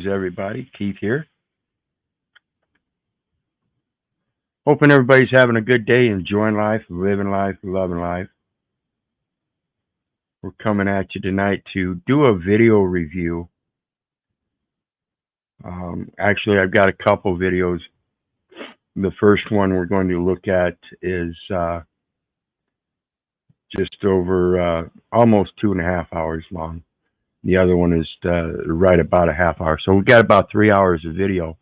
Greetings, everybody. Keith here. Hoping everybody's having a good day, enjoying life, living life, loving life. We're coming at you tonight to do a video review. Actually, I've got a couple videos. The first one we're going to look at is just over almost 2.5 hours long. The other one is right about a half hour. So we've got about 3 hours of video.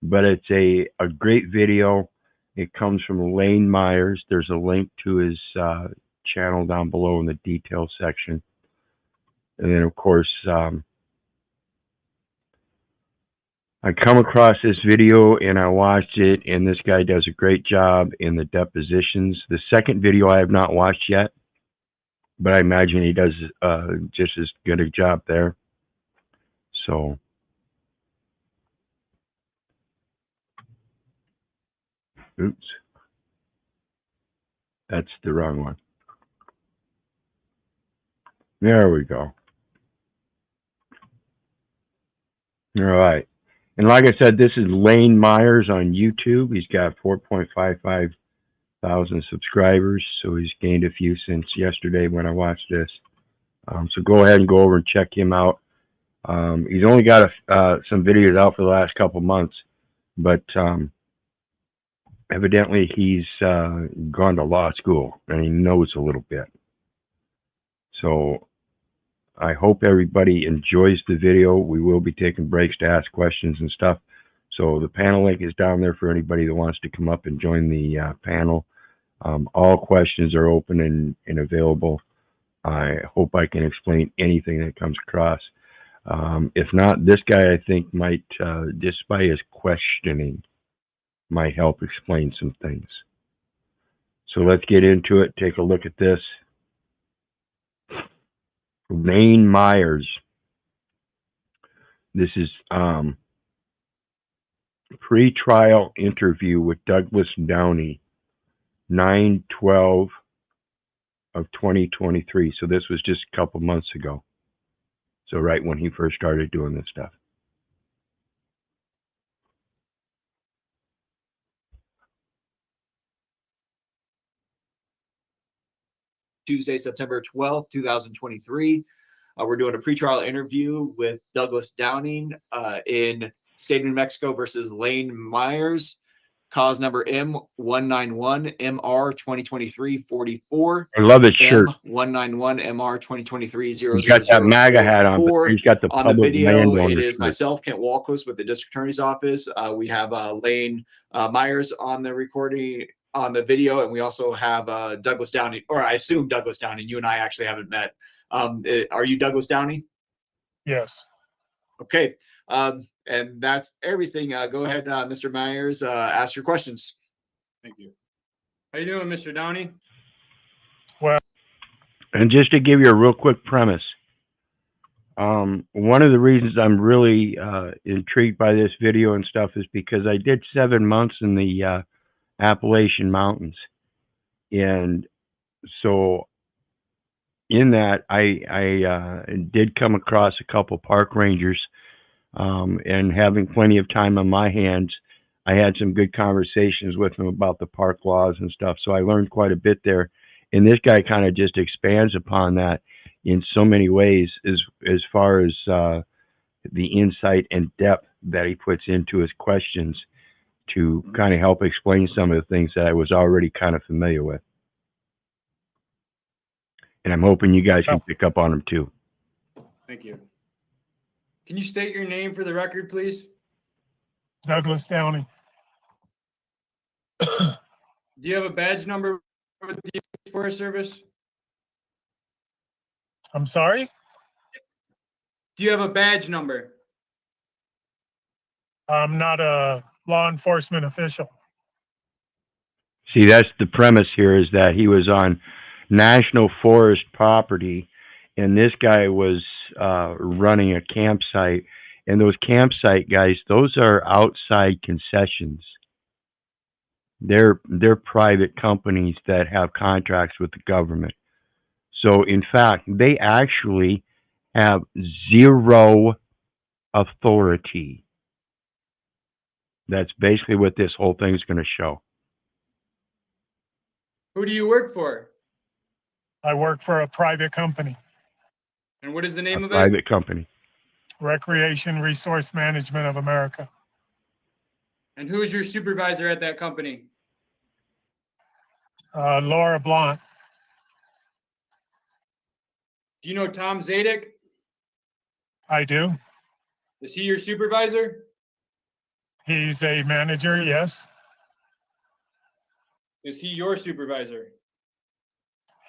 But it's a great video. It comes from Lane Myers. There's a link to his channel down below in the details section. And then, of course, I come across this video and I watched it, and this guy does a great job in the depositions. The second video I have not watched yet, but I imagine he does just as good a job there. So, oops, that's the wrong one. There we go. All right. And like I said, this is Lane Myers on YouTube. He's got 4.55 thousand subscribers, so he's gained a few since yesterday when I watched this. So go ahead and go over and check him out. He's only got some videos out for the last couple months, but evidently he's gone to law school and he knows a little bit. So I hope everybody enjoys the video. We will be taking breaks to ask questions and stuff. So the panel link is down there for anybody that wants to come up and join the panel. All questions are open and available. I hope I can explain anything that comes across. If not, this guy I think might, just by his questioning, might help explain some things. So let's get into it. Take a look at this. Lane Myers. This is pre-trial interview with Douglas Downey, 9/12 of 2023. So this was just a couple months ago. So right when he first started doing this stuff. Tuesday, September 12th, 2023. We're doing a pretrial interview with Douglas Downing in State of New Mexico versus Lane Myers. Cause number M191 MR 2023-44. I love his shirt. M191 MR 2023-0004. He's got that MAGA hat on, but he's got the on the public video. landowner It is shirt. myself, Kent Walquist, with the District Attorney's Office. We have Lane Myers on the recording, on the video, and we also have Douglas Downing, or I assume Douglas Downing. You and I actually haven't met. Are you Douglas Downing? Yes. Okay. And that's everything. Go ahead, Mr. Myers, ask your questions. Thank you. How you doing, Mr. Downey? Well, and just to give you a real quick premise, one of the reasons I'm really intrigued by this video and stuff is because I did 7 months in the Appalachian Mountains, and so in that I did come across a couple park rangers. And having plenty of time on my hands, I had some good conversations with them about the park laws and stuff. So I learned quite a bit there. And this guy kind of just expands upon that in so many ways, as far as the insight and depth that he puts into his questions to kind of help explain some of the things that I was already kind of familiar with. And I'm hoping you guys can pick up on them too. Thank you. Can you state your name for the record, please? Douglas Downey. Do you have a badge number with the Forest Service? I'm sorry? Do you have a badge number? I'm not a law enforcement official. See, that's the premise here, is that he was on national forest property, and this guy was running a campsite, and those campsite guys, those are outside concessions. They're private companies that have contracts with the government. So in fact, they actually have zero authority. That's basically what this whole thing is going to show. Who do you work for? I work for a private company, And what is the name A of it? private company. Recreation Resource Management of America. And who is your supervisor at that company? Laura Blanc. Do you know Tom Zadek? I do. Is he your supervisor? He's a manager, yes. Is he your supervisor?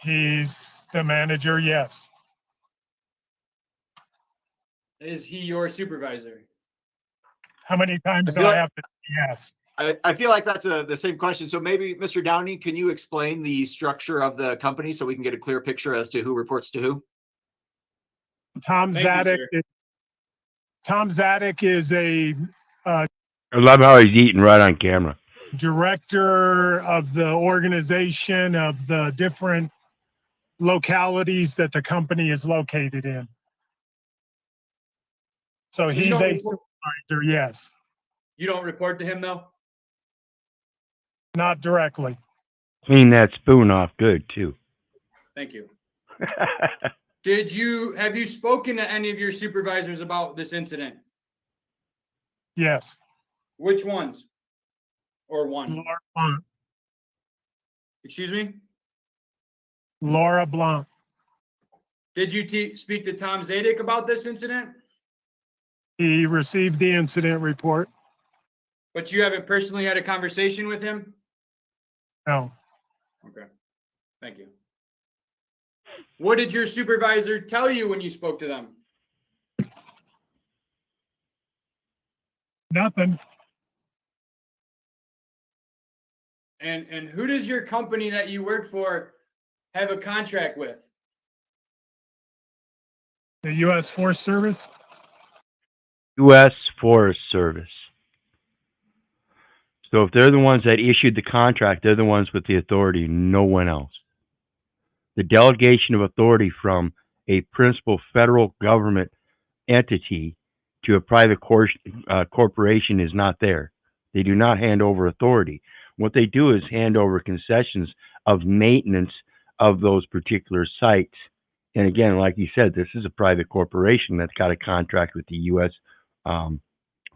He's the manager, yes. Is he your supervisor? How many times I do feel I like- have to say yes? I feel like that's the same question. So maybe, Mr. Downey, can you explain the structure of the company so we can get a clear picture as to who reports to who? Tom Thank you, Zadek. sir. Tom Zadek is a I love how he's eating right on camera. director of the organization of the different localities that the company is located in. So So you he's don't a report- supervisor, yes, You don't report to him though? not directly. Clean that spoon off good, too. Thank you. Have you spoken to any of your supervisors about this incident? Yes. Which ones? Or one? Laura Blanc. Excuse me? Laura Blanc. Did you speak to Tom Zadek about this incident? He received the incident report. But you haven't personally had a conversation with him? No. Okay. Thank you. What did your supervisor tell you when you spoke to them? Nothing. And who does your company that you work for have a contract with? The U.S. Forest Service. U.S. Forest Service. So if they're the ones that issued the contract, they're the ones with the authority, no one else. The delegation of authority from a principal federal government entity to a private corporation is not there. They do not hand over authority. What they do is hand over concessions of maintenance of those particular sites. And again, like you said, this is a private corporation that's got a contract with the U.S.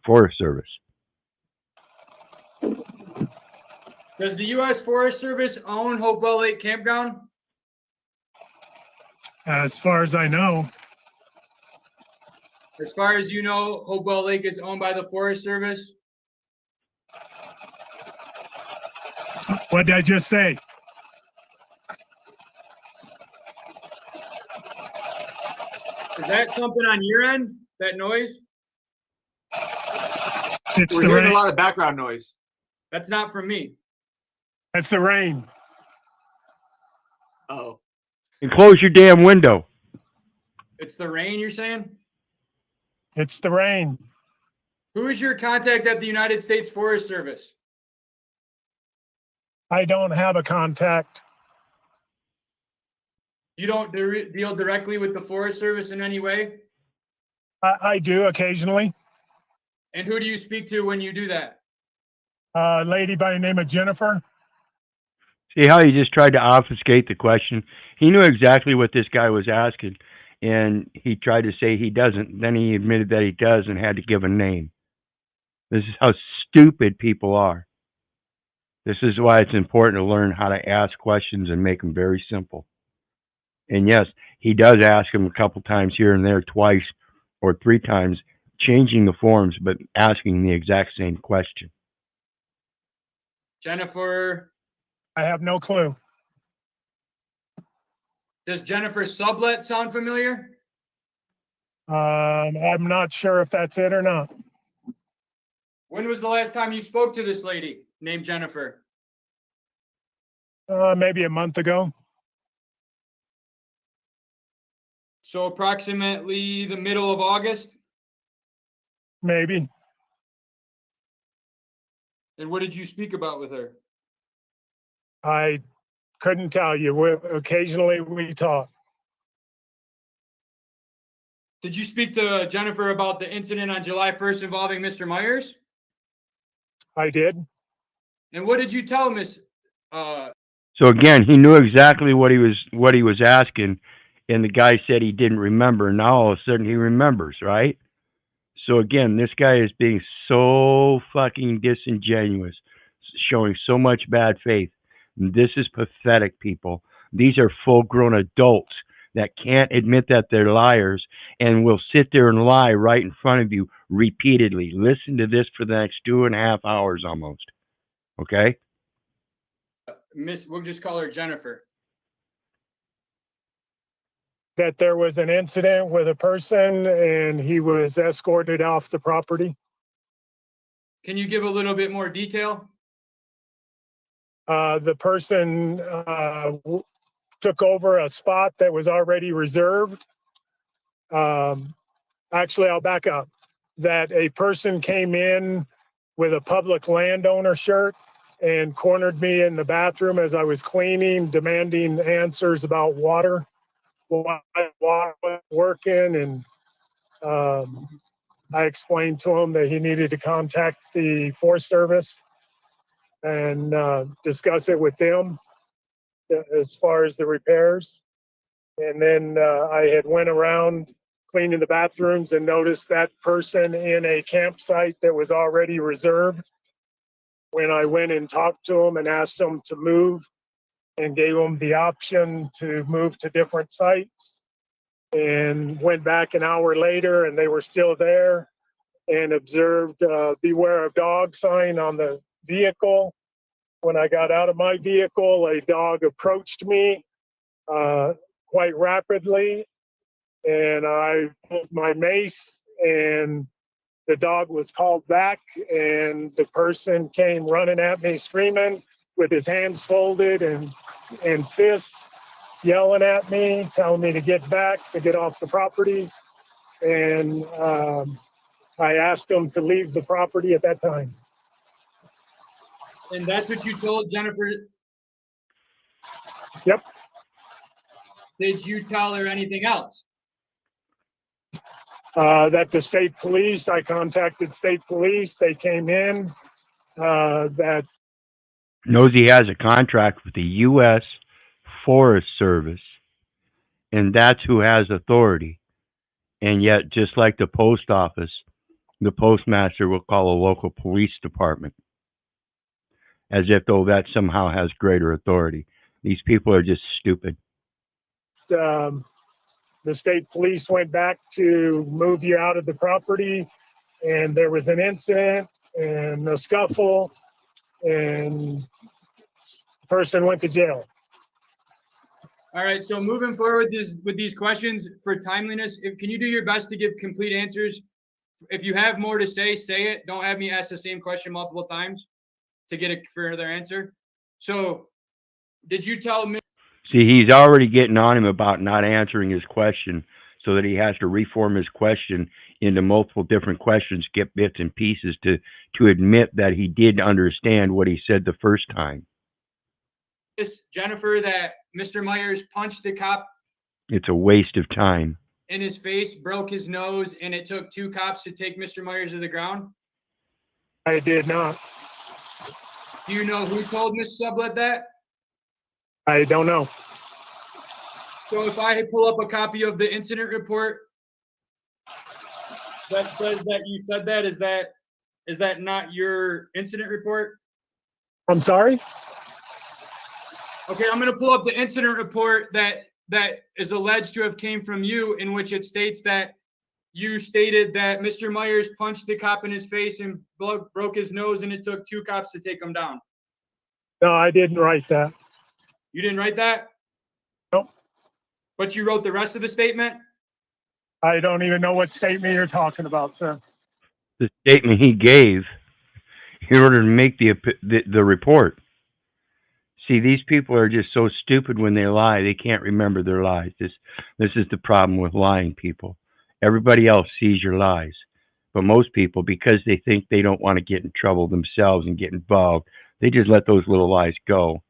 Forest Service. Does the U.S. Forest Service own Hopewell Lake Campground? As far as I know, As far as you know, Hopewell Lake is owned by the Forest Service? what did I just say? Is that something on your end, that noise? It's We're the hearing rain. a lot of background noise. That's not from me. It's the rain. Oh, And close your damn window. It's the rain, you're saying? It's the rain. Who is your contact at the United States Forest Service? I don't have a contact. You don't deal directly with the Forest Service in any way? I do occasionally. And who do you speak to when you do that? A lady by the name of Jennifer. See how he just tried to obfuscate the question? He knew exactly what this guy was asking, and he tried to say he doesn't. Then he admitted that he does and had to give a name. This is how stupid people are. This is why it's important to learn how to ask questions and make them very simple. And yes, he does ask them a couple times here and there, twice or three times, changing the forms, but asking the exact same question. Jennifer, I have no clue. does Jennifer Sublet sound familiar? I'm not sure if that's it or not. When was the last time you spoke to this lady named Jennifer? Maybe a month ago. So approximately the middle of August? Maybe. And what did you speak about with her? I couldn't tell you. Occasionally we talk. Did you speak to Jennifer about the incident on July 1st involving Mr. Myers? I did. And what did you tell Miss? So again, he knew exactly what he was asking, and the guy said he didn't remember. Now all of a sudden he remembers, right? So again, this guy is being so fucking disingenuous, showing so much bad faith. This is pathetic, people. These are full-grown adults that can't admit that they're liars and will sit there and lie right in front of you repeatedly. Listen to this for the next 2.5 hours almost. Okay? We'll just call her Jennifer. That there was an incident with a person and he was escorted off the property. Can you give a little bit more detail? The person took over a spot that was already reserved. Actually, I'll back up. That a person came in with a public landowner shirt and cornered me in the bathroom as I was cleaning, demanding answers about water. Why water wasn't working, and I explained to him that he needed to contact the Forest Service and discuss it with them as far as the repairs. And then I had went around cleaning the bathrooms and noticed that person in a campsite that was already reserved. When I went and talked to him and asked him to move and gave him the option to move to different sites, and went back an hour later and they were still there, and observed beware of dog sign on the vehicle. When I got out of my vehicle, a dog approached me quite rapidly, and I pulled my mace, and the dog was called back, and the person came running at me screaming with his hands folded and fists, yelling at me, telling me to get back, to get off the property. And I asked him to leave the property at that time. And that's what you told Jennifer? Yep. Did you tell her anything else? That the state police, I contacted state police, they came in, that Knows he has a contract with the U.S. Forest Service, and that's who has authority. And yet, just like the post office, the postmaster will call a local police department, as if though that somehow has greater authority. These people are just stupid. the state police went back to move you out of the property, and there was an incident and a scuffle, and the person went to jail. All right, so moving forward with these questions for timeliness, can you do your best to give complete answers? If you have more to say it. Don't have me ask the same question multiple times to get a further answer. So did you tell me? See, he's already getting on him about not answering his question, so that he has to reform his question into multiple different questions, get bits and pieces to admit that he did understand what he said the first time. Jennifer, that Mr. Myers punched the cop It's a waste of time. in his face, broke his nose, and it took 2 cops to take Mr. Myers to the ground? I did not. Do you know who told Ms. Sublet that? I don't know. So if I pull up a copy of the incident report that says that you said that, is that not your incident report? I'm sorry? Okay, I'm gonna pull up the incident report that is alleged to have came from you, in which it states that you stated that Mr. Myers punched the cop in his face and broke his nose, and it took 2 cops to take him down. No, I didn't write that. You didn't write that? Nope. But you wrote the rest of the statement? I don't even know what statement you're talking about, sir. The statement he gave in order to make the report. See, these people are just so stupid when they lie. They can't remember their lies. This is the problem with lying people. Everybody else sees your lies. But most people, because they think they don't want to get in trouble themselves and get involved, they just let those little lies go.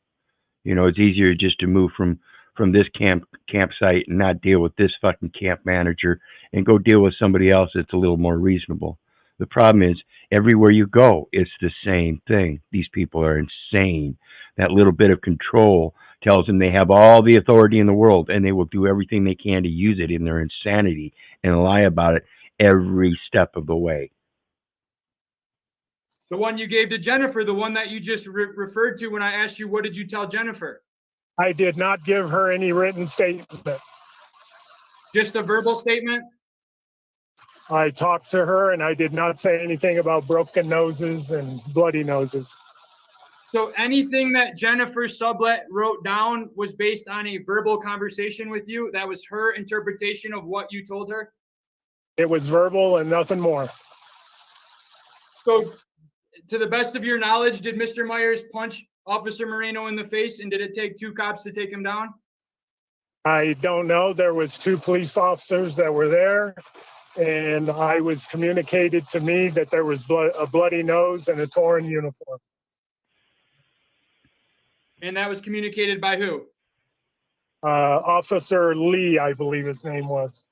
You know, it's easier just to move from from this campsite and not deal with this fucking camp manager and go deal with somebody else that's a little more reasonable. The problem is everywhere you go, it's the same thing. These people are insane. That little bit of control tells them they have all the authority in the world and they will do everything they can to use it in their insanity and lie about it every step of the way. The one you gave to Jennifer, the one that you just referred to when I asked you, what did you tell Jennifer? I did not give her any written statement. Just a verbal statement? I talked to her and I did not say anything about broken noses and bloody noses. So anything that Jennifer Sublet wrote down was based on a verbal conversation with you? That was her interpretation of what you told her? It was verbal and nothing more. So to the best of your knowledge, did Mr. Myers punch Officer Moreno in the face, and did it take 2 cops to take him down? I don't know. There was 2 police officers that were there, and I was communicated to me that there was a bloody nose and a torn uniform. And that was communicated by who? Officer Lee, I believe his name was.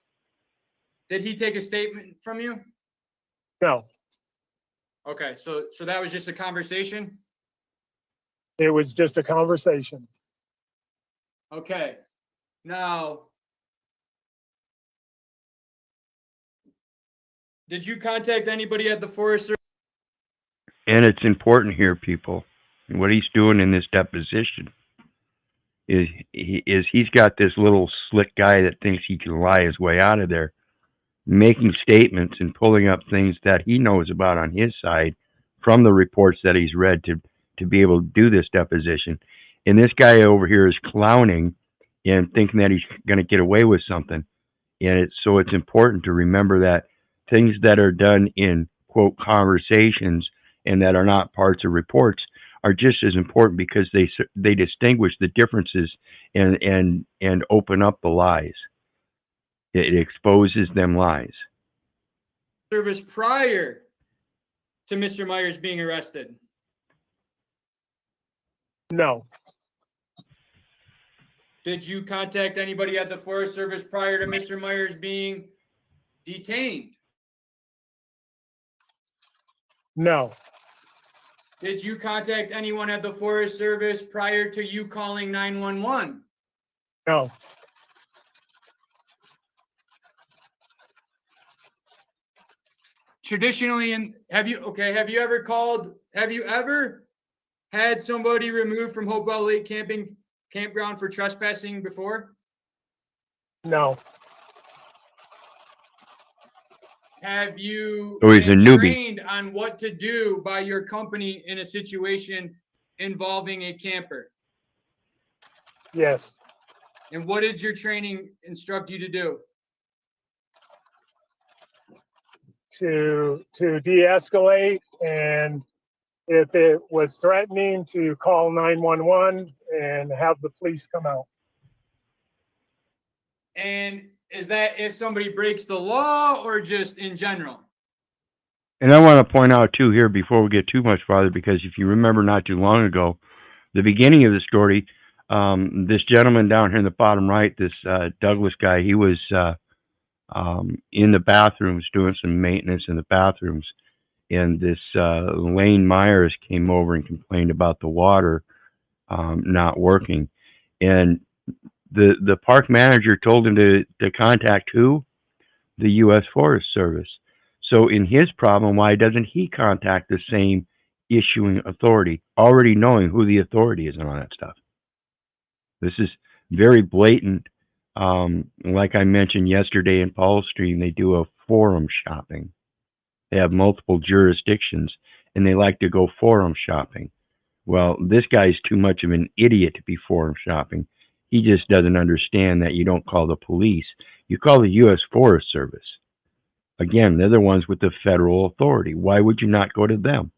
Did he take a statement from you? No, Okay, so that was just a conversation? it was just a conversation. Okay. Now, did you contact anybody at the Forest Service? And it's important here, people. What he's doing in this deposition is he's got this little slick guy that thinks he can lie his way out of there, making statements and pulling up things that he knows about on his side from the reports that he's read to be able to do this deposition. And this guy over here is clowning and thinking that he's going to get away with something. And so it's important to remember that things that are done in, quote, conversations and that are not parts of reports are just as important because they distinguish the differences and open up the lies. It exposes them lies. Service prior to Mr. Myers being arrested? No, Did you contact anybody at the Forest Service prior to Mr. Myers being detained? no, Did you contact anyone at the Forest Service prior to you calling 911? no, Traditionally, and have you ever had somebody removed from Hopewell Lake campground for trespassing before? no, Have you So he's a been newbie. trained on what to do by your company in a situation involving a camper? yes. And what did your training instruct you to do? To de-escalate, and if it was threatening, to call 911 and have the police come out. And is that if somebody breaks the law or just in general? And I want to point out, too, here before we get too much farther, because if you remember not too long ago, the beginning of the story, this gentleman down here in the bottom right, this Douglas guy, he was in the bathrooms doing some maintenance in the bathrooms. And this Lane Myers came over and complained about the water not working. And the park manager told him to contact who? The U.S. Forest Service. So in his problem, why doesn't he contact the same issuing authority, already knowing who the authority is and all that stuff? This is very blatant. Like I mentioned yesterday in Paul's stream, they do a forum shopping. They have multiple jurisdictions, and they like to go forum shopping. Well, this guy's too much of an idiot to be forum shopping. He just doesn't understand that you don't call the police. You call the U.S. Forest Service. Again, they're the ones with the federal authority. Why would you not go to them?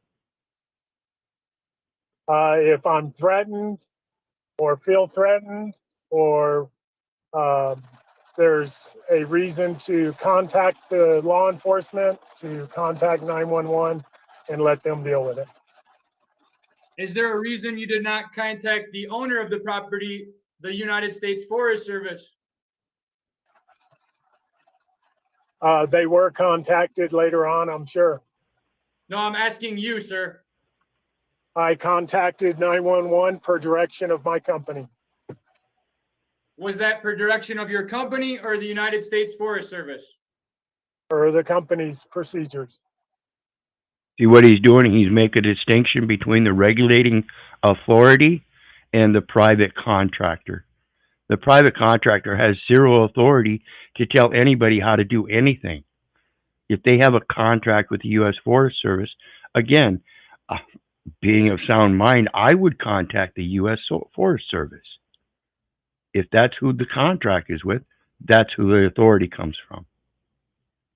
If I'm threatened or feel threatened, or there's a reason to contact the law enforcement, to contact 911 and let them deal with it. Is there a reason you did not contact the owner of the property the United States Forest Service? They were contacted later on, I'm sure. No, I'm asking you, sir. I contacted 911 per direction of my company, Was that per direction of your company or the United States Forest Service? or the company's procedures. See what he's doing? He's making a distinction between the regulating authority and the private contractor. The private contractor has zero authority to tell anybody how to do anything. If they have a contract with the U.S. Forest Service, again, being of sound mind, I would contact the U.S. Forest Service. If that's who the contract is with, that's who the authority comes from.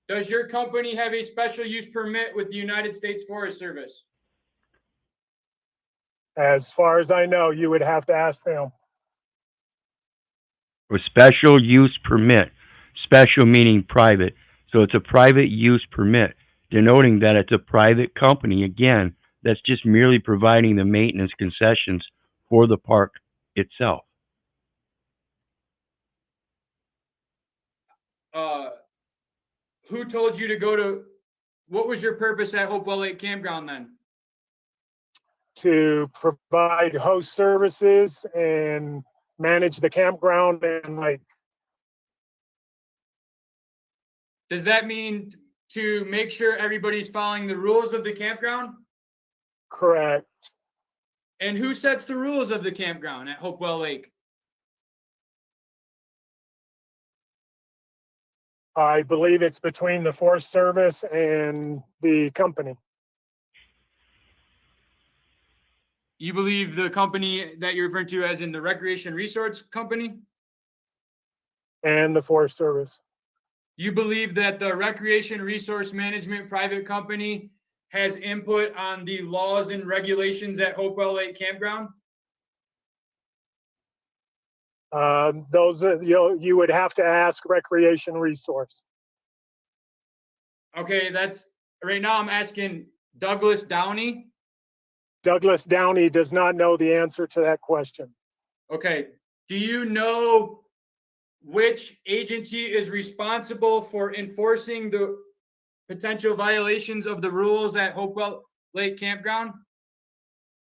Does your company have a special use permit with the United States Forest Service? As far as I know, you would have to ask them. A special use permit, special meaning private. So it's a private use permit, denoting that it's a private company, again, that's just merely providing the maintenance concessions for the park itself. Who told you to go to, what was your purpose at Hopewell Lake Campground then? To provide host services and manage the campground and like, Does that mean to make sure everybody's following the rules of the campground? correct. And who sets the rules of the campground at Hopewell Lake? I believe it's between the Forest Service and the company. You believe the company that you're referring to as in the Recreation Resource Company? And the Forest Service. You believe that the Recreation Resource Management private company has input on the laws and regulations at Hopewell Lake Campground? Those are, you would have to ask Recreation Resource. Okay, that's right now I'm asking Douglas Downey. Douglas Downey does not know the answer to that question. Okay, do you know which agency is responsible for enforcing the potential violations of the rules at Hopewell Lake Campground?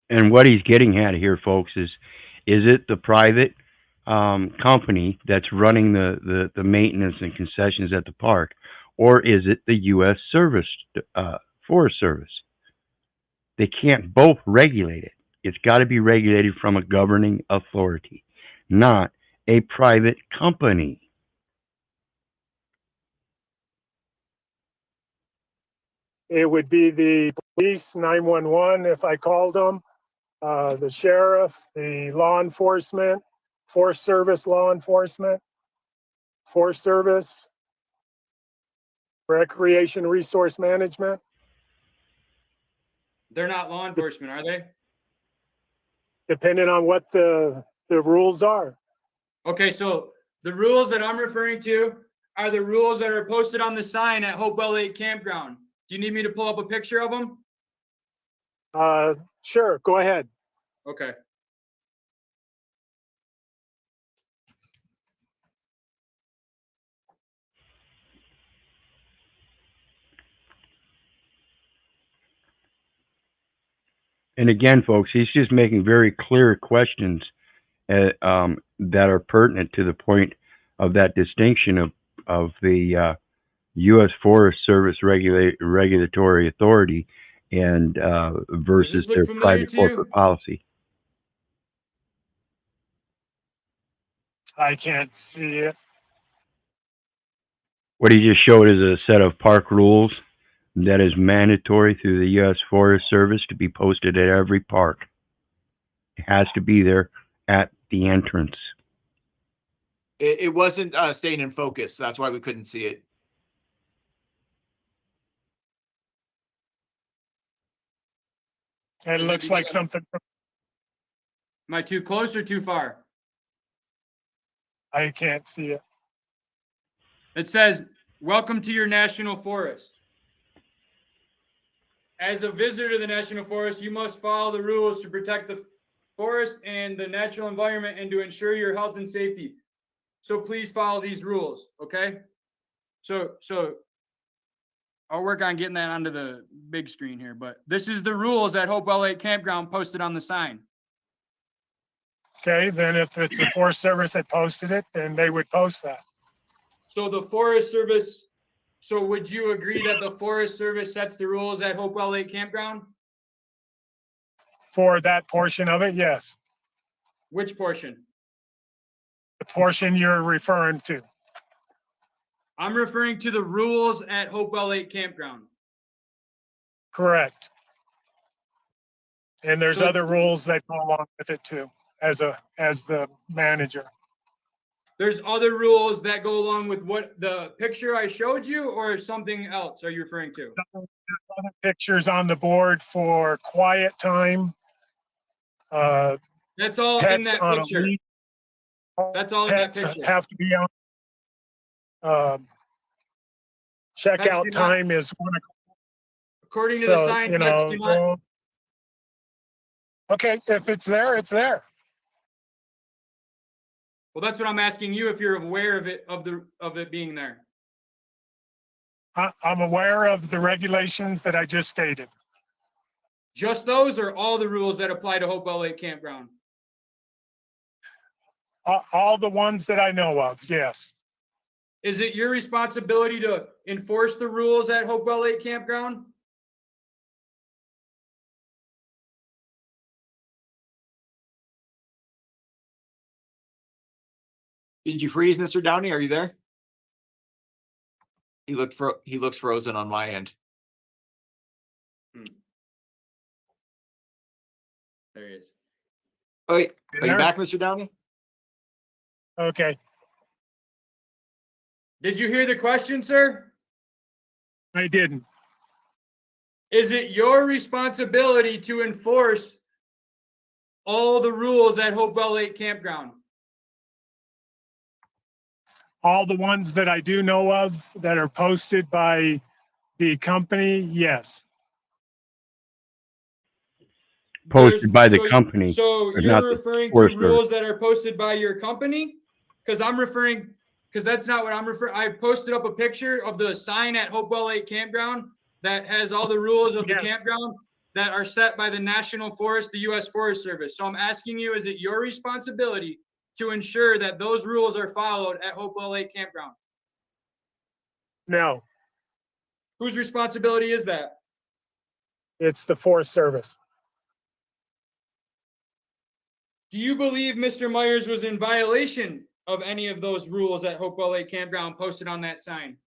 And what he's getting at here, folks, is it the private company that's running the maintenance and concessions at the park, or is it the U.S. Forest Service? They can't both regulate it. It's got to be regulated from a governing authority, not a private company. It would be the police, 911 if I called them, the sheriff, the law enforcement, Forest Service law enforcement, Forest Service, Recreation Resource Management. They're not law enforcement, are they? Depending on what the rules are. Okay, so the rules that I'm referring to are the rules that are posted on the sign at Hopewell Lake Campground. Do you need me to pull up a picture of them? Sure, go ahead. Okay. And again, folks, he's just making very clear questions that are pertinent to the point of that distinction of the U.S. Forest Service regulatory authority and versus look their familiar private to you? corporate policy. I can't see it. What he just showed is a set of park rules that is mandatory through the U.S. Forest Service to be posted at every park. It has to be there at the entrance. It wasn't staying in focus. That's why we couldn't see it. It looks like something from, Am I too close or too far? I can't see it. It says, "Welcome to your national forest. As a visitor to the national forest, you must follow the rules to protect the forest and the natural environment and to ensure your health and safety. So please follow these rules, okay? So I'll work on getting that onto the big screen here, but this is the rules at Hopewell Lake Campground posted on the sign. Okay, then if it's the Forest Service that posted it, then they would post that. So the Forest Service, so would you agree that the Forest Service sets the rules at Hopewell Lake Campground? For that portion of it, yes. Which portion? The portion you're referring to. I'm referring to the rules at Hopewell Lake Campground. Correct. And there's So- other rules that go along with it too, as the manager. There's other rules that go along with what the picture I showed you, or something else are you referring to? Other pictures on the board for quiet time. That's all in Pets that on a picture. leash. That's all in that Pets picture. have to be on. Pets do Checkout not- time is 1 o'clock. According to the So, sign, you pets know, do not. okay, if it's there, it's there. Well, that's what I'm asking you, if you're aware of it, of it being there. I'm aware of the regulations that I just stated. Just those, or all the rules that apply to Hopewell Lake Campground? All the ones that I know of, yes. Is it your responsibility to enforce the rules at Hopewell Lake Campground? Did you freeze, Mr. Downey? Are you there? He looks frozen on my end. There he is. Oh, wait, are you There? back, Mr. Downey? Okay, Did you hear the question, sir? I didn't. Is it your responsibility to enforce all the rules at Hopewell Lake Campground? All the ones that I do know of that are posted by the company, yes. Posted by the so company, So but you're not the referring to Forest Service. rules that are posted by your company? Because that's not what I'm referring. I posted up a picture of the sign at Hopewell Lake Campground that has all the rules of the Yeah. campground that are set by the National Forest, the U.S. Forest Service. So I'm asking you, is it your responsibility to ensure that those rules are followed at Hopewell Lake Campground? No, Whose responsibility is that? it's the Forest Service. Do you believe Mr. Myers was in violation of any of those rules at Hopewell Lake Campground posted on that sign?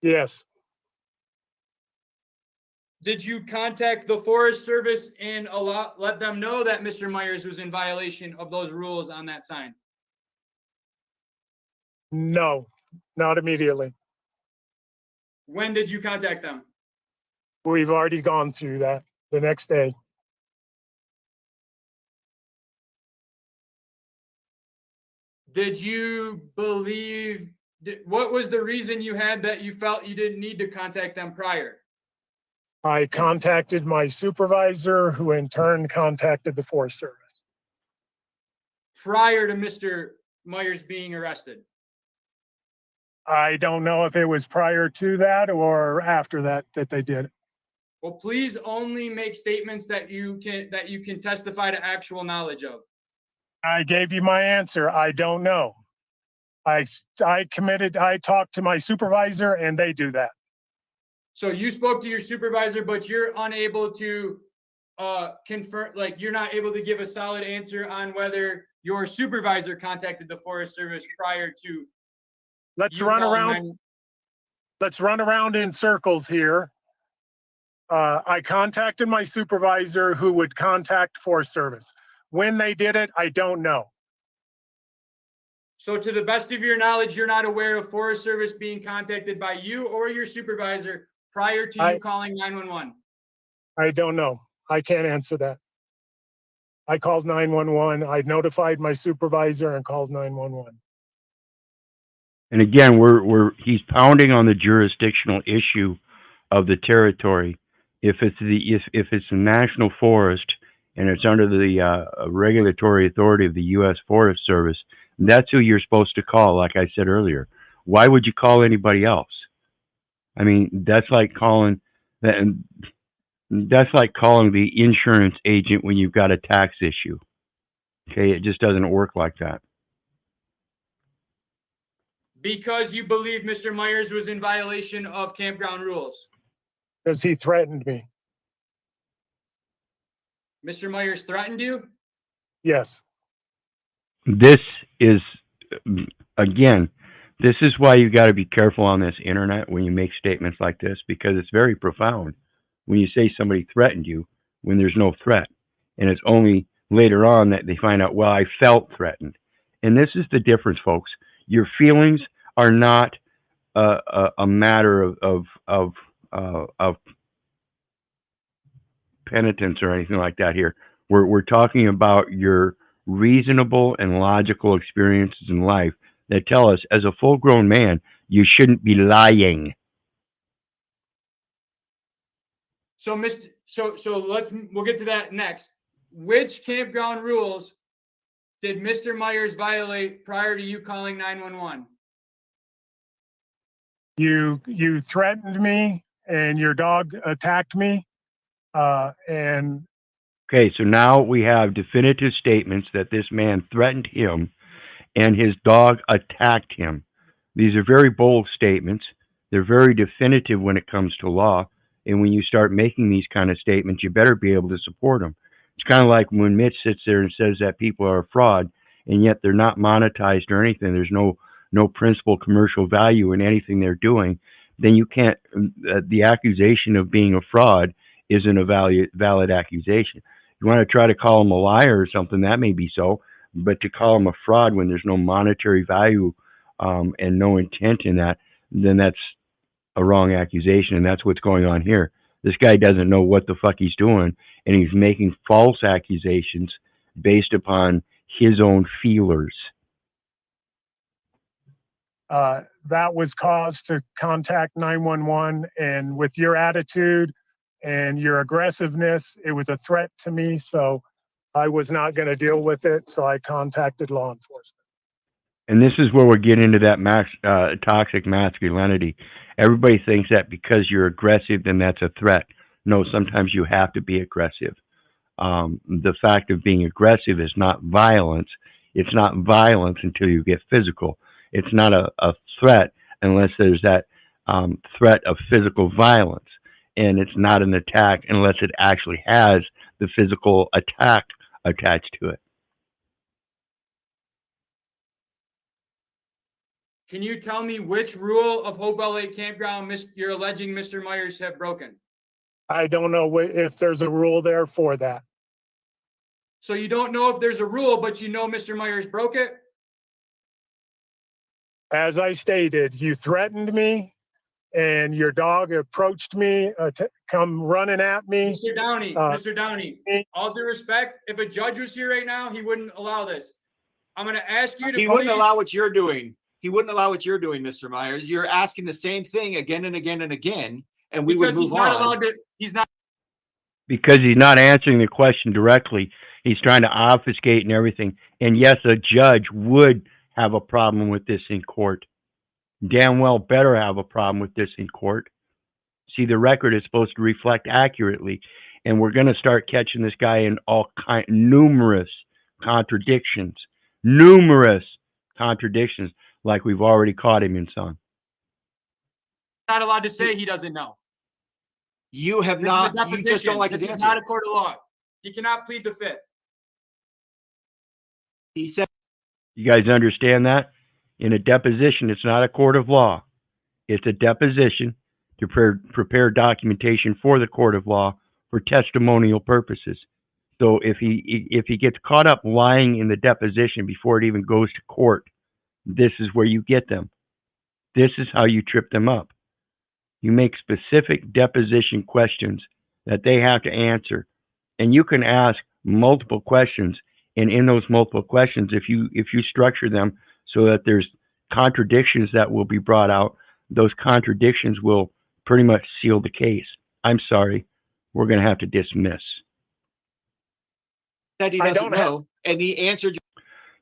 Yes, Did you contact the Forest Service and let them know that Mr. Myers was in violation of those rules on that sign? no, not immediately. When did you contact them? We've already gone through that the next day. Did you believe, what was the reason you had that you felt you didn't need to contact them prior? I contacted my supervisor, who in turn contacted the Forest Service. Prior to Mr. Myers being arrested? I don't know if it was prior to that or after that they did it. Well, please only make statements that you can testify to actual knowledge of. I gave you my answer. I don't know. I talked to my supervisor and they do that. So you spoke to your supervisor, but you're unable to confirm, like you're not able to give a solid answer on whether your supervisor contacted the Forest Service prior to. Let's you run calling around. 911. Let's run around in circles here. I contacted my supervisor, who would contact Forest Service. When they did it, I don't know. So to the best of your knowledge, you're not aware of Forest Service being contacted by you or your supervisor prior to you calling 911? I don't know. I can't answer that. I called 911. I notified my supervisor and called 911. And again, he's pounding on the jurisdictional issue of the territory. If it's the national forest and it's under the regulatory authority of the U.S. Forest Service, that's who you're supposed to call, like I said earlier. Why would you call anybody else? I mean, that's like calling the insurance agent when you've got a tax issue. Okay, it just doesn't work like that. Because you believe Mr. Myers was in violation of campground rules. Because he threatened me. Mr. Myers threatened you? Yes. This is, again, this is why you got to be careful on this internet when you make statements like this, because it's very profound when you say somebody threatened you when there's no threat. And it's only later on that they find out, well, I felt threatened. And this is the difference, folks. Your feelings are not a matter of penitence or anything like that here. We're talking about your reasonable and logical experiences in life that tell us, as a full-grown man, you shouldn't be lying. So, we'll get to that next. Which campground rules did Mr. Myers violate prior to you calling 911? You threatened me and your dog attacked me. And Okay, so now we have definitive statements that this man threatened him and his dog attacked him. These are very bold statements. They're very definitive when it comes to law. And when you start making these kind of statements, you better be able to support them. It's kind of like when Mitch sits there and says that people are a fraud, and yet they're not monetized or anything. There's no principal commercial value in anything they're doing. Then you can't, the accusation of being a fraud isn't a valid accusation. You want to try to call them a liar or something, that may be so, but to call them a fraud when there's no monetary value and no intent in that, then that's a wrong accusation, and that's what's going on here. This guy doesn't know what the fuck he's doing, and he's making false accusations based upon his own feelers. that was cause to contact 911. And with your attitude and your aggressiveness, it was a threat to me. So I was not going to deal with it. So I contacted law enforcement. And this is where we're getting into that toxic masculinity. Everybody thinks that because you're aggressive, then that's a threat. No, sometimes you have to be aggressive. The fact of being aggressive is not violence. It's not violence until you get physical. It's not a threat unless there's that threat of physical violence. And it's not an attack unless it actually has the physical attack attached to it. Can you tell me which rule of Hopewell Lake Campground you're alleging Mr. Myers have broken? I don't know if there's a rule there for that. So you don't know if there's a rule, but you know Mr. Myers broke it? As I stated, you threatened me and your dog approached me to come running at me. Mr. Downey, all due respect, if a judge was here right now, he wouldn't allow this. I'm going to ask you to He wouldn't allow what you're doing. He wouldn't allow what you're doing, Mr. Myers. You're asking the same thing again and again and again, and we would move on. Because he's not answering the question directly. He's trying to obfuscate and everything. And yes, a judge would have a problem with this in court. Damn well better have a problem with this in court. See, the record is supposed to reflect accurately. And we're going to start catching this guy in numerous contradictions. Numerous contradictions, like we've already caught him in some. Not allowed to say he doesn't know. You have not. You just don't like his answer. This is not a court of law. He cannot plead the fifth. He said. You guys understand that? In a deposition, it's not a court of law. It's a deposition to prepare documentation for the court of law for testimonial purposes. So if he gets caught up lying in the deposition before it even goes to court, this is where you get them. This is how you trip them up. You make specific deposition questions that they have to answer. And you can ask multiple questions. And in those multiple questions, if you structure them so that there's contradictions that will be brought out, those contradictions will pretty much seal the case. I'm sorry, we're going to have to dismiss. Said he I doesn't don't have- know, and he answered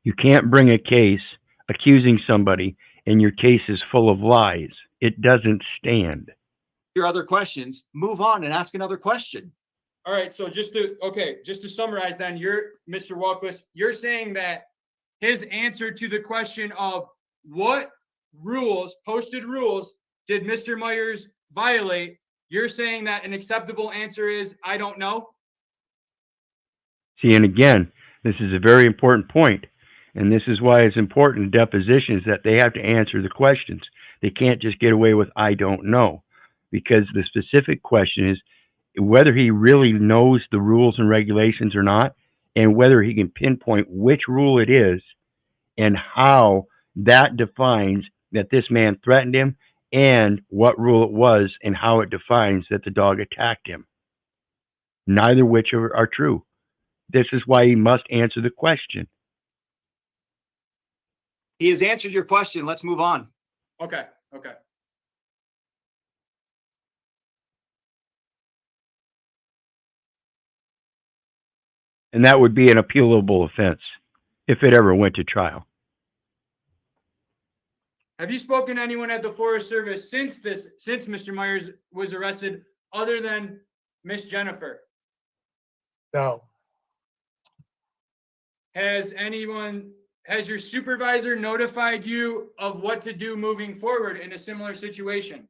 You can't bring a case accusing somebody and your case is full of lies. It doesn't stand. your other questions. Move on and ask another question. All right, so just to summarize then, Mr. Walkless, you're saying that his answer to the question of what posted rules did Mr. Myers violate, you're saying that an acceptable answer is, I don't know? See, and again, this is a very important point, and this is why it's important in depositions that they have to answer the questions. They can't just get away with, I don't know, because the specific question is whether he really knows the rules and regulations or not, and whether he can pinpoint which rule it is and how that defines that this man threatened him, and what rule it was and how it defines that the dog attacked him. Neither which are true. This is why he must answer the question. He has answered your question. Let's move on. Okay. And that would be an appealable offense if it ever went to trial. Have you spoken to anyone at the Forest Service since Mr. Myers was arrested, other than Miss Jennifer? No. Has your supervisor notified you of what to do moving forward in a similar situation?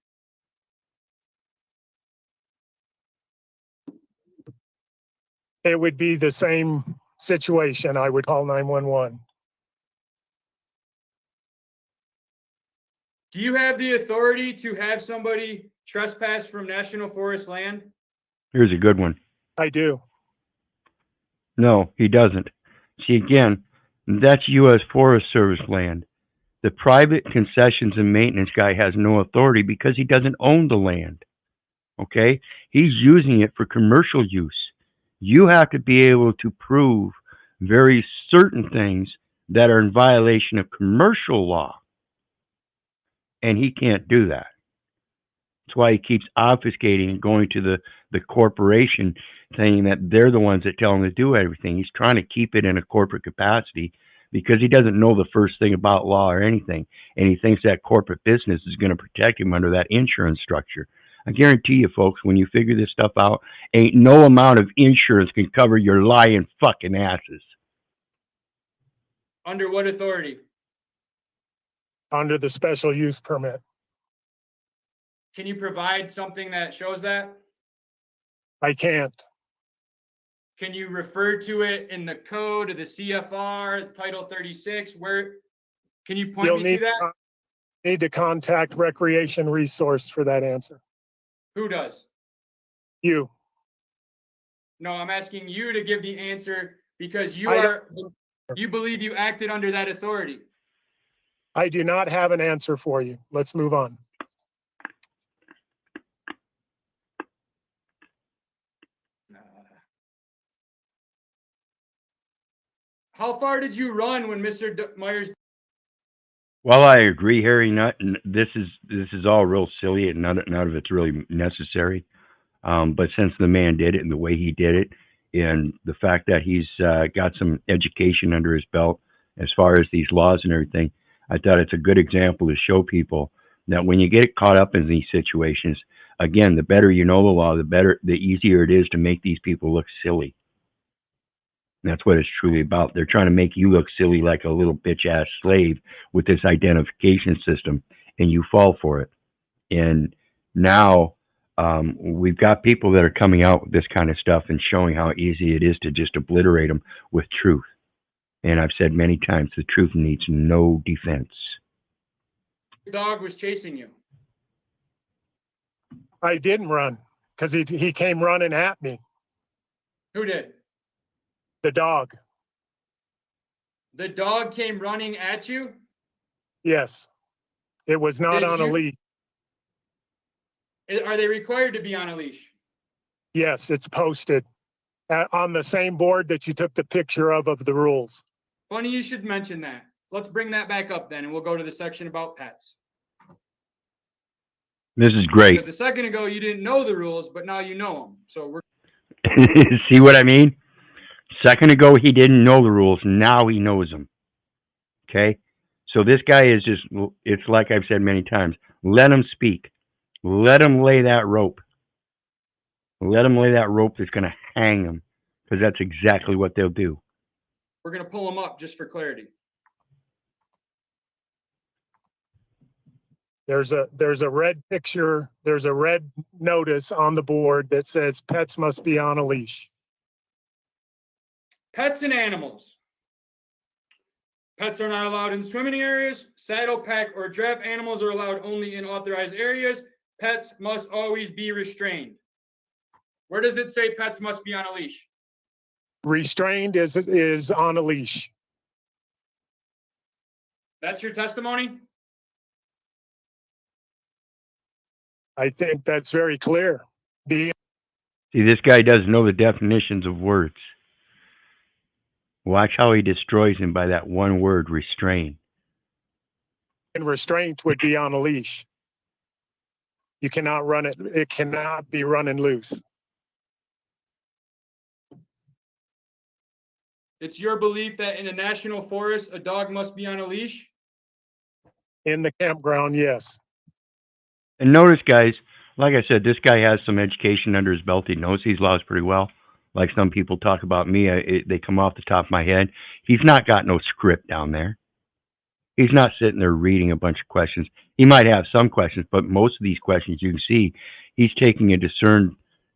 It would be the same situation. I would call 911. Do you have the authority to have somebody trespass from National Forest land? Here's a good one. I do. No, he doesn't. See, again, that's U.S. Forest Service land. The private concessions and maintenance guy has no authority because he doesn't own the land. Okay? He's using it for commercial use. You have to be able to prove very certain things that are in violation of commercial law. And he can't do that. That's why he keeps obfuscating and going to the corporation, saying that they're the ones that tell him to do everything. He's trying to keep it in a corporate capacity because he doesn't know the first thing about law or anything. And he thinks that corporate business is going to protect him under that insurance structure. I guarantee you, folks, when you figure this stuff out, ain't no amount of insurance can cover your lying fucking asses. Under what authority? Under the special use permit. Can you provide something that shows that? I can't. Can you refer to it in the code of the CFR, Title 36? Where can you point You'll me to that? Need to contact Recreation Resource for that answer. Who does? You. No, I'm asking you to give the answer because you believe you acted under that authority. I do not have an answer for you. Let's move on. How far did you run when Mr. Myers? Well, I agree, Harry. This is all real silly, and none of it's really necessary. But since the man did it and the way he did it, and the fact that he's got some education under his belt as far as these laws and everything, I thought it's a good example to show people that when you get caught up in these situations, again, the better you know the law, the easier it is to make these people look silly. And that's what it's truly about. They're trying to make you look silly like a little bitch-ass slave with this identification system, and you fall for it. And now we've got people that are coming out with this kind of stuff and showing how easy it is to just obliterate them with truth. And I've said many times, the truth needs no defense. The dog was chasing you. I didn't run because he came running at me. Who did? The dog. The dog came running at you? Yes. It was not Did on a you- leash. Are they required to be on a leash? Yes, it's posted on the same board that you took the picture of the rules. Funny you should mention that. Let's bring that back up then, and we'll go to the section about pets. This is great. Because a second ago, you didn't know the rules, but now you know them. So we're See what I mean? Second ago, he didn't know the rules. Now he knows them. Okay? So this guy is just, it's like I've said many times, let him speak. Let him lay that rope. Let him lay that rope that's going to hang him, because that's exactly what they'll do. We're going to pull him up just for clarity. There's a red picture, there's a red notice on the board that says pets must be on a leash. Pets and animals. Pets are not allowed in swimming areas. Saddle, pack, or draft animals are allowed only in authorized areas. Pets must always be restrained. Where does it say pets must be on a leash? Restrained is on a leash. That's your testimony? I think that's very clear. See, this guy doesn't know the definitions of words. Watch how he destroys him by that one word, restrain. And restraint would be on a leash. You cannot run it. It cannot be running loose. It's your belief that in a national forest, a dog must be on a leash? In the campground, yes. And notice, guys, like I said, this guy has some education under his belt. He knows these laws pretty well. Like some people talk about me, they come off the top of my head. He's not got no script down there. He's not sitting there reading a bunch of questions. He might have some questions, but most of these questions you can see, he's taking a discerned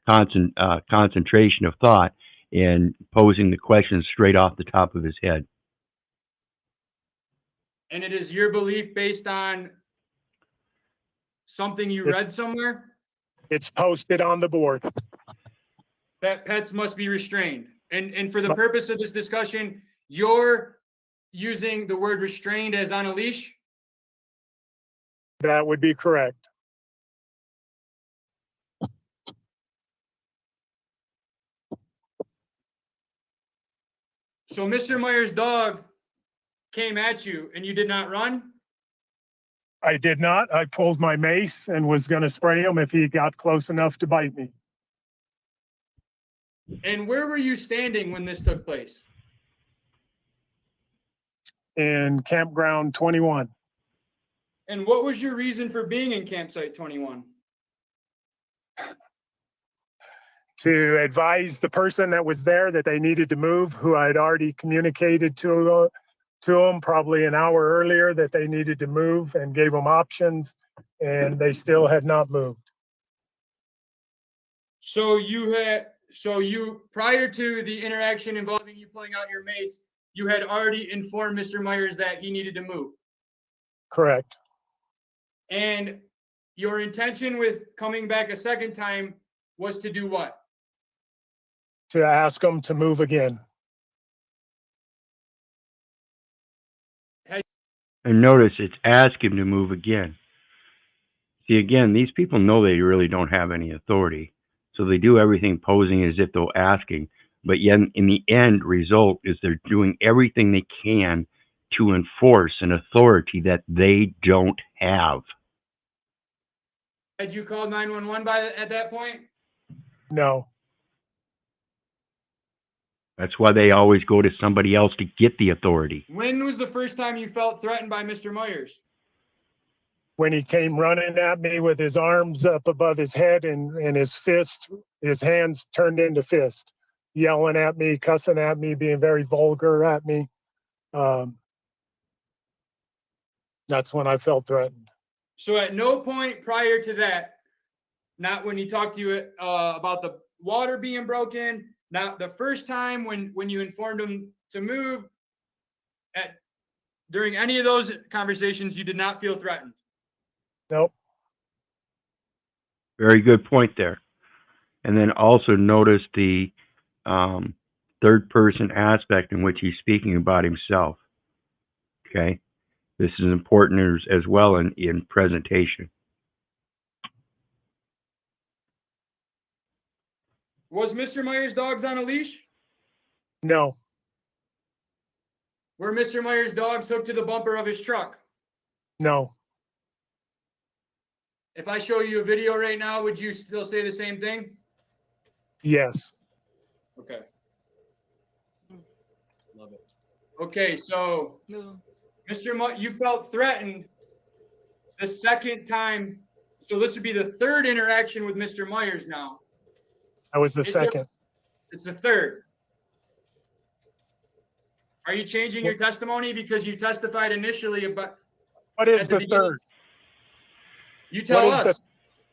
concentration of thought and posing the questions straight off the top of his head. And it is your belief based on something you read somewhere It's posted on the board. that pets must be restrained. And for the purpose of this discussion, you're using the word restrained as on a leash? That would be correct. So Mr. Myers' dog came at you and you did not run? I did not. I pulled my mace and was going to spray him if he got close enough to bite me. And where were you standing when this took place? In campground 21. And what was your reason for being in campsite 21? To advise the person that was there that they needed to move, who I had already communicated to them probably an hour earlier that they needed to move, and gave them options, and they still had not moved. So you prior to the interaction involving you pulling out your mace, you had already informed Mr. Myers that he needed to move. Correct. And your intention with coming back a second time was to do what? To ask them to move again. And notice it's ask him to move again. See, again, these people know they really don't have any authority. So they do everything posing as if they're asking. But yet, in the end result is they're doing everything they can to enforce an authority that they don't have. Had you called 911 at that point? No. That's why they always go to somebody else to get the authority. When was the first time you felt threatened by Mr. Myers? When he came running at me with his arms up above his head and his hands turned into fist, yelling at me, cussing at me, being very vulgar at me. That's when I felt threatened. So at no point prior to that, not when he talked to you about the water being broken, not the first time when you informed him to move, during any of those conversations, you did not feel threatened? Nope. Very good point there. And then also notice the third person aspect in which he's speaking about himself. Okay. This is important as well in presentation. Was Mr. Myers' dogs on a leash? No. Were Mr. Myers' dogs hooked to the bumper of his truck? No. If I show you a video right now, would you still say the same thing? Yes. Okay. Okay, so No. Mr. You felt threatened the second time. So this would be the third interaction with Mr. Myers now. That was the It's second. It's the third. Are you changing your testimony because you testified initially about? What is at the the beginning? third? You tell What is us.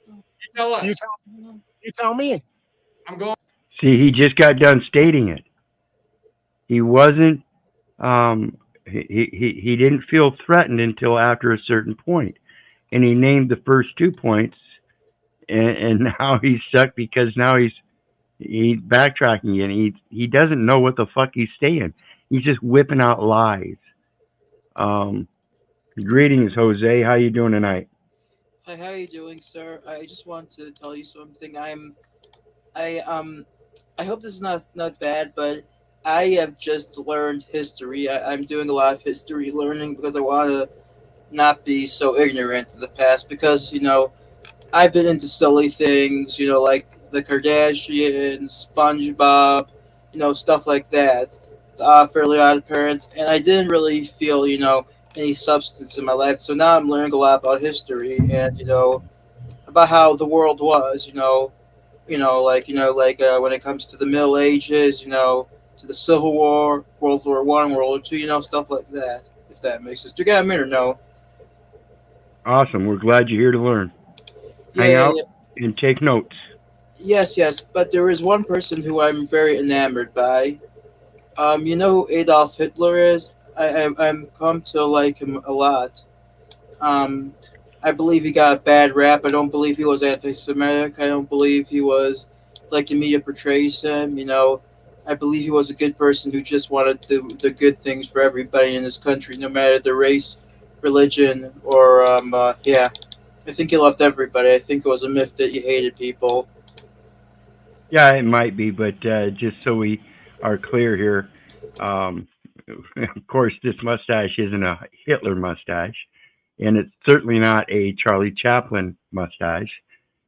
You tell us. You tell me. I'm going. See, he just got done stating it. He wasn't, he didn't feel threatened until after a certain point. And he named the first 2 points, and now he's stuck because now he's backtracking and he doesn't know what the fuck he's saying. He's just whipping out lies. Greetings, Jose. How you doing tonight? Hi, how are you doing, sir? I just want to tell you something. I hope this is not bad, but I have just learned history. I'm doing a lot of history learning because I want to not be so ignorant of the past. Because I've been into silly things, like the Kardashians, SpongeBob, stuff like that. Fairly Odd Parents, and I didn't really feel, any substance in my life. So now I'm learning a lot about history and about how the world was. When it comes to the Middle Ages, to the Civil War, World War One, World War Two, stuff like that. If that makes sense. Do you get me or no? Awesome. We're glad you're here to learn. Yeah, Hang yeah, out yeah. and take notes. Yes. But there is one person who I'm very enamored by. You know who Adolf Hitler is? I'm come to like him a lot. I believe he got a bad rap. I don't believe he was anti-Semitic. I don't believe he was like the media portrays him. I believe he was a good person who just wanted the good things for everybody in this country, no matter the race, religion, or yeah. I think he loved everybody. I think it was a myth that he hated people. Yeah, it might be, but just so we are clear here, um, of course, this mustache isn't a Hitler mustache, and it's certainly not a Charlie Chaplin mustache.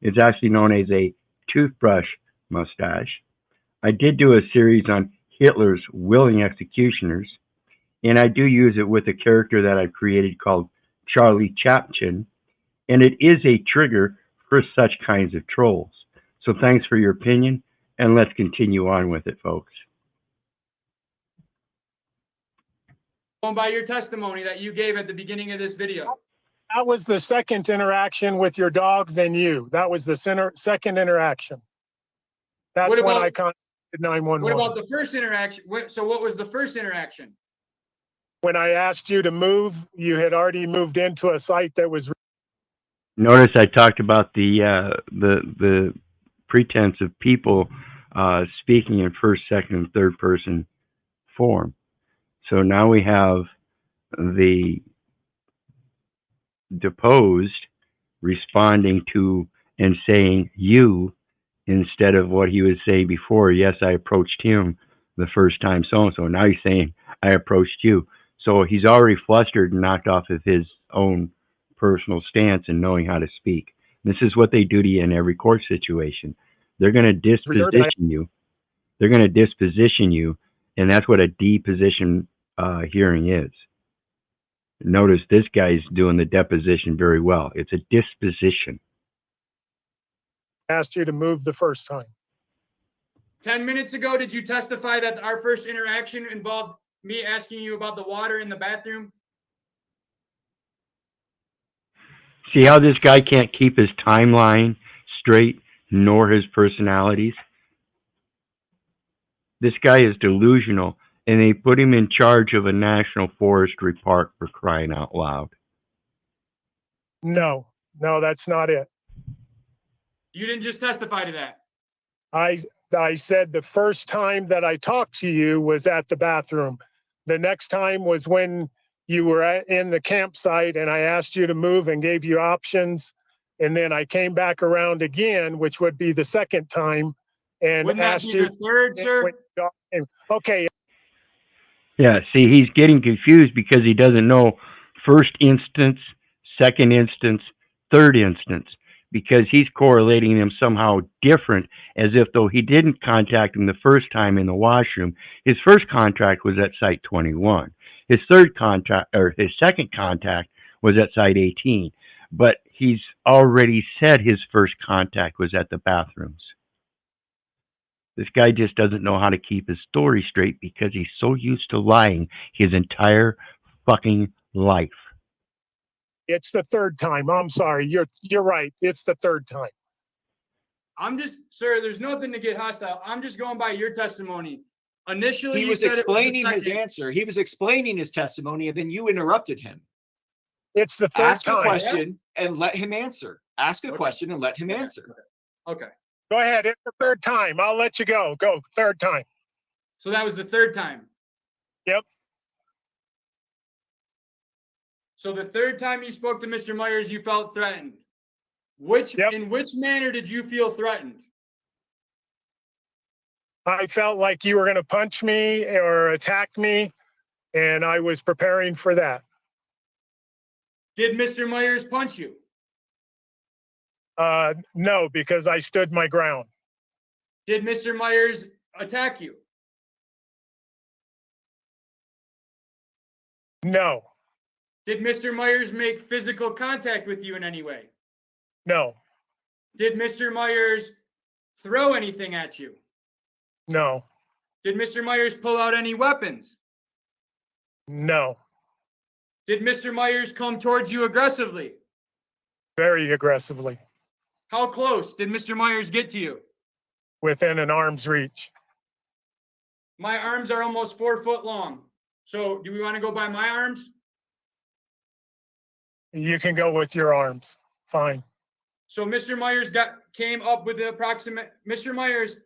It's actually known as a toothbrush mustache. I did do a series on Hitler's willing executioners, and I do use it with a character that I've created called Charlie Chaplin, and it is a trigger for such kinds of trolls. So thanks for your opinion, and let's continue on with it, folks. Going by your testimony that you gave at the beginning of this video. That was the second interaction with your dogs and you. That was the second interaction. That's when I contacted 911. What about the first interaction? So what was the first interaction? When I asked you to move, you had already moved into a site that was. Notice I talked about the pretense of people speaking in first, second, and third person form. So now we have the deposed responding to and saying you instead of what he was saying before. Yes, I approached him the first time, so and so. Now he's saying I approached you. So he's already flustered and knocked off of his own personal stance and knowing how to speak. This is what they do to you in every court situation. They're going to disposition you. They're going to disposition you, and that's what a deposition hearing is. Notice this guy's doing the deposition very well. It's a disposition. Asked you to move the first time. 10 minutes ago, did you testify that our first interaction involved me asking you about the water in the bathroom? See how this guy can't keep his timeline straight, nor his personalities? This guy is delusional, and they put him in charge of a national forestry park, for crying out loud. No, that's not it. You didn't just testify to that. I said the first time that I talked to you was at the bathroom. The next time was when you were in the campsite and I asked you to move and gave you options. And then I came back around again, which would be the second time, and Wouldn't that asked be you. the third, sir? Okay. Yeah, see, he's getting confused because he doesn't know first instance, second instance, third instance. because he's correlating them somehow different, as if though he didn't contact him the first time in the washroom. His first contact was at site 21. His second contact was at site 18, but he's already said his first contact was at the bathrooms. This guy just doesn't know how to keep his story straight because he's so used to lying his entire fucking life. It's the third time. I'm sorry. You're right. It's the third time. Sir, there's nothing to get hostile. I'm just going by your testimony. Initially, He you was said it was the explaining his second. answer. He was explaining his testimony, and then you interrupted him. It's the third Ask a time. question and let him answer. Ask a Okay. question and let him answer. Okay. Go ahead. It's the third time. I'll let you go. Go. Third time. So that was the third time. Yep. So the third time you spoke to Mr. Myers, you felt threatened. Yep. In which manner did you feel threatened? I felt like you were going to punch me or attack me, and I was preparing for that. Did Mr. Myers punch you? No, because I stood my ground. Did Mr. Myers attack you? No, Did Mr. Myers make physical contact with you in any way? no, Did Mr. Myers throw anything at you? no, Did Mr. Myers pull out any weapons? no. Did Mr. Myers come towards you aggressively? Very aggressively, How close did Mr. Myers get to you? within an arm's reach. My arms are almost 4 foot long. So do we want to go by my arms? You can go with your arms. Fine. So Mr. Myers came up with the approximate. Mr. Myers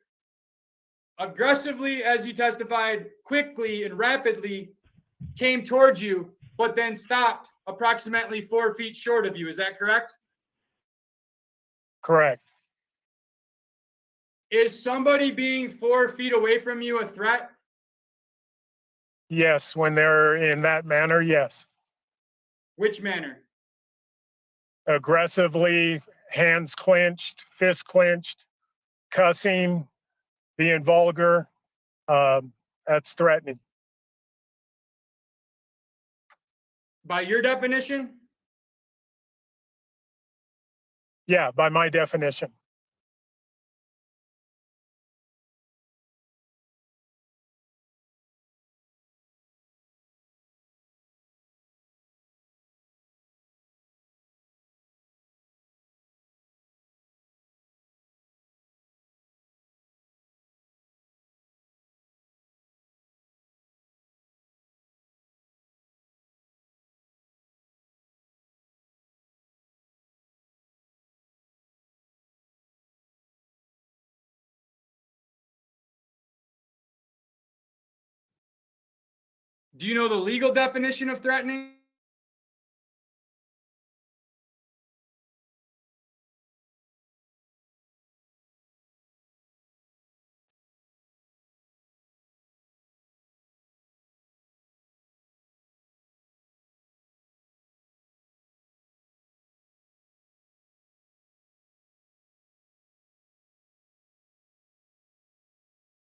aggressively, as you testified, quickly and rapidly came towards you, but then stopped approximately 4 feet short of you. Is that correct? Correct. Is somebody being 4 feet away from you a threat? Yes, when they're in that manner, yes. Which manner? Aggressively, hands clenched, fists clenched, cussing, being vulgar. That's threatening. By your definition? Yeah, by my definition. Do you know the legal definition of threatening?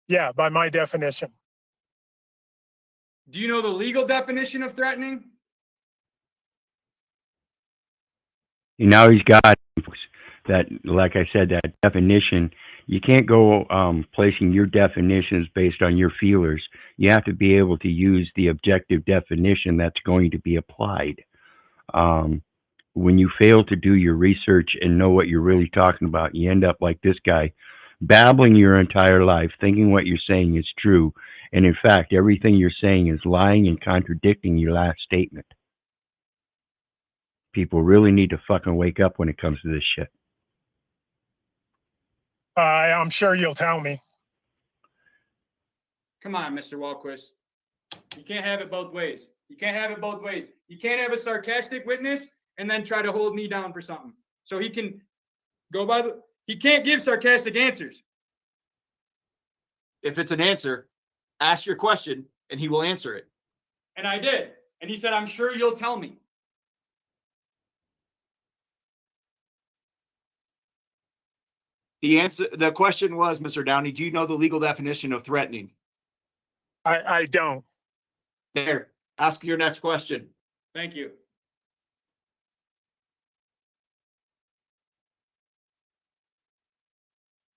Yeah, by my definition. Do you know the legal definition of threatening? Now he's got that, like I said, that definition. You can't go placing your definitions based on your feelers. You have to be able to use the objective definition that's going to be applied. When you fail to do your research and know what you're really talking about, you end up like this guy, babbling your entire life, thinking what you're saying is true. And in fact, everything you're saying is lying and contradicting your last statement. People really need to fucking wake up when it comes to this shit. I'm sure you'll tell me. Come on, Mr. Walquist. You can't have it both ways. You can't have it both ways. You can't have a sarcastic witness and then try to hold me down for something. So he can go by the, he can't give sarcastic answers. If it's an answer, ask your question and he will answer it. And I did. And he said, I'm sure you'll tell me. The question was, Mr. Downey, do you know the legal definition of threatening? I don't. There, ask your next question. Thank you.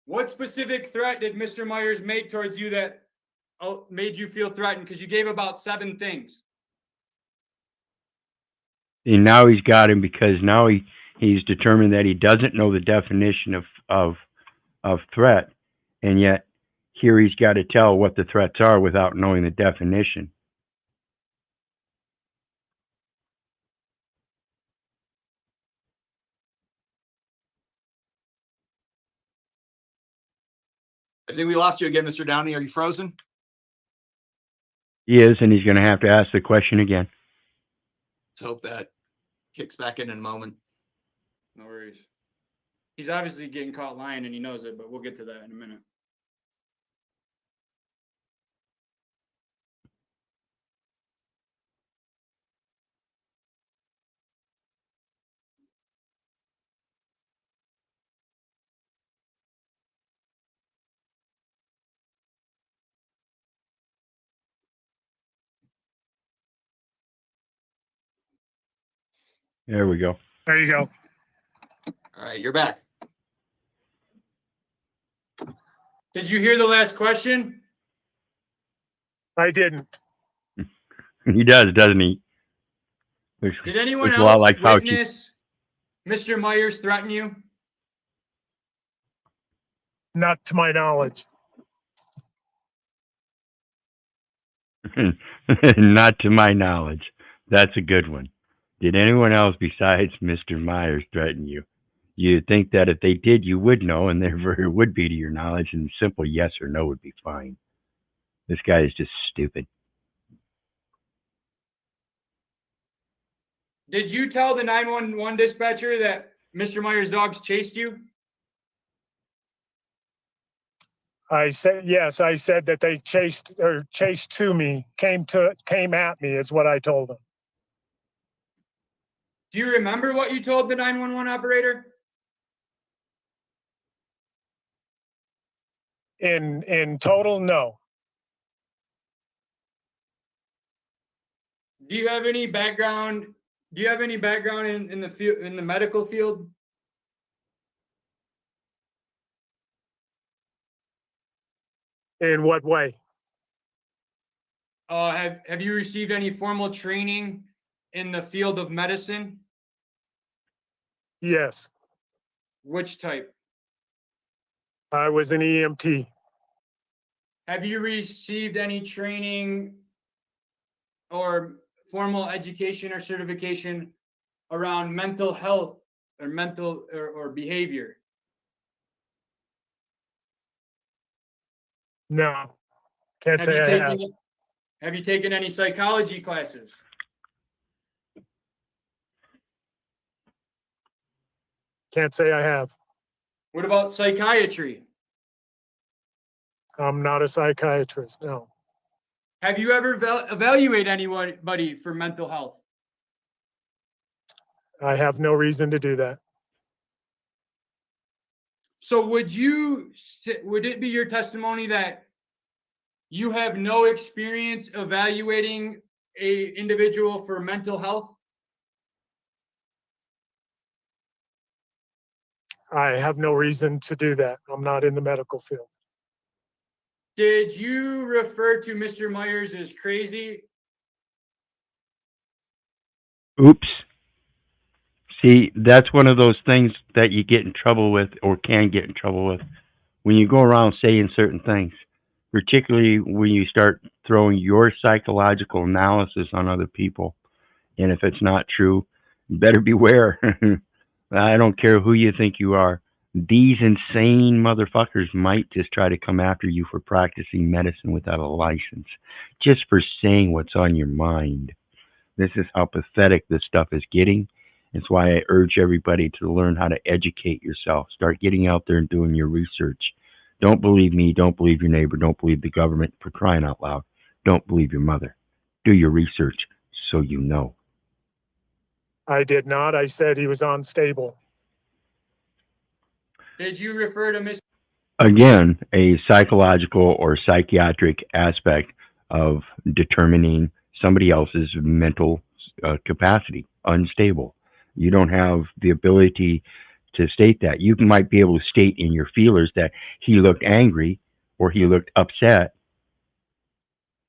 What specific threat did Mr. Myers make towards you that made you feel threatened? Because you gave about 7 things. And now he's got him because now he's determined that he doesn't know the definition of threat, and yet here he's got to tell what the threats are without knowing the definition. I think we lost you again, Mr. Downey. Are you frozen? He is, and he's going to have to ask the question again. Let's hope that kicks back in a moment. No worries. He's obviously getting caught lying and he knows it, but we'll get to that in a minute. There we go. There you go. All right, you're back. Did you hear the last question? I didn't. He does, doesn't he? Did anyone Looks a lot else like Fauci. witness Mr. Myers threaten you? Not to my knowledge. Not to my knowledge. That's a good one. Did anyone else besides Mr. Myers threaten you? You'd think that if they did, you would know, and therefore it would be to your knowledge, and simple yes or no would be fine. This guy is just stupid. Did you tell the 911 dispatcher that Mr. Myers' dogs chased you? I said yes. I said that they chased to me, came at me, is what I told them. Do you remember what you told the 911 operator? In total, no. Do you have any background? Do you have any background in the field, in the medical field? In what way? Have you received any formal training in the field of medicine? Yes, Which type? I was an EMT. Have you received any training or formal education or certification around mental health or mental or behavior? No, can't say I have. Have you taken any psychology classes? Can't say I have. What about psychiatry? I'm not a psychiatrist. No. Have you ever evaluated anybody for mental health? I have no reason to do that. So would it be your testimony that you have no experience evaluating a individual for mental health? I have no reason to do that. I'm not in the medical field. Did you refer to Mr. Myers as crazy? Oops. See, that's one of those things that you get in trouble with or can get in trouble with when you go around saying certain things, particularly when you start throwing your psychological analysis on other people. And if it's not true, you better beware. I don't care who you think you are. These insane motherfuckers might just try to come after you for practicing medicine without a license, just for saying what's on your mind. This is how pathetic this stuff is getting. It's why I urge everybody to learn how to educate yourself. Start getting out there and doing your research. Don't believe me. Don't believe your neighbor. Don't believe the government, for crying out loud. Don't believe your mother. Do your research so you know. I did not. I said he was unstable. Did you refer to Mr. Again, a psychological or psychiatric aspect of determining somebody else's mental capacity, unstable. You don't have the ability to state that. You might be able to state in your feelers that he looked angry or he looked upset.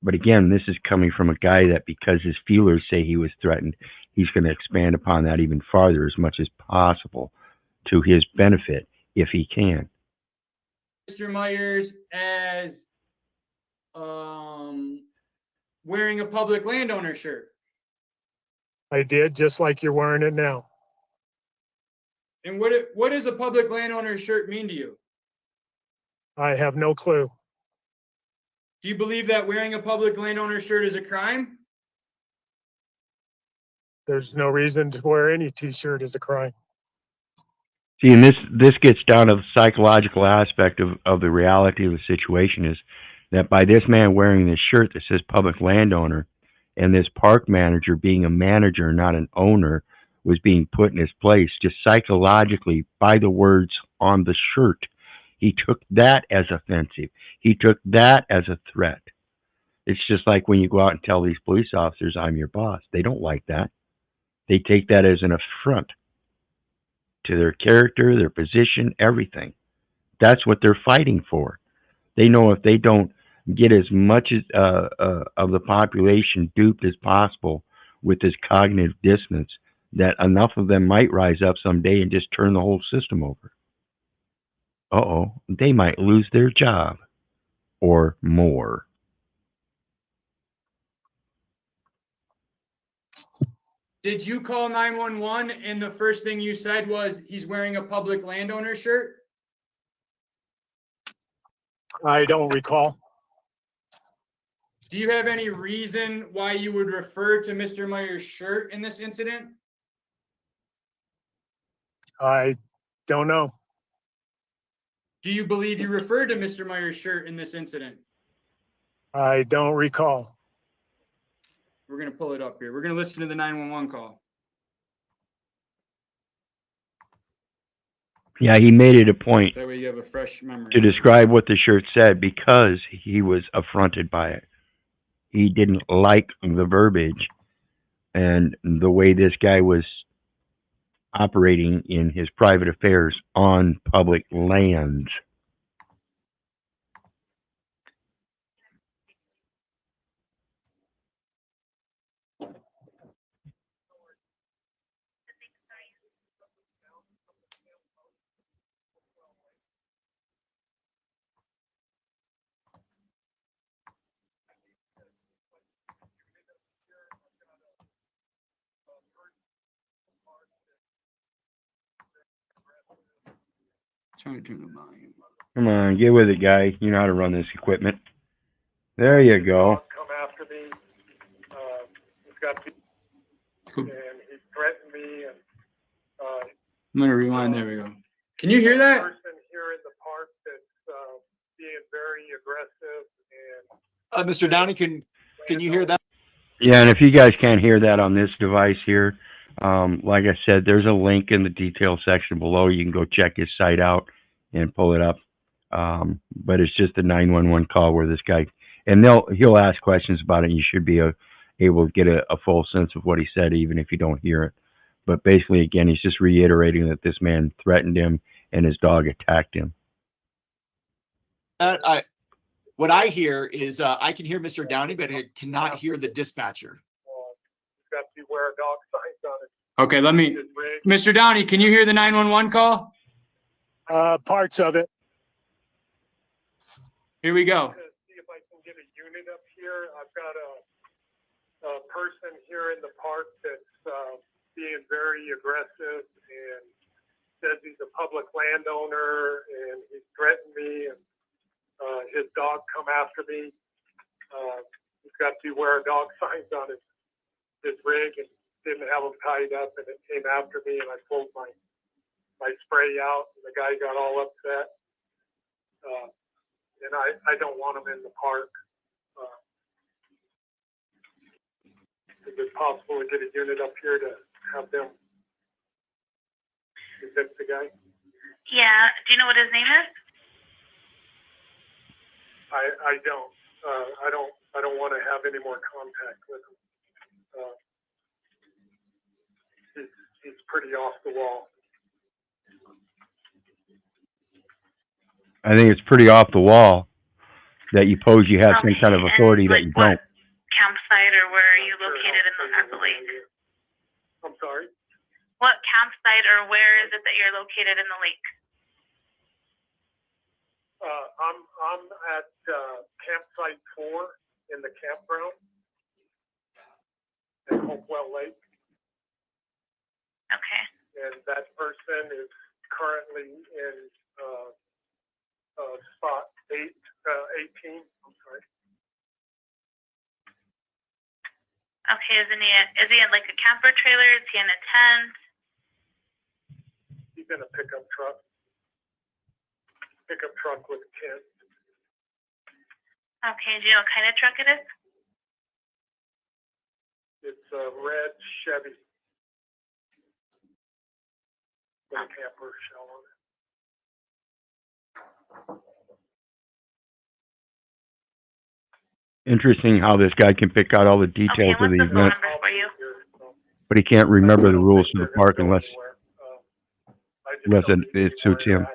But again, this is coming from a guy that because his feelers say he was threatened, he's going to expand upon that even farther as much as possible to his benefit if he can. Myers as wearing a public landowner shirt? I did, just like you're wearing it now. And what does a public landowner shirt mean to you? I have no clue. Do you believe that wearing a public landowner shirt is a crime? There's no reason to wear any t-shirt as a crime. See, and this gets down to the psychological aspect of the reality of the situation is that by this man wearing this shirt that says public landowner and this park manager being a manager, not an owner, was being put in his place just psychologically by the words on the shirt. He took that as offensive. He took that as a threat. It's just like when you go out and tell these police officers, I'm your boss. They don't like that. They take that as an affront to their character, their position, everything. That's what they're fighting for. They know if they don't get as much as, of the population duped as possible with this cognitive dissonance, that enough of them might rise up someday and just turn the whole system over. They might lose their job or more. Did you call 911 and the first thing you said was he's wearing a public landowner shirt? I don't recall. Do you have any reason why you would refer to Mr. Myers' shirt in this incident? I don't know. Do you believe you referred to Mr. Myers' shirt in this incident? I don't recall. We're going to pull it up here. We're going to listen to the 911 call. Yeah, he made it a point That way you have a fresh memory. to describe what the shirt said because he was affronted by it. He didn't like the verbiage and the way this guy was operating in his private affairs on public lands. Trying to turn the volume. Come on, get with it, guy. You know how to run this equipment. There you go. Come after me. He's got people, and he threatened me. And I'm going to rewind. There we go. Can you hear that? person here in the park that's being very aggressive. And Mr. Downey, can you hear that? Yeah, and if you guys can't hear that on this device here, like I said, there's a link in the detail section below. You can go check his site out and pull it up. But it's just a 911 call where this guy, and he'll ask questions about it, and you should be able to get a full sense of what he said, even if you don't hear it. But basically, again, he's just reiterating that this man threatened him and his dog attacked him. What I hear is I can hear Mr. Downey, but I cannot hear the dispatcher. He's got to wear dog signs on it. Okay, let me. Mr. Downey, can you hear the 911 call? Parts of it. Here we go. See if I can get a unit up here. I've got a person here in the park that's being very aggressive and says he's a public landowner and he's threatened me and his dog come after me. He's got to wear dog signs on his rig and didn't have them tied up, and it came after me, and I pulled my spray out, and the guy got all upset. And I don't want him in the park. Is it possible to get a unit up here to have them convince the guy? Yeah. Do you know what his name is? I don't. I don't want to have any more contact with him. He's pretty off the wall. I think it's pretty off the wall that you pose you have some kind of Okay, authority and, that like, you what don't. campsite or where are you Not sure located how at the lake? I'm sorry? What campsite or where is it that you're located in the lake? I'm at campsite 4 in the campground at Hopewell Lake, Okay. and that person is currently in spot 18. I'm sorry. Okay, is he in like a camper trailer? Is he in a tent? He's in a pickup truck with a tent. Okay, do you know what kind of truck it is? It's a red Chevy with a camper shell on it. Interesting how this guy can pick out all the Okay, details of what's the the phone event, number for you? but he can't remember the rules of the park unless Unless it suits him.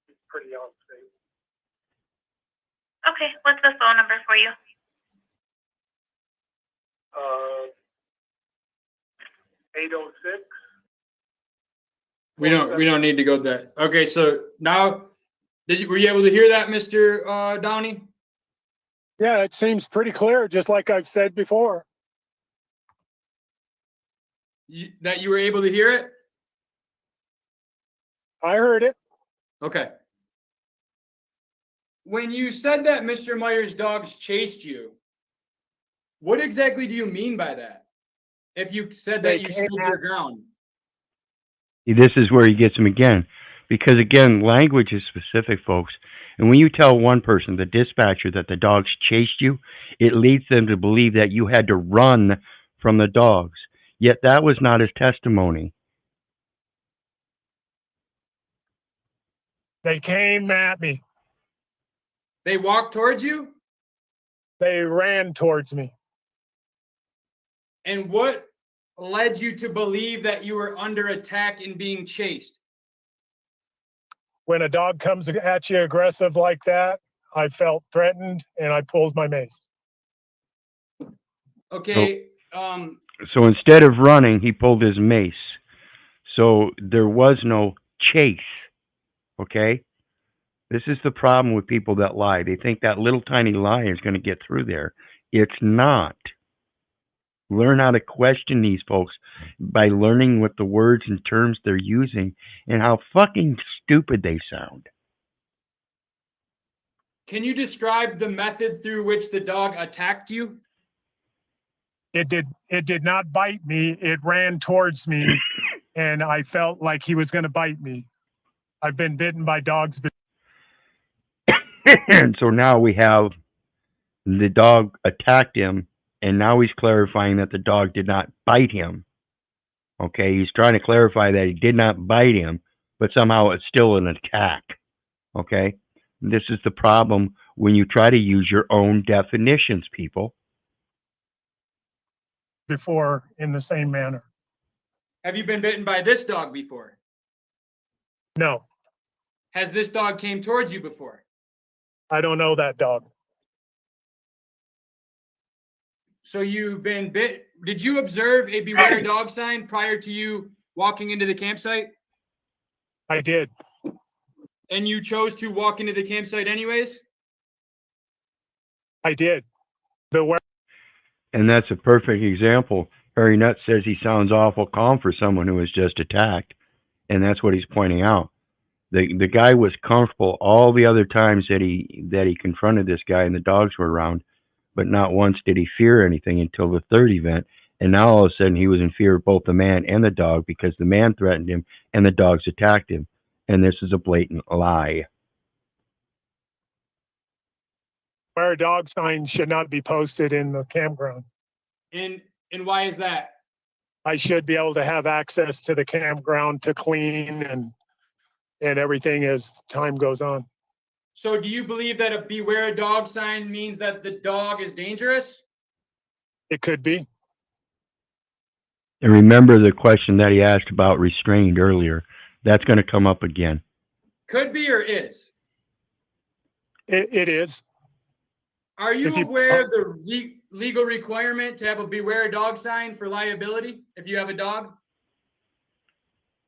He's pretty unsafe. Okay, what's the phone number for you? 806. We don't need to go that. Okay, so now, were you able to hear that, Mr. Downey? Yeah, it seems pretty clear, just like I've said before. That you were able to hear it? I heard it. Okay. When you said that Mr. Myers' dogs chased you, what exactly do you mean by that? If you said They that you came stood your ground. This is where he gets him again. Because again, language is specific, folks. And when you tell one person, the dispatcher, that the dogs chased you, it leads them to believe that you had to run from the dogs. Yet that was not his testimony. They came at me. They walked towards you? They ran towards me. And what led you to believe that you were under attack and being chased? When a dog comes at you aggressive like that, I felt threatened and I pulled my mace. Okay, So instead of running, he pulled his mace. So there was no chase. Okay? This is the problem with people that lie. They think that little tiny lie is going to get through there. It's not. Learn how to question these folks by learning what the words and terms they're using and how fucking stupid they sound. can you describe the method through which the dog attacked you? It did not bite me. It ran towards me and I felt like he was going to bite me. I've been bitten by dogs before. And so now we have the dog attacked him, and now he's clarifying that the dog did not bite him. Okay, he's trying to clarify that he did not bite him, but somehow it's still an attack. Okay, this is the problem when you try to use your own definitions, people. before in the same manner. Have you been bitten by this dog before? No, Has this dog came towards you before? I don't know that dog. So you've been bit. Did you observe a beware dog sign prior to you walking into the campsite? I did. And you chose to walk into the campsite anyways? I did. Beware. And that's a perfect example. Harry Nutt says he sounds awful calm for someone who was just attacked, and that's what he's pointing out. The guy was comfortable all the other times that he confronted this guy and the dogs were around, but not once did he fear anything until the third event. And now all of a sudden he was in fear of both the man and the dog because the man threatened him and the dogs attacked him. And this is a blatant lie. Beware dog signs should not be posted in the campground. And why is that? I should be able to have access to the campground to clean and everything as time goes on. So do you believe that a beware a dog sign means that the dog is dangerous? It could be. And remember the question that he asked about restrained earlier. That's going to come up again. Could be or is? It is. Are you If you- aware of the legal requirement to have a beware a dog sign for liability if you have a dog?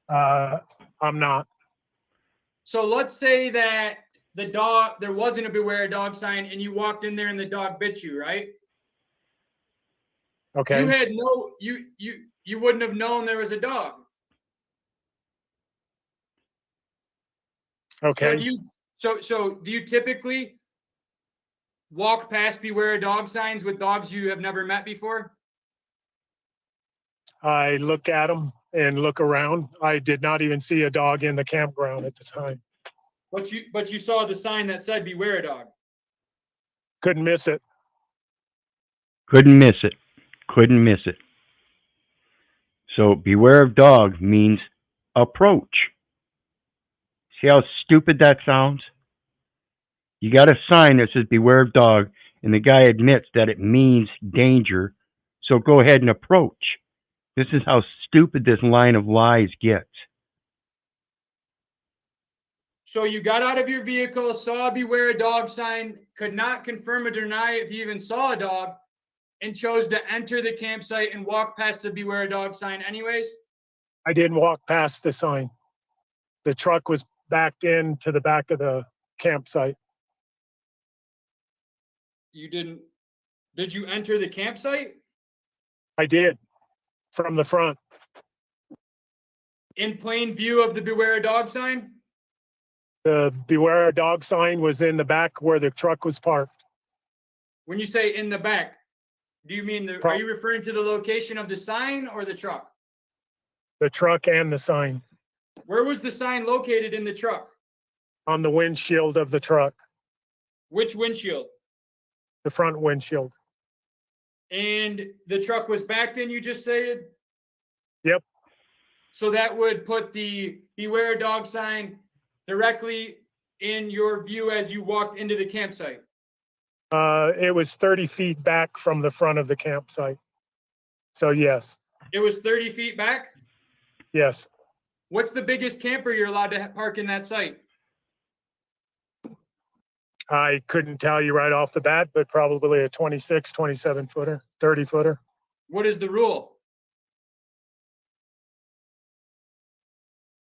I'm not. So let's say that the dog, there wasn't a beware a dog sign and you walked in there and the dog bit you, right? Okay. You had no, you wouldn't have known there was a dog. Okay. So do you typically walk past beware a dog signs with dogs you have never met before? I look at them and look around. I did not even see a dog in the campground at the time. But you saw the sign that said beware a dog. Couldn't miss it. Couldn't miss it. Couldn't miss it. So beware of dog means approach. See how stupid that sounds? You got a sign that says beware of dog, and the guy admits that it means danger, so go ahead and approach. This is how stupid this line of lies gets. So you got out of your vehicle, saw a beware a dog sign, could not confirm or deny if you even saw a dog, and chose to enter the campsite and walk past the beware a dog sign anyways? I didn't walk past the sign. The truck was backed into the back of the campsite. You didn't. Did you enter the campsite? I did, from the front. In plain view of the beware a dog sign? The beware a dog sign was in the back where the truck was parked. When you say in the back, do you mean are you referring to the location of the sign or the truck? The truck and the sign Where was the sign located in the truck? on the windshield of the truck, Which windshield? the front windshield. And the truck was backed in, you just said? Yep. So that would put the beware a dog sign directly in your view as you walked into the campsite. It was 30 feet back from the front of the campsite. So yes, It was 30 feet back? yes. What's the biggest camper you're allowed to park in that site? I couldn't tell you right off the bat, but probably a 26, 27 footer, 30 footer. What is the rule?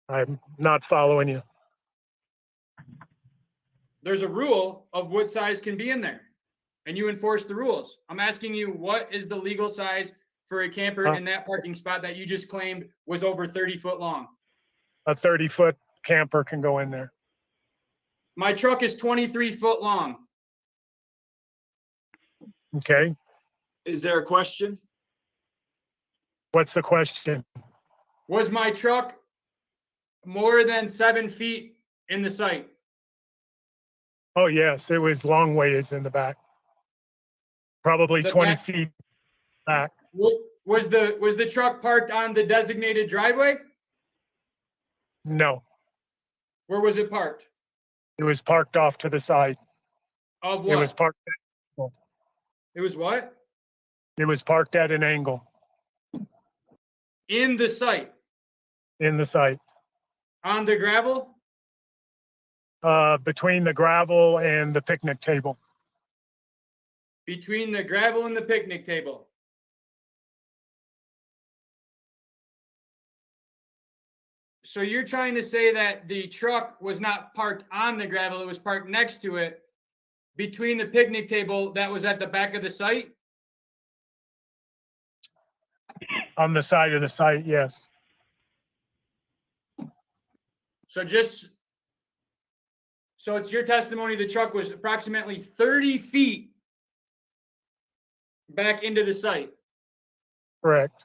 I'm not following you. There's a rule of what size can be in there, and you enforce the rules. I'm asking you, what is the legal size for a camper in that parking spot that you just claimed was over 30 foot long? A 30-foot camper can go in there. My truck is 23 foot long. Okay. Is there a question? What's the question? Was my truck more than 7 feet in the site? Oh, yes, it was long ways in the back. Probably The 20 back- feet back. Was the truck parked on the designated driveway? No, Where was it parked? it was parked off to the side. Of It was what? parked. It was what? It was parked at an angle In the site, in the site, on the gravel? between the gravel and the picnic table. Between the gravel and the picnic table. So you're trying to say that the truck was not parked on the gravel, it was parked next to it, between the picnic table that was at the back of the site? On the side of the site, yes. So it's your testimony the truck was approximately 30 feet back into the site. Correct.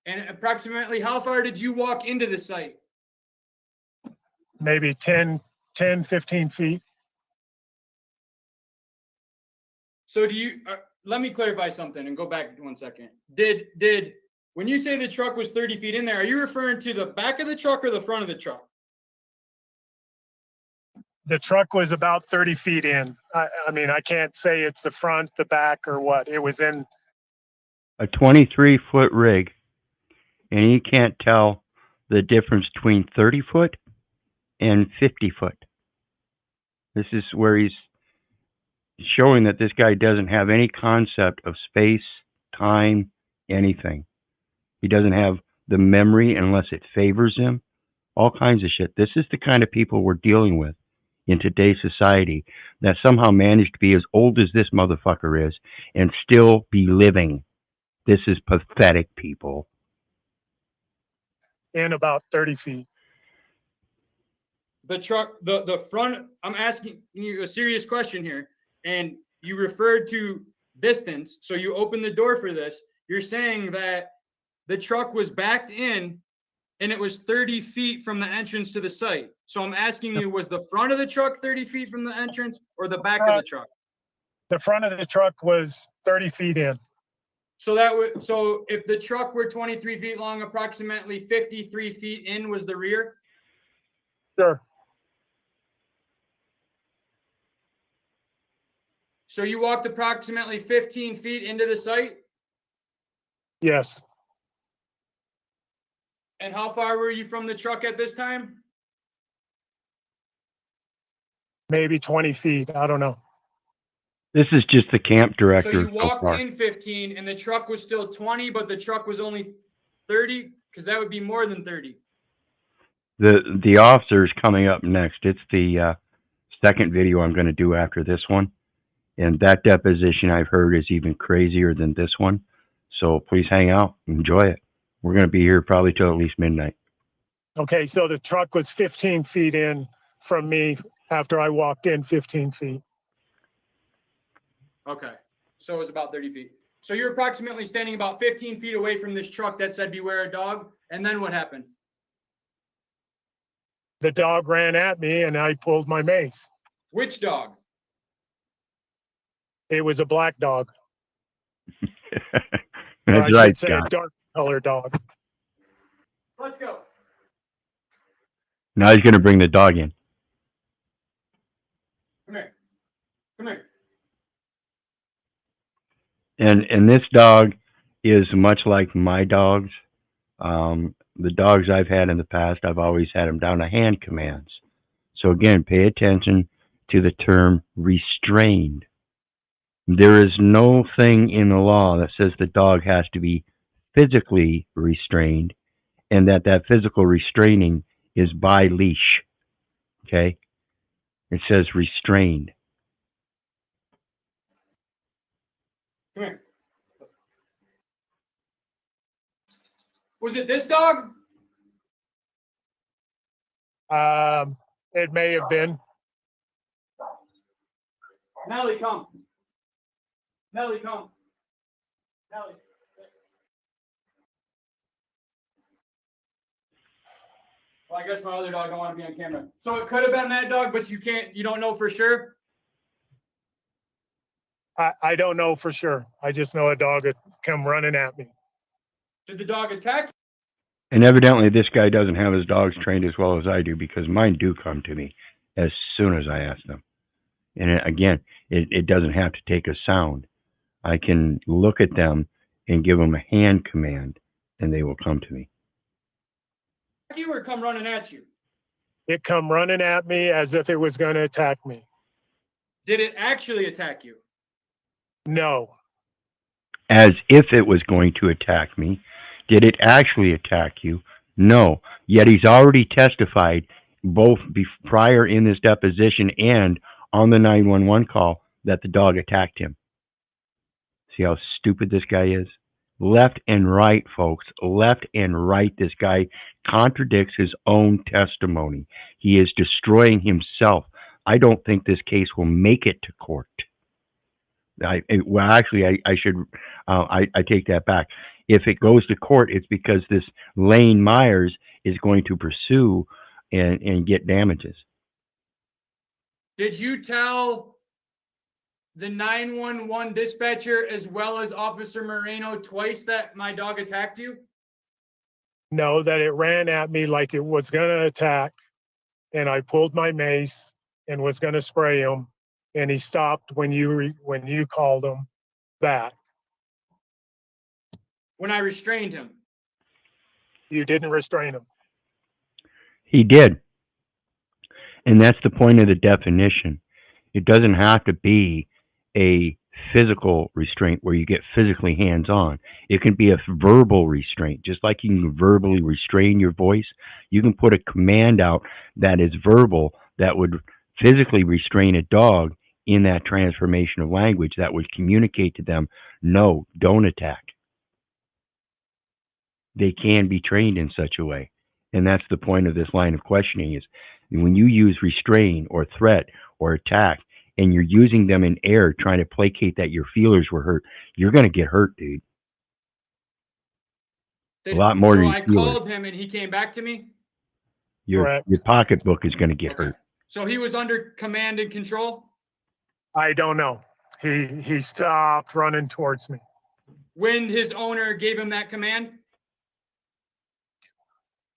And approximately how far did you walk into the site? Maybe 10, 15 feet. So let me clarify something and go back 1 second. Did When you say the truck was 30 feet in there, are you referring to the back of the truck or the front of the truck? The truck was about 30 feet in. I mean, I can't say it's the front, the back, or what. It was in. A 23-foot rig, and you can't tell the difference between 30-foot and 50-foot. This is where he's showing that this guy doesn't have any concept of space, time, anything. He doesn't have the memory unless it favors him. All kinds of shit. This is the kind of people we're dealing with in today's society that somehow managed to be as old as this motherfucker is and still be living. This is pathetic, people. In about 30 feet. The truck, the front, I'm asking you a serious question here, and you referred to distance, so you opened the door for this. You're saying that the truck was backed in and it was 30 feet from the entrance to the site. So I'm asking you, was the front of the truck 30 feet from the entrance or the back of the truck? The front of the truck was 30 feet in. So that would, so if the truck were 23 feet long, approximately 53 feet in was the rear? Sure. So you walked approximately 15 feet into the site? Yes. And how far were you from the truck at this time? Maybe 20 feet. I don't know. This is just the camp So director you so walked far. in 15 and the truck was still 20, but the truck was only 30? Because that would be more than 30. The officer is coming up next. It's the second video I'm going to do after this one. And that deposition I've heard is even crazier than this one. So please hang out. Enjoy it. We're going to be here probably till at least midnight. Okay, so the truck was 15 feet in from me after I walked in 15 feet. Okay. So it was about 30 feet. So you're approximately standing about 15 feet away from this truck that said beware a dog. And then what happened? The dog ran at me and I pulled my mace. Which dog? It was a black dog. Or That's I right, should say a Scott. dark color dog. Let's go. Now he's going to bring the dog in. Come here. Come here. And this dog is much like my dogs. The dogs I've had in the past, I've always had them down to hand commands. So again, pay attention to the term restrained. There is no thing in the law that says the dog has to be physically restrained and that physical restraining is by leash. Okay? It says restrained. Come here. Was it this dog? It may have been. Nelly, come. Nelly, come. Nelly. Well, I guess my other dog don't want to be on camera. So it could have been that dog, but you don't know for sure? I don't know for sure. I just know a dog had come running at me. Did the dog attack you? And evidently this guy doesn't have his dogs trained as well as I do because mine do come to me as soon as I ask them. And again, it doesn't have to take a sound. I can look at them and give them a hand command and they will come to me. You or come running at you? It come running at me as if it was going to attack me. Did it actually attack you? No. As if it was going to attack me. Did it actually attack you? No. Yet he's already testified both prior in this deposition and on the 911 call that the dog attacked him. See how stupid this guy is? Left and right, folks. Left and right. This guy contradicts his own testimony. He is destroying himself. I don't think this case will make it to court. I take that back. If it goes to court, it's because this Lane Myers is going to pursue and get damages. Did you tell the 911 dispatcher as well as Officer Moreno twice that my dog attacked you? No, that it ran at me like it was going to attack, and I pulled my mace and was going to spray him, and he stopped when you called him back. When I restrained him. You didn't restrain him. He did. And that's the point of the definition. It doesn't have to be a physical restraint where you get physically hands-on. It can be a verbal restraint. Just like you can verbally restrain your voice, you can put a command out that is verbal that would physically restrain a dog in that transformation of language that would communicate to them, no, don't attack. They can be trained in such a way. And that's the point of this line of questioning is when you use restrain or threat or attack and you're using them in air trying to placate that your feelers were hurt, you're going to get hurt, dude. A lot more than So your I feelers. called him and he came back to me? Your pocketbook is going to get Okay. hurt. So he was under command and control? I don't know. He stopped running towards me. When his owner gave him that command?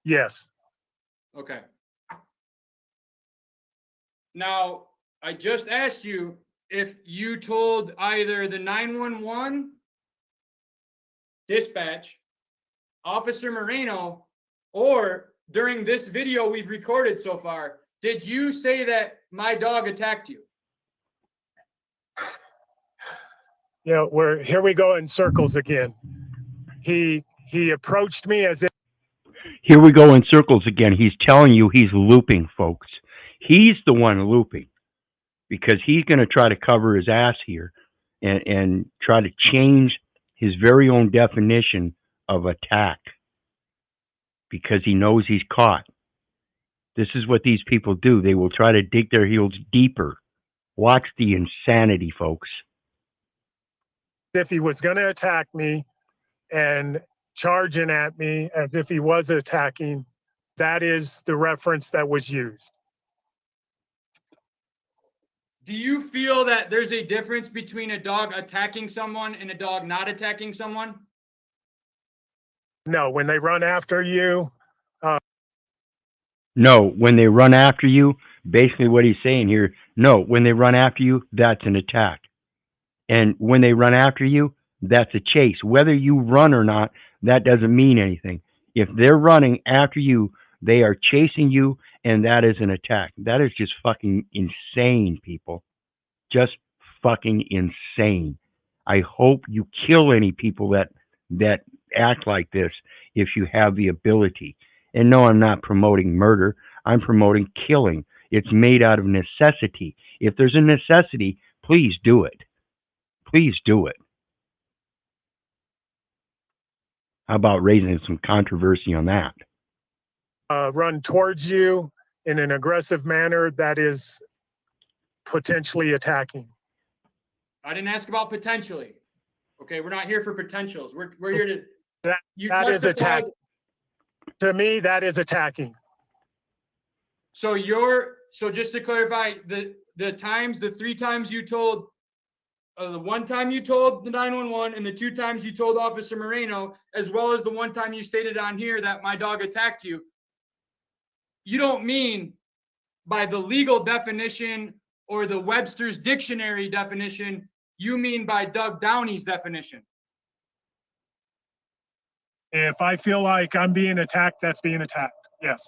Yes. Okay. Now, I just asked you if you told either the 911 dispatch, Officer Moreno, or during this video we've recorded so far, did you say that my dog attacked you? Yeah, here we go in circles again. He approached me as if Here we go in circles again. He's telling you he's looping, folks. He's the one looping because he's going to try to cover his ass here and try to change his very own definition of attack because he knows he's caught. This is what these people do. They will try to dig their heels deeper. Watch the insanity, folks. if he was going to attack me and charging at me as if he was attacking. That is the reference that was used. Do you feel that there's a difference between a dog attacking someone and a dog not attacking someone? No, when they run after you, No, when they run after you, basically what he's saying here, no, when they run after you, that's an attack. And when they run after you, that's a chase. Whether you run or not, that doesn't mean anything. If they're running after you, they are chasing you, and that is an attack. That is just fucking insane, people. Just fucking insane. I hope you kill any people that act like this if you have the ability. And no, I'm not promoting murder. I'm promoting killing. It's made out of necessity. If there's a necessity, please do it. Please do it. How about raising some controversy on that? run towards you in an aggressive manner, that is potentially attacking. I didn't ask about potentially. Okay, we're not here for potentials. We're here to. That is attacking. To me, that is attacking. So just to clarify, the 3 times you told, the 1 time you told the 911 and the 2 times you told Officer Moreno, as well as the 1 time you stated on here that my dog attacked you, you don't mean by the legal definition or the Webster's dictionary definition, you mean by Doug Downey's definition. If I feel like I'm being attacked, that's being attacked. Yes.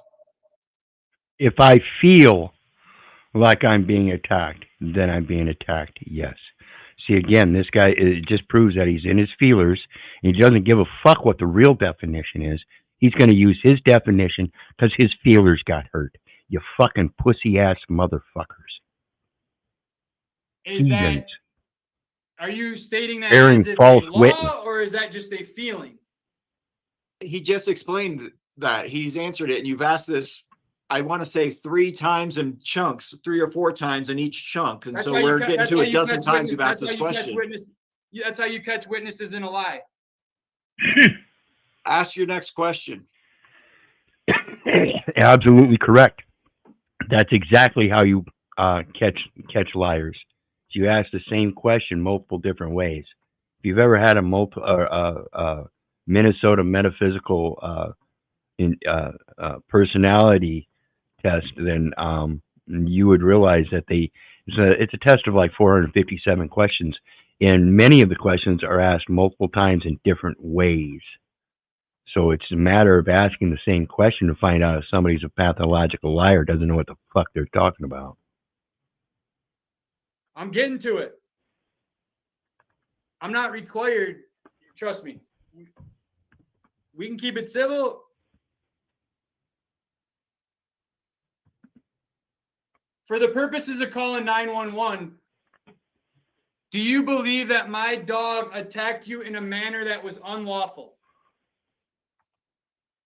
If I feel like I'm being attacked, then I'm being attacked. Yes. See, again, this guy, it just proves that he's in his feelers. And he doesn't give a fuck what the real definition is. He's going to use his definition because his feelers got hurt. You fucking pussy-ass motherfuckers. Is that, are you stating that Bearing as if false a law witness. or is that just a feeling? He just explained that. He's answered it, and you've asked this, I want to say 3 times in chunks, 3 or 4 times in each chunk. And so we're getting to a dozen times you've asked this question. That's how you catch witnesses in a lie. Ask your next question. Absolutely correct. That's exactly how you catch liars. You ask the same question multiple different ways. If you've ever had a Minnesota metaphysical personality test, then you would realize that it's a test of like 457 questions, and many of the questions are asked multiple times in different ways. So it's a matter of asking the same question to find out if somebody's a pathological liar, doesn't know what the fuck they're talking about. I'm getting to it. I'm not required. Trust me. We can keep it civil. For the purposes of calling 911, do you believe that my dog attacked you in a manner that was unlawful?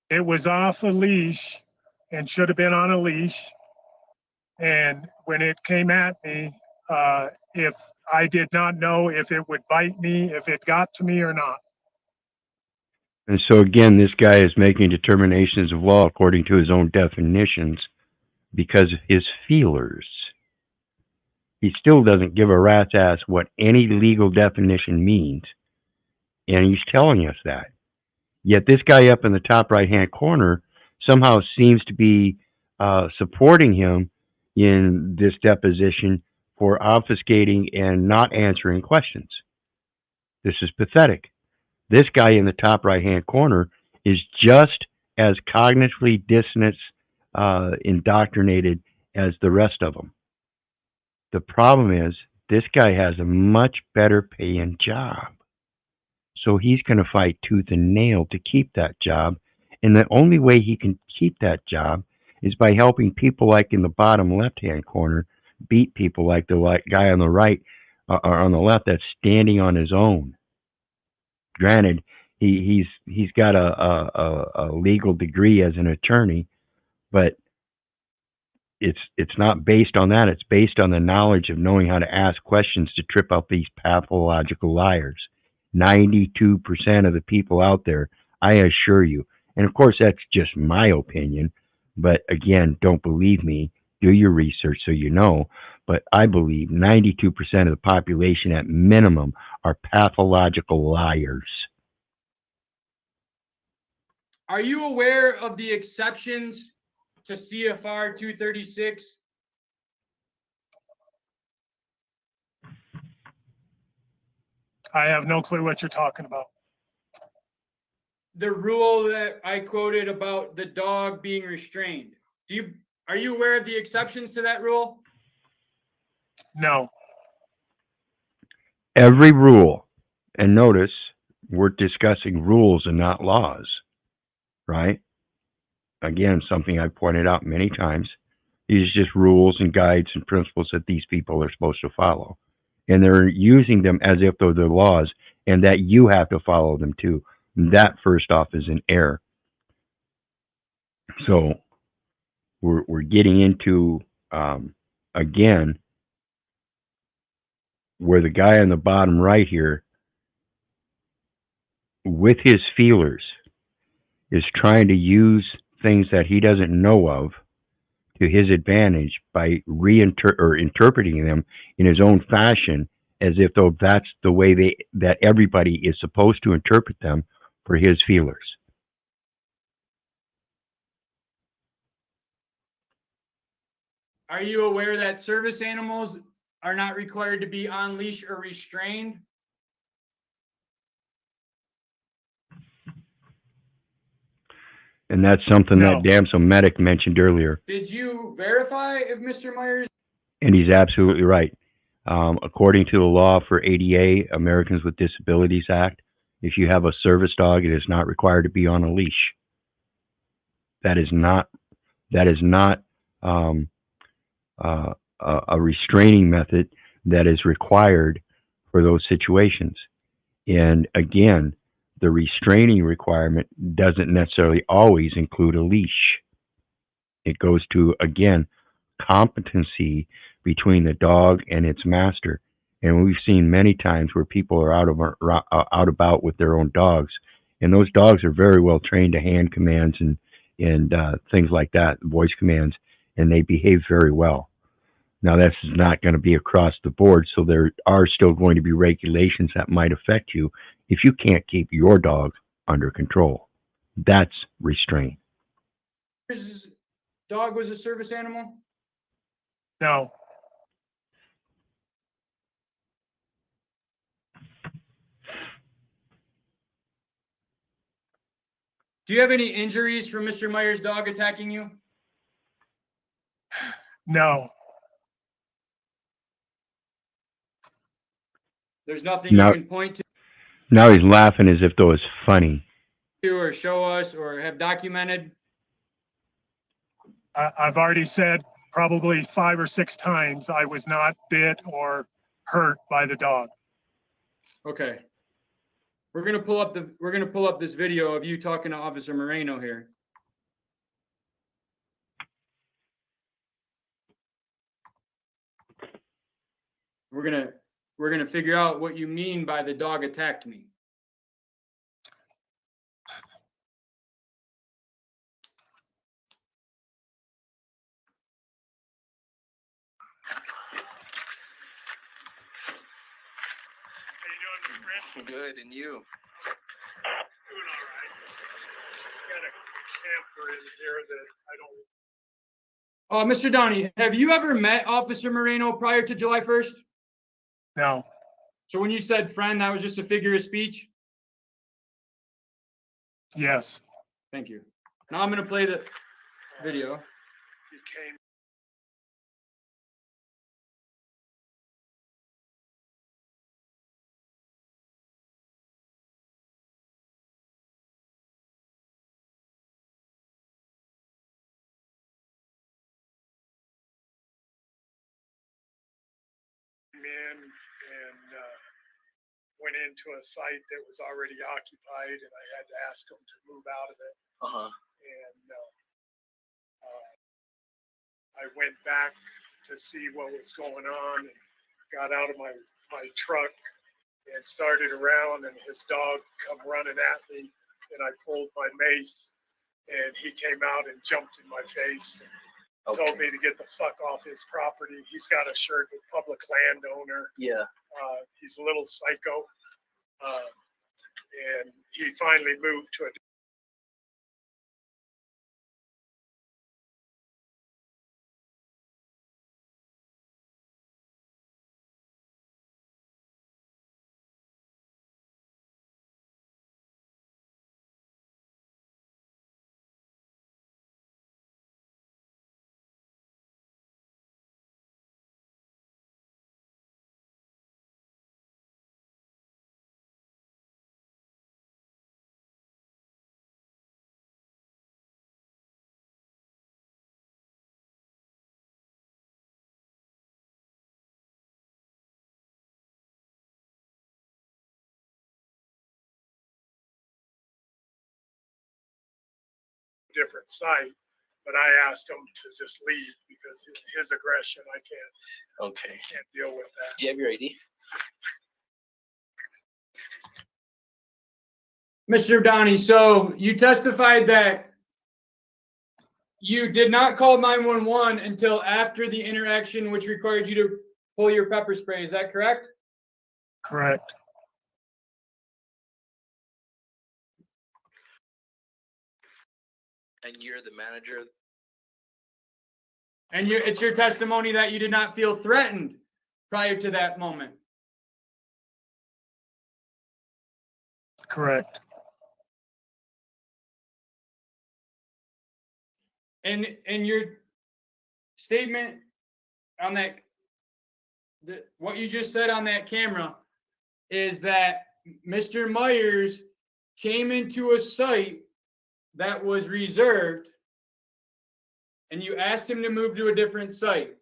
It was off a leash and should have been on a leash. And when it came at me, if I did not know if it would bite me, if it got to me or not. And so again, this guy is making determinations of law according to his own definitions because of his feelers. He still doesn't give a rat's ass what any legal definition means. And he's telling us that. Yet this guy up in the top right-hand corner somehow seems to be supporting him in this deposition for obfuscating and not answering questions. This is pathetic. This guy in the top right-hand corner is just as cognitively dissonant, indoctrinated as the rest of them. The problem is this guy has a much better paying job. So he's going to fight tooth and nail to keep that job. And the only way he can keep that job is by helping people like in the bottom left-hand corner beat people like the guy on the right or on the left that's standing on his own. Granted, he's got a legal degree as an attorney, but it's not based on that. It's based on the knowledge of knowing how to ask questions to trip up these pathological liars. 92% of the people out there, I assure you, and of course that's just my opinion, but again, don't believe me, do your research so you know, but I believe 92% of the population at minimum are pathological liars. Are you aware of the exceptions to CFR 236? I have no clue what you're talking about. The rule that I quoted about the dog being restrained. Are you aware of the exceptions to that rule? No. Every rule, and notice we're discussing rules and not laws, right? Again, something I've pointed out many times. These are just rules and guides and principles that these people are supposed to follow. And they're using them as if they're the laws and that you have to follow them too. That, first off, is an error. So we're getting into, again, where the guy on the bottom right here, with his feelers, is trying to use things that he doesn't know of to his advantage by interpreting them in his own fashion, as if though that's the way that everybody is supposed to interpret them for his feelers. Are you aware that service animals are not required to be on leash or restrained? And that's something No. that damsel medic mentioned earlier. Did you verify if Mr. Myers? And he's absolutely right. According to the law for ADA, Americans with Disabilities Act, if you have a service dog, it is not required to be on a leash. That is not a restraining method that is required for those situations. And again, the restraining requirement doesn't necessarily always include a leash. It goes to, again, competency between the dog and its master. And we've seen many times where people are out about with their own dogs, and those dogs are very well trained to hand commands and things like that, voice commands, and they behave very well. Now, that's not going to be across the board, so there are still going to be regulations that might affect you if you can't keep your dog under control. That's restraint. His dog was a service animal? No, Do you have any injuries from Mr. Myers' dog attacking you? no, There's nothing No. you can point Now he's laughing as if though it's funny. to or show us or have documented? I've already said probably 5 or 6 times I was not bit or hurt by the dog. Okay. We're gonna pull up this video of you talking to Officer Moreno here. We're gonna figure out what you mean by the dog attacked me. Good, and you? Doing all right. Got a camper in here that I don't. Mr. Downey, have you ever met Officer Moreno prior to July 1st? No, So when you said friend, that was just a figure of speech? yes. Thank you. Now I'm gonna play the video. He came. In and went into a site that was already occupied, and I had to ask them to move out of it. And I went back to see what was going on and got out of my truck and started around, and his dog come running at me, and I pulled my mace, and he came out and jumped in my face. Told me to get the fuck off his property. He's got a shirt with public landowner. Yeah. He's a little psycho. And he finally moved to a different site, but I asked him to just leave because his aggression, I can't deal with that. Do you have your ID? Mr. Downey, so you testified that you did not call 911 until after the interaction, which required you to pull your pepper spray. Is that correct? Correct. And you're the manager? And it's your testimony that you did not feel threatened prior to that moment. Correct. And your statement on that, what you just said on that camera is that Mr. Myers came into a site that was reserved and you asked him to move to a different site.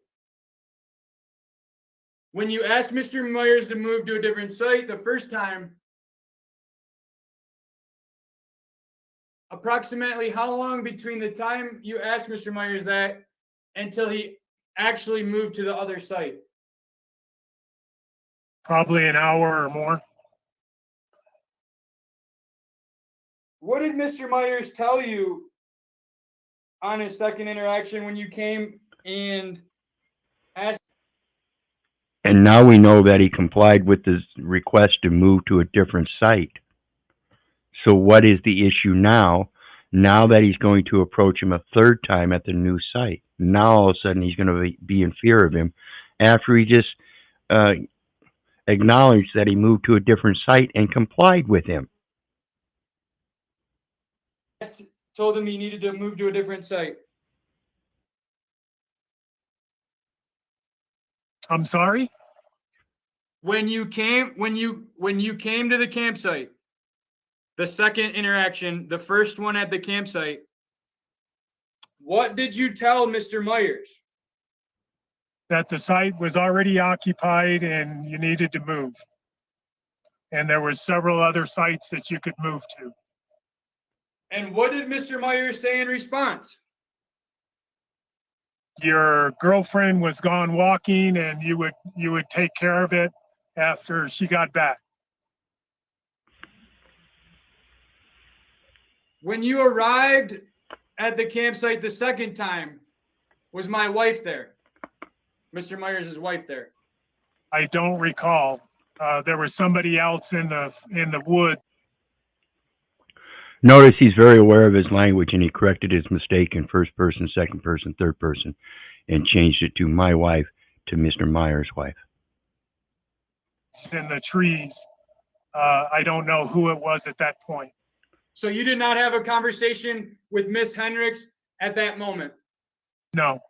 When you asked Mr. Myers to move to a different site the first time, approximately how long between the time you asked Mr. Myers that until he actually moved to the other site? Probably an hour or more. What did Mr. Myers tell you on his second interaction when you came and asked And now we know that he complied with his request to move to a different site. So what is the issue now? Now that he's going to approach him a third time at the new site. Now all of a sudden he's going to be in fear of him after he just acknowledged that he moved to a different site and complied with him. Told him he needed to move to a different site. I'm sorry? When you came to the campsite, the second interaction, the first one at the campsite, what did you tell Mr. Myers? That the site was already occupied and you needed to move. And there were several other sites that you could move to. And what did Mr. Myers say in response? Your girlfriend was gone walking and you would take care of it after she got back. When you arrived at the campsite the second time, was my wife there? Mr. Myers' wife there? I don't recall. There was somebody else in the wood. Notice he's very aware of his language, and he corrected his mistake in first person, second person, third person, and changed it to my wife to Mr. Myers' wife. In the trees. I don't know who it was at that point. So you did not have a conversation with Miss Hendricks at that moment? No,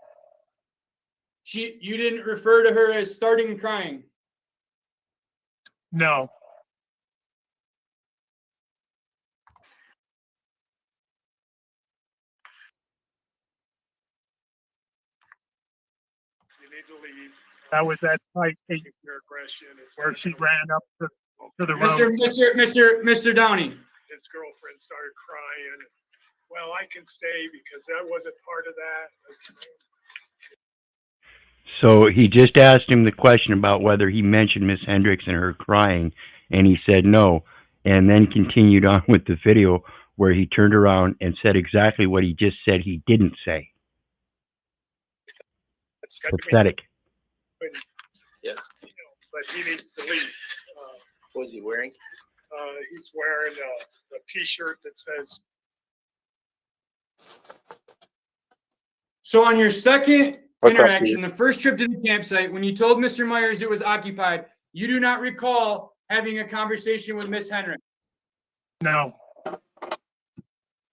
You didn't refer to her as starting crying? no. You need to leave. That was that site Your aggression is where she ran up to the road. Mr. Downey. his girlfriend started crying. Well, I can stay because that wasn't part of that. So he just asked him the question about whether he mentioned Miss Hendricks and her crying, and he said no, and then continued on with the video where he turned around and said exactly what he just said he didn't say. It's got to be, Pathetic. Yeah. but he needs to leave. What was he wearing? He's wearing a T-shirt that says. So on your second interaction, the first trip to the campsite, when you told Mr. Myers it was occupied, you do not recall having a conversation with Miss Hendricks. No,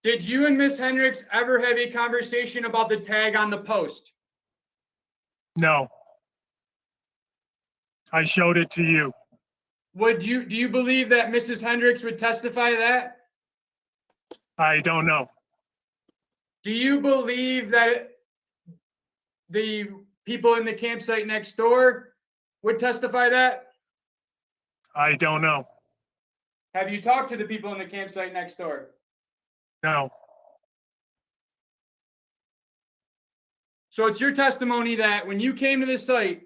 Did you and Miss Hendricks ever have a conversation about the tag on the post? no. I showed it to you. Do you believe that Mrs. Hendricks would testify to that? I don't know. Do you believe that the people in the campsite next door would testify that? I don't know. Have you talked to the people in the campsite next door? No, So it's your testimony that when you came to the site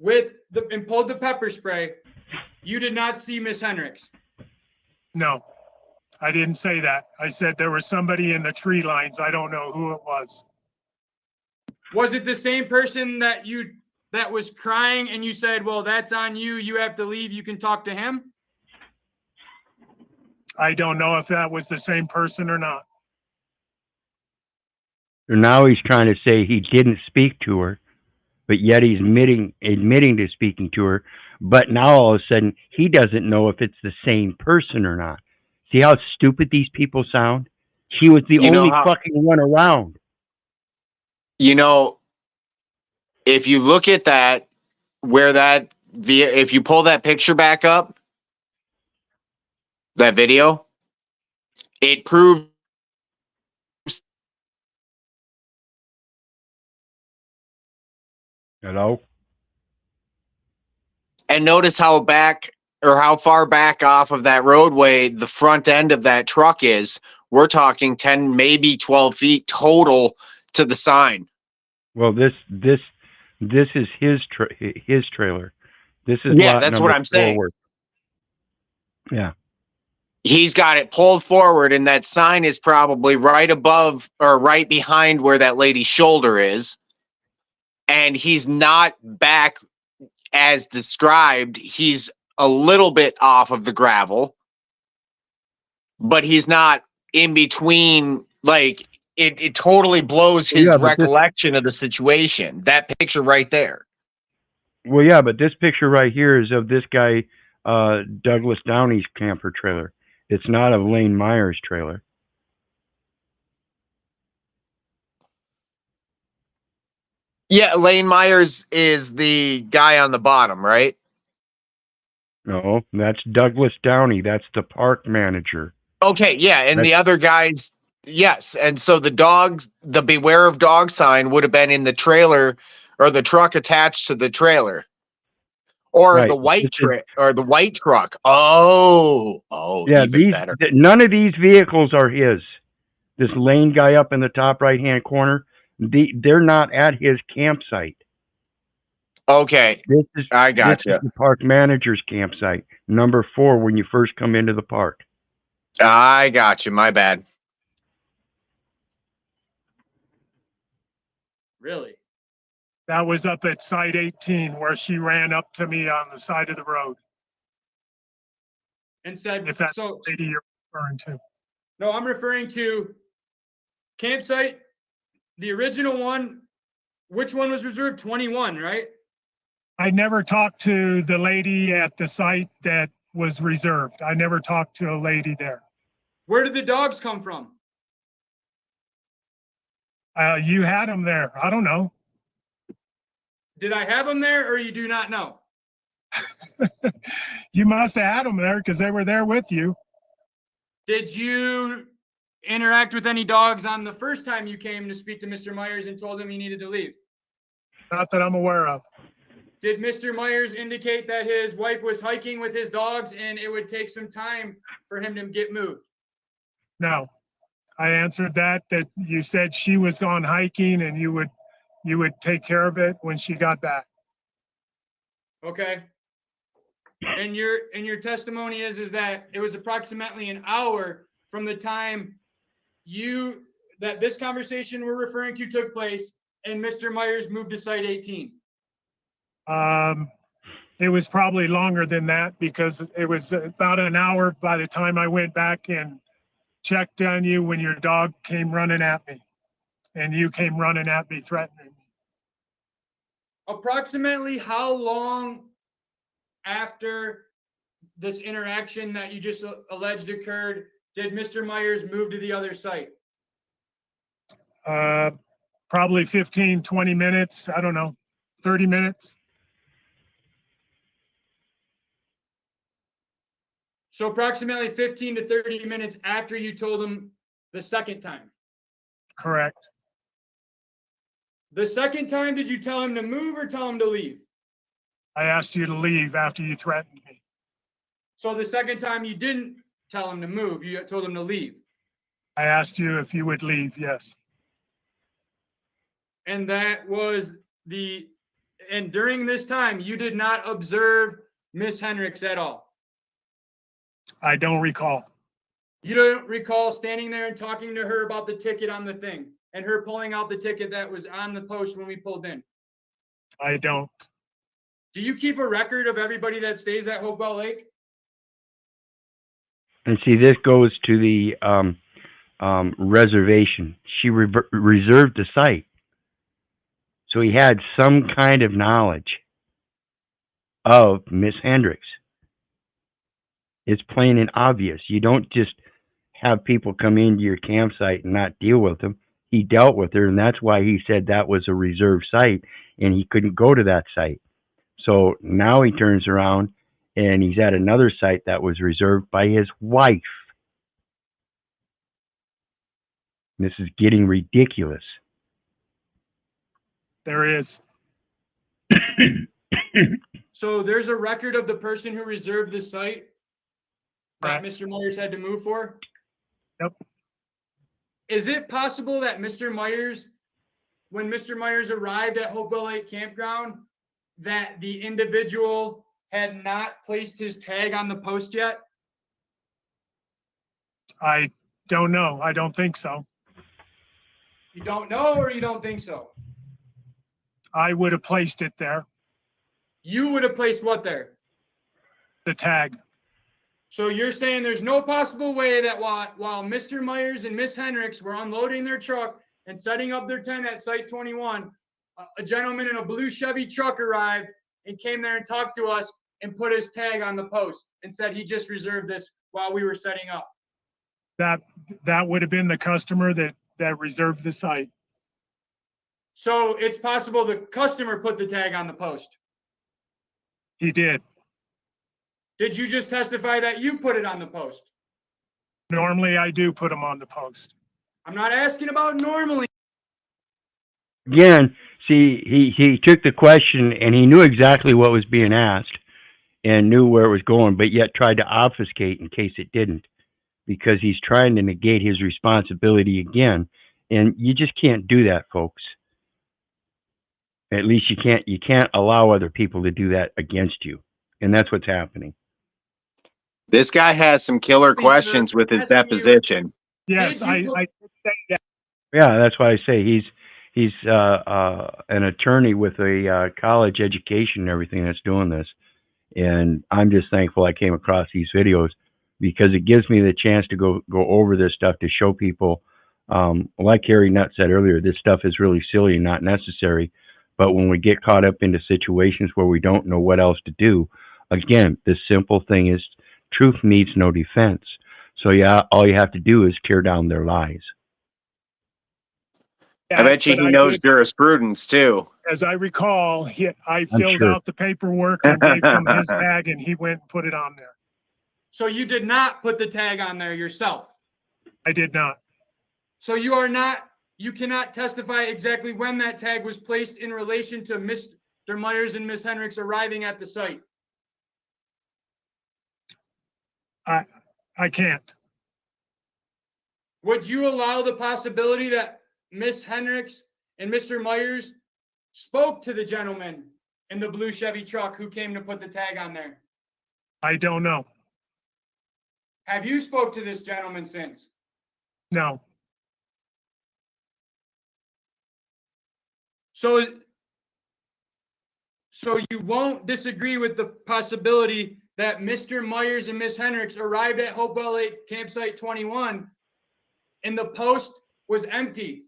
and pulled the pepper spray, you did not see Miss Hendricks. no. I didn't say that. I said there was somebody in the tree lines. I don't know who it was. Was it the same person that was crying and you said, well, that's on you, you have to leave, you can talk to him? I don't know if that was the same person or not. So now he's trying to say he didn't speak to her, but yet he's admitting to speaking to her. But now all of a sudden he doesn't know if it's the same person or not. See how stupid these people sound? She was the only fucking one around. You know, if you look at that, if you pull that picture back up, that video, it proves. Hello? And notice how far back off of that roadway the front end of that truck is. We're talking 10, maybe 12 feet total to the sign. Well, this is his trailer. This is that's what I'm saying. Yeah. He's got it pulled forward, and that sign is probably right above or right behind where that lady's shoulder is. And he's not back as described, he's a little bit off of the gravel, but he's not in between. Like it totally blows his Yeah, but this- recollection of the situation. That picture right there. Well, yeah, but this picture right here is of this guy, Douglas Downey's camper trailer. It's not of Lane Myers' trailer. Yeah, Lane Myers is the guy on the bottom, right? No, that's Douglas Downey. That's the park manager. Okay, yeah, and the other guys, yes. And so the dogs, the beware of dog sign would have been in the trailer or the truck attached to the trailer. Or Right. the white or the white truck. Oh, Yeah, even better. none of these vehicles are his. This Lane guy up in the top right-hand corner, they're not at his campsite. Okay, I got this you. is the park manager's campsite, number 4 when you first come into the park. I got you. My bad. Really? That was up at site 18 where she ran up to me on the side of the road. And said, If that's so, the lady you're referring to. no, I'm referring to campsite, the original one. Which one was reserved? 21, right? I never talked to the lady at the site that was reserved. I never talked to a lady there. Where did the dogs come from? You had them there. I don't know. Did I have them there or you do not know? You must have had them there because they were there with you. Did you interact with any dogs on the first time you came to speak to Mr. Myers and told him he needed to leave? Not that I'm aware of. Did Mr. Myers indicate that his wife was hiking with his dogs and it would take some time for him to get moved? No. I answered that you said she was gone hiking and you would take care of it when she got back. Okay. And your testimony is that it was approximately an hour from the time that this conversation we're referring to took place and Mr. Myers moved to site 18. It was probably longer than that because it was about an hour by the time I went back and checked on you when your dog came running at me and you came running at me threatening me. Approximately how long after this interaction that you just alleged occurred did Mr. Myers move to the other site? Probably 15, 20 minutes. I don't know, 30 minutes. So approximately 15 to 30 minutes after you told him the second time. Correct. The second time, did you tell him to move or tell him to leave? I asked you to leave after you threatened me. So the second time you didn't tell him to move, you told him to leave. I asked you if you would leave, yes. And and during this time, you did not observe Miss Hendricks at all. I don't recall. You don't recall standing there and talking to her about the ticket on the thing and her pulling out the ticket that was on the post when we pulled in? I don't. Do you keep a record of everybody that stays at Hopewell Lake? And see, this goes to the reservation. She reserved the site. So he had some kind of knowledge of Miss Hendricks. It's plain and obvious. You don't just have people come into your campsite and not deal with them. He dealt with her, and that's why he said that was a reserved site, and he couldn't go to that site. So now he turns around, and he's at another site that was reserved by his wife. This is getting ridiculous. There is. So there's a record of the person who reserved the site that Right. Mr. Myers had to move for? Yep. Is it possible that Mr. Myers, when Mr. Myers arrived at Hopewell Lake Campground, that the individual had not placed his tag on the post yet? I don't know. I don't think so. You don't know or you don't think so? I would have placed it there. You would have placed what there? The tag. So you're saying there's no possible way that while Mr. Myers and Miss Hendricks were unloading their truck and setting up their tent at Site 21, a gentleman in a blue Chevy truck arrived and came there and talked to us and put his tag on the post and said he just reserved this while we were setting up. That would have been the customer that reserved the site. So it's possible the customer put the tag on the post. He did. Did you just testify that you put it on the post? Normally, I do put them on the post. I'm not asking about normally. Again, see, he took the question and he knew exactly what was being asked and knew where it was going, but yet tried to obfuscate in case it didn't, because he's trying to negate his responsibility again. And you just can't do that, folks. At least you can't allow other people to do that against you. And that's what's happening. This guy has some killer questions with his deposition. Yes, I say that. Yeah, that's why I say he's an attorney with a college education and everything that's doing this. And I'm just thankful I came across these videos, because it gives me the chance to go over this stuff to show people, like Harry Nutt said earlier, this stuff is really silly and not necessary. But when we get caught up into situations where we don't know what else to do, again, the simple thing is truth needs no defense. So yeah, all you have to do is tear down their lies. I bet you he knows jurisprudence too. As I recall, I filled out the paperwork and gave him his tag, and he went and put it on there. So you did not put the tag on there yourself? I did not. So you cannot testify exactly when that tag was placed in relation to Mr. Myers and Miss Hendricks arriving at the site? I can't. Would you allow the possibility that Miss Hendricks and Mr. Myers spoke to the gentleman in the blue Chevy truck who came to put the tag on there? I don't know. Have you spoke to this gentleman since? No. So you won't disagree with the possibility that Mr. Myers and Miss Hendricks arrived at Hopewell Lake Campsite 21 and the post was empty?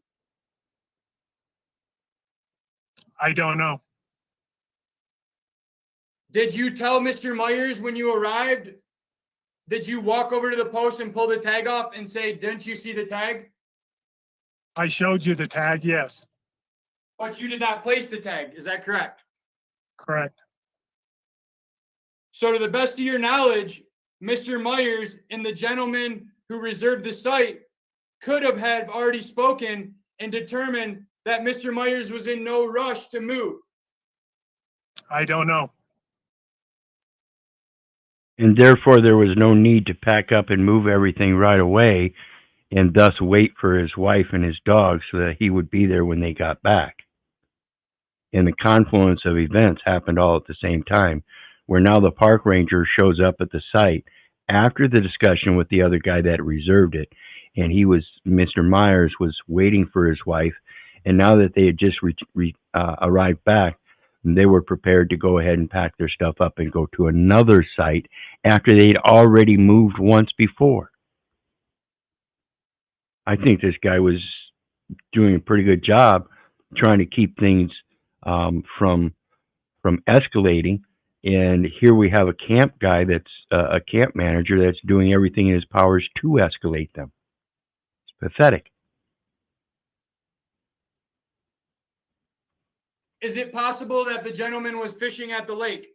I don't know. Did you tell Mr. Myers when you arrived? Did you walk over to the post and pull the tag off and say, "Didn't you see the tag?" I showed you the tag, yes. But you did not place the tag. Is that correct? Correct. So to the best of your knowledge, Mr. Myers and the gentleman who reserved the site could have already spoken and determined that Mr. Myers was in no rush to move. I don't know. And therefore, there was no need to pack up and move everything right away, and thus wait for his wife and his dog so that he would be there when they got back. And the confluence of events happened all at the same time, where now the park ranger shows up at the site after the discussion with the other guy that reserved it, and Mr. Myers was waiting for his wife, and now that they had just arrived back, they were prepared to go ahead and pack their stuff up and go to another site after they'd already moved once before. I think this guy was doing a pretty good job trying to keep things from escalating. And here we have a camp guy that's a camp manager that's doing everything in his powers to escalate them. It's pathetic. Is it possible that the gentleman was fishing at the lake?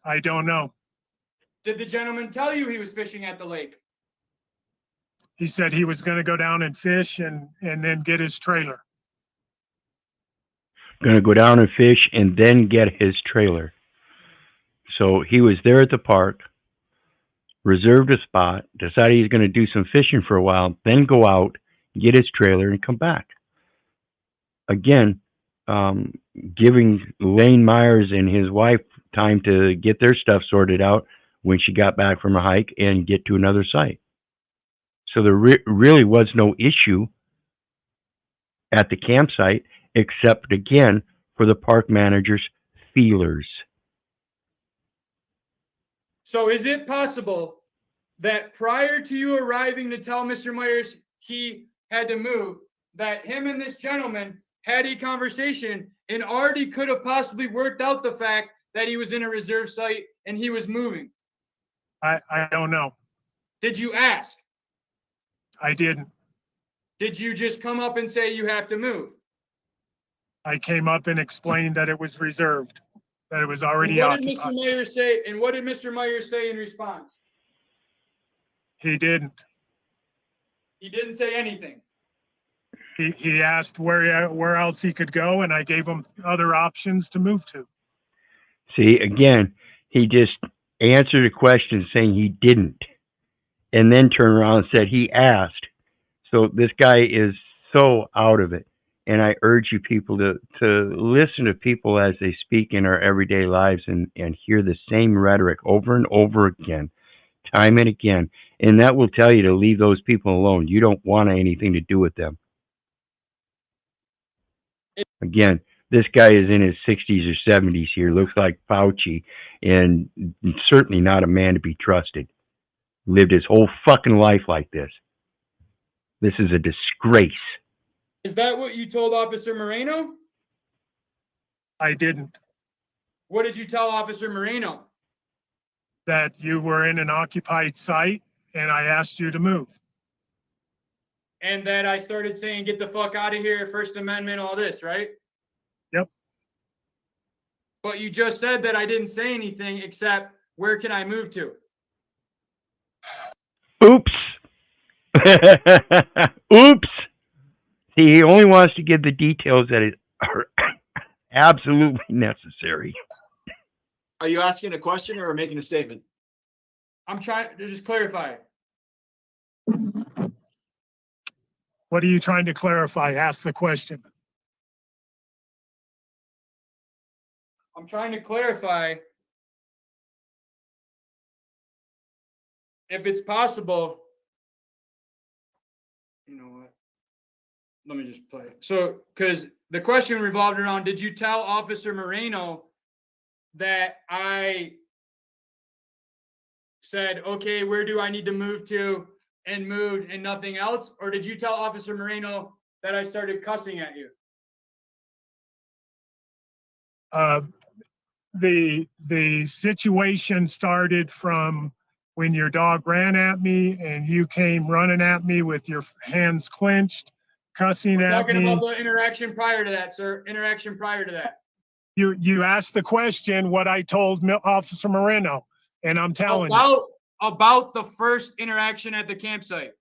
I don't know. Did the gentleman tell you he was fishing at the lake? He said he was going to go down and fish and then get his trailer. Going to go down and fish and then get his trailer. So he was there at the park, reserved a spot, decided he's going to do some fishing for a while, then go out, get his trailer, and come back. Again, giving Lane Myers and his wife time to get their stuff sorted out when she got back from a hike and get to another site. So there really was no issue at the campsite, except again for the park manager's feelers. So is it possible that prior to you arriving to tell Mr. Myers he had to move, that him and this gentleman had a conversation and already could have possibly worked out the fact that he was in a reserve site and he was moving? I don't know. Did you ask? I didn't. Did you just come up and say you have to move? I came up and explained that it was reserved, that it was And already what did Mr. occupied. Myers say? And what did Mr. Myers say in response? He didn't. He didn't say anything. He asked where else he could go, and I gave him other options to move to. See, again, he just answered a question saying he didn't, and then turned around and said he asked. So this guy is so out of it. And I urge you people to listen to people as they speak in our everyday lives and hear the same rhetoric over and over again, time and again. And that will tell you to leave those people alone. You don't want anything to do with them. Again, this guy is in his 60s or 70s here, looks like Fauci, and certainly not a man to be trusted. Lived his whole fucking life like this. This is a disgrace. Is that what you told Officer Moreno? I didn't. What did you tell Officer Moreno? That you were in an occupied site, and I asked you to move. And that I started saying, get the fuck out of here, First Amendment, all this, right? Yep. But you just said that I didn't say anything except, where can I move to? Oops. Oops. See, he only wants to give the details that are absolutely necessary. Are you asking a question or making a statement? I'm trying to just clarify. What are you trying to clarify? Ask the question. I'm trying to clarify if it's possible. You know what? Let me just play it. So, because the question revolved around, did you tell Officer Moreno that I said, okay, where do I need to move to, and moved and nothing else? Or did you tell Officer Moreno that I started cussing at you? The situation started from when your dog ran at me and you came running at me with your hands clenched, cussing We're at talking me. about the interaction prior to that, sir. Interaction prior to that. You asked the question what I told Officer Moreno, and I'm telling you. About the first interaction at the campsite.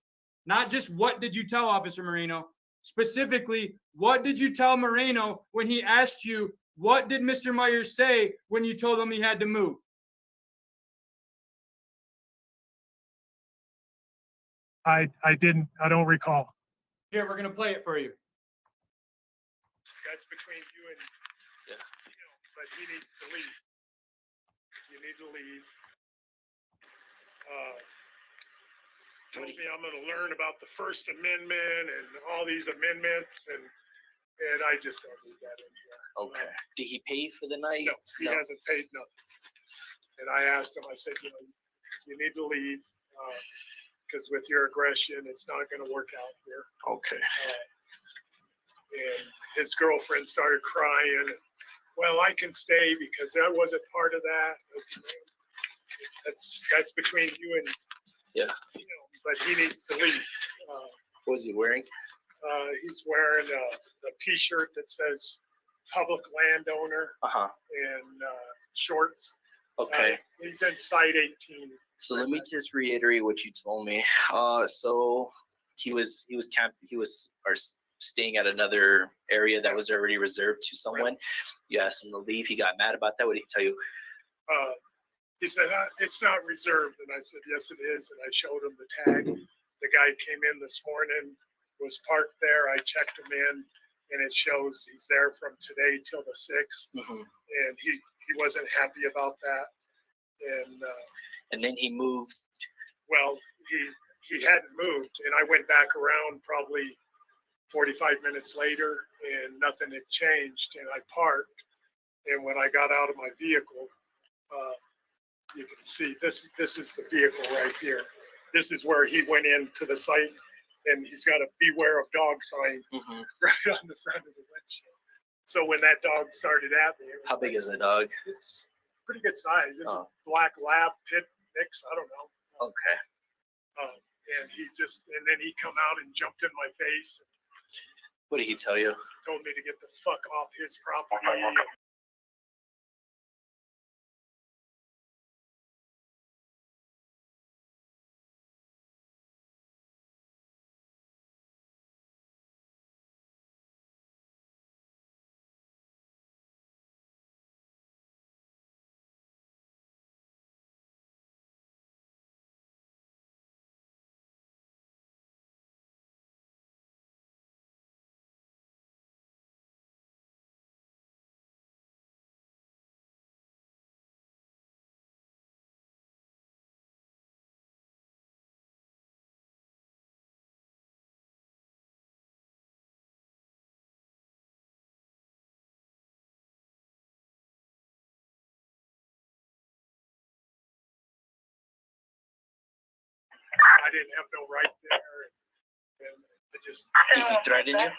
Not just what did you tell Officer Moreno, specifically, what did you tell Moreno when he asked you, what did Mr. Myers say when you told him he had to move? I don't recall. Here, we're going to play it for you. That's between you and, but he needs to leave. You need to leave. Told me I'm gonna learn about the First Amendment and all these amendments and I just don't need that in here. Okay. Did he pay for the night? No, he hasn't paid nothing. And I asked him, I said, you need to leave, because with your aggression, it's not gonna work out here. Okay. And his girlfriend started crying. And, well, I can stay because I wasn't part of that. That's between you and, but he needs to leave. What was he wearing? He's wearing a T-shirt that says public landowner and shorts. Okay. He's in site 18. So let me just reiterate what you told me. So he was staying at another area that was already reserved to someone. Right. You asked him to leave. He got mad about that. What did he tell you? He said, it's not reserved. And I said, yes, it is. And I showed him the tag. The guy came in this morning, was parked there. I checked him in, and it shows he's there from today till the 6th. And he wasn't happy about that. And then he moved. Well, he hadn't moved. And I went back around probably 45 minutes later, and nothing had changed. And I parked. And when I got out of my vehicle, you can see this is the vehicle right here. This is where he went into the site, and he's got a beware of dog sign right on the front of the windshield. So when that dog started at me, How big is the dog? it's pretty good size. It's Oh. a black lab pit mix. I don't know. Okay. And then he come out and jumped in my face and What did he tell you? told me to get the fuck off his property. I didn't have no right there. And I just, Did he threaten you?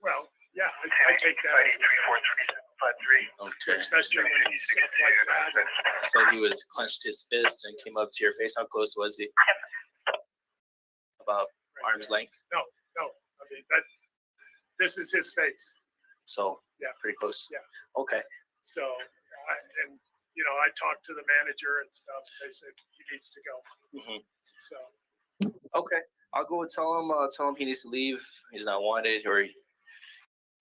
well, yeah, I take that as Okay. especially when he's stuff like that. Said he was clenched his fist and came up to your face. How close was he? About arm's length. No, I mean, this is his face. So Yeah. pretty close. Yeah. Okay. So, I talked to the manager and stuff. They said he needs to go. hmm So, Okay. I'll go and tell him he needs to leave. He's not wanted, or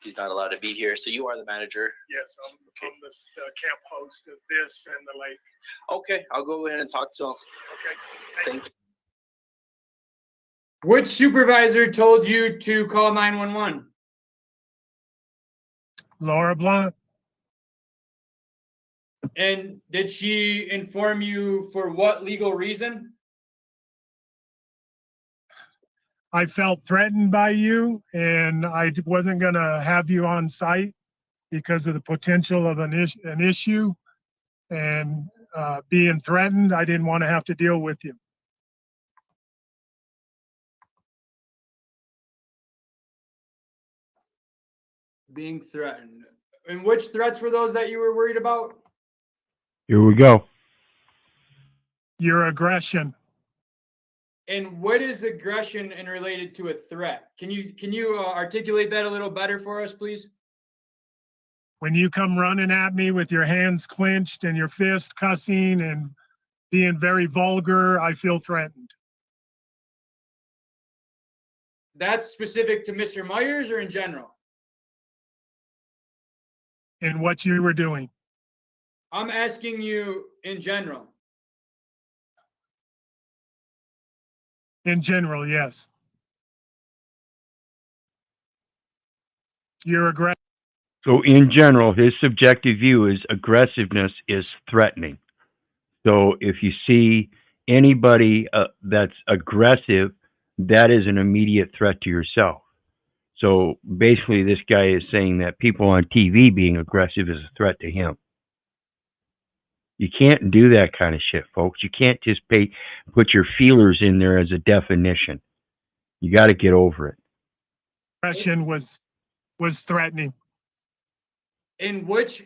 he's not allowed to be here. So you are the manager. yes, I'm the camp host of this and the lake. Okay. I'll go ahead and talk to him. Okay. Thanks. Which supervisor told you to call 911? Laura Blunt, And did she inform you for what legal reason? I felt threatened by you and I wasn't going to have you on site because of the potential of an issue and being threatened. I didn't want to have to deal with you. Being threatened. And which threats were those that you were worried about? Here we go. Your aggression. And what is aggression and related to a threat? Can you articulate that a little better for us, please? When you come running at me with your hands clenched and your fist cussing and being very vulgar, I feel threatened. That's specific to Mr. Myers or in general? In what you were doing. I'm asking you in general. In general, yes. Your aggression. So in general, his subjective view is aggressiveness is threatening. So if you see anybody that's aggressive, that is an immediate threat to yourself. So basically, this guy is saying that people on TV being aggressive is a threat to him. You can't do that kind of shit, folks. You can't just put your feelers in there as a definition. You got to get over it. Aggression was threatening. In which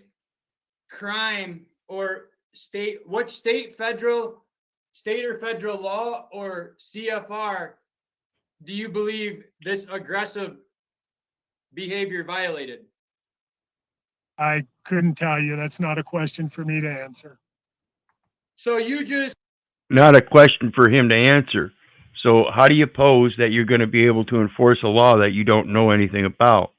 crime or state, what state or federal law or CFR do you believe this aggressive behavior violated? I couldn't tell you. That's not a question for me to answer. So you just Not a question for him to answer. So how do you pose that you're going to be able to enforce a law that you don't know anything about,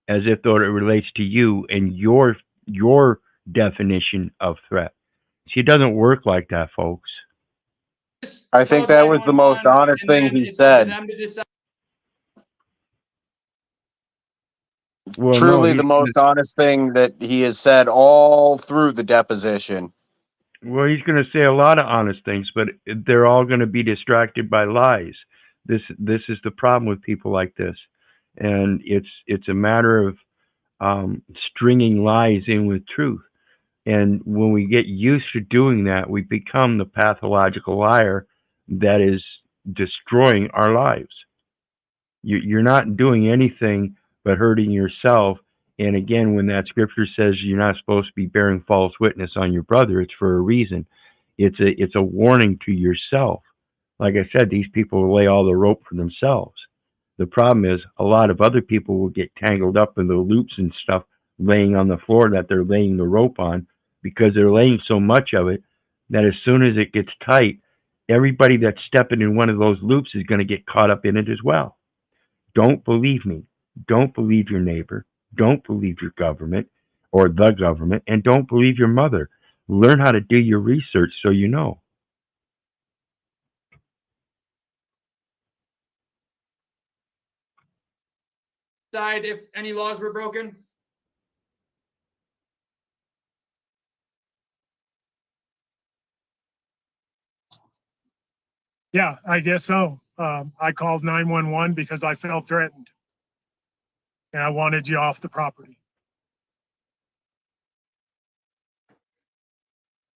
as if though it relates to you and your definition of threat? See, it doesn't work like that, folks. I think that was the most honest thing he said. Well, Truly no, the most honest thing that he has said all through the deposition. well, he's going to say a lot of honest things, but they're all going to be distracted by lies. This is the problem with people like this, and it's a matter of stringing lies in with truth. And when we get used to doing that, we become the pathological liar that is destroying our lives. You're not doing anything but hurting yourself. And again, when that scripture says you're not supposed to be bearing false witness on your brother, it's for a reason. It's a warning to yourself. Like I said, these people will lay all the rope for themselves. The problem is a lot of other people will get tangled up in the loops and stuff laying on the floor that they're laying the rope on, because they're laying so much of it that as soon as it gets tight, everybody that's stepping in one of those loops is going to get caught up in it as well. Don't believe me. Don't believe your neighbor. Don't believe your government or the government, and don't believe your mother. Learn how to do your research so you know. Decide if any laws were broken? Yeah, I guess so. I called 911 because I felt threatened. And I wanted you off the property.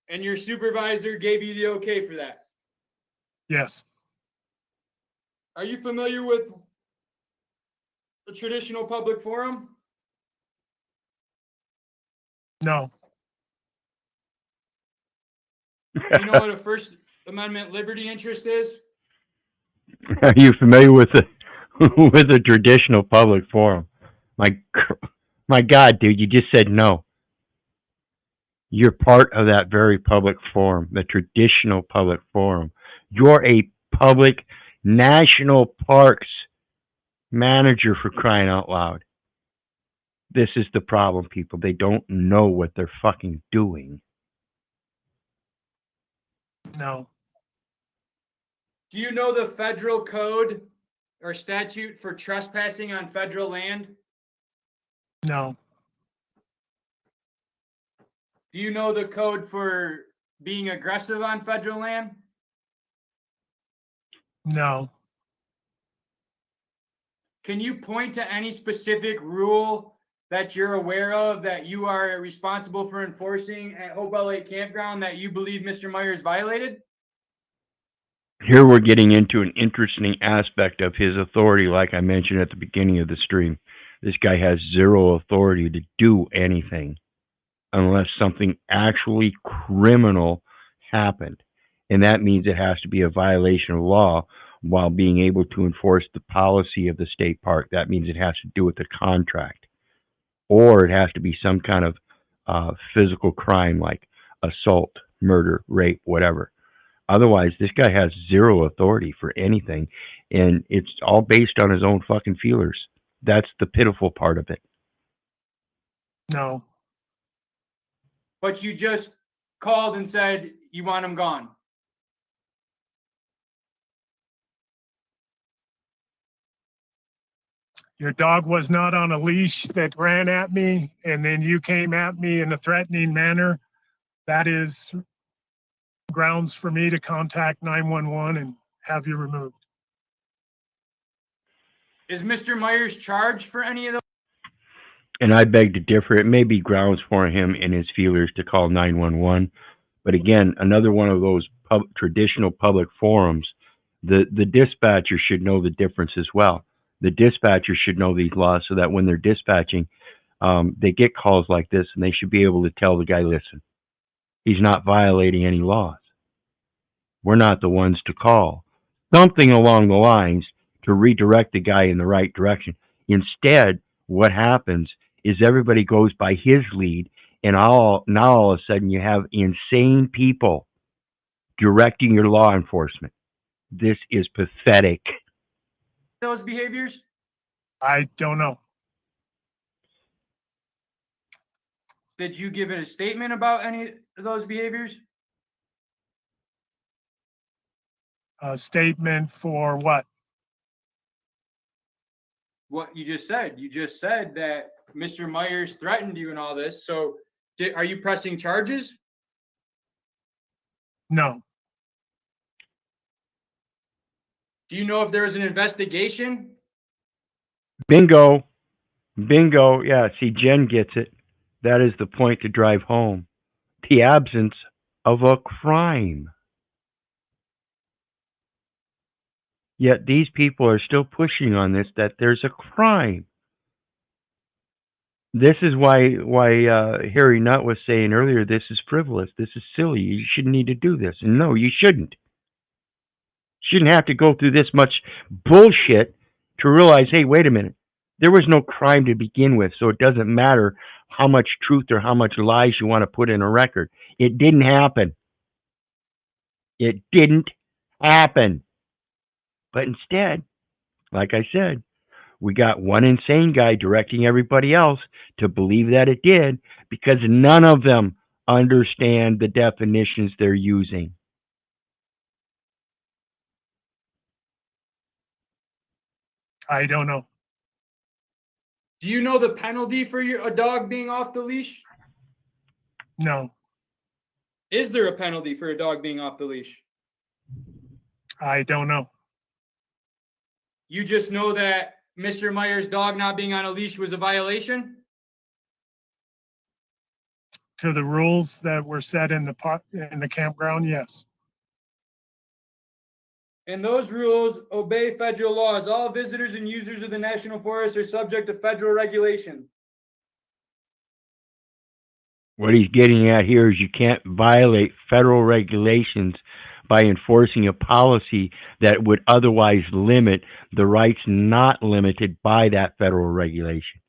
And your supervisor gave you the okay for that? Yes, Are you familiar with the traditional public forum? no, Do you know what a First Amendment liberty interest is? Are you familiar with the with the traditional public forum? My God, dude, you just said no. You're part of that very public forum, the traditional public forum. You're a public national parks manager, for crying out loud. This is the problem, people. They don't know what they're fucking doing. no, Do you know the federal code or statute for trespassing on federal land? no, Do you know the code for being aggressive on federal land? no, Can you point to any specific rule that you're aware of that you are responsible for enforcing at Hopewell Lake Campground that you believe Mr. Myers violated? Here we're getting into an interesting aspect of his authority, like I mentioned at the beginning of the stream. This guy has zero authority to do anything unless something actually criminal happened. And that means it has to be a violation of law while being able to enforce the policy of the state park. That means it has to do with the contract. Or it has to be some kind of physical crime like assault, murder, rape, whatever. Otherwise, this guy has zero authority for anything, and it's all based on his own fucking feelers. That's the pitiful part of it. no. But you just called and said you want him gone. Your dog was not on a leash that ran at me, and then you came at me in a threatening manner. That is grounds for me to contact 911 and have you removed. Is Mr. Myers charged for any of those? And I beg to differ. It may be grounds for him in his feelers to call 911. But again, another one of those traditional public forums, the dispatcher should know the difference as well. The dispatcher should know these laws so that when they're dispatching, they get calls like this and they should be able to tell the guy, listen, he's not violating any laws. We're not the ones to call. Something along the lines to redirect the guy in the right direction. Instead, what happens is everybody goes by his lead, and now all of a sudden you have insane people directing your law enforcement. This is pathetic. Those behaviors? I don't know. Did you give a statement about any of those behaviors? A statement for what? What you just said. You just said that Mr. Myers threatened you and all this. So are you pressing charges? No, Do you know if there was an investigation? Bingo. Bingo. Yeah, see, Jen gets it. That is the point to drive home. The absence of a crime. Yet these people are still pushing on this, that there's a crime. This is why Harry Nutt was saying earlier, this is frivolous. This is silly. You shouldn't need to do this. And no, you shouldn't. Shouldn't have to go through this much bullshit to realize, hey, wait a minute. There was no crime to begin with, so it doesn't matter how much truth or how much lies you want to put in a record. It didn't happen. It didn't happen. But instead, like I said, we got one insane guy directing everybody else to believe that it did because none of them understand the definitions they're using. I don't know. Do you know the penalty for a dog being off the leash? No, Is there a penalty for a dog being off the leash? I don't know. You just know that Mr. Myers' dog not being on a leash was a violation? To the rules that were set in the campground, yes. And those rules obey federal laws. All visitors and users of the National Forest are subject to federal regulation. What he's getting at here is you can't violate federal regulations by enforcing a policy that would otherwise limit the rights not limited by that federal regulation.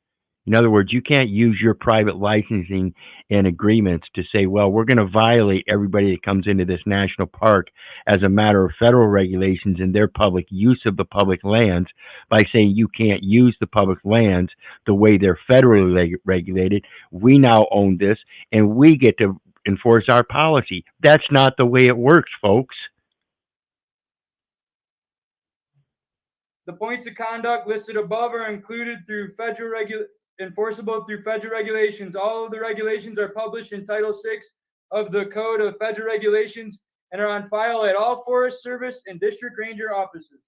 In other words, you can't use your private licensing and agreements to say, well, we're going to violate everybody that comes into this national park as a matter of federal regulations and their public use of the public lands by saying you can't use the public lands the way they're federally regulated. We now own this and we get to enforce our policy. That's not the way it works, folks. The points of conduct listed above are included through enforceable through federal regulations. All of the regulations are published in Title VI of the Code of Federal Regulations and are on file at all Forest Service and District Ranger offices.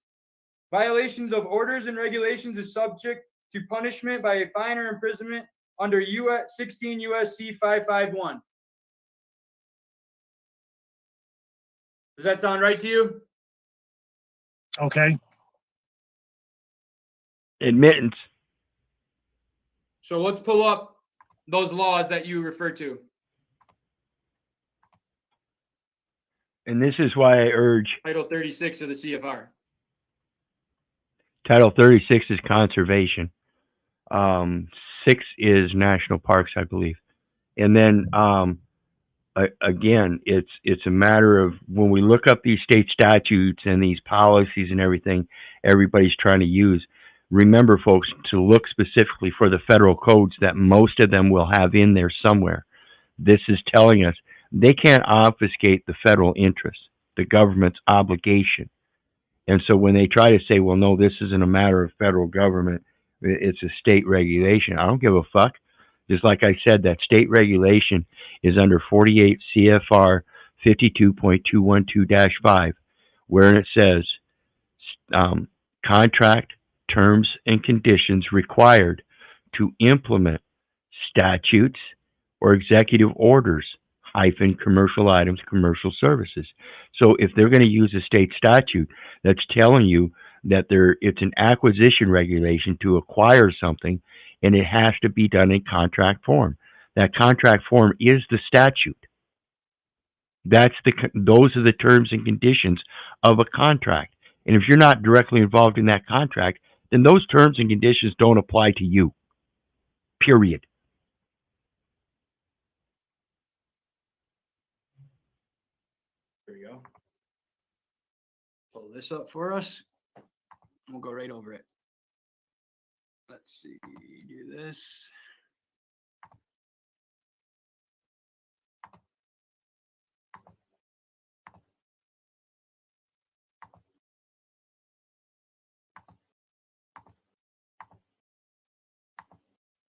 Violations of orders and regulations is subject to punishment by a fine or imprisonment under 16 U.S.C. 551. Does that sound right to you? Okay. Admittance. So let's pull up those laws that you refer to. And this is why I urge Title 36 of the CFR. Title 36 is conservation. 6 is national parks, I believe. And then again, it's a matter of when we look up these state statutes and these policies and everything everybody's trying to use, remember, folks, to look specifically for the federal codes that most of them will have in there somewhere. This is telling us they can't obfuscate the federal interest, the government's obligation. And so when they try to say, well, no, this isn't a matter of federal government, it's a state regulation, I don't give a fuck. Just like I said, that state regulation is under 48 CFR 52.212-5, where it says contract terms and conditions required to implement statutes or executive orders - commercial items, commercial services. So if they're going to use a state statute that's telling you that it's an acquisition regulation to acquire something, and it has to be done in contract form. That contract form is the statute. Those are the terms and conditions of a contract. And if you're not directly involved in that contract, then those terms and conditions don't apply to you. Period. There we go. Pull this up for us. We'll go right over it. Let's see, do this.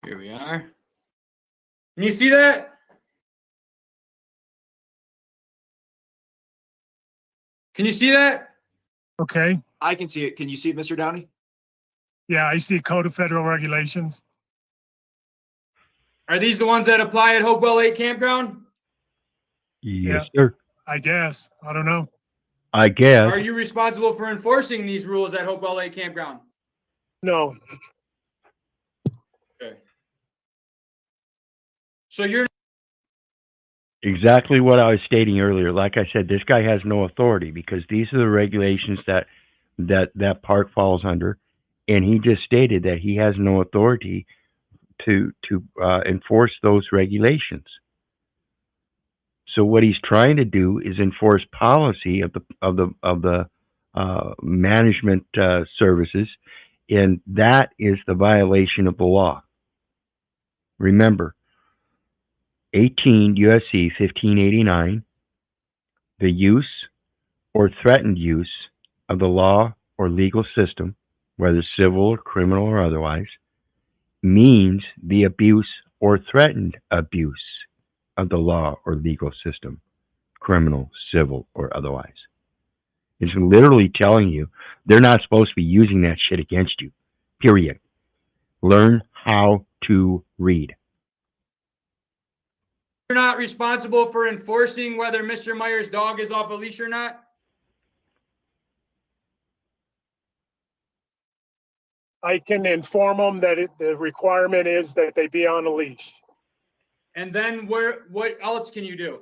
Here we are. Can you see that? Can you see that? Okay. I can see it. Can you see it, Mr. Downey? Yeah, I see Code of Federal Regulations. Are these the ones that apply at Hopewell Lake Campground? Yes, sir. I guess. I don't know. I guess. Are you responsible for enforcing these rules at Hopewell Lake Campground? No, Okay. So you're Exactly what I was stating earlier. Like I said, this guy has no authority because these are the regulations that park falls under, and he just stated that he has no authority to enforce those regulations. So what he's trying to do is enforce policy of the management services, and that is the violation of the law. Remember, 18 U.S.C. 1589, the use or threatened use of the law or legal system, whether civil or criminal or otherwise, means the abuse or threatened abuse of the law or legal system, criminal, civil, or otherwise. It's literally telling you they're not supposed to be using that shit against you. Period. Learn how to read. not responsible for enforcing whether Mr. Myers' dog is off a leash or not? I can inform them that the requirement is that they be on a leash. And then what else can you do?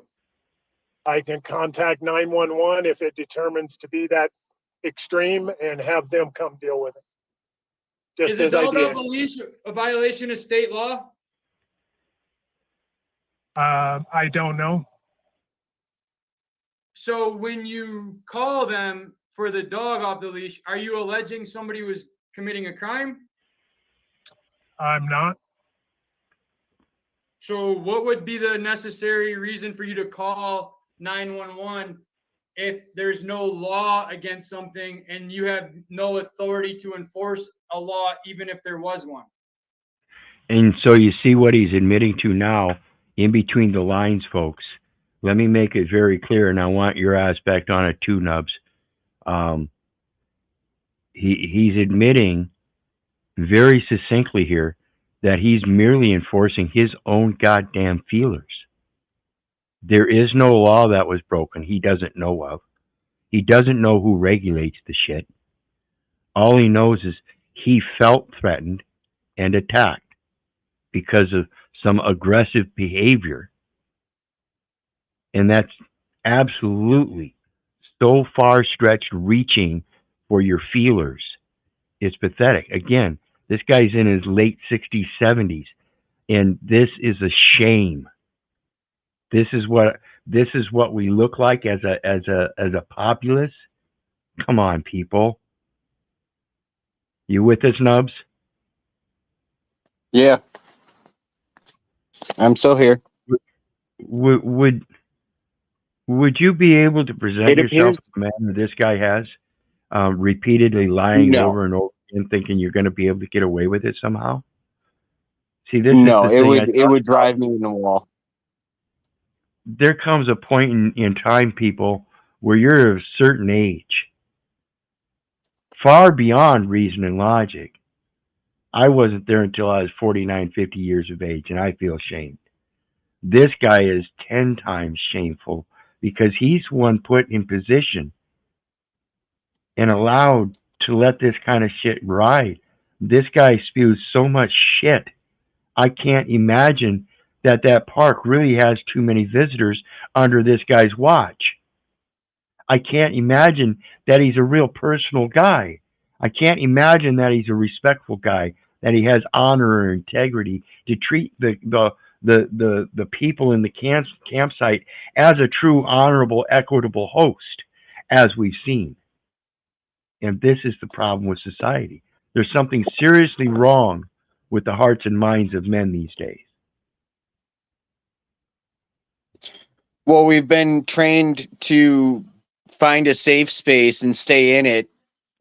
I can contact 911 if it determines to be that extreme and have them come deal with it. Just Is a as I dog did. off a leash a violation of state law? I don't know. So when you call them for the dog off the leash, are you alleging somebody was committing a crime? I'm not. So what would be the necessary reason for you to call 911 if there's no law against something and you have no authority to enforce a law, even if there was one? And so you see what he's admitting to now in between the lines, folks. Let me make it very clear, and I want your aspect on it too, Nubs. He's admitting very succinctly here that he's merely enforcing his own goddamn feelers. There is no law that was broken he doesn't know of. He doesn't know who regulates the shit. All he knows is he felt threatened and attacked because of some aggressive behavior. And that's absolutely so far stretched reaching for your feelers. It's pathetic. Again, this guy's in his late 60s, 70s, and this is a shame. This is what we look like as a populace. Come on, people. You with us, Nubs? Yeah. I'm still here. Would you be able to present It yourself appears- as the manner this guy has, repeatedly lying No. over and over again, thinking you're going to be able to get away with it somehow? See, this No, is the it thing. would drive me in the wall. There comes a point in time, people, where you're of a certain age, far beyond reason and logic. I wasn't there until I was 49, 50 years of age, and I feel shamed. This guy is 10 times shameful because he's one put in position and allowed to let this kind of shit ride. This guy spews so much shit. I can't imagine that park really has too many visitors under this guy's watch. I can't imagine that he's a real personal guy. I can't imagine that he's a respectful guy, that he has honor or integrity to treat the people in the campsite as a true, honorable, equitable host, as we've seen. And this is the problem with society. There's something seriously wrong with the hearts and minds of men these days. Well, we've been trained to find a safe space and stay in it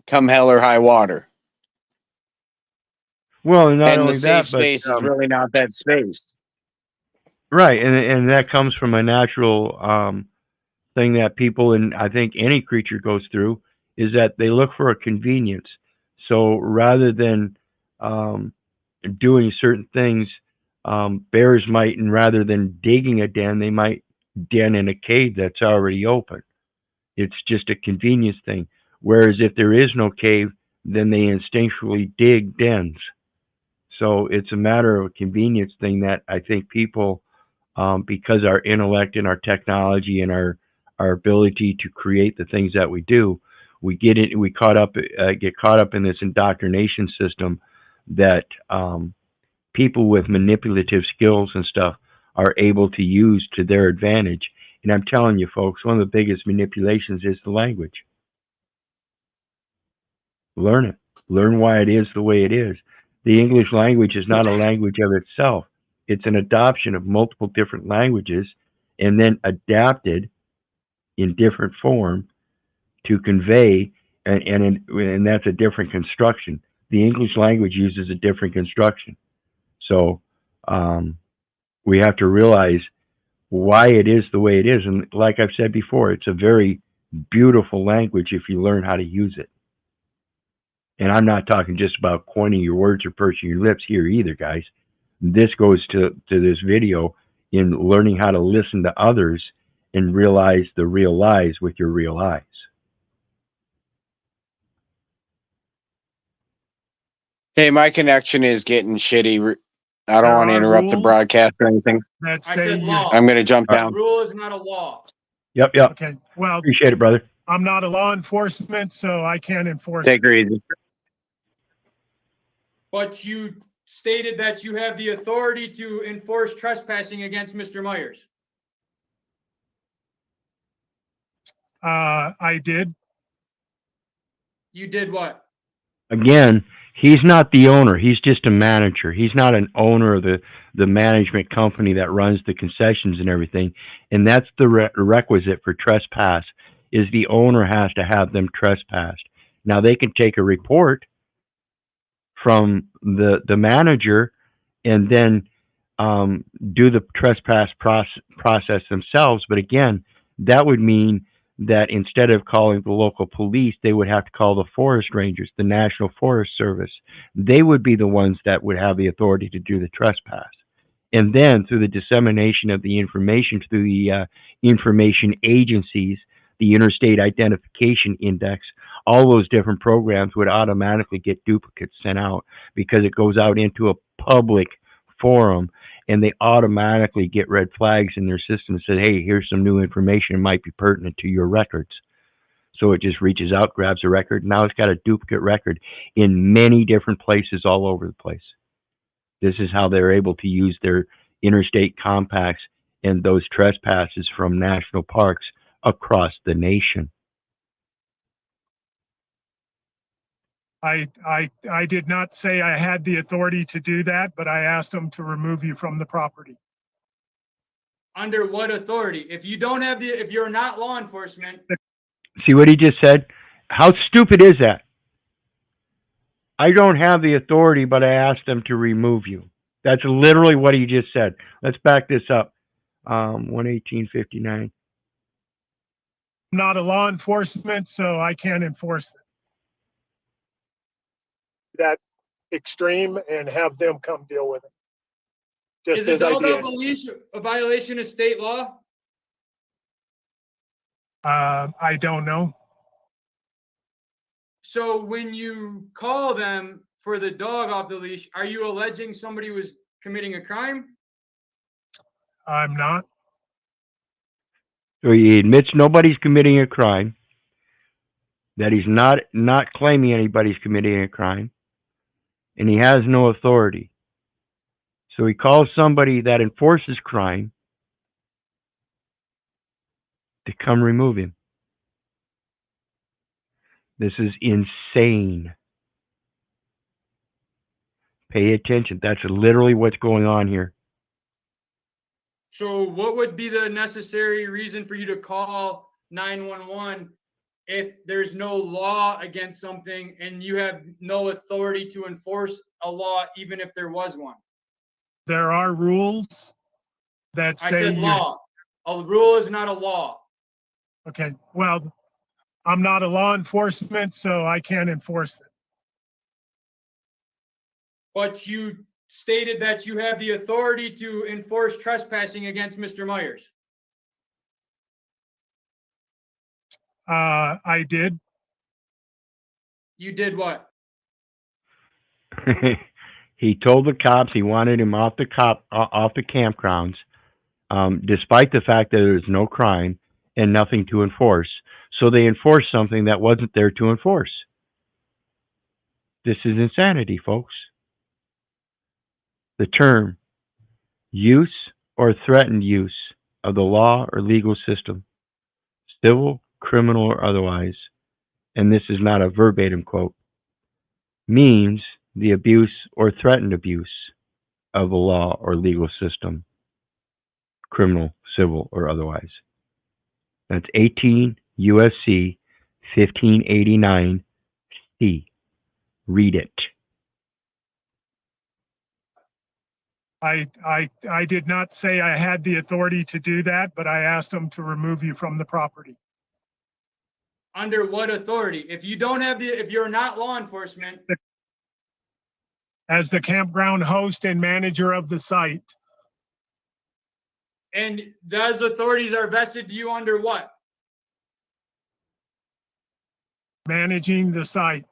come hell or high water. Well, and not And only the safe that, but space is really not that space. right, and that comes from a natural thing that people, and I think any creature goes through, is that they look for a convenience. So rather than doing certain things bears might, and rather than digging a den, they might den in a cave that's already open. It's just a convenience thing. Whereas if there is no cave, then they instinctually dig dens. So it's a matter of a convenience thing that I think people, because our intellect and our technology and our ability to create the things that we do, we get caught up in this indoctrination system that people with manipulative skills and stuff are able to use to their advantage. And I'm telling you, folks, one of the biggest manipulations is the language. Learn it. Learn why it is the way it is. The English language is not a language of itself. It's an adoption of multiple different languages and then adapted in different form to convey, and that's a different construction. The English language uses a different construction. So we have to realize why it is the way it is. And like I've said before, it's a very beautiful language if you learn how to use it. And I'm not talking just about coining your words or pursing your lips here either, guys. This goes to this video in learning how to listen to others and realize the real lies with your real eyes. Hey, my connection is getting shitty. I don't There want to are interrupt the rules broadcast or anything. that I say said you, law. I'm going to jump A down. rule is not a law. Yep. okay, well, Appreciate it, brother. I'm not a law enforcement, so I can't enforce Take it. her easy. But you stated that you have the authority to enforce trespassing against Mr. Myers. I did. You did what? Again, he's not the owner. He's just a manager. He's not an owner of the management company that runs the concessions and everything. And that's the requisite for trespass, is the owner has to have them trespassed. Now, they can take a report from the manager and then do the trespass process themselves. But again, that would mean that instead of calling the local police, they would have to call the forest rangers, the National Forest Service. They would be the ones that would have the authority to do the trespass. And then through the dissemination of the information through the information agencies, the Interstate Identification Index, all those different programs would automatically get duplicates sent out because it goes out into a public forum, and they automatically get red flags in their system and say, hey, here's some new information that might be pertinent to your records. So it just reaches out, grabs a record. Now it's got a duplicate record in many different places all over the place. This is how they're able to use their interstate compacts and those trespasses from national parks across the nation. I did not say I had the authority to do that, but I asked them to remove you from the property. Under what authority? If you don't have the, if you're not law enforcement. See what he just said? How stupid is that? I don't have the authority, but I asked them to remove you. That's literally what he just said. Let's back this up. 118.59. I'm not a law enforcement, so I can't enforce it. That extreme and have them come deal with it. Just Is a as I dog did. off a leash a violation of state law? I don't know. So when you call them for the dog off the leash, are you alleging somebody was committing a crime? I'm not. So he admits nobody's committing a crime, that he's not claiming anybody's committing a crime, and he has no authority. So he calls somebody that enforces crime to come remove him. This is insane. Pay attention. That's literally what's going on here. So what would be the necessary reason for you to call 911 if there's no law against something and you have no authority to enforce a law, even if there was one? There are rules that I say said law. A rule is not a law. Okay, well, I'm not a law enforcement, so I can't enforce it. But you stated that you have the authority to enforce trespassing against Mr. Myers. I did. You did what? He told the cops he wanted him off the campgrounds, despite the fact that there's no crime and nothing to enforce. So they enforced something that wasn't there to enforce. This is insanity, folks. The term use or threatened use of the law or legal system, civil, criminal, or otherwise, and this is not a verbatim quote, means the abuse or threatened abuse of the law or legal system, criminal, civil, or otherwise. That's 18 U.S.C. 1589 C. Read it. I did not say I had the authority to do that, but I asked them to remove you from the property. Under what authority? If you don't have if you're not law enforcement. As the campground host and manager of the site. And those authorities are vested to you under what? Managing the site.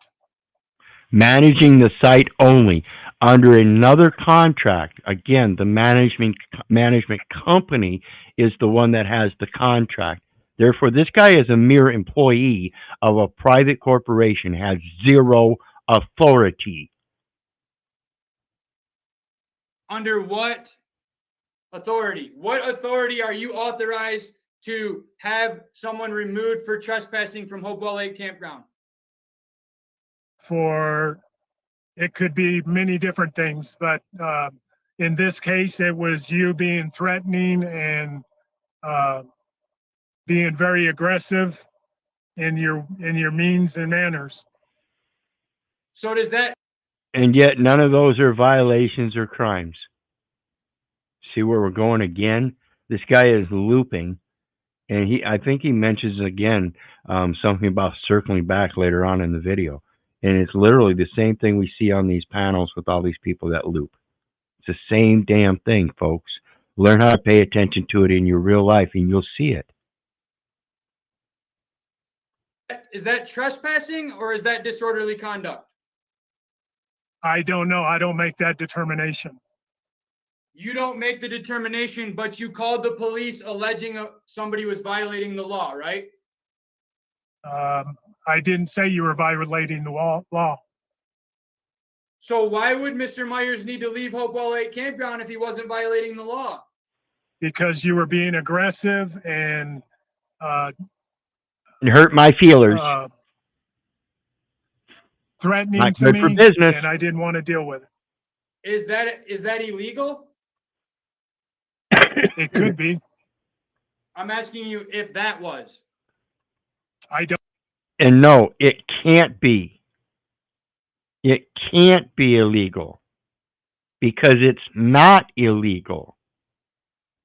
Managing the site only. Under another contract, again, the management company is the one that has the contract. Therefore, this guy is a mere employee of a private corporation, has zero authority. Under what authority? What authority are you authorized to have someone removed for trespassing from Hopewell Lake Campground? It could be many different things, but in this case, it was you being threatening and being very aggressive in your means and manners. So does that? And yet none of those are violations or crimes. See where we're going again? This guy is looping, and I think he mentions again something about circling back later on in the video. And it's literally the same thing we see on these panels with all these people that loop. It's the same damn thing, folks. Learn how to pay attention to it in your real life, and you'll see it. Is that trespassing or is that disorderly conduct? I don't know. I don't make that determination. You don't make the determination, but you called the police alleging somebody was violating the law, right? I didn't say you were violating the law. So why would Mr. Myers need to leave Hopewell Lake Campground if he wasn't violating the law? Because you were being aggressive and it hurt my feelers. Threatening Not to good me, for business. and I didn't want to deal with it. Is that illegal? It could be. I'm asking you if that was. I don't. And no, it can't be. It can't be illegal because it's not illegal.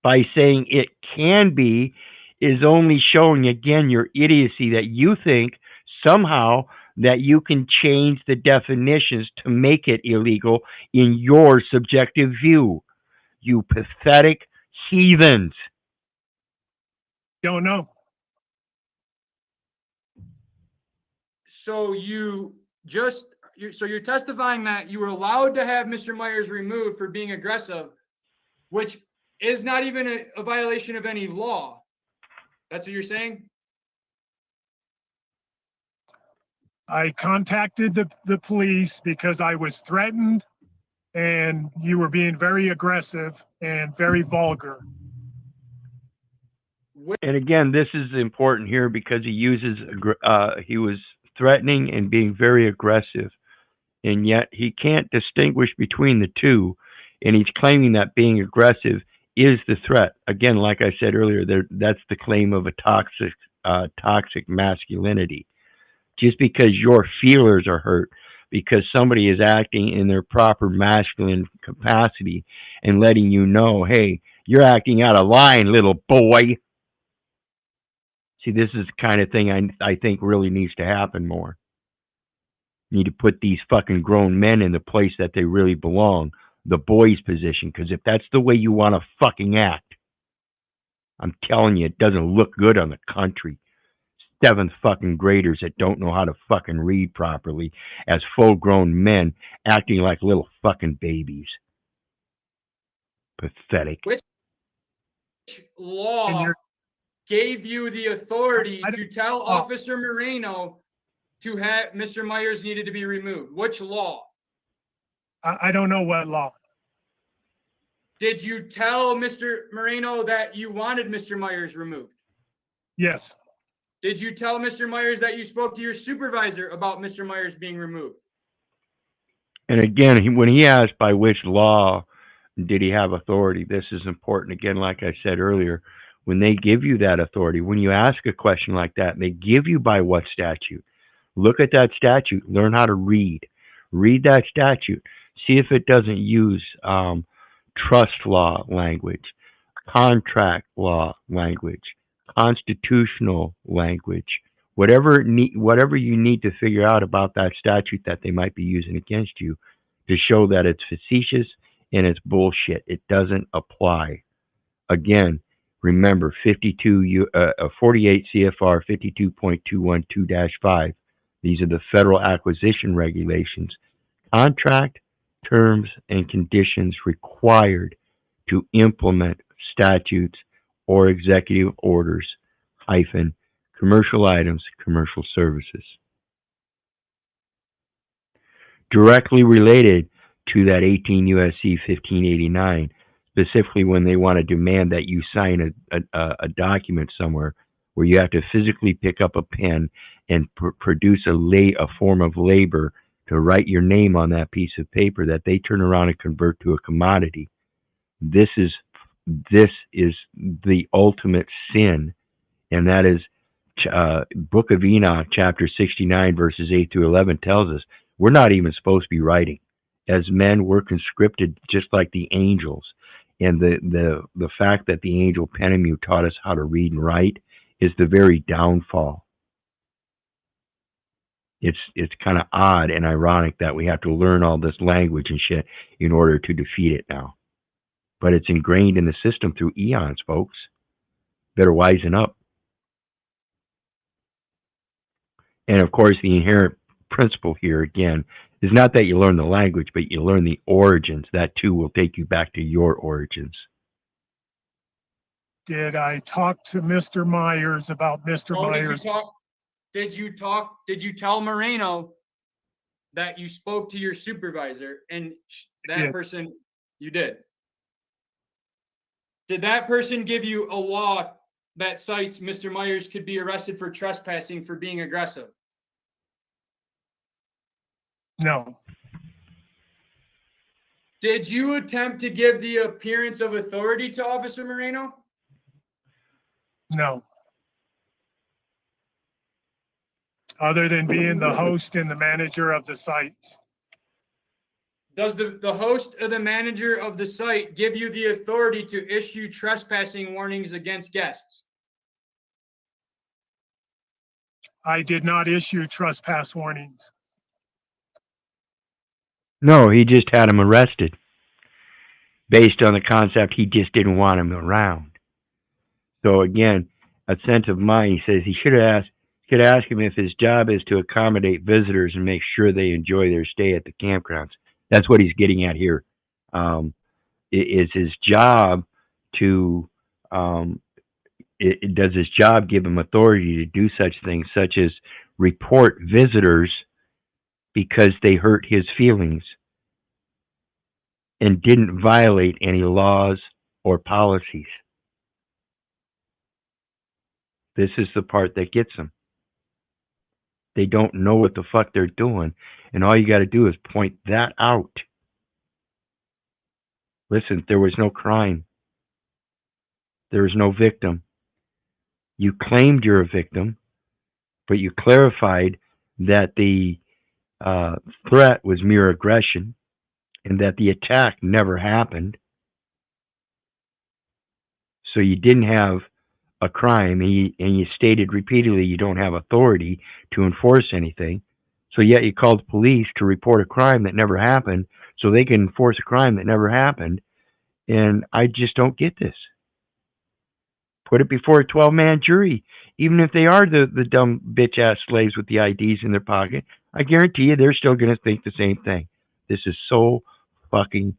By saying it can be is only showing again your idiocy that you think somehow that you can change the definitions to make it illegal in your subjective view. You pathetic heathens. Don't know. So you're testifying that you were allowed to have Mr. Myers removed for being aggressive, which is not even a violation of any law. That's what you're saying? I contacted the police because I was threatened and you were being very aggressive and very vulgar. And again, this is important here because he was threatening and being very aggressive, and yet he can't distinguish between the two, and he's claiming that being aggressive is the threat. Again, like I said earlier, that's the claim of a toxic masculinity. Just because your feelers are hurt, because somebody is acting in their proper masculine capacity and letting you know, hey, you're acting out of line, little boy. See, this is the kind of thing I think really needs to happen more. You need to put these fucking grown men in the place that they really belong. the boys' position, because if that's the way you want to fucking act, I'm telling you, it doesn't look good on the country. Seventh fucking graders that don't know how to fucking read properly as full-grown men acting like little fucking babies. Pathetic. Which law gave you the authority to tell Officer Moreno to have Mr. Myers needed to be removed? Which law? I don't know what law. Did you tell Mr. Moreno that you wanted Mr. Myers removed? Yes, Did you tell Mr. Myers that you spoke to your supervisor about Mr. Myers being removed? And again, when he asked by which law did he have authority, this is important. Again, like I said earlier, when they give you that authority, when you ask a question like that, they give you by what statute. Look at that statute. Learn how to read. Read that statute. See if it doesn't use trust law language, contract law language, constitutional language, whatever you need to figure out about that statute that they might be using against you to show that it's facetious and it's bullshit. It doesn't apply. Again, remember 48 CFR 52.212-5. These are the federal acquisition regulations. Contract terms and conditions required to implement statutes or executive orders - commercial items, commercial services. Directly related to that 18 U.S.C. 1589, specifically when they want to demand that you sign a document somewhere where you have to physically pick up a pen and produce a form of labor to write your name on that piece of paper that they turn around and convert to a commodity. This is the ultimate sin, and that is Book of Enoch, chapter 69, verses 8 through 11 tells us we're not even supposed to be writing. As men, we're conscripted just like the angels. And the fact that the angel Penemu taught us how to read and write is the very downfall. It's kind of odd and ironic that we have to learn all this language and shit in order to defeat it now. But it's ingrained in the system through eons, folks. Better wisen up. And of course, the inherent principle here, again, is not that you learn the language, but you learn the origins. That too will take you back to your origins. Did I talk to Mr. Myers about Mr. Oh, Myers? Did you tell Moreno that you spoke to your supervisor and that person you did? Did that person give you a law that cites Mr. Myers could be arrested for trespassing for being aggressive? No. Did you attempt to give the appearance of authority to Officer Moreno? No. Other than being the host and the manager of the sites. Does the host or the manager of the site give you the authority to issue trespassing warnings against guests? I did not issue trespass warnings. No, he just had him arrested based on the concept he just didn't want him around. So again, a sense of mind, he says he could ask him if his job is to accommodate visitors and make sure they enjoy their stay at the campgrounds. That's what he's getting at here. It is his job to, does his job give him authority to do such things, such as report visitors because they hurt his feelings and didn't violate any laws or policies? This is the part that gets them. They don't know what the fuck they're doing, and all you got to do is point that out. Listen, there was no crime. There was no victim. You claimed you're a victim, but you clarified that the threat was mere aggression and that the attack never happened. So you didn't have a crime, and you stated repeatedly you don't have authority to enforce anything. So yet you call the police to report a crime that never happened so they can enforce a crime that never happened. And I just don't get this. Put it before a 12-man jury. Even if they are the dumb bitch-ass slaves with the IDs in their pocket, I guarantee you they're still going to think the same thing. This is so fucking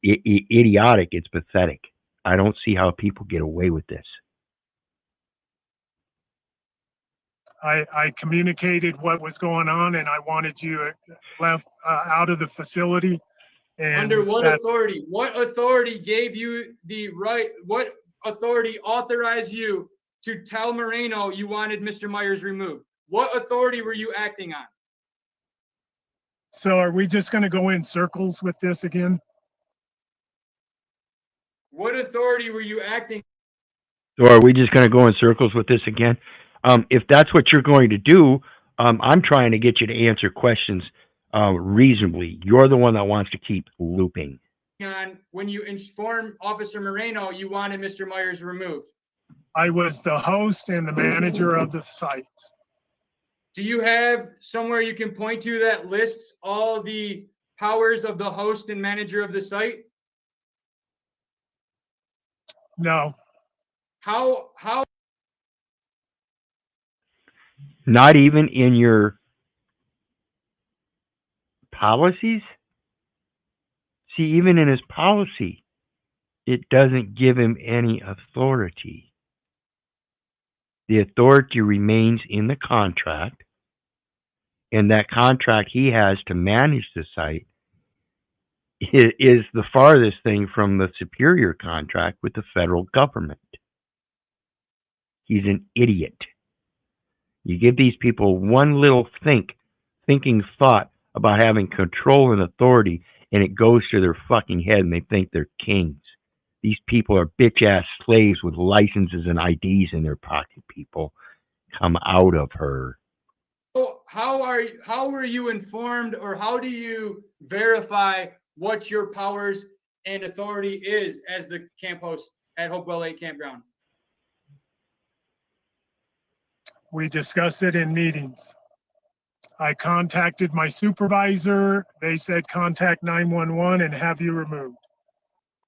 idiotic. It's pathetic. I don't see how people get away with this. I communicated what was going on, and I wanted you left out of the facility. And Under what authority? What authority gave you the right? What authority authorized you to tell Moreno you wanted Mr. Myers removed? What authority were you acting on? So are we just going to go in circles with this again? What authority were you acting? So are we just going to go in circles with this again? If that's what you're going to do, I'm trying to get you to answer questions reasonably. You're the one that wants to keep looping. On when you informed Officer Moreno you wanted Mr. Myers removed? I was the host and the manager of the site. Do you have somewhere you can point to that lists all the powers of the host and manager of the site? No, How Not even in your policies? See, even in his policy, it doesn't give him any authority. The authority remains in the contract, and that contract he has to manage the site is the farthest thing from the superior contract with the federal government. He's an idiot. You give these people one little thinking thought about having control and authority, and it goes to their fucking head, and they think they're kings. These people are bitch-ass slaves with licenses and IDs in their pocket, people. Come out of her. how were you informed, or how do you verify what your powers and authority is as the camp host at Hopewell Lake Campground? we discussed it in meetings. I contacted my supervisor. They said contact 911 and have you removed.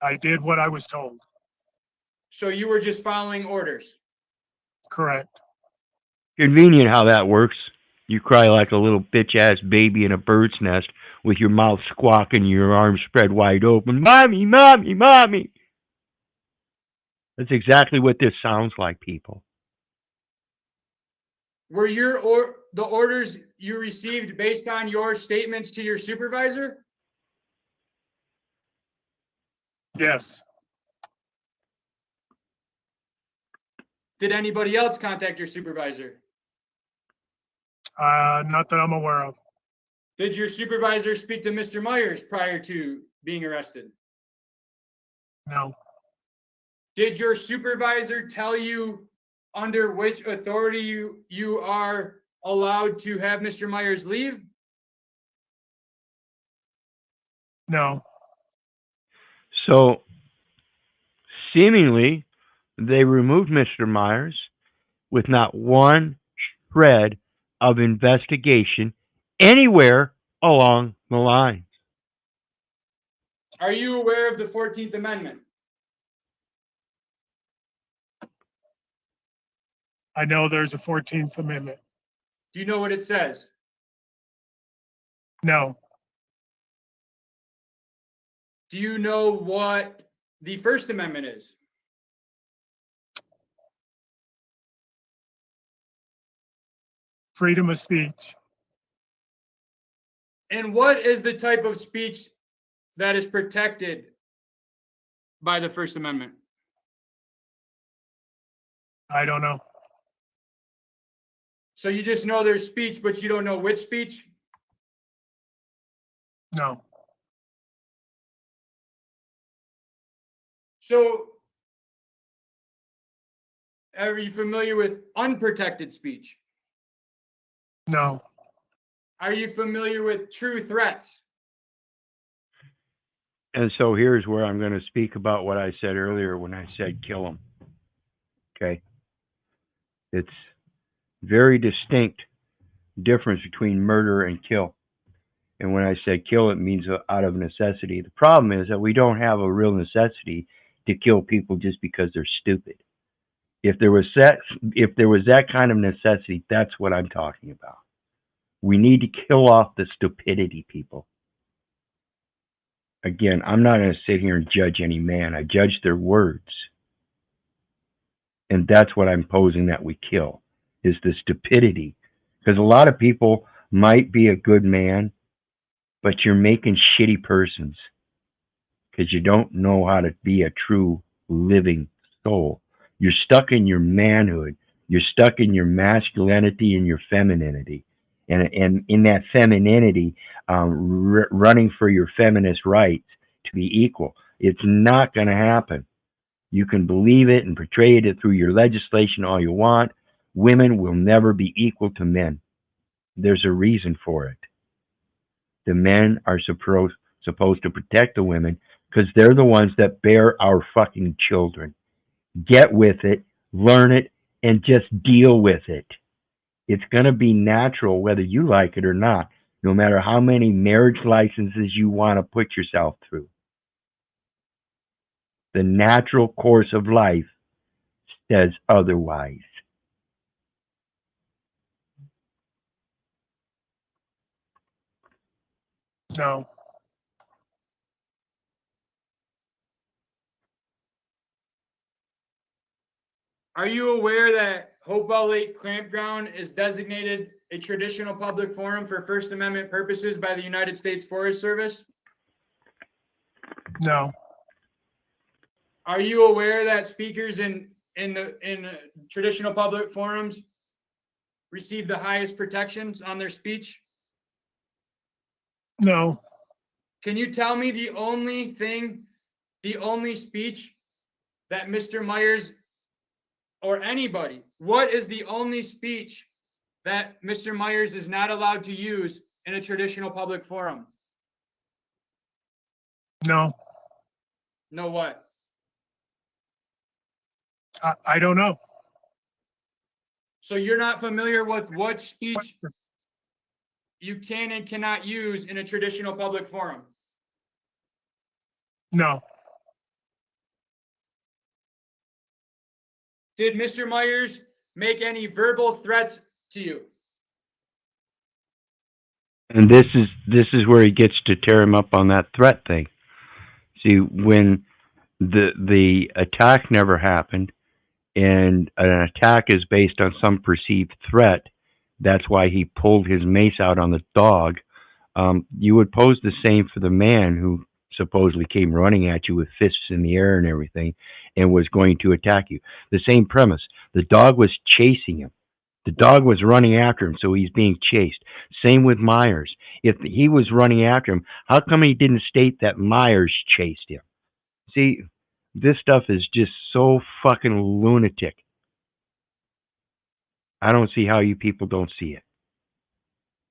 I did what I was told. So you were just following orders? Correct. Convenient how that works. You cry like a little bitch-ass baby in a bird's nest with your mouth squawking and your arms spread wide open. Mommy, mommy, mommy. That's exactly what this sounds like, people. Were the orders you received based on your statements to your supervisor? Yes. Did anybody else contact your supervisor? Not that I'm aware of. Did your supervisor speak to Mr. Myers prior to being arrested? No. Did your supervisor tell you under which authority you are allowed to have Mr. Myers leave? No. So, seemingly, they removed Mr. Myers with not one shred of investigation anywhere along the line. Are you aware of the 14th Amendment? I know there's a 14th Amendment. Do you know what it says? No. Do you know what the First Amendment is? Freedom of speech. And what is the type of speech that is protected by the First Amendment? I don't know. So you just know there's speech, but you don't know which speech? No. So are you familiar with unprotected speech? No. Are you familiar with true threats? And so here's where I'm going to speak about what I said earlier when I said kill them. Okay? It's very distinct difference between murder and kill. And when I say kill, it means out of necessity. The problem is that we don't have a real necessity to kill people just because they're stupid. If there was that kind of necessity, that's what I'm talking about. We need to kill off the stupidity, people. Again, I'm not going to sit here and judge any man. I judge their words. And that's what I'm posing that we kill, is the stupidity. Because a lot of people might be a good man, but you're making shitty persons because you don't know how to be a true living soul. You're stuck in your manhood. You're stuck in your masculinity and your femininity. And in that femininity, running for your feminist rights to be equal. It's not going to happen. You can believe it and portray it through your legislation all you want. Women will never be equal to men. There's a reason for it. The men are supposed to protect the women because they're the ones that bear our fucking children. Get with it, learn it, and just deal with it. It's going to be natural whether you like it or not, no matter how many marriage licenses you want to put yourself through. The natural course of life says otherwise. No. Are you aware that Hopewell Lake Campground is designated a traditional public forum for First Amendment purposes by the United States Forest Service? No. Are you aware that speakers in traditional public forums receive the highest protections on their speech? No. Can you tell me the only speech that Mr. Myers or anybody, what is the only speech that Mr. Myers is not allowed to use in a traditional public forum? No. No what? I don't know. So you're not familiar with what speech you can and cannot use in a traditional public forum? No. Did Mr. Myers make any verbal threats to you? And this is where he gets to tear him up on that threat thing. See, when the attack never happened, and an attack is based on some perceived threat, that's why he pulled his mace out on the dog. You would pose the same for the man who supposedly came running at you with fists in the air and everything and was going to attack you. The same premise. The dog was chasing him. The dog was running after him, so he's being chased. Same with Myers. If he was running after him, how come he didn't state that Myers chased him? See, this stuff is just so fucking lunatic. I don't see how you people don't see it.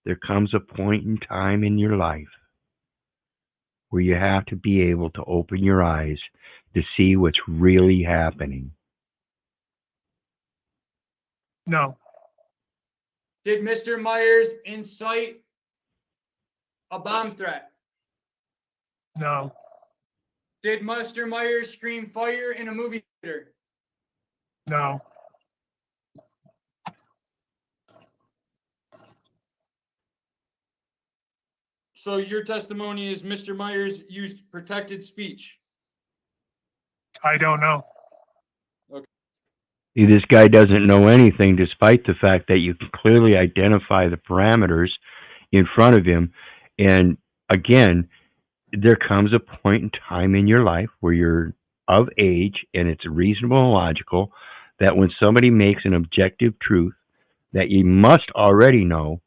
There comes a point in time in your life where you have to be able to open your eyes to see what's really happening. No. Did Mr. Myers incite a bomb threat? No. Did Mr. Myers scream fire in a movie theater? No. So your testimony is Mr. Myers used protected speech? I don't know. See, this guy doesn't know anything, despite the fact that you can clearly identify the parameters in front of him. And again, there comes a point in time in your life where you're of age and it's reasonable and logical that when somebody makes an objective truth that you must already know,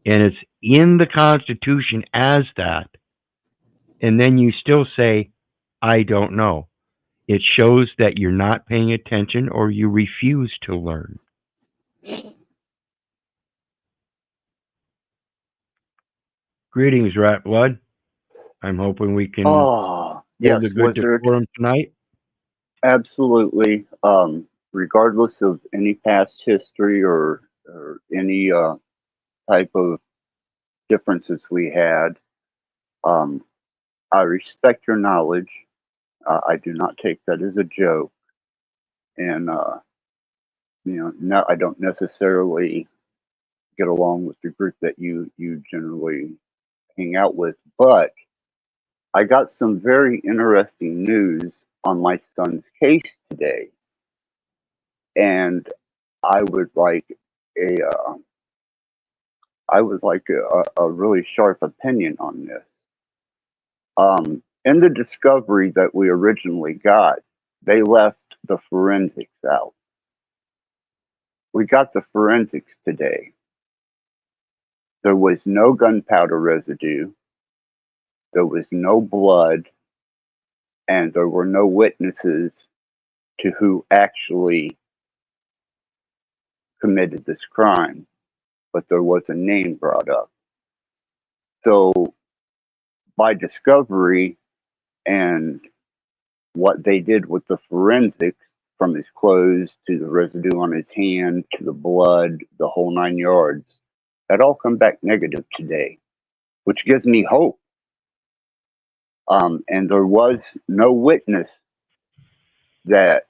and it's in the Constitution as that, and then you still say, I don't know. It shows that you're not paying attention or you refuse to learn. Greetings, Rat Blood. I'm hoping we can Oh, yes, hold a good Wizard. decorum tonight. Absolutely. Regardless of any past history or or any type of differences we had. I respect your knowledge. I do not take that as a joke. And, no, I don't necessarily get along with the group that you generally hang out with, but I got some very interesting news on my son's case today. And I would like a, a really sharp opinion on this. In the discovery that we originally got, they left the forensics out. We got the forensics today. There was no gunpowder residue, there was no blood, and there were no witnesses to who actually committed this crime, but there was a name brought up. So by discovery and what they did with the forensics, from his clothes to the residue on his hand to the blood, the whole 9 yards, that all come back negative today, which gives me hope. And there was no witness that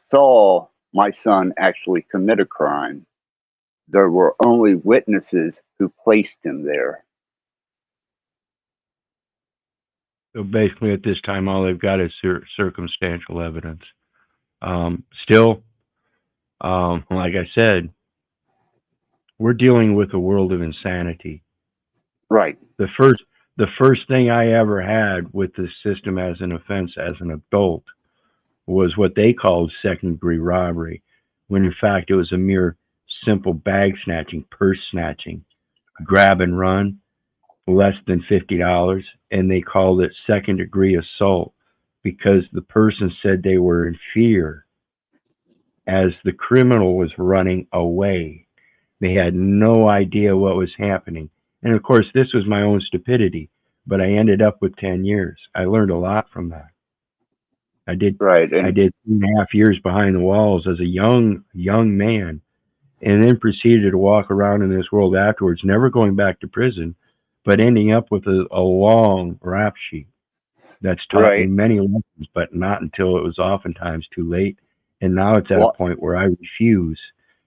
saw my son actually commit a crime. There were only witnesses who placed him there. So basically, at this time, all they've got is circumstantial evidence. Still, like I said, we're dealing with a world of insanity. Right. The first thing I ever had with the system as an offense as an adult was what they called second-degree robbery, when in fact it was a mere simple bag snatching, purse snatching, grab and run, less than $50, and they called it second-degree assault because the person said they were in fear as the criminal was running away. They had no idea what was happening. And of course, this was my own stupidity, but I ended up with 10 years. I learned a lot from that. I did 2.5 years behind the walls as a young man, and then proceeded to walk around in this world afterwards, never going back to prison, but ending up with a long rap sheet that's taught me many lessons, but not until it was oftentimes too late. And now it's at a point where I refuse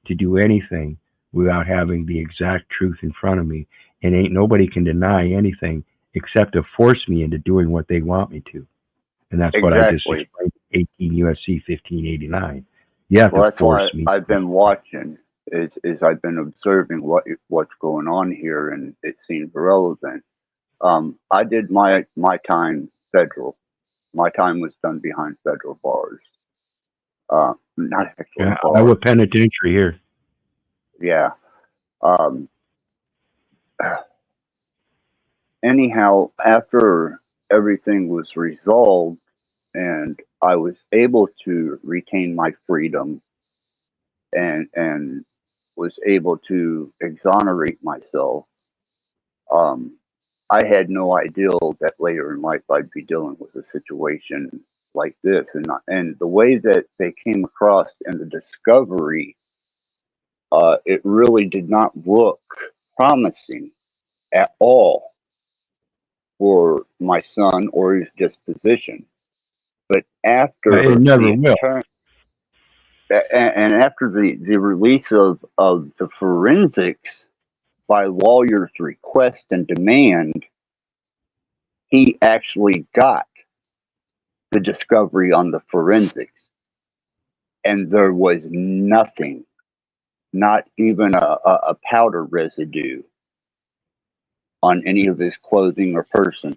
to do anything without having the exact truth in front of me. And ain't nobody can deny anything except to force me into doing what they want me to. And that's what I just explained, 18 U.S.C. 1589. Yeah, well, that's why I've been watching, is I've been observing what's going on here, and it seems relevant. I did my time federal. My time was done behind federal bars. Not actual bars. I was penitentiary here. Yeah. Anyhow, after everything was resolved and I was able to retain my freedom and was able to exonerate myself, I had no idea that later in life I'd be dealing with a situation like this. And the way that they came across in the discovery, it really did not look promising at all for my son or his disposition. But after it never will. And after the release of the forensics by lawyers' request and demand, he actually got the discovery on the forensics. And there was nothing, not even a powder residue on any of his clothing or person.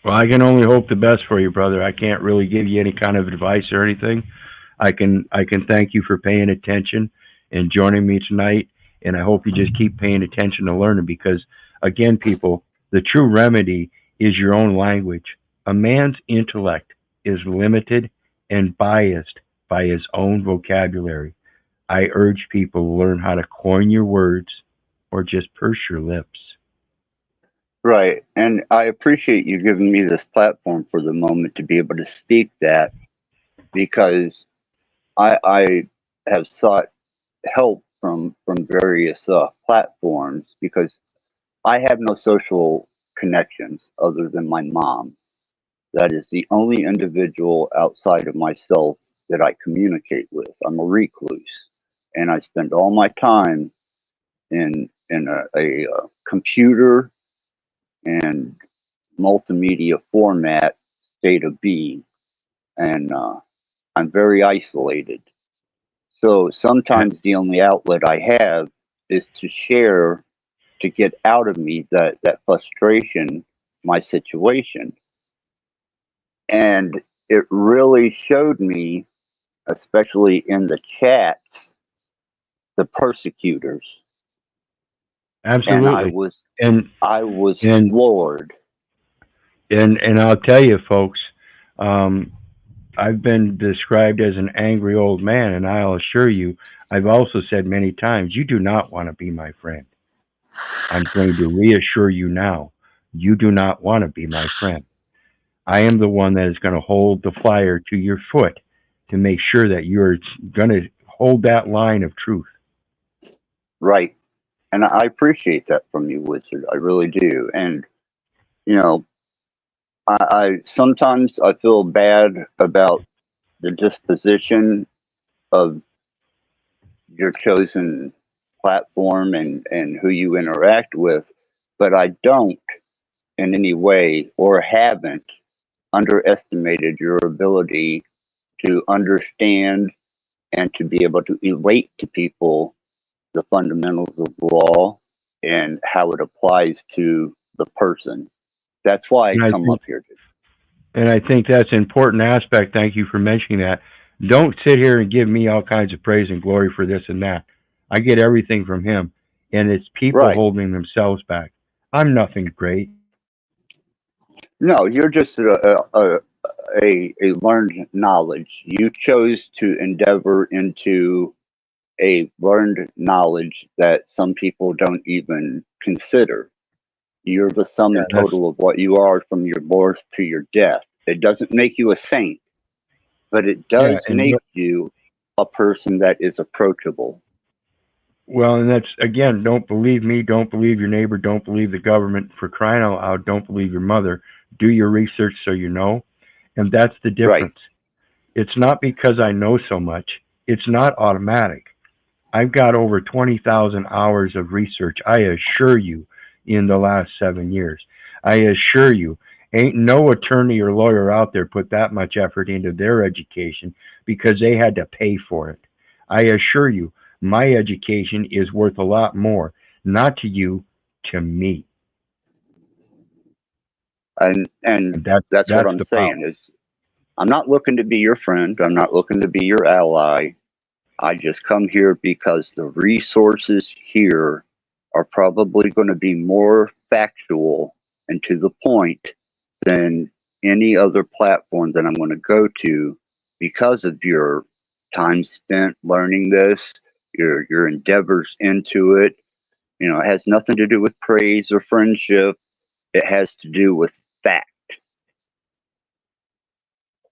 Well, I can only hope the best for you, brother. I can't really give you any kind of advice or anything. I can thank you for paying attention and joining me tonight, and I hope you just keep paying attention to learning, because, again, people, the true remedy is your own language. A man's intellect is limited and biased by his own vocabulary. I urge people to learn how to coin your words or just purse your lips. Right. And I appreciate you giving me this platform for the moment to be able to speak that, because I have sought help from various platforms because I have no social connections other than my mom. That is the only individual outside of myself that I communicate with. I'm a recluse, and I spend all my time in a computer and multimedia format state of being, and I'm very isolated. So sometimes the only outlet I have is to share, to get out of me that frustration, my situation. And it really showed me, especially in the chats, the persecutors. Absolutely. And I was and floored. and I'll tell you, folks, I've been described as an angry old man, and I'll assure you, I've also said many times, you do not want to be my friend. I'm going to reassure you now, you do not want to be my friend. I am the one that is going to hold the flyer to your foot to make sure that you're going to hold that line of truth. Right. And I appreciate that from you, Wizard. I really do. And, you know, I sometimes I feel bad about the disposition of your chosen platform and who you interact with, but I don't in any way or haven't underestimated your ability to understand and to be able to relate to people the fundamentals of law and how it applies to the person. That's why I come up here. And I think that's an important aspect. Thank you for mentioning that. Don't sit here and give me all kinds of praise and glory for this and that. I get everything from him, and it's people holding themselves back. I'm nothing great. No, you're just a learned knowledge. You chose to endeavor into a learned knowledge that some people don't even consider. You're the sum and total of what you are from your birth to your death. It doesn't make you a saint, but it does make you a person that is approachable. Well, and that's, again, don't believe me, don't believe your neighbor, don't believe the government, for crying out loud, don't believe your mother. Do your research so you know. And that's the difference. It's not because I know so much. It's not automatic. I've got over 20,000 hours of research, I assure you, in the last 7 years. I assure you, ain't no attorney or lawyer out there put that much effort into their education because they had to pay for it. I assure you, my education is worth a lot more, not to you, to me. And that's what I'm saying is, I'm not looking to be your friend. I'm not looking to be your ally. I just come here because the resources here are probably going to be more factual and to the point than any other platform that I'm going to go to because of your time spent learning this, your endeavors into it. You know, it has nothing to do with praise or friendship. It has to do with fact.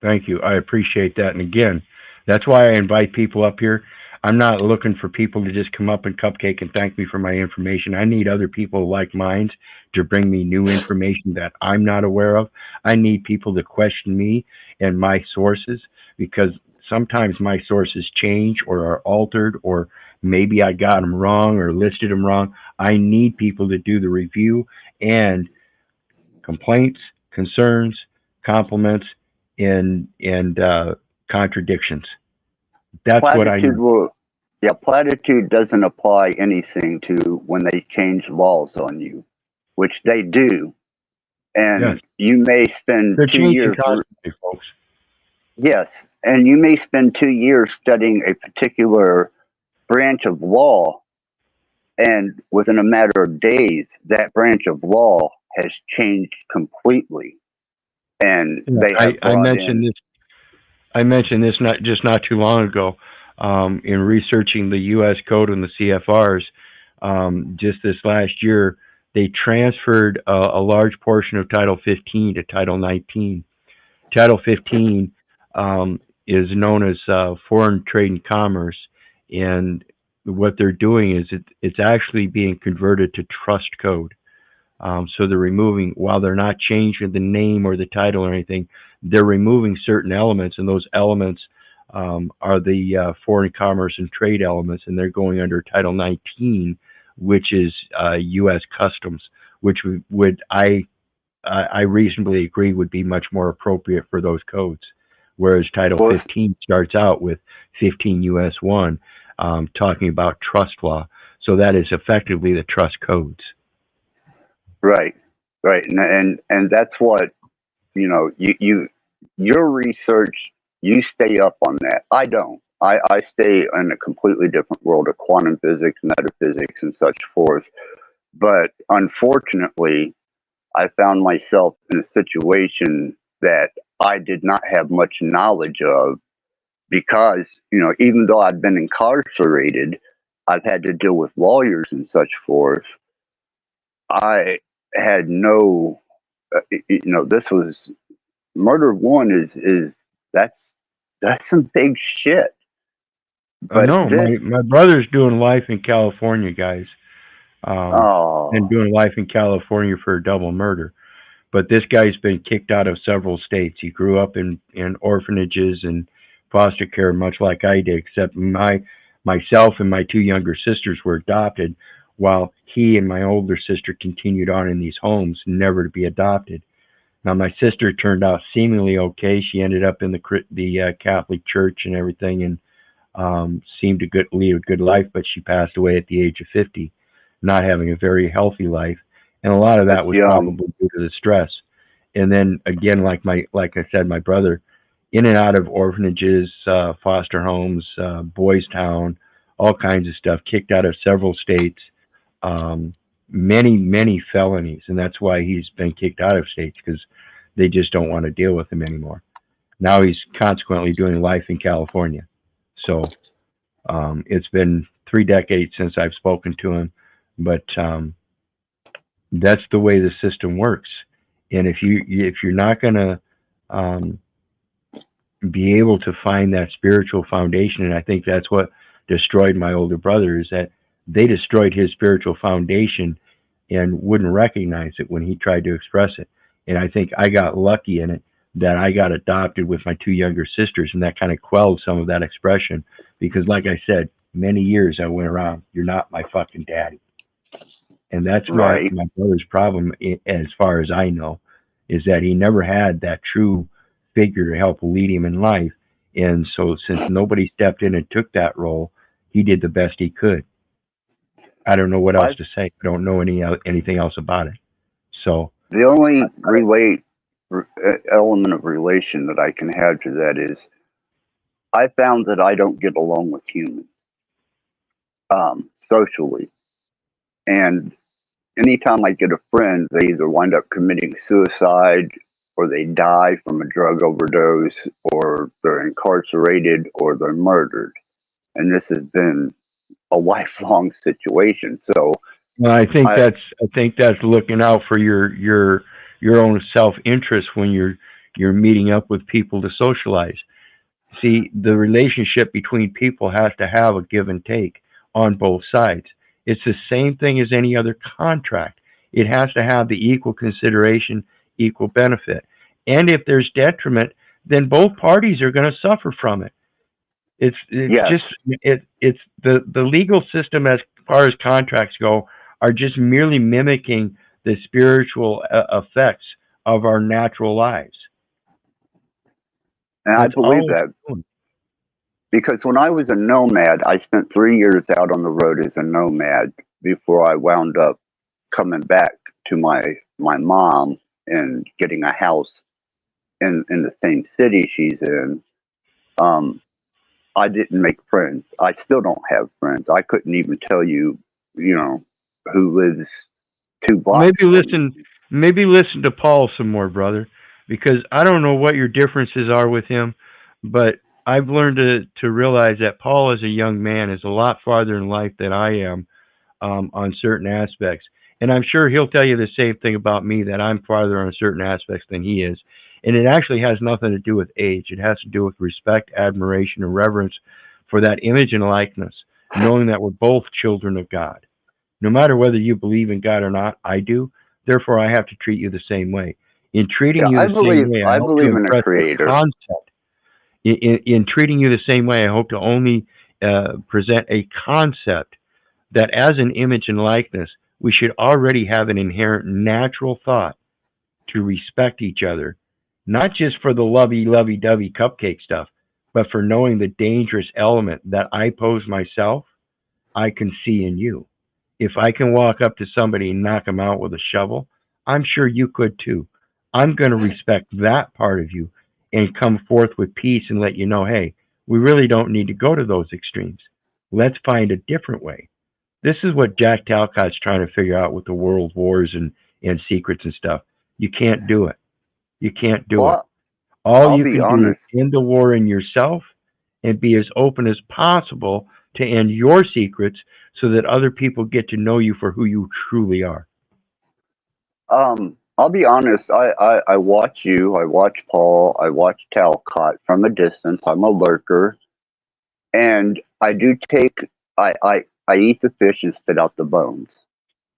Thank you. I appreciate that. And again, that's why I invite people up here. I'm not looking for people to just come up and cupcake and thank me for my information. I need other people like minds to bring me new information that I'm not aware of. I need people to question me and my sources, because sometimes my sources change or are altered, or maybe I got them wrong or listed them wrong. I need people to do the review and complaints, concerns, compliments, and contradictions. That's what I need. Platitude doesn't apply anything to when they change laws on you, which they do. And you may spend They're 2 years, folks. Yes, and you may spend 2 years studying a particular branch of law, and within a matter of days, that branch of law has changed completely. And they have I mentioned this. I mentioned this not too long ago in researching the U.S. Code and the CFRs. Just this last year, they transferred a large portion of Title 15 to Title 19. Title 15 is known as Foreign Trade and Commerce, and what they're doing is it's actually being converted to trust code. So they're removing, while they're not changing the name or the title or anything, they're removing certain elements, and those elements are the foreign commerce and trade elements, and they're going under Title 19, which is U.S. Customs, which I reasonably agree would be much more appropriate for those codes. Whereas Title 15 starts out with 15 U.S. 1, talking about trust law. So that is effectively the trust codes. Right, right, and that's what your research. You stay up on that. I don't. I stay in a completely different world of quantum physics, metaphysics, and such forth. But unfortunately, I found myself in a situation that I did not have much knowledge of because, even though I've been incarcerated, I've had to deal with lawyers and such forth. I had no, this was murder one is that's some big shit. But no, my brother's doing life in California, guys. And doing life in California for a double murder. But this guy's been kicked out of several states. He grew up in orphanages and foster care, much like I did, except myself and my two younger sisters were adopted, while he and my older sister continued on in these homes, never to be adopted. Now, my sister turned out seemingly okay. She ended up in the Catholic Church and everything, and seemed to lead a good life, but she passed away at the age of 50, not having a very healthy life. And a lot of that was probably due to the stress. And then again, like I said, my brother, in and out of orphanages, foster homes, Boys Town, all kinds of stuff, kicked out of several states, many felonies. And that's why he's been kicked out of states, because they just don't want to deal with him anymore. Now he's consequently doing life in California. So it's been 3 decades since I've spoken to him, but that's the way the system works. And if you're not going to be able to find that spiritual foundation, and I think that's what destroyed my older brother, is that they destroyed his spiritual foundation and wouldn't recognize it when he tried to express it. And I think I got lucky in it that I got adopted with my two younger sisters, and that kind of quelled some of that expression, because like I said, many years I went around, "You're not my fucking daddy." And that's my brother's problem, as far as I know, is that he never had that true figure to help lead him in life. And so since nobody stepped in and took that role, he did the best he could. I don't know what else to say. I don't know anything else about it. So the only element of relation that I can have to that is I found that I don't get along with humans socially. And anytime I get a friend, they either wind up committing suicide, or they die from a drug overdose, or they're incarcerated, or they're murdered. And this has been a lifelong situation. So I think that's looking out for your own self-interest when you're meeting up with people to socialize. See, the relationship between people has to have a give and take on both sides. It's the same thing as any other contract. It has to have the equal consideration, equal benefit. And if there's detriment, then both parties are going to suffer from it. It's the legal system, as far as contracts go, are just merely mimicking the spiritual effects of our natural lives. And I believe that, because when I was a nomad, I spent 3 years out on the road as a nomad before I wound up coming back to my mom and getting a house in the same city she's in. I didn't make friends. I still don't have friends. I couldn't even tell you, who lives 2 blocks. Maybe listen to Paul some more, brother, because I don't know what your differences are with him, but I've learned to realize that Paul, as a young man, is a lot farther in life than I am on certain aspects. And I'm sure he'll tell you the same thing about me, that I'm farther on certain aspects than he is. And it actually has nothing to do with age. It has to do with respect, admiration, and reverence for that image and likeness. knowing that we're both children of God. No matter whether you believe in God or not, I do. Therefore, I have to treat you the same way. In treating you the same way, I hope to believe in a impress the creator. concept. In treating you the same way, I hope to only present a concept that as an image and likeness, we should already have an inherent natural thought to respect each other, not just for the lovey-dovey cupcake stuff, but for knowing the dangerous element that I pose myself, I can see in you. If I can walk up to somebody and knock them out with a shovel, I'm sure you could too. I'm going to respect that part of you and come forth with peace and let you know, hey, we really don't need to go to those extremes. Let's find a different way. This is what Jack Talcott's trying to figure out with the world wars and secrets and stuff. You can't do it. You can't do it. Well, All I'll you be can do honest. is end the war in yourself and be as open as possible to end your secrets so that other people get to know you for who you truly are. I'll be honest. I watch you. I watch Paul. I watch Talcott from a distance. I'm a lurker, and I do take. I eat the fish and spit out the bones,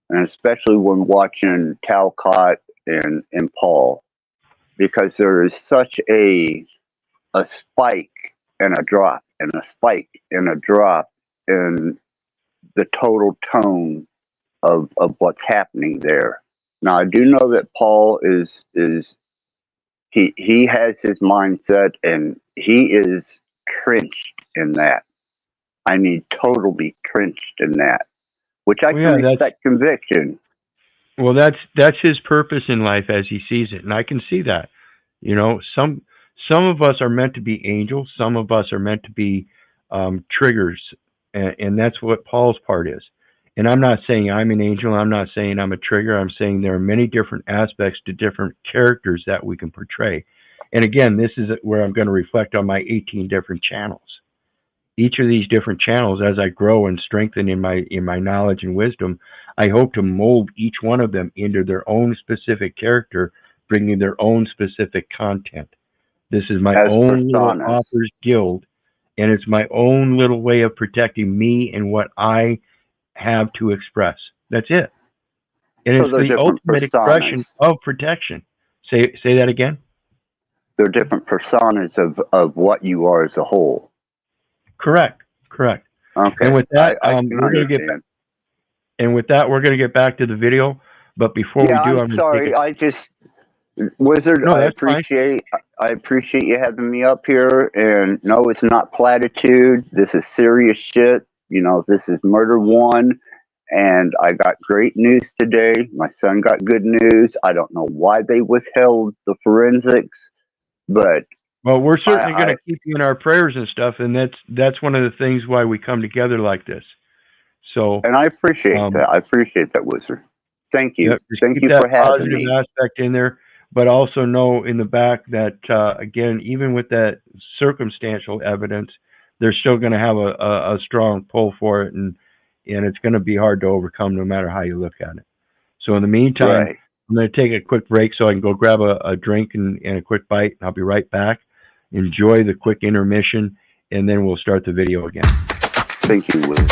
and especially when watching Talcott and Paul, because there is such a spike and a drop and a spike and a drop in the total tone of what's happening there. Now I do know that Paul is he has his mindset and he is trenched in that. I mean totally trenched in that. Which I Well, can yeah, respect conviction. Well, that's his purpose in life as he sees it, and I can see that. You know, some of us are meant to be angels, some of us are meant to be triggers, and that's what Paul's part is. And I'm not saying I'm an angel. I'm not saying I'm a trigger. I'm saying there are many different aspects to different characters that we can portray. And again, this is where I'm going to reflect on my 18 different channels. Each of these different channels, as I grow and strengthen in my knowledge and wisdom, I hope to mold each one of them into their own specific character, bringing their own specific content. This is my As own little personas. authors guild, and it's my own little way of protecting me and what I have to express. That's it. And So it's they're the different ultimate expression personas. of protection. Say that again. They're different personas of what you are as a whole. Correct. Okay. And with that, I can we're going to get understand. And with that, we're going to get back to the video. But before Yeah, we do, I'm sorry. Wizard, No, I that's fine. appreciate you having me up here. And no, it's not platitude. This is serious shit. You know, this is Murder One. And I got great news today. My son got good news. I don't know why they withheld the forensics, but Well, we're certainly going to keep you in our prayers and stuff, and that's one of the things why we come together like this. So, and I appreciate that. I appreciate that, Wizard. Thank you. Yep, just Thank keep you that for having positive me. aspect in there, but also know in the back that again, even with that circumstantial evidence, they're still going to have a strong pull for it, and it's going to be hard to overcome no matter how you look at it. So in the meantime, Right. I'm going to take a quick break so I can go grab a drink and a quick bite, and I'll be right back. Enjoy the quick intermission, and then we'll start the video again. Thank you, Wizard.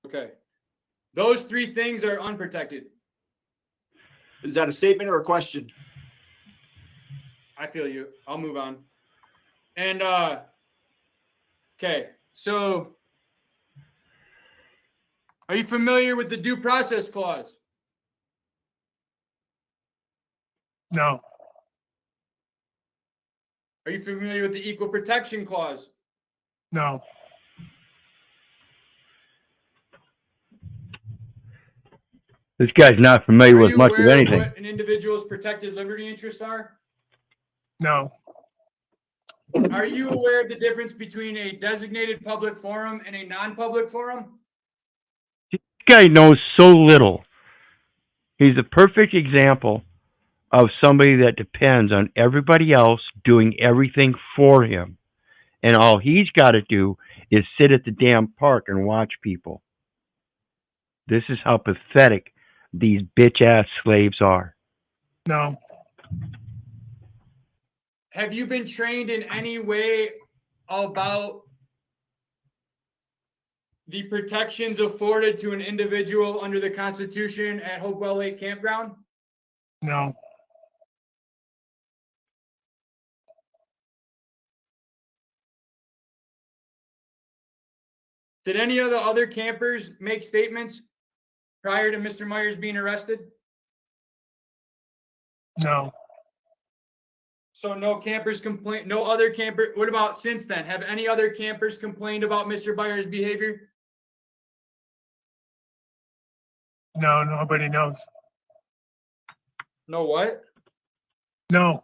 Okay. Those three things are unprotected. Is that a statement or a question? I feel you. I'll move on. And okay, so are you familiar with the due process clause? No, Are you familiar with the equal protection clause? no, This guy's not familiar Are with you much of aware of anything. what an individual's protected liberty interests are? no, Are you aware of the difference between a designated public forum and a non-public forum? This guy knows so little. He's a perfect example of somebody that depends on everybody else doing everything for him. And all he's got to do is sit at the damn park and watch people. This is how pathetic these bitch-ass slaves are. no, Have you been trained in any way about the protections afforded to an individual under the Constitution at Hopewell Lake Campground? no, Did any of the other campers make statements prior to Mr. Myers being arrested? no, So no campers complain, no other camper, what about since then? Have any other campers complained about Mr. Myers' behavior? no, nobody knows. No what? No,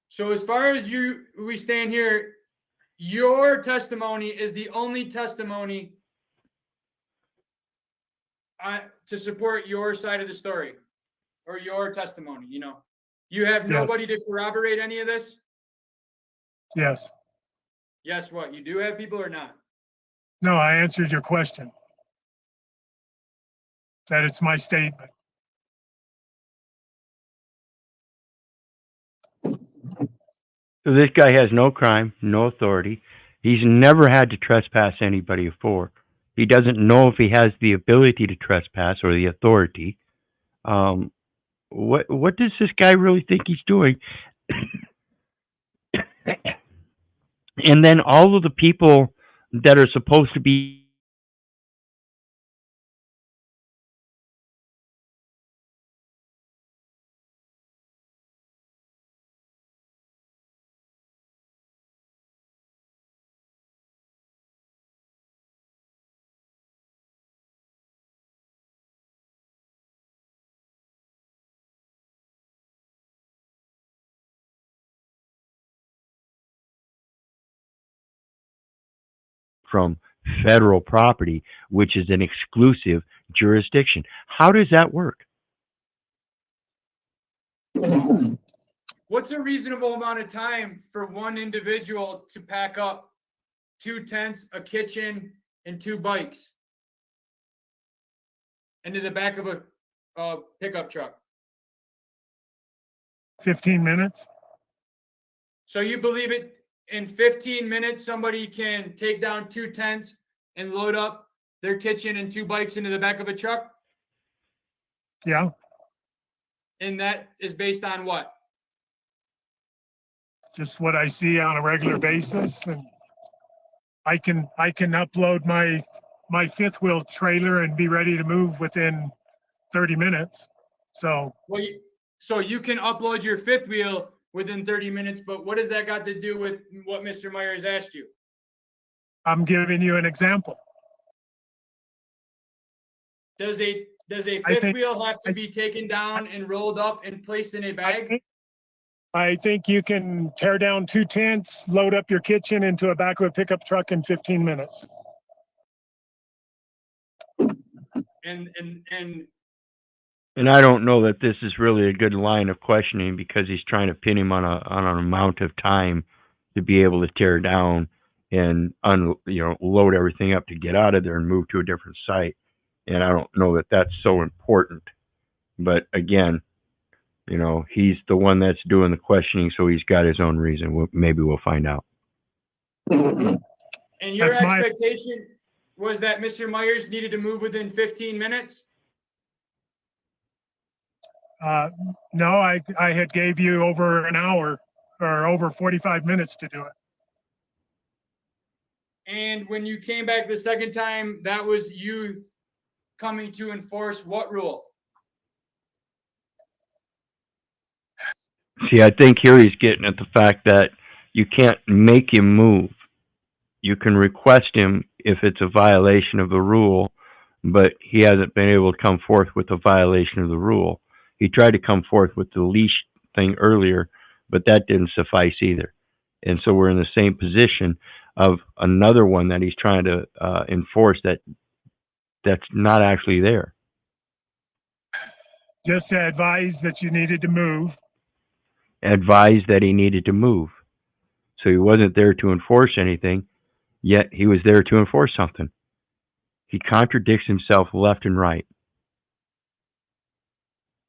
So as far as we stand here, your testimony is the only testimony to support your side of the story or your testimony, you know. You have Yes. nobody to corroborate any of this? yes. Yes, what? You do have people or not? No, I answered your question. That it's my statement. So this guy has no crime, no authority. He's never had to trespass anybody before. He doesn't know if he has the ability to trespass or the authority. What does this guy really think he's doing? And then all of the people that are supposed to be from federal property, which is an exclusive jurisdiction. How does that work? What's a reasonable amount of time for one individual to pack up 2 tents, a kitchen, and 2 bikes into the back of a pickup truck? 15 minutes? So you believe it in 15 minutes, somebody can take down 2 tents and load up their kitchen and 2 bikes into the back of a truck? Yeah, And that is based on what? just what I see on a regular basis. And I can upload my fifth wheel trailer and be ready to move within 30 minutes. So Well, so you can upload your fifth wheel within 30 minutes, but what does that got to do with what Mr. Myers asked you? I'm giving you an example. Does a I fifth think- wheel have to be taken down and rolled up and placed in a bag? I think you can tear down 2 tents, load up your kitchen into a back of a pickup truck in 15 minutes. And And I don't know that this is really a good line of questioning because he's trying to pin him on an amount of time to be able to tear down and load everything up to get out of there and move to a different site. And I don't know that that's so important. But again, he's the one that's doing the questioning, so he's got his own reason. Maybe we'll find out. and your That's my- expectation was that Mr. Myers needed to move within 15 minutes? No, I had gave you over an hour or over 45 minutes to do it. And when you came back the second time, that was you coming to enforce what rule? See, I think here he's getting at the fact that you can't make him move. You can request him if it's a violation of the rule, but he hasn't been able to come forth with a violation of the rule. He tried to come forth with the leash thing earlier, but that didn't suffice either. And so we're in the same position of another one that he's trying to enforce that's not actually there. Just to advise that you needed to move. Advised that he needed to move. So he wasn't there to enforce anything, yet he was there to enforce something. He contradicts himself left and right.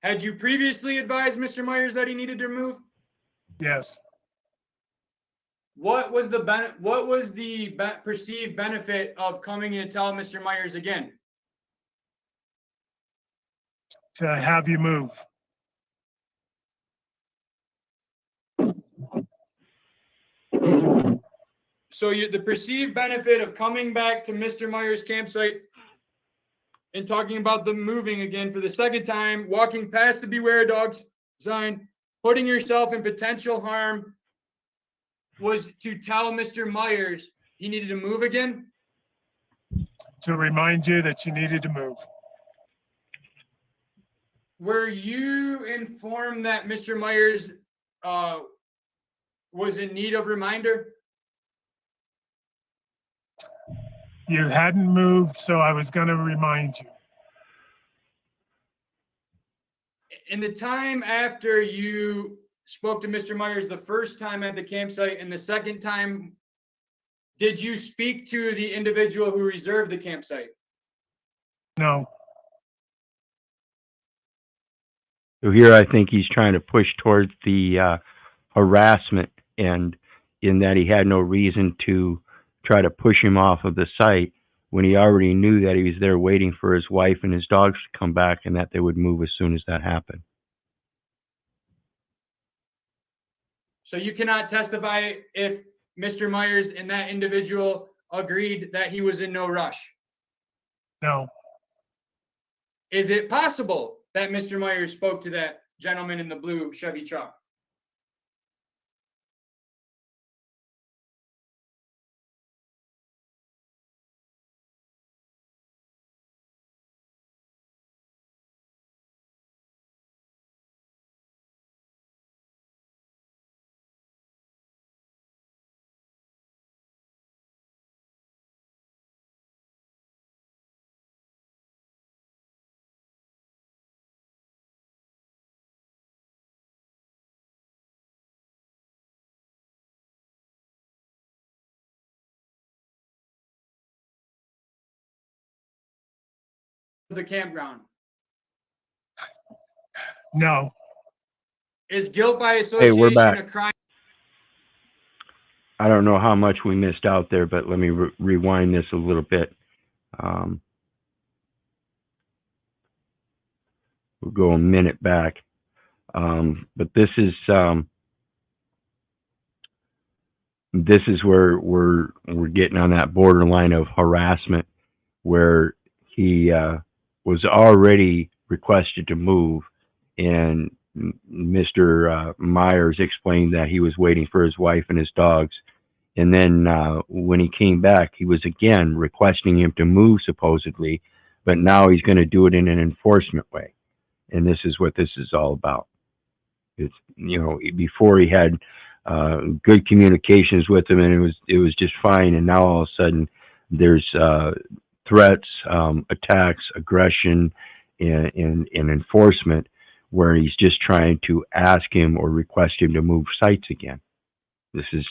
Had you previously advised Mr. Myers that he needed to move? Yes. What was the perceived benefit of coming in and tell Mr. Myers again? To have you move. So the perceived benefit of coming back to Mr. Myers' campsite and talking about the moving again for the second time, walking past the Beware Dogs sign, putting yourself in potential harm, was to tell Mr. Myers he needed to move again? To remind you that you needed to move. Were you informed that Mr. Myers was in need of reminder? You hadn't moved, so I was going to remind you. In the time after you spoke to Mr. Myers the first time at the campsite and the second time, did you speak to the individual who reserved the campsite? No. So here I think he's trying to push towards the harassment, and in that he had no reason to try to push him off of the site when he already knew that he was there waiting for his wife and his dogs to come back and that they would move as soon as that happened. So you cannot testify if Mr. Myers and that individual agreed that he was in no rush? No. Is it possible that Mr. Myers spoke to that gentleman in the blue Chevy truck? The campground. No. Is guilt by association Hey, we're back. a crime? I don't know how much we missed out there, but let me rewind this a little bit. We'll go a minute back. But this is where we're getting on that borderline of harassment, where he was already requested to move, and Mr. Myers explained that he was waiting for his wife and his dogs. And then when he came back, he was again requesting him to move, supposedly, but now he's going to do it in an enforcement way. And this is what this is all about. It's, you know, before he had good communications with him, and it was just fine. And now all of a sudden, there's threats, attacks, aggression, and enforcement, where he's just trying to ask him or request him to move sites again. This is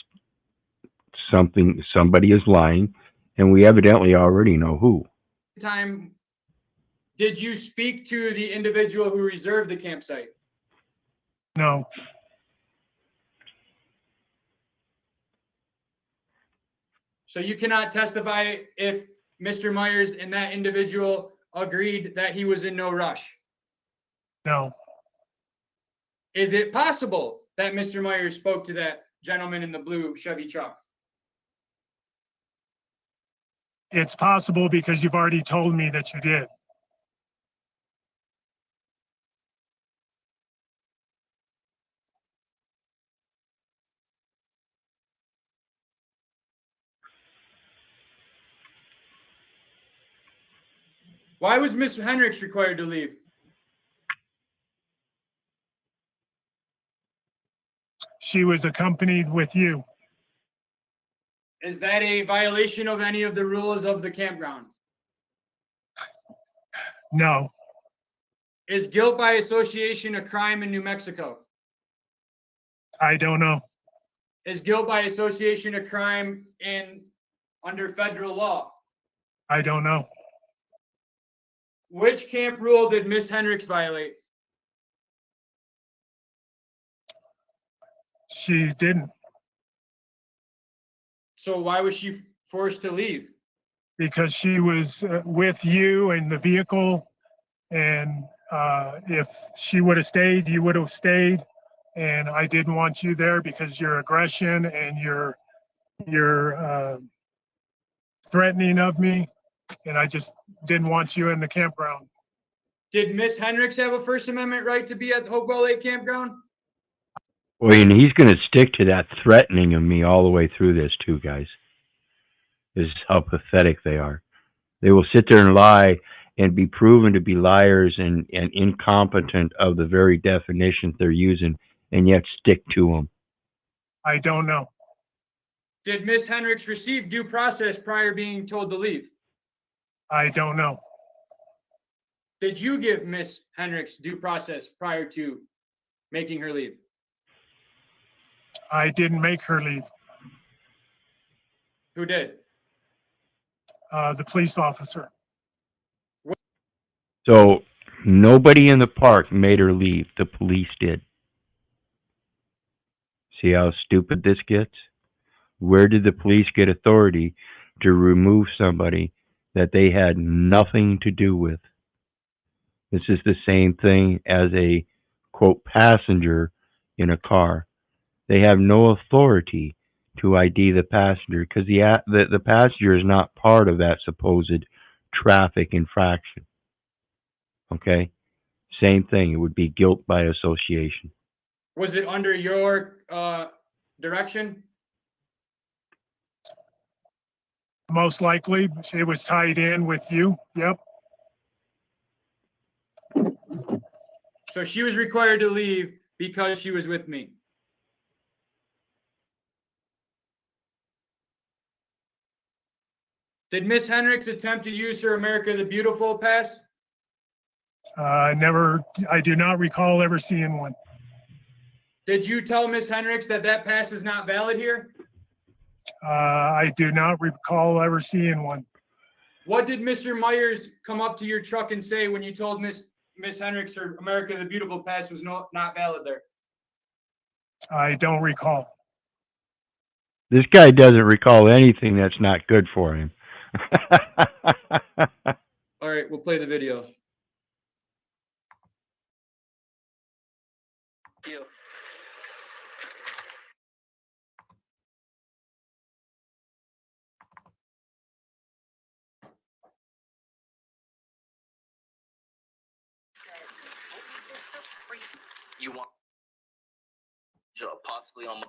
somebody is lying, and we evidently already know who. Time, did you speak to the individual who reserved the campsite? No. So you cannot testify if Mr. Myers and that individual agreed that he was in no rush? No. Is it possible that Mr. Myers spoke to that gentleman in the blue Chevy truck? It's possible because you've already told me that you did. Why was Miss Hendricks required to leave? She was accompanied with you. Is that a violation of any of the rules of the campground? No, Is guilt by association a crime in New Mexico? I don't know. Is guilt by association a crime under federal law? I don't know. Which camp rule did Miss Hendricks violate? She didn't, So why was she forced to leave? because she was with you in the vehicle. And if she would have stayed, you would have stayed. And I didn't want you there because your aggression and your threatening of me. And I just didn't want you in the campground. Did Miss Hendricks have a First Amendment right to be at the Hopewell Lake Campground? Well, and he's going to stick to that threatening of me all the way through this, too, guys. This is how pathetic they are. They will sit there and lie and be proven to be liars and incompetent of the very definitions they're using, and yet stick to them. I don't know. Did Miss Hendricks receive due process prior being told to leave? I don't know. Did you give Miss Hendricks due process prior to making her leave? I didn't make her leave. Who did? The police officer. So nobody in the park made her leave. The police did. See how stupid this gets? Where did the police get authority to remove somebody that they had nothing to do with? This is the same thing as a, quote, passenger in a car. They have no authority to ID the passenger because the passenger is not part of that supposed traffic infraction. Okay? Same thing. It would be guilt by association. Was it under your direction? Most likely, it was tied in with you. Yep. So she was required to leave because she was with me. Did Miss Hendricks attempt to use her America the Beautiful pass? I do not recall ever seeing one. Did you tell Miss Hendricks that that pass is not valid here? I do not recall ever seeing one. What did Mr. Myers come up to your truck and say when you told Miss Hendricks her America the Beautiful pass was not valid there? I don't recall. This guy doesn't recall anything that's not good for him. All right, we'll play the video. You. You want possibly on.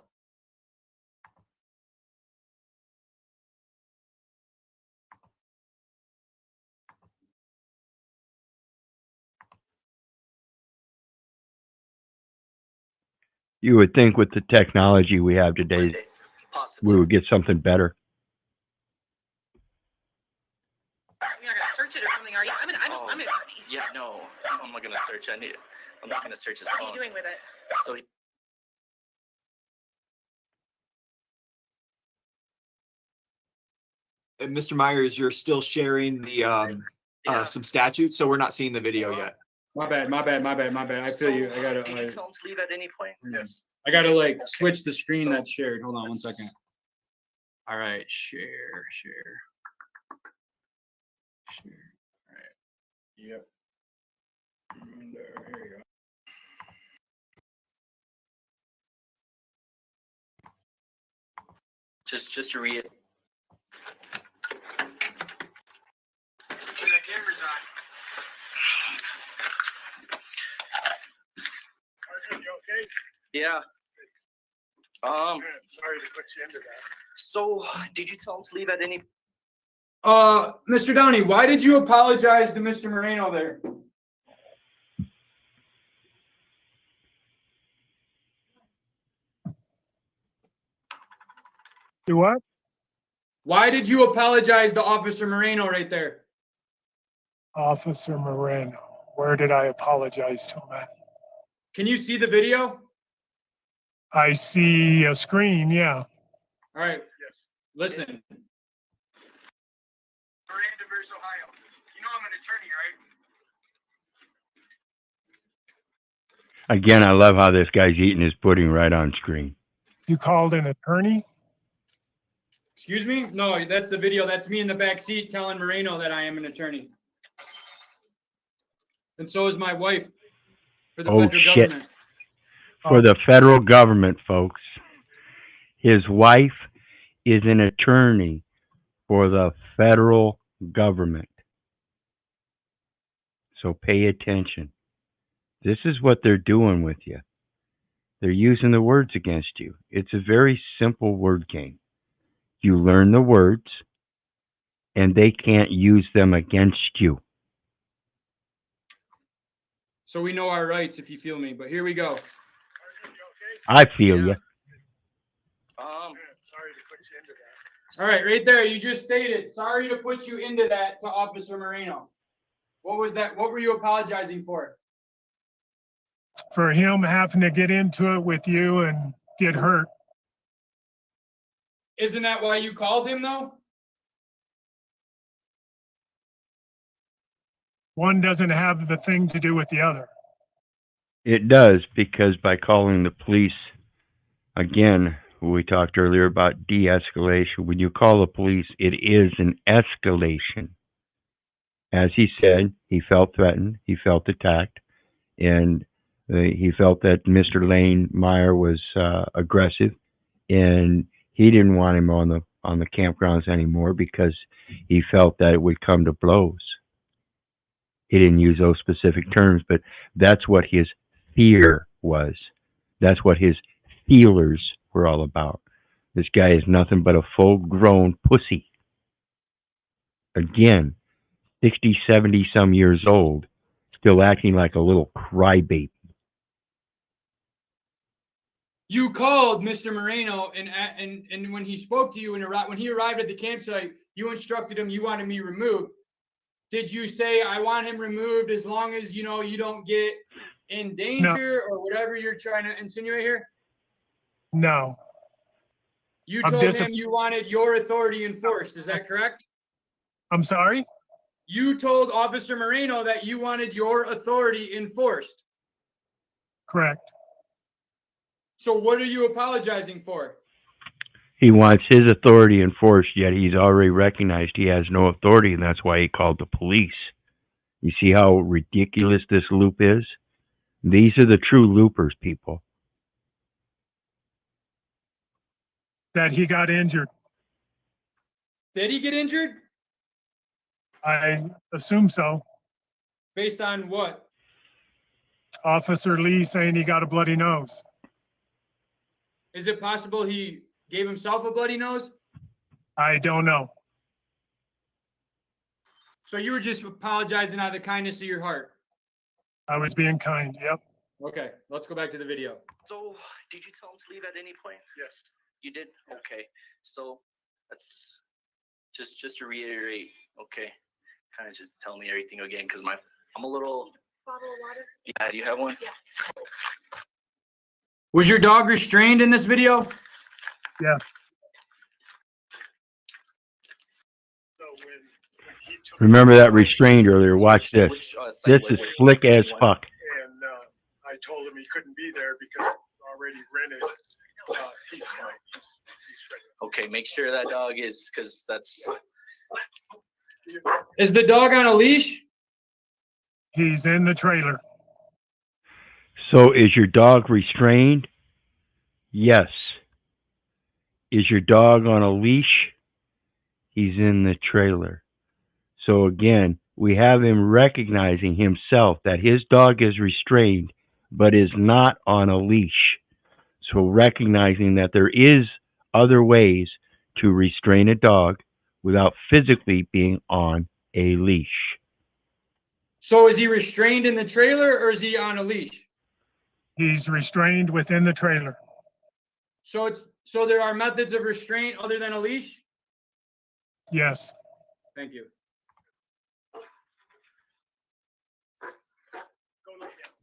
You would think with the technology we have today, Possibly. we would get something better. You're not gonna search it or something, are you? I'm an attorney. Yeah, no, I'm not gonna search. I'm not gonna search his What phone. are you doing with it? So And Mr. Myers, you're still sharing the some statutes, so we're not seeing the video yet. My bad. I feel you. I gotta. Did you tell him to leave at any point? Yes. I gotta like switch the screen So, that's shared. Hold on 1 let's- second. All right, share. All right. Yep. And, here you go. just to read. Are you okay? Yeah. Sorry to put you into that. So did you tell him to leave at any? Mr. Downey, why did you apologize to Mr. Moreno there? Do what? Why did you apologize to Officer Moreno right there? Officer Moreno. Where did I apologize to him at? Can you see the video? I see a screen, yeah. All right, Yes. listen. Miranda versus Ohio. You know I'm an attorney, right? Again, I love how this guy's eating his pudding right on screen. You called an attorney? Excuse me? No, that's the video. That's me in the back seat telling Moreno that I am an attorney. And so is my wife for the Oh, federal shit. government. For the federal government, folks. His wife is an attorney for the federal government. So pay attention. This is what they're doing with you. They're using the words against you. It's a very simple word game. You learn the words, and they can't use them against you. So we know our rights, if you feel me. But here we go. Are you okay? I feel you. Sorry to put you into that. All right, right there. You just stated, sorry to put you into that to Officer Moreno. What was that? What were you apologizing for? For him having to get into it with you and get hurt. Isn't that why you called him, though? One doesn't have the thing to do with the other. It does, because by calling the police, again, we talked earlier about de-escalation. When you call the police, it is an escalation. As he said, he felt threatened, he felt attacked, and he felt that Mr. Lane Meyer was aggressive, and he didn't want him on the campgrounds anymore because he felt that it would come to blows. He didn't use those specific terms, but that's what his fear was. That's what his feelers were all about. This guy is nothing but a full-grown pussy. Again, 60, 70 some years old, still acting like a little crybaby. You called Mr. Moreno, and when he spoke to you, when he arrived at the campsite, you instructed him you wanted me removed. Did you say, I want him removed as long as, you don't get in danger or whatever you're trying to insinuate here? No. You I'm told him you wanted your authority enforced. Is that correct? I'm sorry? You told Officer Moreno that you wanted your authority enforced. Correct. So what are you apologizing for? He wants his authority enforced, yet he's already recognized he has no authority, and that's why he called the police. You see how ridiculous this loop is? These are the true loopers, people. That he got injured. Did he get injured? I assume so. Based on what? Officer Lee saying he got a bloody nose. Is it possible he gave himself a bloody nose? I don't know. So you were just apologizing out of the kindness of your heart? I was being kind, yep. Okay, let's go back to the video. So did you tell him to leave at any point? Yes. You did? Okay. So that's just to reiterate, okay. Kind of just tell me everything again, because I'm a little. Bottle of water? Yeah, do you have one? Yeah. Was your dog restrained in this video? Yeah. So when he took Remember that restrained earlier. Watch this. Which, site This was is it? slick as 21? fuck. and I told him he couldn't be there because it was already rented. He's fine. He's ready. Okay, make sure that dog is, because that's. Is the dog on a leash? He's in the trailer. So is your dog restrained? Yes. is your dog on a leash? He's in the trailer. So again, we have him recognizing himself that his dog is restrained, but is not on a leash. So recognizing that there is other ways to restrain a dog without physically being on a leash. So is he restrained in the trailer or is he on a leash? He's restrained within the trailer. So there are methods of restraint other than a leash? Yes. Thank you. Go look at it.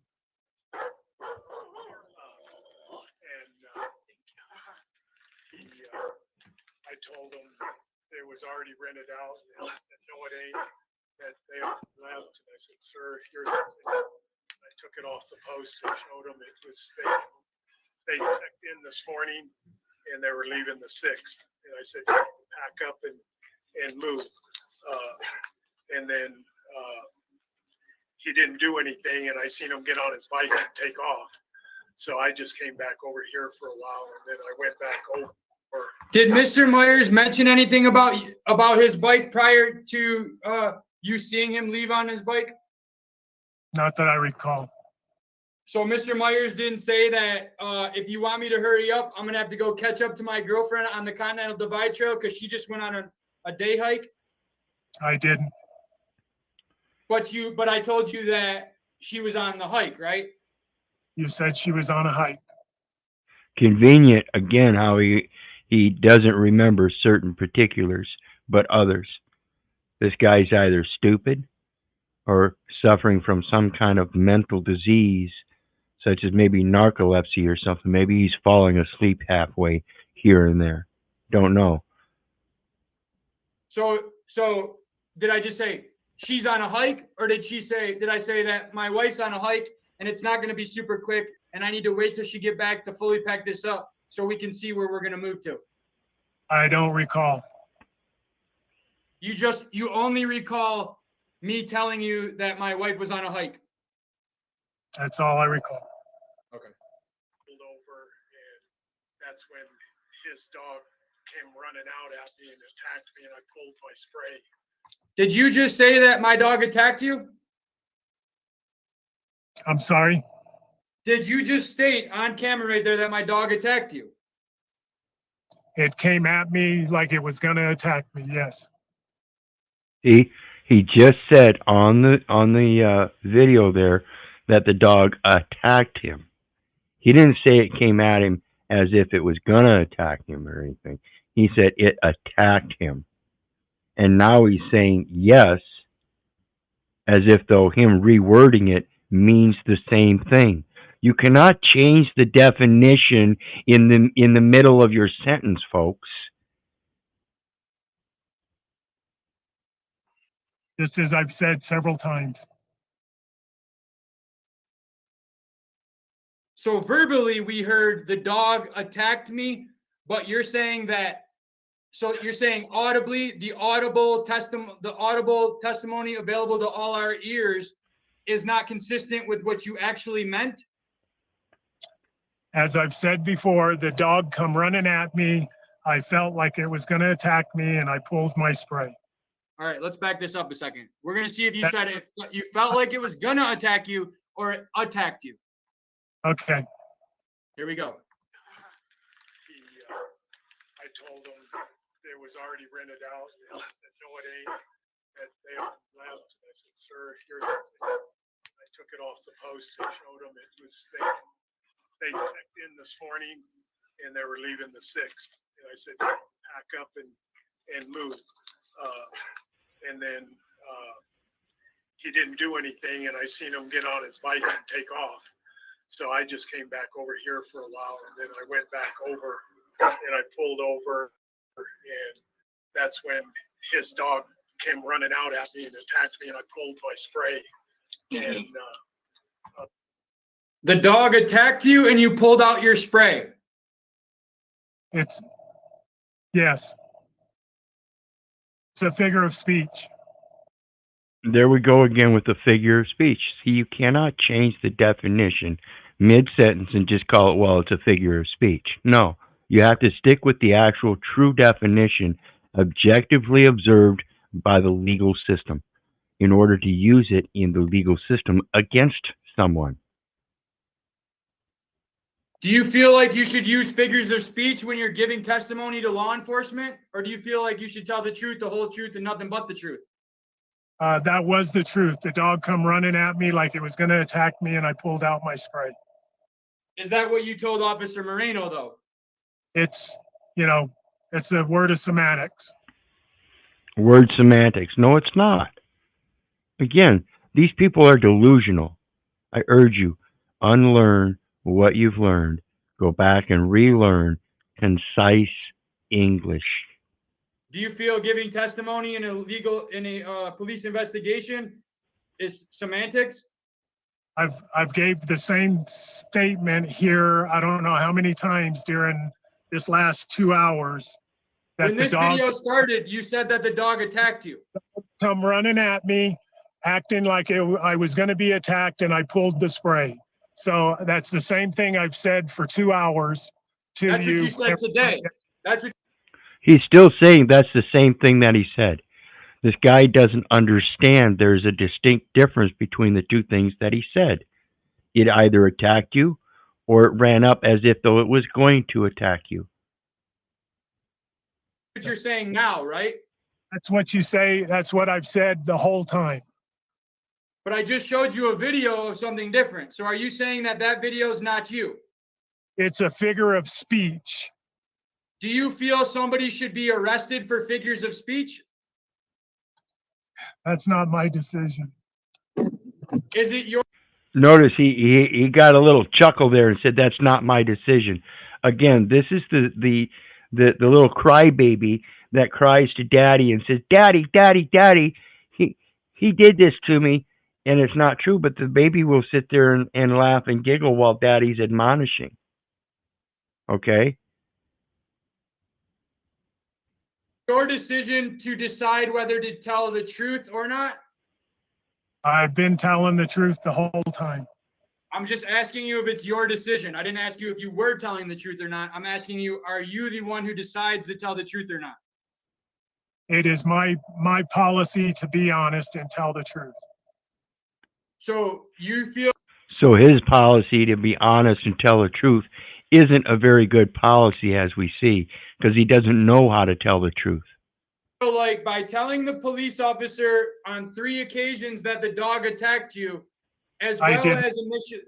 I told him it was already rented out. And he said, no, it ain't. That they left. And I said, sir, here's I took it off the post and showed them it was they checked in this morning and they were leaving the 6th. And I said, pack up and move. And then he didn't do anything, and I seen him get on his bike and take off. So I just came back over here for a while, and then I went back over. Did Mr. Myers mention anything about his bike prior to you seeing him leave on his bike? Not that I recall. So Mr. Myers didn't say that if you want me to hurry up, I'm gonna have to go catch up to my girlfriend on the Continental Divide Trail because she just went on a day hike? I didn't. But I told you that she was on the hike, right? You said she was on a hike. Convenient, again, how he doesn't remember certain particulars, but others. This guy's either stupid or suffering from some kind of mental disease, such as maybe narcolepsy or something. Maybe he's falling asleep halfway here and there. Don't know. So did I just say she's on a hike, or did I say that my wife's on a hike and it's not going to be super quick and I need to wait till she get back to fully pack this up so we can see where we're going to move to? I don't recall. You only recall me telling you that my wife was on a hike. That's all I recall. Okay. Pulled over, and that's when his dog came running out at me and attacked me, and I pulled my spray. Did you just say that my dog attacked you? I'm sorry? Did you just state on camera right there that my dog attacked you? It came at me like it was going to attack me, yes. He just said on the video there that the dog attacked him. He didn't say it came at him as if it was gonna attack him or anything. He said it attacked him. And now he's saying yes, as if though him rewording it means the same thing. You cannot change the definition in the middle of your sentence, folks. Just as I've said several times. So verbally, we heard the dog attacked me, but you're saying that. So you're saying audibly, the audible testimony available to all our ears is not consistent with what you actually meant? As I've said before, the dog come running at me. I felt like it was going to attack me, and I pulled my spray. All right, let's back this up a second. We're going to see if you said it. You felt like it was going to attack you or it attacked you. Okay. Here we go. I told him it was already rented out. And he said, no, it ain't. That they left. And I said, sir, here's I took it off the post and showed them it was they checked in this morning and they were leaving the 6th. And I said, pack up and move. And then he didn't do anything, and I seen him get on his bike and take off. So I just came back over here for a while, and then I went back over and I pulled over, and that's when his dog came running out at me and attacked me, and I pulled my spray. And the dog attacked you and you pulled out your spray. Yes. It's a figure of speech. There we go again with the figure of speech. See, you cannot change the definition mid-sentence and just call it, well, it's a figure of speech. No, You have to stick with the actual true definition, objectively observed by the legal system, in order to use it in the legal system against someone. Do you feel like you should use figures of speech when you're giving testimony to law enforcement? Or do you feel like you should tell the truth, the whole truth, and nothing but the truth? That was the truth. The dog come running at me like it was going to attack me, and I pulled out my spray. Is that what you told Officer Moreno, though? It's, it's a word of semantics. Word semantics. No, it's not. Again, these people are delusional. I urge you, unlearn what you've learned. Go back and relearn concise English. Do you feel giving testimony in a police investigation is semantics? I've gave the same statement here. I don't know how many times during this last 2 hours that When this video started, you said that the dog attacked you. Come running at me, acting like I was going to be attacked, and I pulled the spray. So that's the same thing I've said for 2 hours to you. That's what you said today. That's what. He's still saying that's the same thing that he said. This guy doesn't understand there's a distinct difference between the two things that he said. It either attacked you or it ran up as if though it was going to attack you. What you're saying now, right? That's what you say. That's what I've said the whole time. But I just showed you a video of something different. So are you saying that that video is not you? It's a figure of speech. Do you feel somebody should be arrested for figures of speech? That's not my decision. Is it your? Notice he got a little chuckle there and said, "That's not my decision." Again, this is the little crybaby that cries to daddy and says, "Daddy, daddy, daddy, he did this to me," and it's not true. But the baby will sit there and laugh and giggle while daddy's admonishing. Okay. Your decision to decide whether to tell the truth or not? I've been telling the truth the whole time. I'm just asking you if it's your decision. I didn't ask you if you were telling the truth or not. I'm asking you, are you the one who decides to tell the truth or not? It is my policy to be honest and tell the truth. So you feel. So his policy to be honest and tell the truth isn't a very good policy, as we see, because he doesn't know how to tell the truth. So like by telling the police officer on 3 occasions that the dog attacked you, as well as initially,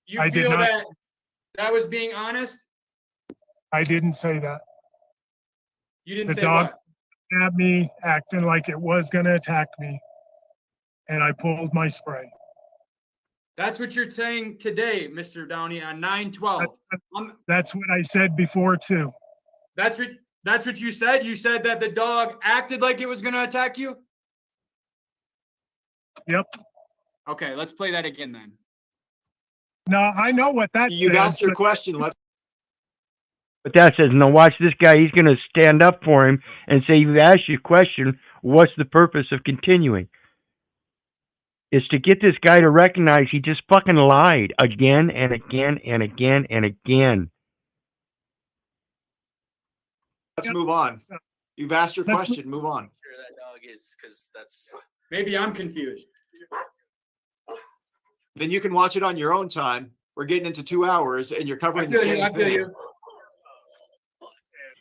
you feel that that was being honest? I didn't say that. You didn't the say dog what? At me, acting like it was going to attack me, and I pulled my spray. That's what you're saying today, Mr. Downey, on 9/12. That's what I said before too. That's what you said? You said that the dog acted like it was going to attack you? Yep. Okay, let's play that again then. No, I know what that You've says, asked your but question. Let's. But that says, no, watch this guy. He's going to stand up for him and say, you've asked your question. What's the purpose of continuing? Is to get this guy to recognize he just fucking lied again and again and again and again. Let's move on. You've asked your question. Move on. Sure that dog is, because that's. Maybe I'm confused. Then you can watch it on your own time. We're getting into 2 hours, and you're covering the same I feel thing. you.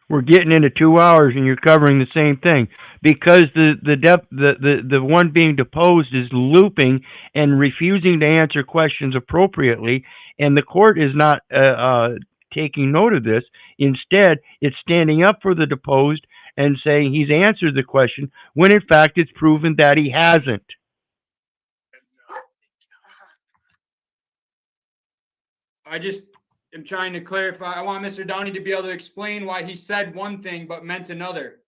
We're getting into 2 hours and you're covering the same thing because the one being deposed is looping and refusing to answer questions appropriately, and the court is not taking note of this. Instead, it's standing up for the deposed and saying he's answered the question when in fact it's proven that he hasn't. I just am trying to clarify. I want Mr. Downey to be able to explain why he said one thing but meant another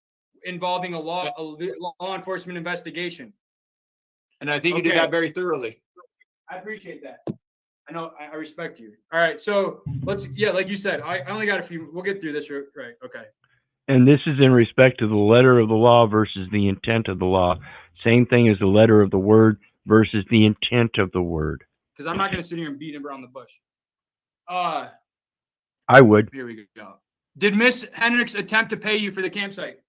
involving a law enforcement investigation. And I think you did that very thoroughly. I appreciate that. I know, I respect you. All right, so let's, like you said, I only got a few. We'll get through this, right? Okay. And this is in respect to the letter of the law versus the intent of the law. Same thing as the letter of the word versus the intent of the word. Because I'm not going to sit here and beat him around the bush. I would. Here we go. Did Miss Hendricks attempt to pay you for the campsite?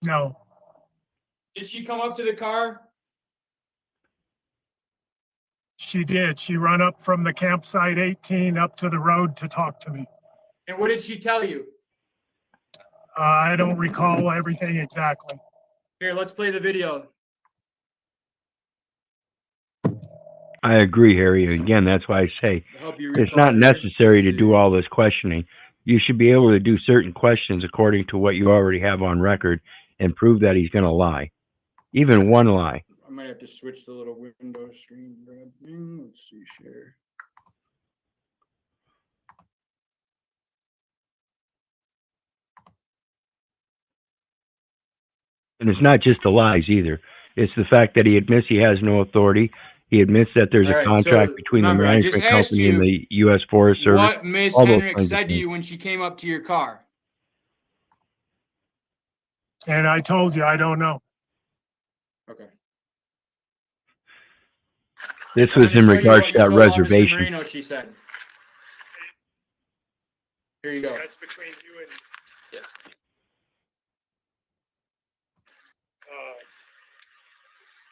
No, Did she come up to the car? she did. She run up from the campsite 18 up to the road to talk to me. And what did she tell you? I don't recall everything exactly. Here, let's play the video. I agree, Harry. Again, that's why I say To help you it's recall not here. necessary to Let's do see. all this questioning. You should be able to do certain questions according to what you already have on record and prove that he's going to lie. Even one lie. I might have to switch the little window screen grab thing. Let's see, share. And it's not just the lies either. It's the fact that he admits he has no authority. He admits that there's All a right, contract so between remember, the I just management asked company and you the U.S. Forest Service. What Miss all those Hendricks kinds of said to things. you when she came up to your car. And I told you, I don't know. Okay. This I'm was gonna in show you regards what to you that told Officer reservation. Marino, she said. Here you go. That's between you and. Yeah.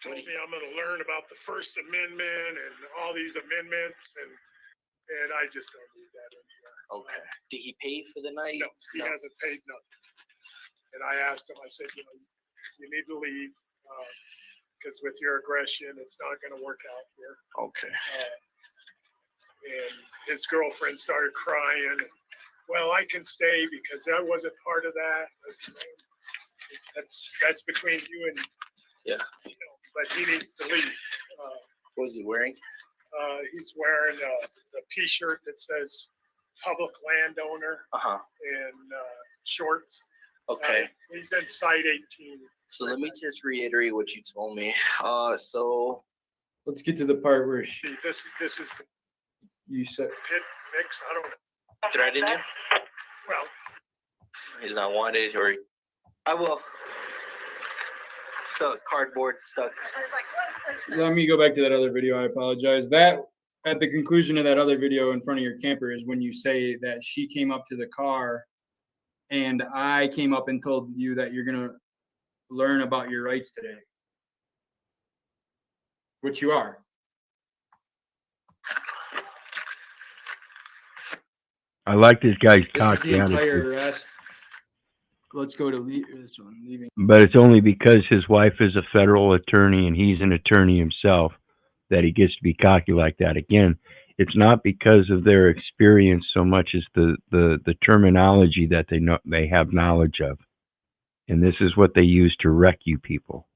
Told me I'm gonna learn about the First Amendment and all these amendments and I just don't need that in here. Okay. Did he pay for the night? No, he hasn't paid nothing. And I asked him, I said, you know, you need to leave, because with your aggression, it's not gonna work out here. Okay. And his girlfriend started crying. Well, I can stay because I wasn't part of that. I said, that's between you and, Yeah. you know, but he needs to leave. What was he wearing? He's wearing a T-shirt that says public landowner Uh-huh. and shorts. Okay. He's in site 18. So let me just reiterate what you told me. So Let's get to the part where See, this is the you said. pit mix. I don't know. threaten you? Well, He's not wanted, or I will. So cardboard stuck. Let me go back to that other video. I apologize. That at the conclusion of that other video in front of your camper is when you say that she came up to the car and I came up and told you that you're gonna learn about your rights today. Which you are. I like this guy's This is cocky the entire attitude. arrest. Let's go to this one. Leaving. But it's only because his wife is a federal attorney and he's an attorney himself that he gets to be cocky like that. Again, it's not because of their experience so much as the terminology that they have knowledge of. And this is what they use to wreck you people.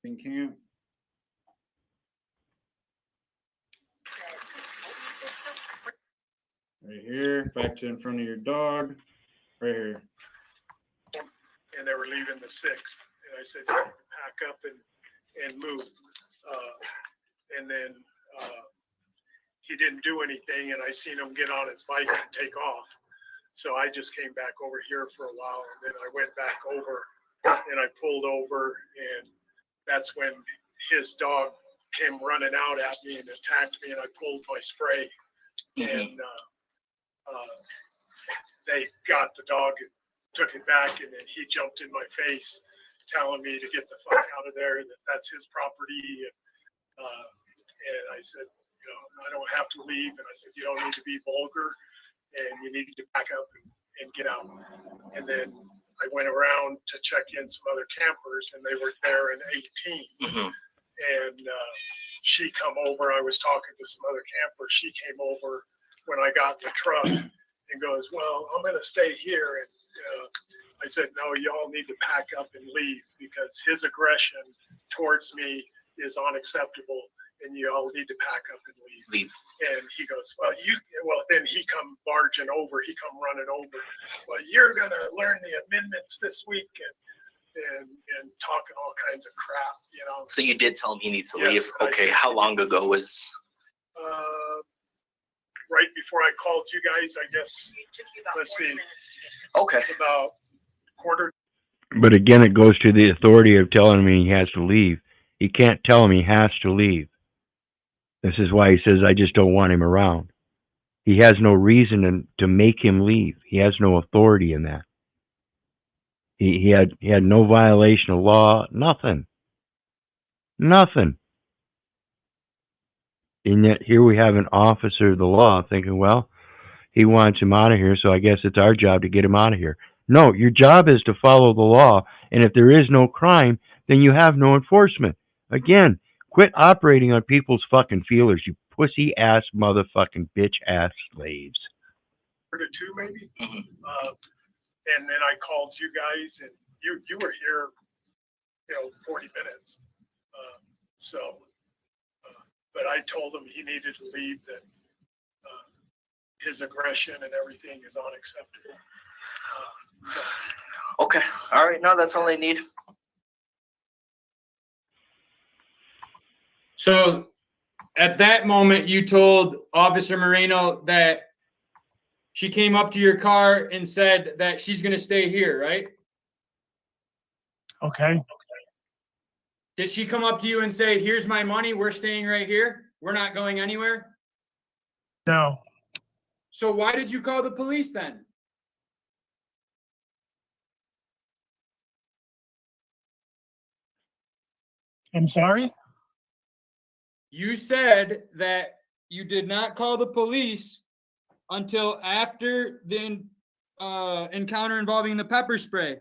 In camp. Right here, back to in front of your dog. Right here. and they were leaving the 6th. And I said, pack up and move. And then he didn't do anything, and I seen him get on his bike and take off. So I just came back over here for a while, and then I went back over and I pulled over, and that's when his dog came running out at me and attacked me, and I pulled my spray. And they got the dog and took it back, and then he jumped in my face telling me to get the fuck out of there, that that's his property. And I said, you know, I don't have to leave. And I said, you don't need to be vulgar, and you need to back up and get out. And then I went around to check in some other campers, and they were there in 18. And she come over. I was talking to some other campers. She came over when I got in the truck and goes, well, I'm going to stay here. And I said, no, y'all need to pack up and leave, because his aggression towards me is unacceptable, and you all need to pack up and leave. And he goes, well, then he come barging over. He come running over. Well, you're going to learn the amendments this week, and talking all kinds of crap, you know. So you did tell him he needs to Yes, leave. I Okay, said- how long ago was? Right before I called you guys, I guess, let's see, Okay. about quarter. But again, it goes to the authority of telling him he has to leave. You can't tell him he has to leave. This is why he says, I just don't want him around. He has no reason to make him leave. He has no authority in that. He had no violation of law, nothing. Nothing. And yet here we have an officer of the law thinking, well, he wants him out of here, so I guess it's our job to get him out of here. No, your job is to follow the law, and if there is no crime, then you have no enforcement. Again, quit operating on people's fucking feelers, you pussy ass motherfucking bitch ass slaves. Or two maybe. And then I called you guys, and you were here, 40 minutes. But I told him he needed to leave, that his aggression and everything is unacceptable. Okay. All right. No, that's all I need. So at that moment, you told Officer Moreno that she came up to your car and said that she's going to stay here, right? Okay. Did she come up to you and say, here's my money, we're staying right here, we're not going anywhere? No. So why did you call the police then? I'm sorry? You said that you did not call the police until after the encounter involving the pepper spray,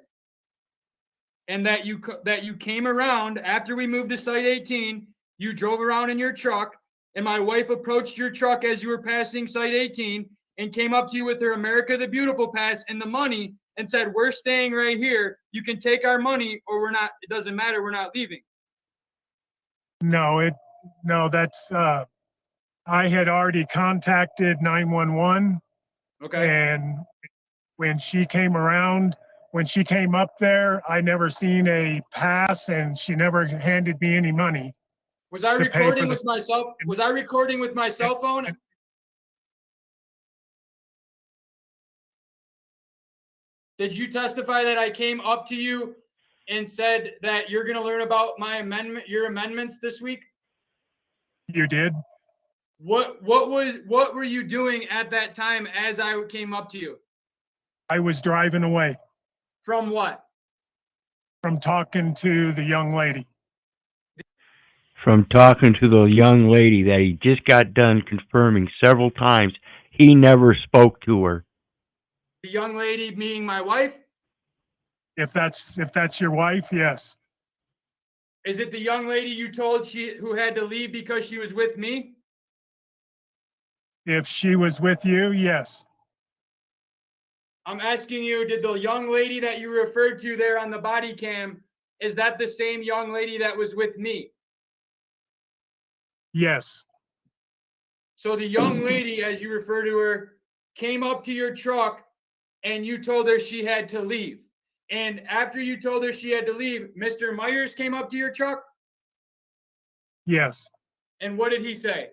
and that you came around after we moved to Site 18. You drove around in your truck, and my wife approached your truck as you were passing Site 18 and came up to you with her America the Beautiful pass and the money and said, we're staying right here. You can take our money or we're not. It doesn't matter. We're not leaving. No, that's, I had already contacted 911. Okay. And when she came up there, I never seen a pass, and she never handed me any money. Was I recording with myself? Was I recording with my cell phone? Did you testify that I came up to you and said that you're going to learn about your amendments this week? You did? What were you doing at that time as I came up to you? I was driving away. From what? From talking to the young lady. From talking to the young lady that he just got done confirming several times he never spoke to her. The young lady being my wife? If that's your wife, yes. Is it the young lady you told who had to leave because she was with me? If she was with you, yes. I'm asking you, did the young lady that you referred to there on the body cam, is that the same young lady that was with me? Yes. So the young lady, as you refer to her, came up to your truck and you told her she had to leave. And after you told her she had to leave, Mr. Myers came up to your truck? Yes. And what did he say?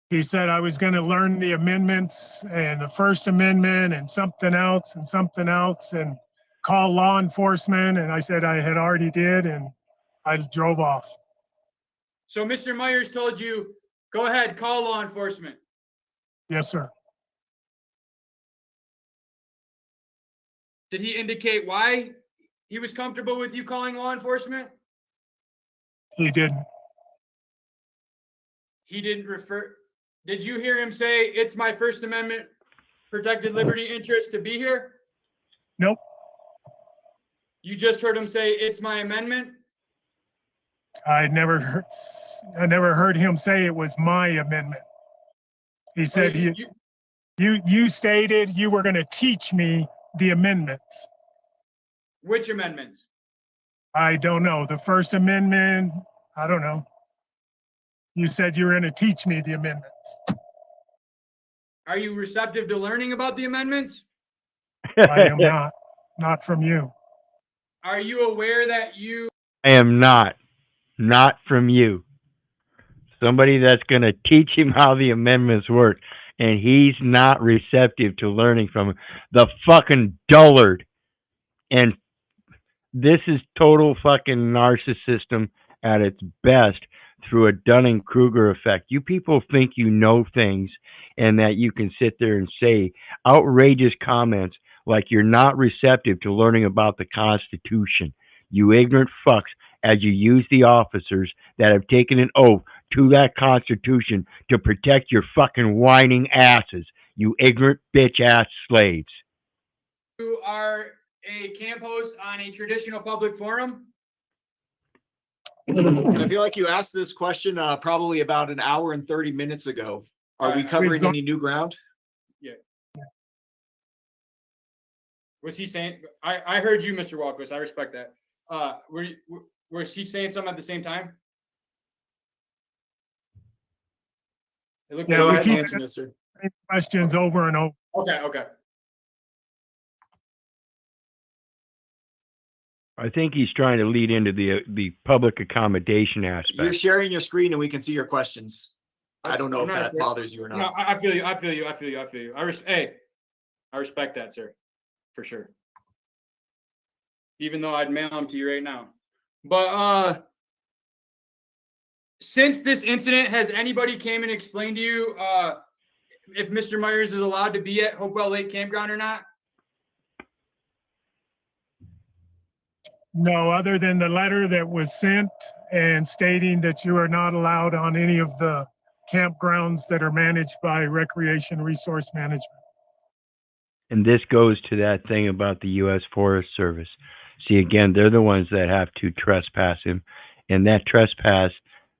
He said I was going to learn the amendments and the First Amendment and something else and call law enforcement. And I said I had already did, and I drove off. So Mr. Myers told you, go ahead, call law enforcement. Yes, sir. Did he indicate why he was comfortable with you calling law enforcement? He didn't. He didn't refer. Did you hear him say, it's my First Amendment protected liberty interest to be here? Nope. You just heard him say, it's my amendment? I never heard him say it was my amendment. He said you stated you were going to teach me the amendments. Which amendments? I don't know. The First Amendment, I don't know. You said you were going to teach me the amendments. Are you receptive to learning about the amendments? I am not from you. Are you aware that I am not from you. Somebody that's going to teach him how the amendments work, and he's not receptive to learning from the fucking dullard. And this is total fucking narcissism at its best. through a Dunning-Kruger effect. You people think you know things and that you can sit there and say outrageous comments like you're not receptive to learning about the Constitution. You ignorant fucks, as you use the officers that have taken an oath to that Constitution to protect your fucking whining asses, you ignorant bitch-ass slaves. You are a camp host on a traditional public forum. I feel like you asked this question probably about an hour and 30 minutes ago. Are we covering any new ground? Yeah. Was he saying? I heard you, Mr. Walquist. I respect that. Was he saying something at the same time? Yeah, we ahead, keep answer, mister. questions over and over. Okay. I think he's trying to lead into the public accommodation aspect. You're sharing your screen and we can see your questions. I don't know if that bothers you or not. No, I feel you. I respect that, sir, for sure. Even though I'd mail them to you right now. But since this incident, has anybody came and explained to you if Mr. Myers is allowed to be at Hopewell Lake Campground or not? No, other than the letter that was sent and stating that you are not allowed on any of the campgrounds that are managed by Recreation Resource Management. And this goes to that thing about the U.S. Forest Service. See, again, they're the ones that have to trespass him. And that trespass,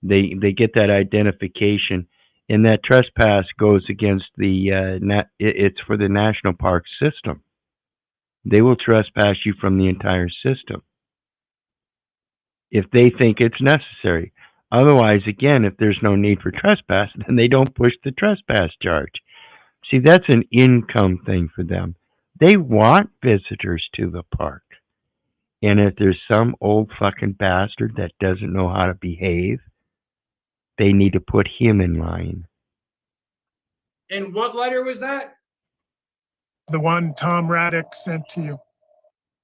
they get that identification. And that trespass goes against it's for the national park system. They will trespass you from the entire system if they think it's necessary. Otherwise, again, if there's no need for trespass, then they don't push the trespass charge. See, that's an income thing for them. They want visitors to the park. And if there's some old fucking bastard that doesn't know how to behave, they need to put him in line. And what letter was that? The one Tom Raddick sent to you.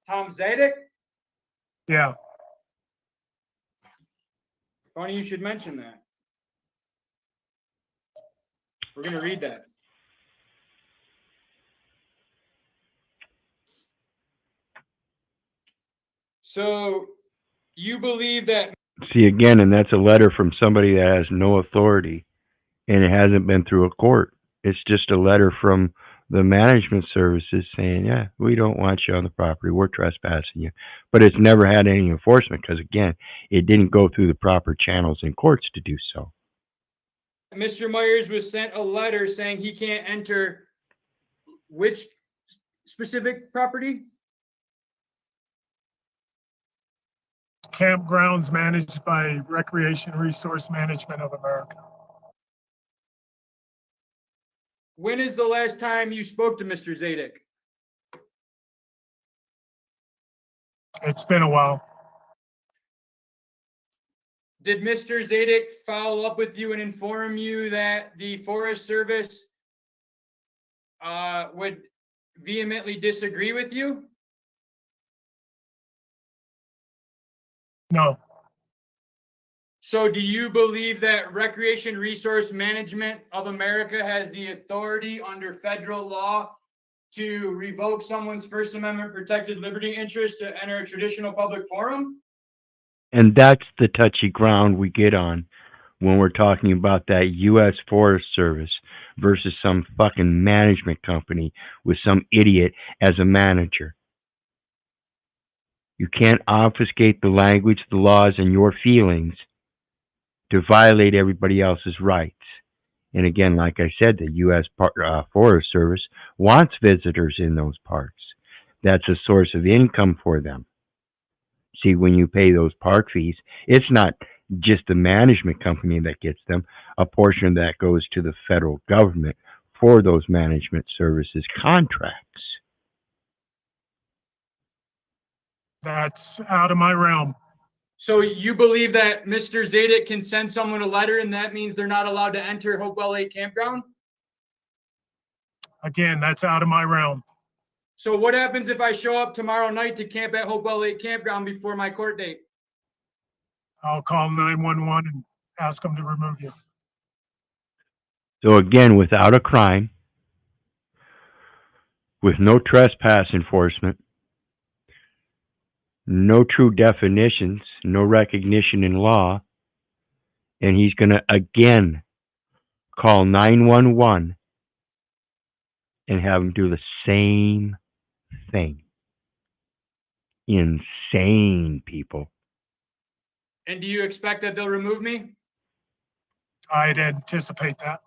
Tom Zadek? Yeah. Funny you should mention that. We're going to read that. So you believe that? See, again, and that's a letter from somebody that has no authority and it hasn't been through a court. It's just a letter from the management services saying, yeah, we don't want you on the property. We're trespassing you. But it's never had any enforcement because, again, it didn't go through the proper channels in courts to do so. Mr. Myers was sent a letter saying he can't enter which specific property? Campgrounds managed by Recreation Resource Management of America. When is the last time you spoke to Mr. Zadek? It's been a while. Did Mr. Zadek follow up with you and inform you that the Forest Service would vehemently disagree with you? No. So do you believe that Recreation Resource Management of America has the authority under federal law to revoke someone's First Amendment protected liberty interest to enter a traditional public forum? And that's the touchy ground we get on when we're talking about that U.S. Forest Service versus some fucking management company with some idiot as a manager. You can't obfuscate the language, the laws, and your feelings to violate everybody else's rights. And again, like I said, the U.S. Forest Service wants visitors in those parks. That's a source of income for them. See, when you pay those park fees, it's not just the management company that gets them. A portion of that goes to the federal government for those management services contracts. That's out of my realm. So you believe that Mr. Zadek can send someone a letter and that means they're not allowed to enter Hopewell Lake Campground? Again, that's out of my realm. So what happens if I show up tomorrow night to camp at Hopewell Lake Campground before my court date? I'll call 911 and ask them to remove you. So again, without a crime, with no trespass enforcement, no true definitions, no recognition in law, and he's going to again call 911 and have them do the same thing. Insane, people. And do you expect that they'll remove me? I'd anticipate that.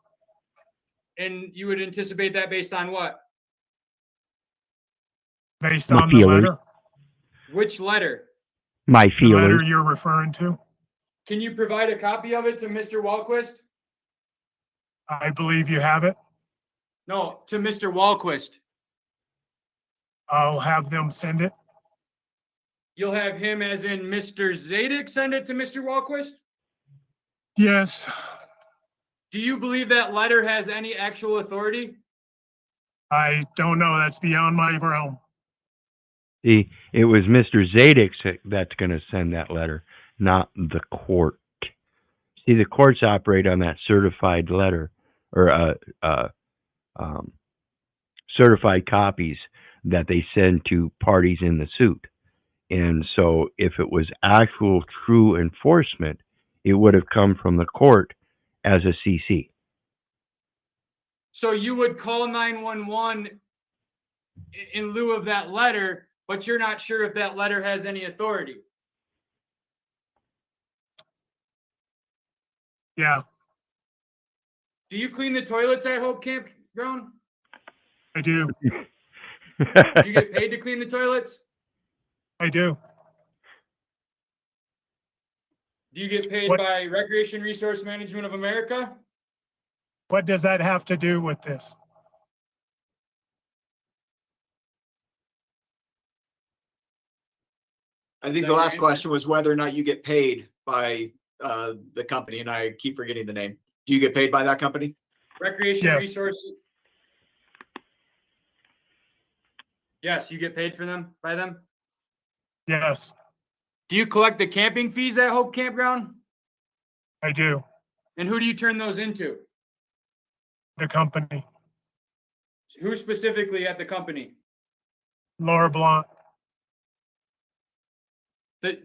And you would anticipate that based on what? Based My on the feelers. letter, Which letter? My the letter feelers. you're referring to, Can you provide a copy of it to Mr. Walquist? I believe you have it. No, to Mr. Walquist. I'll have them send it. You'll have him, as in Mr. Zadig, send it to Mr. Walquist? Yes, Do you believe that letter has any actual authority? I don't know. That's beyond my realm. See, it was Mr. Zadig that's going to send that letter, not the court. See, the courts operate on that certified letter or certified copies that they send to parties in the suit. And so if it was actual true enforcement, it would have come from the court as a CC. So you would call 911 in lieu of that letter, but you're not sure if that letter has any authority. Yeah, Do you clean the toilets at Hope Campground? I do. Do you get paid to clean the toilets? I do. Do you get paid What- by Recreation Resource Management of America? What does that have to do with this? I think that the your last answer? question was whether or not you get paid by the company, and I keep forgetting the name. Do you get paid by that company? Recreation Yes. Resources? Yes, you get paid for them, by them? Yes, Do you collect the camping fees at Hope Campground? I do. And who do you turn those into? The company, Who specifically at the company? Laura Blanc.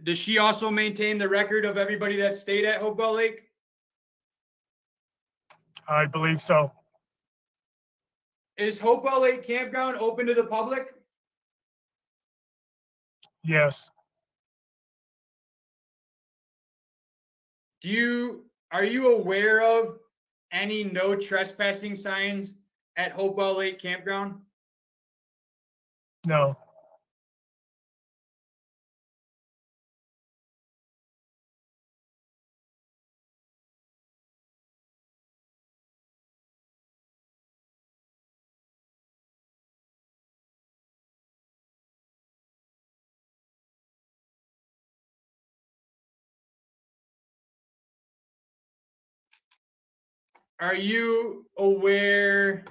Does she also maintain the record of everybody that stayed at Hopewell Lake? I believe so. Is Hopewell Lake Campground open to the public? Yes, Are you aware of any no trespassing signs at Hopewell Lake Campground? no, Are you aware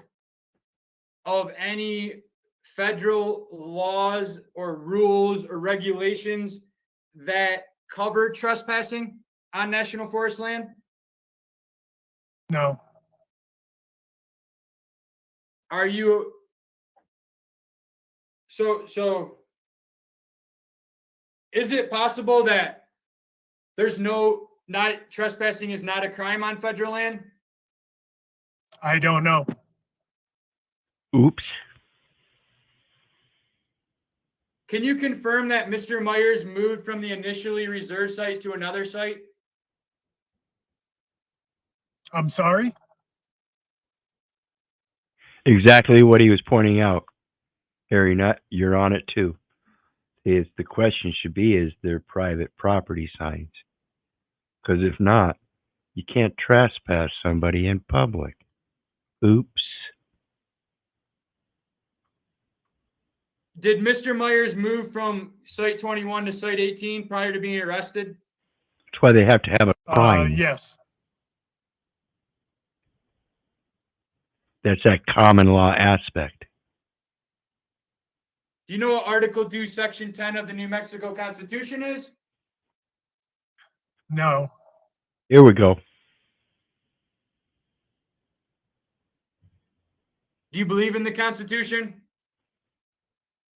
of any federal laws or rules or regulations that cover trespassing on national forest land? no. Are you so is it possible that there's not trespassing is not a crime on federal land? I don't know. Oops. Can you confirm that Mr. Myers moved from the initially reserved site to another site? I'm sorry? Exactly what he was pointing out. Harry Nutt, you're on it too. Is the question should be, is there private property signs? Because if not, you can't trespass somebody in public. Oops. Did Mr. Myers move from site 21 to site 18 prior to being arrested? That's why they have to have a crime. Yes, That's that common law aspect. Do you know what Article 2, Section 10 of the New Mexico Constitution is? no, Here we go. Do you believe in the Constitution?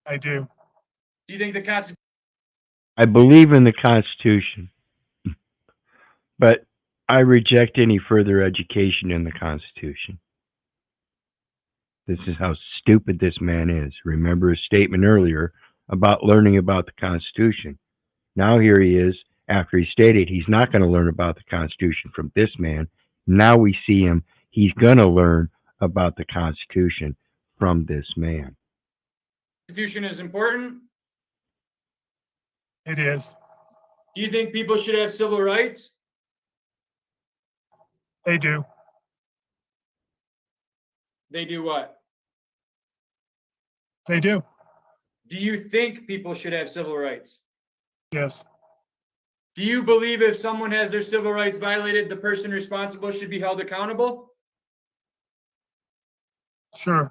I do. Do you think the Constitution? I believe in the Constitution, but I reject any further education in the Constitution. This is how stupid this man is. Remember his statement earlier about learning about the Constitution. Now here he is, after he stated he's not going to learn about the Constitution from this man. Now we see him, he's going to learn about the Constitution from this man. Constitution is important? It is. Do you think people should have civil rights? They do. They do what? They do. Do you think people should have civil rights? Yes. Do you believe if someone has their civil rights violated, the person responsible should be held accountable? Sure.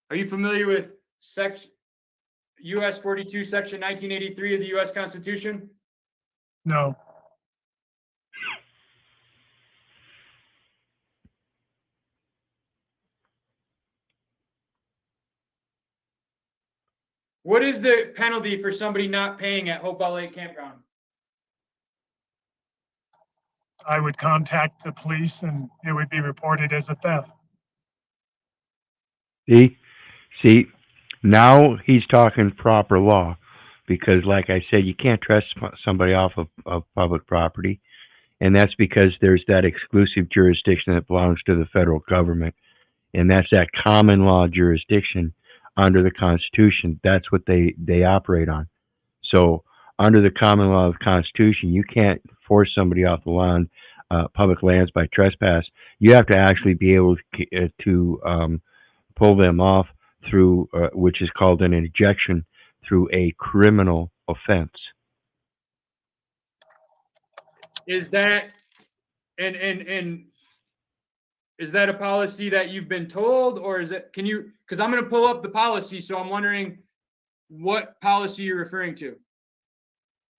Are you familiar with U.S. 42, Section 1983 of the U.S. Constitution? No. What is the penalty for somebody not paying at Hopewell Lake Campground? I would contact the police and it would be reported as a theft. See, now he's talking proper law, because like I said, you can't trespass somebody off of public property, and that's because there's that exclusive jurisdiction that belongs to the federal government, and that's that common law jurisdiction under the Constitution. That's what they operate on. So under the common law of the Constitution, you can't force somebody off the land, public lands by trespass. You have to actually be able to pull them off through, which is called an ejection, through a criminal offense. Is that and is that a policy that you've been told, or is it? Can you? Because I'm going to pull up the policy, so I'm wondering what policy you're referring to.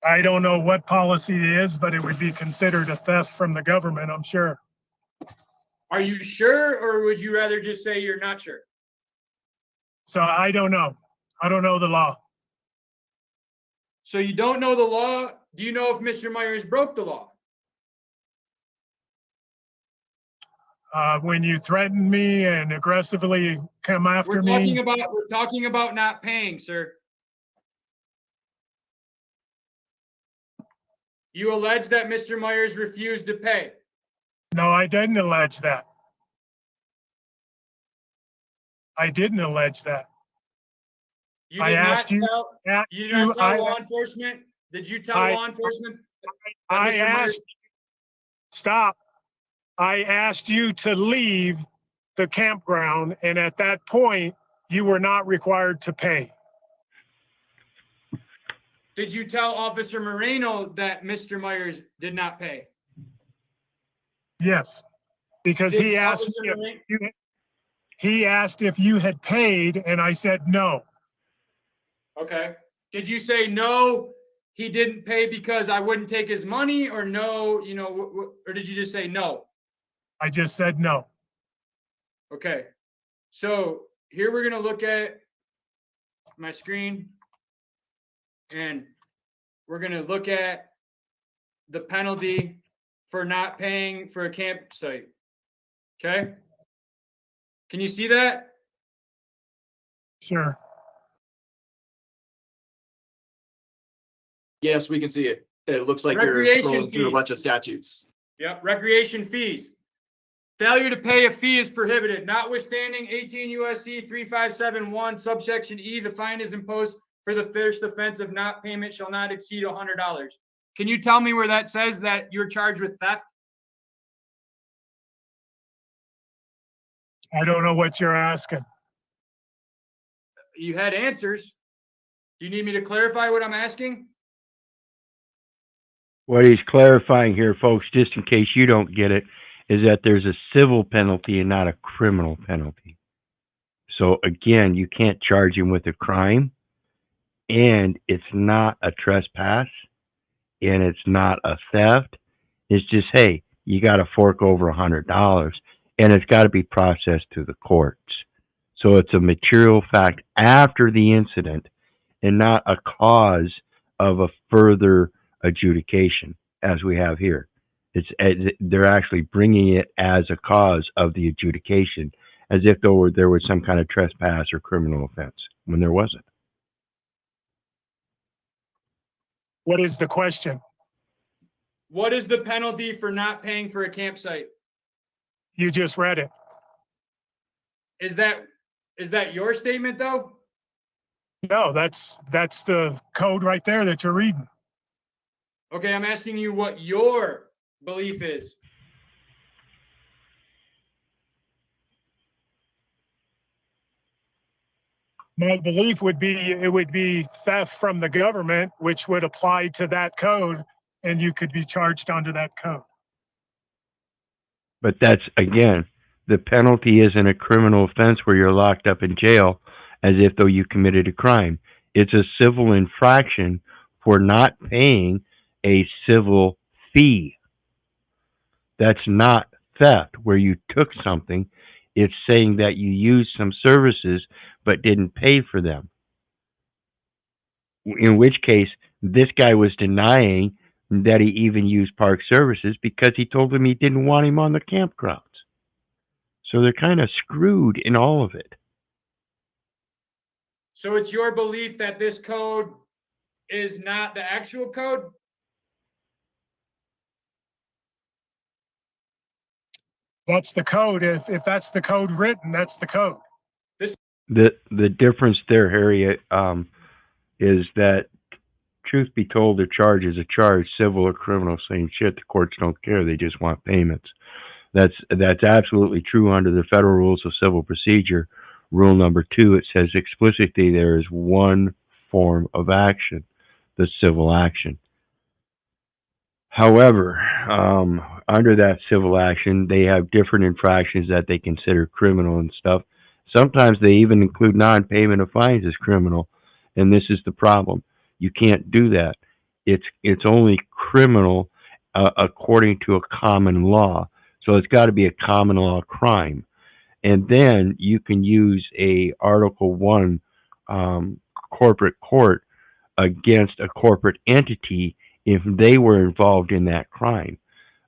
I don't know what policy it is, but it would be considered a theft from the government, I'm sure. Are you sure, or would you rather just say you're not sure? So I don't know. I don't know the law. So you don't know the law. Do you know if Mr. Myers broke the law? When you threaten me and aggressively come after me. We're talking about not paying, sir. You allege that Mr. Myers refused to pay. No, I didn't allege that. I didn't allege that. You I did asked not you. tell, you did not tell law enforcement? Did you tell law enforcement? I asked. Stop. I asked you to leave the campground, and at that point, you were not required to pay. Did you tell Officer Moreno that Mr. Myers did not pay? Yes, because Did he asked Officer he asked if you had paid, and I said no. Okay. Did you say no, he didn't pay because I wouldn't take his money, or no, or did you just say no? I just said no. Okay. So here we're going to look at my screen, and we're going to look at the penalty for not paying for a campsite. Okay. Can you see that? Sure. Yes, we can see it. It looks like you're Recreation scrolling through a fees. bunch of statutes. Yep. Recreation fees. Failure to pay a fee is prohibited. Notwithstanding 18 U.S.C. 3571, subsection E, the fine is imposed for the first offense of not payment shall not exceed $100. Can you tell me where that says that you're charged with theft? I don't know what you're asking. You had answers. Do you need me to clarify what I'm asking? What he's clarifying here, folks, just in case you don't get it, is that there's a civil penalty and not a criminal penalty. So again, you can't charge him with a crime. and it's not a trespass, and it's not a theft. It's just, hey, you got to fork over $100, and it's got to be processed through the courts. So it's a material fact after the incident, and not a cause of a further adjudication, as we have here. They're actually bringing it as a cause of the adjudication, as if there was some kind of trespass or criminal offense, when there wasn't. What is the question? What is the penalty for not paying for a campsite? You just read it. Is that your statement though? No, that's the code right there that you're reading. Okay, I'm asking you what your belief is. My belief would be it would be theft from the government, which would apply to that code, and you could be charged under that code. But that's, again, the penalty isn't a criminal offense where you're locked up in jail as if though you committed a crime. It's a civil infraction for not paying a civil fee. That's not theft where you took something. It's saying that you used some services but didn't pay for them. In which case, this guy was denying that he even used park services because he told him he didn't want him on the campgrounds. So they're kind of screwed in all of it. So it's your belief that this code is not the actual code? That's the code. If that's the code written, that's the code. The difference there, Harry, is that, truth be told, a charge is a charge, civil or criminal, same shit. The courts don't care. They just want payments. That's absolutely true under the Federal Rules of Civil Procedure. Rule number 2, it says explicitly there is one form of action, the civil action. However, under that civil action, they have different infractions that they consider criminal and stuff. Sometimes they even include non-payment of fines as criminal, and this is the problem. You can't do that. It's only criminal according to a common law. So it's got to be a common law crime. And then you can use a Article 1 corporate court against a corporate entity if they were involved in that crime.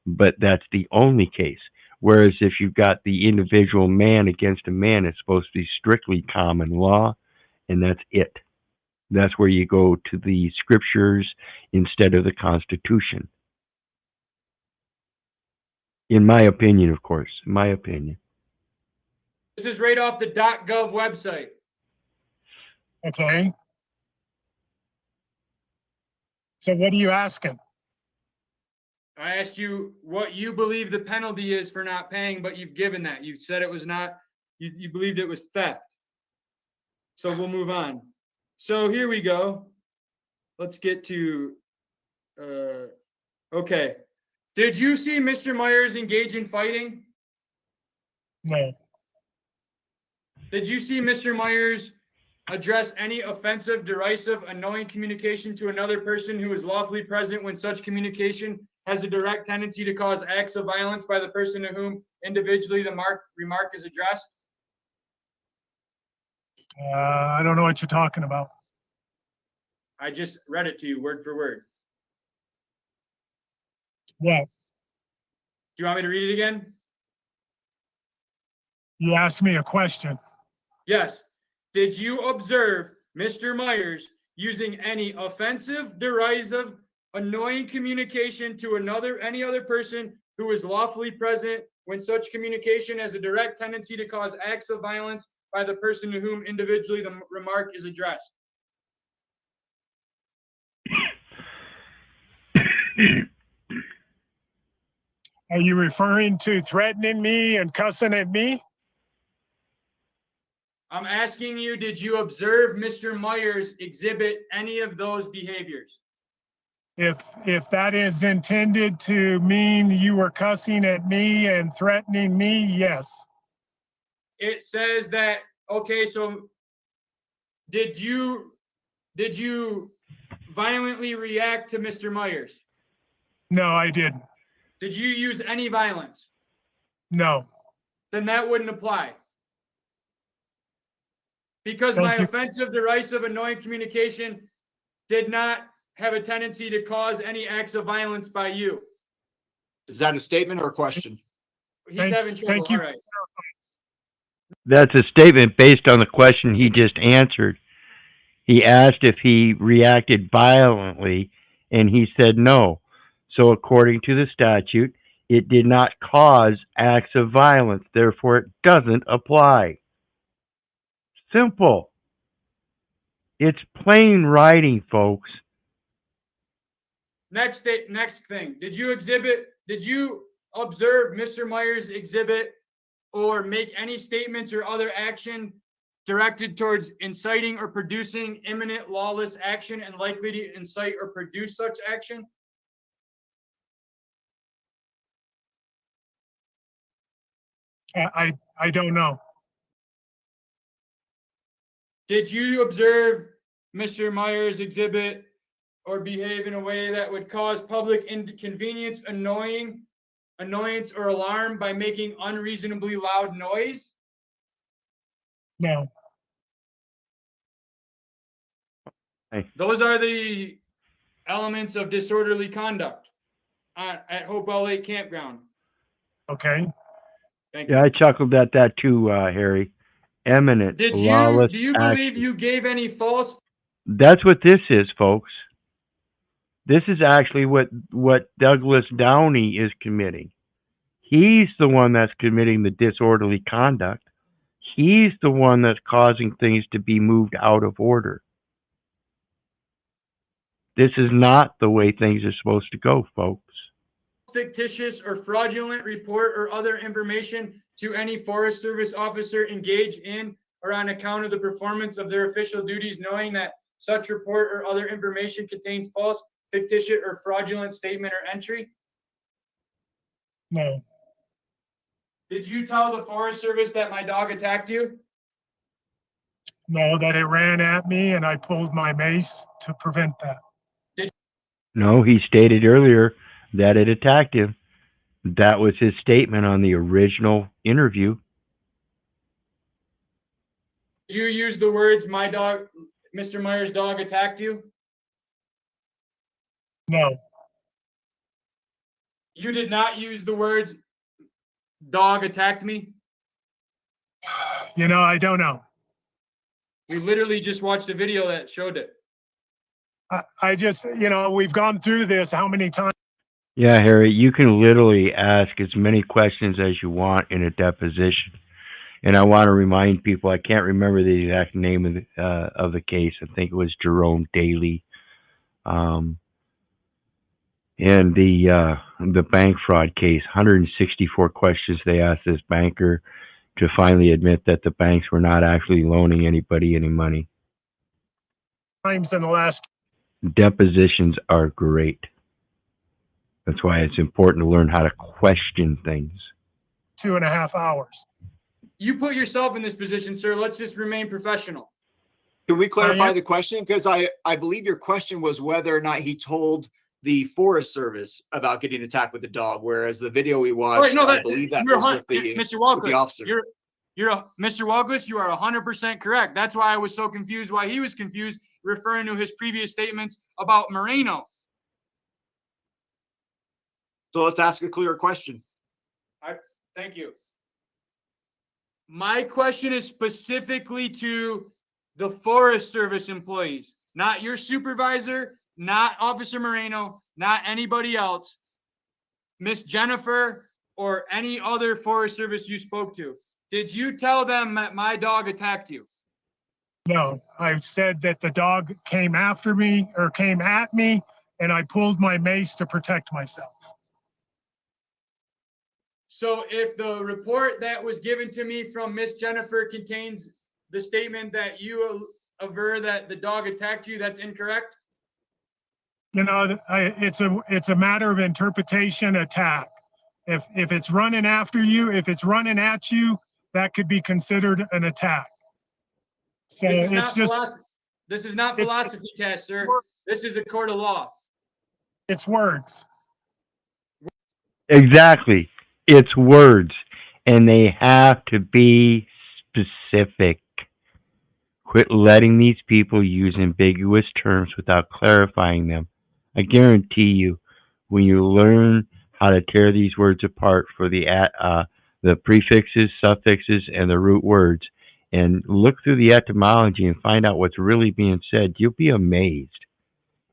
But that's the only case. Whereas if you've got the individual man against a man, it's supposed to be strictly common law, and that's it. That's where you go to the scriptures instead of the Constitution. In my opinion, of course, in my opinion. This is right off the .gov website. Okay. So what are you asking? I asked you what you believe the penalty is for not paying, but you've given that. You said it was not, you believed it was theft. So we'll move on. So here we go. Let's get to, okay. Did you see Mr. Myers engage in fighting? No. Did you see Mr. Myers address any offensive, derisive, annoying communication to another person who is lawfully present when such communication has a direct tendency to cause acts of violence by the person to whom individually the remark is addressed? I don't know what you're talking about. I just read it to you word for word. What? Do you want me to read it again? You asked me a question. Yes. Did you observe Mr. Myers using any offensive, derisive, annoying communication to any other person who is lawfully present when such communication has a direct tendency to cause acts of violence by the person to whom individually the remark is addressed? Are you referring to threatening me and cussing at me? I'm asking you, did you observe Mr. Myers exhibit any of those behaviors? If that is intended to mean you were cussing at me and threatening me, yes. It says that, okay, so did you did you violently react to Mr. Myers? No, I didn't. Did you use any violence? No. Then that wouldn't apply. Because Thank my you. offensive, derisive, annoying communication did not have a tendency to cause any acts of violence by you. Is that a statement or a question? He's having trouble. Thank you. All right. That's a statement based on the question he just answered. He asked if he reacted violently, and he said no. So according to the statute, it did not cause acts of violence. Therefore, it doesn't apply. Simple. It's plain writing, folks. Next thing. Did you observe Mr. Myers exhibit or make any statements or other action directed towards inciting or producing imminent lawless action and likely to incite or produce such action? I don't know. Did you observe Mr. Myers exhibit or behave in a way that would cause public inconvenience, annoyance, or alarm by making unreasonably loud noise? No. Those are the elements of disorderly conduct at Hopewell Lake Campground. Okay. Thank you. Yeah, I chuckled at that too, Harry. Eminent lawless Do you believe action. you gave any false? That's what this is, folks. This is actually what Douglas Downey is committing. He's the one that's committing the disorderly conduct. He's the one that's causing things to be moved out of order. This is not the way things are supposed to go, folks. Fictitious or fraudulent report or other information to any Forest Service officer engaged in or on account of the performance of their official duties, knowing that such report or other information contains false, fictitious, or fraudulent statement or entry? No. Did you tell the Forest Service that my dog attacked you? No, that it ran at me and I pulled my mace to prevent that. No, he stated earlier that it attacked him. That was his statement on the original interview. Did you use the words, my dog, Mr. Myers' dog attacked you? No. You did not use the words, dog attacked me? You know, I don't know. We literally just watched a video that showed it. I just, you know, we've gone through this how many times? Yeah, Harry, you can literally ask as many questions as you want in a deposition. And I want to remind people, I can't remember the exact name of the case. I think it was Jerome Daly. And the bank fraud case, 164 questions they asked this banker to finally admit that the banks were not actually loaning anybody any money. Times in the last. Depositions are great. That's why it's important to learn how to question things. 2.5 hours. You put yourself in this position, sir. Let's just remain professional. Can we clarify the question? Because I believe your question was whether or not he told the Forest Service about getting attacked with a dog, whereas the video we watched, Right, no, I believe that was with the, Mr. with the Walkus, officer. Mr. Walkus, you are 100% correct. That's why I was so confused, why he was confused, referring to his previous statements about Moreno. So let's ask a clearer question. Thank you. My question is specifically to the Forest Service employees, not your supervisor, not Officer Moreno, not anybody else, Miss Jennifer, or any other Forest Service you spoke to. Did you tell them that my dog attacked you? No, I said that the dog came after me or came at me and I pulled my mace to protect myself. So if the report that was given to me from Miss Jennifer contains the statement that you aver that the dog attacked you, that's incorrect? You know, it's a matter of interpretation. Attack. If it's running after you, if it's running at you, that could be considered an attack. So This is it's not just philosophy. This is not It's- philosophy cast, sir. This is a court of law. It's words. Exactly. It's words, and they have to be specific. Quit letting these people use ambiguous terms without clarifying them. I guarantee you, when you learn how to tear these words apart for the prefixes, suffixes, and the root words, and look through the etymology and find out what's really being said, you'll be amazed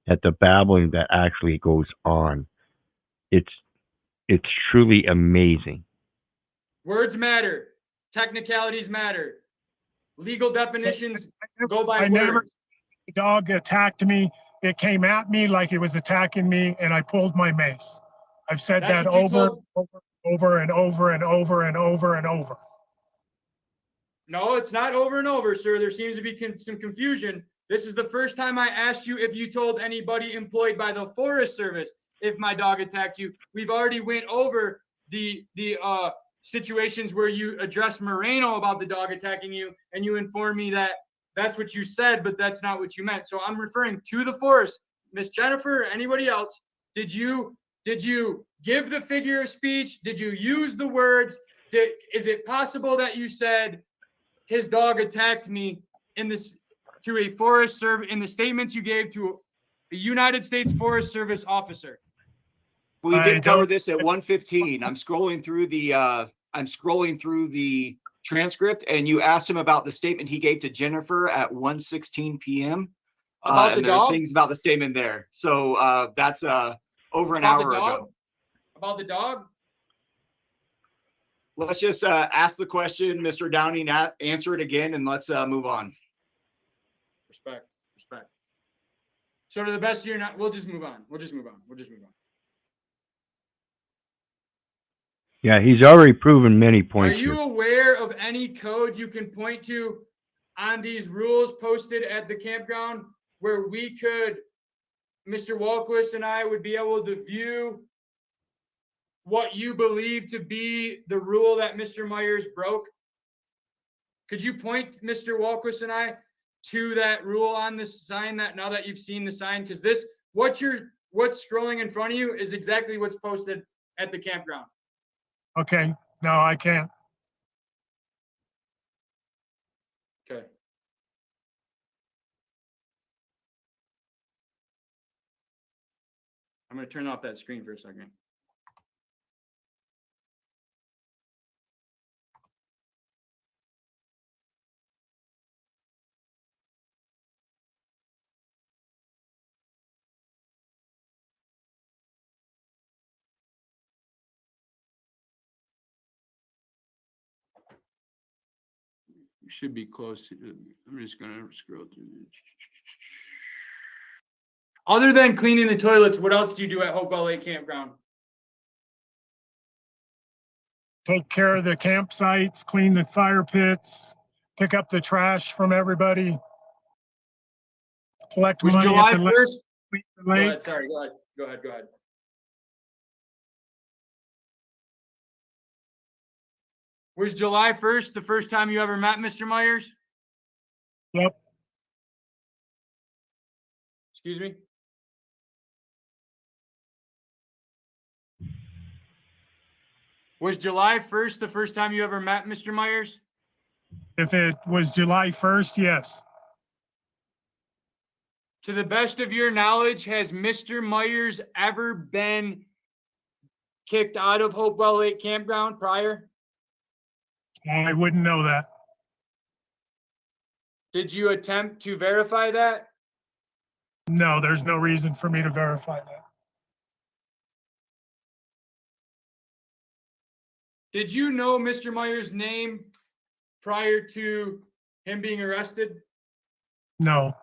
at the babbling that actually goes on. It's truly amazing. Words matter. Technicalities matter. Legal definitions go by I never, words. the dog attacked me. It came at me like it was attacking me, and I pulled my mace. I've said That's that what you over, told- over and over and over and over and over. No, it's not over and over, sir. There seems to be some confusion. This is the first time I asked you if you told anybody employed by the Forest Service if my dog attacked you. We've already went over the situations where you addressed Moreno about the dog attacking you, and you informed me that that's what you said, but that's not what you meant. So I'm referring to the forest. Miss Jennifer, or anybody else, did you give the figure of speech? Did you use the words? Is it possible that you said his dog attacked me in this to a Forest Service in the statements you gave to a United States Forest Service officer? We I did cover don't- this at 1:15. I'm scrolling through the transcript, and you asked him about the statement he gave to Jennifer at 1:16 p.m. About the and there are dog? things about the statement there. So that's over an About the hour dog? ago. About the dog? Let's just ask the question, Mr. Downing, answer it again, and let's move on. Respect. So to the best of your we'll just move on. We'll just move on. Yeah, he's already proven many Are points you here. aware of any code you can point to on these rules posted at the campground where we could, Mr. Walquist and I would be able to view what you believe to be the rule that Mr. Myers broke? Could you point Mr. Walquist and I to that rule on the sign that now that you've seen the sign? Because what's scrolling in front of you is exactly what's posted at the campground. Okay, no, I can't. Okay. I'm going to turn off that screen for a second. You should be close to, I'm just going to scroll through. Other than cleaning the toilets, what else do you do at Hopewell Lake Campground? Take care of the campsites, clean the fire pits, pick up the trash from everybody, collect Was money July at the 1st? Go lake. ahead, sorry, go ahead. Was July 1st the first time you ever met Mr. Myers? Yep, Excuse me? Was July 1st the first time you ever met Mr. Myers? if it was July 1st, yes. To the best of your knowledge, has Mr. Myers ever been kicked out of Hopewell Lake Campground prior? I wouldn't know that. Did you attempt to verify that? No, there's no reason for me to verify that. Did you know Mr. Myers' name prior to him being arrested? No,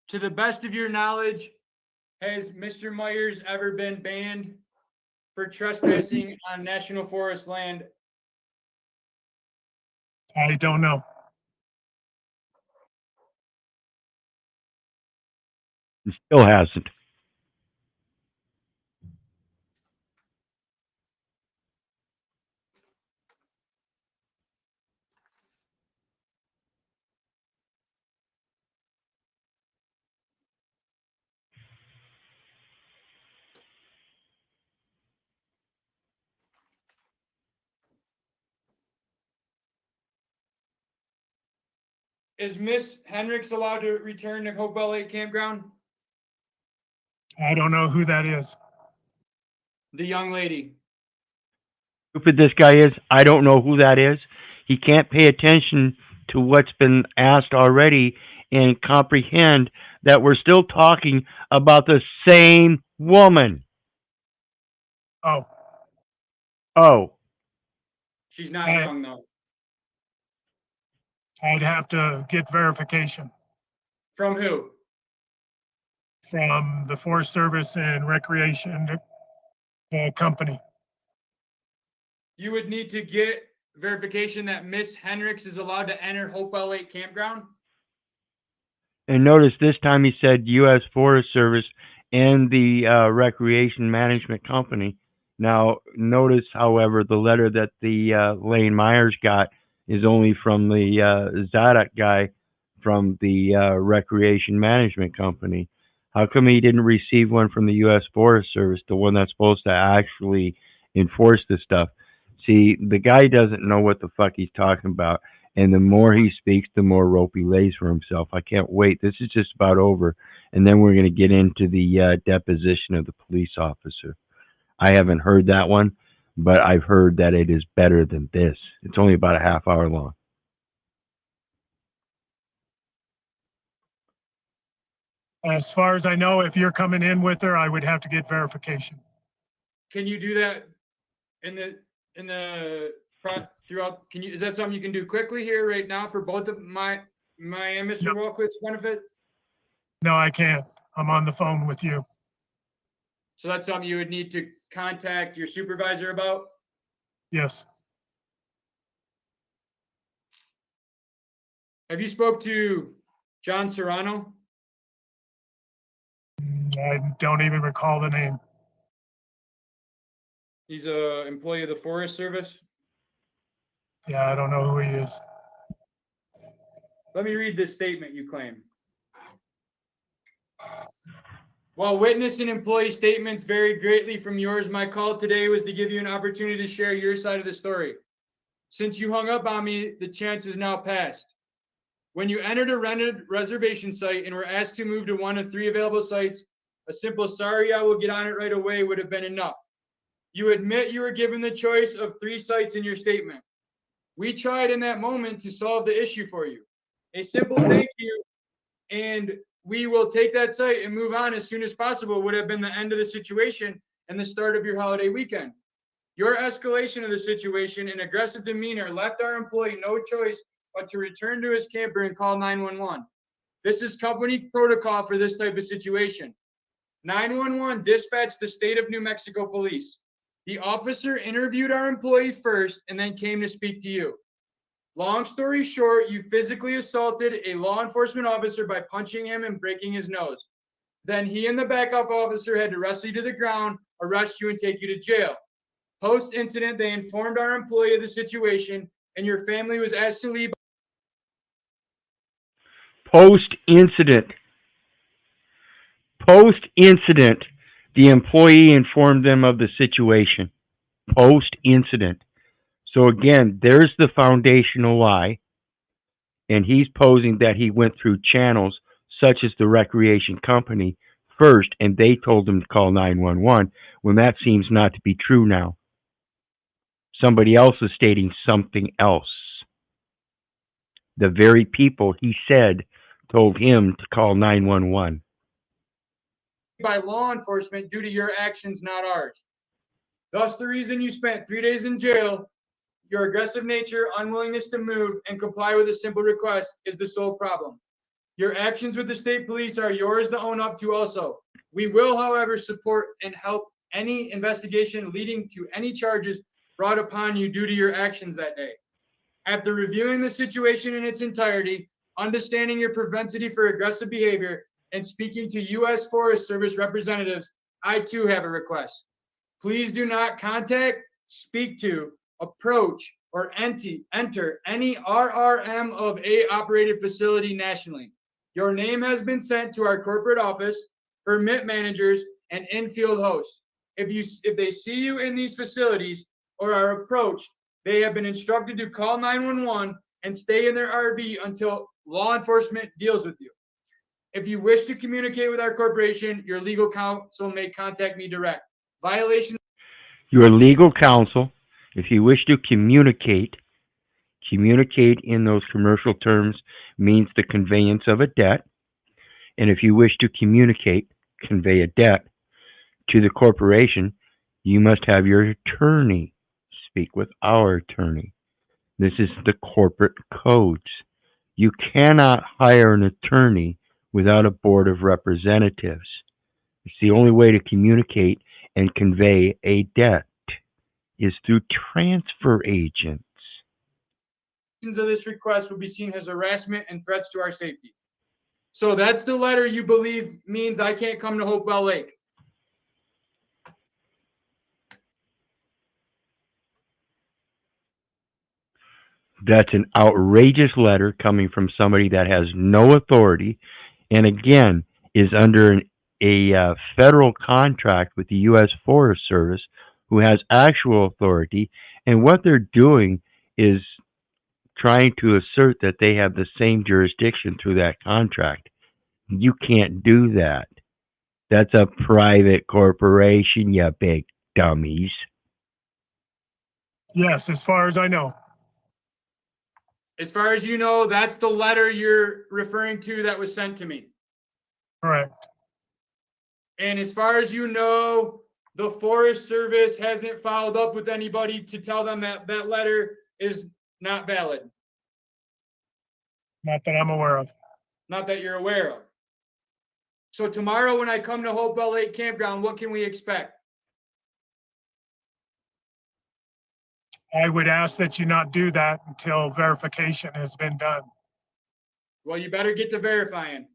To the best of your knowledge, has Mr. Myers ever been banned for trespassing on National Forest land? I don't know. He still hasn't. Is Miss Hendricks allowed to return to Hopewell Lake Campground? I don't know who that is. The young lady. Stupid this guy is. I don't know who that is. He can't pay attention to what's been asked already and comprehend that we're still talking about the same woman. Oh, Oh, She's not Hey. young though. I'd have to get verification From who? from the Forest Service and Recreation Company. You would need to get verification that Miss Hendricks is allowed to enter Hopewell Lake Campground. and notice this time he said U.S. Forest Service and the Recreation Management Company. Now, notice, however, the letter that the Lane Myers got is only from the Zadok guy from the Recreation Management Company. How come he didn't receive one from the U.S. Forest Service, the one that's supposed to actually enforce this stuff? See, the guy doesn't know what the fuck he's talking about. And the more he speaks, the more rope he lays for himself. I can't wait. This is just about over. And then we're going to get into the deposition of the police officer. I haven't heard that one, but I've heard that it is better than this. It's only about a half hour long. As far as I know, if you're coming in with her, I would have to get verification. Can you do that throughout? Can you? Is that something you can do quickly here right now for both of my and Mr. Walquist's benefit? No, I can't. I'm on the phone with you. So that's something you would need to contact your supervisor about. Yes. Have you spoke to John Serrano? I don't even recall the name. He's a employee of the Forest Service. Yeah, I don't know who he is. Let me read this statement you claim. While witness and employee statements vary greatly from yours, my call today was to give you an opportunity to share your side of the story. Since you hung up on me, the chance is now past. When you entered a rented reservation site and were asked to move to one of 3 available sites, a simple "sorry, I will get on it right away" would have been enough. You admit you were given the choice of 3 sites in your statement. We tried in that moment to solve the issue for you. A simple "thank you" and "we will take that site and move on as soon as possible" would have been the end of the situation and the start of your holiday weekend. Your escalation of the situation and aggressive demeanor left our employee no choice but to return to his camper and call 911. This is company protocol for this type of situation. 911 dispatched the state of New Mexico police. The officer interviewed our employee first and then came to speak to you. Long story short, you physically assaulted a law enforcement officer by punching him and breaking his nose. Then he and the backup officer had to wrestle you to the ground, arrest you, and take you to jail. Post-incident, they informed our employee of the situation, and your family was asked to leave. Post-incident, the employee informed them of the situation. Post-incident. So again, there's the foundational lie. And he's posing that he went through channels such as the Recreation Company first, and they told him to call 911, when that seems not to be true now. Somebody else is stating something else. The very people he said told him to call 911. By law enforcement due to your actions, not ours. Thus, the reason you spent 3 days in jail, your aggressive nature, unwillingness to move, and comply with a simple request is the sole problem. Your actions with the state police are yours to own up to also. We will, however, support and help any investigation leading to any charges brought upon you due to your actions that day. After reviewing the situation in its entirety, understanding your propensity for aggressive behavior, and speaking to U.S. Forest Service representatives, I too have a request. Please do not contact, speak to, approach, or enter any RRM of A operated facility nationally. Your name has been sent to our corporate office, permit managers, and infield hosts. If they see you in these facilities or are approached, they have been instructed to call 911 and stay in their RV until law enforcement deals with you. If you wish to communicate with our corporation, your legal counsel may contact me direct. Violation. Your legal counsel, if you wish to communicate in those commercial terms means the conveyance of a debt. And if you wish to convey a debt to the corporation, you must have your attorney speak with our attorney. This is the corporate codes. You cannot hire an attorney without a board of representatives. It's the only way to communicate and convey a debt is through transfer agents. Of this request will be seen as harassment and threats to our safety. So that's the letter you believe means I can't come to Hopewell Lake. That's an outrageous letter coming from somebody that has no authority and again is under a federal contract with the U.S. Forest Service who has actual authority, and what they're doing is trying to assert that they have the same jurisdiction through that contract. You can't do that. That's a private corporation, you big dummies. Yes, as far as I know. As far as you know, that's the letter you're referring to that was sent to me. Correct. And as far as you know, the Forest Service hasn't followed up with anybody to tell them that that letter is not valid. Not that I'm aware of. Not that you're aware of. So tomorrow when I come to Hopewell Lake Campground, what can we expect? I would ask that you not do that until verification has been done. Well, you better get to verifying.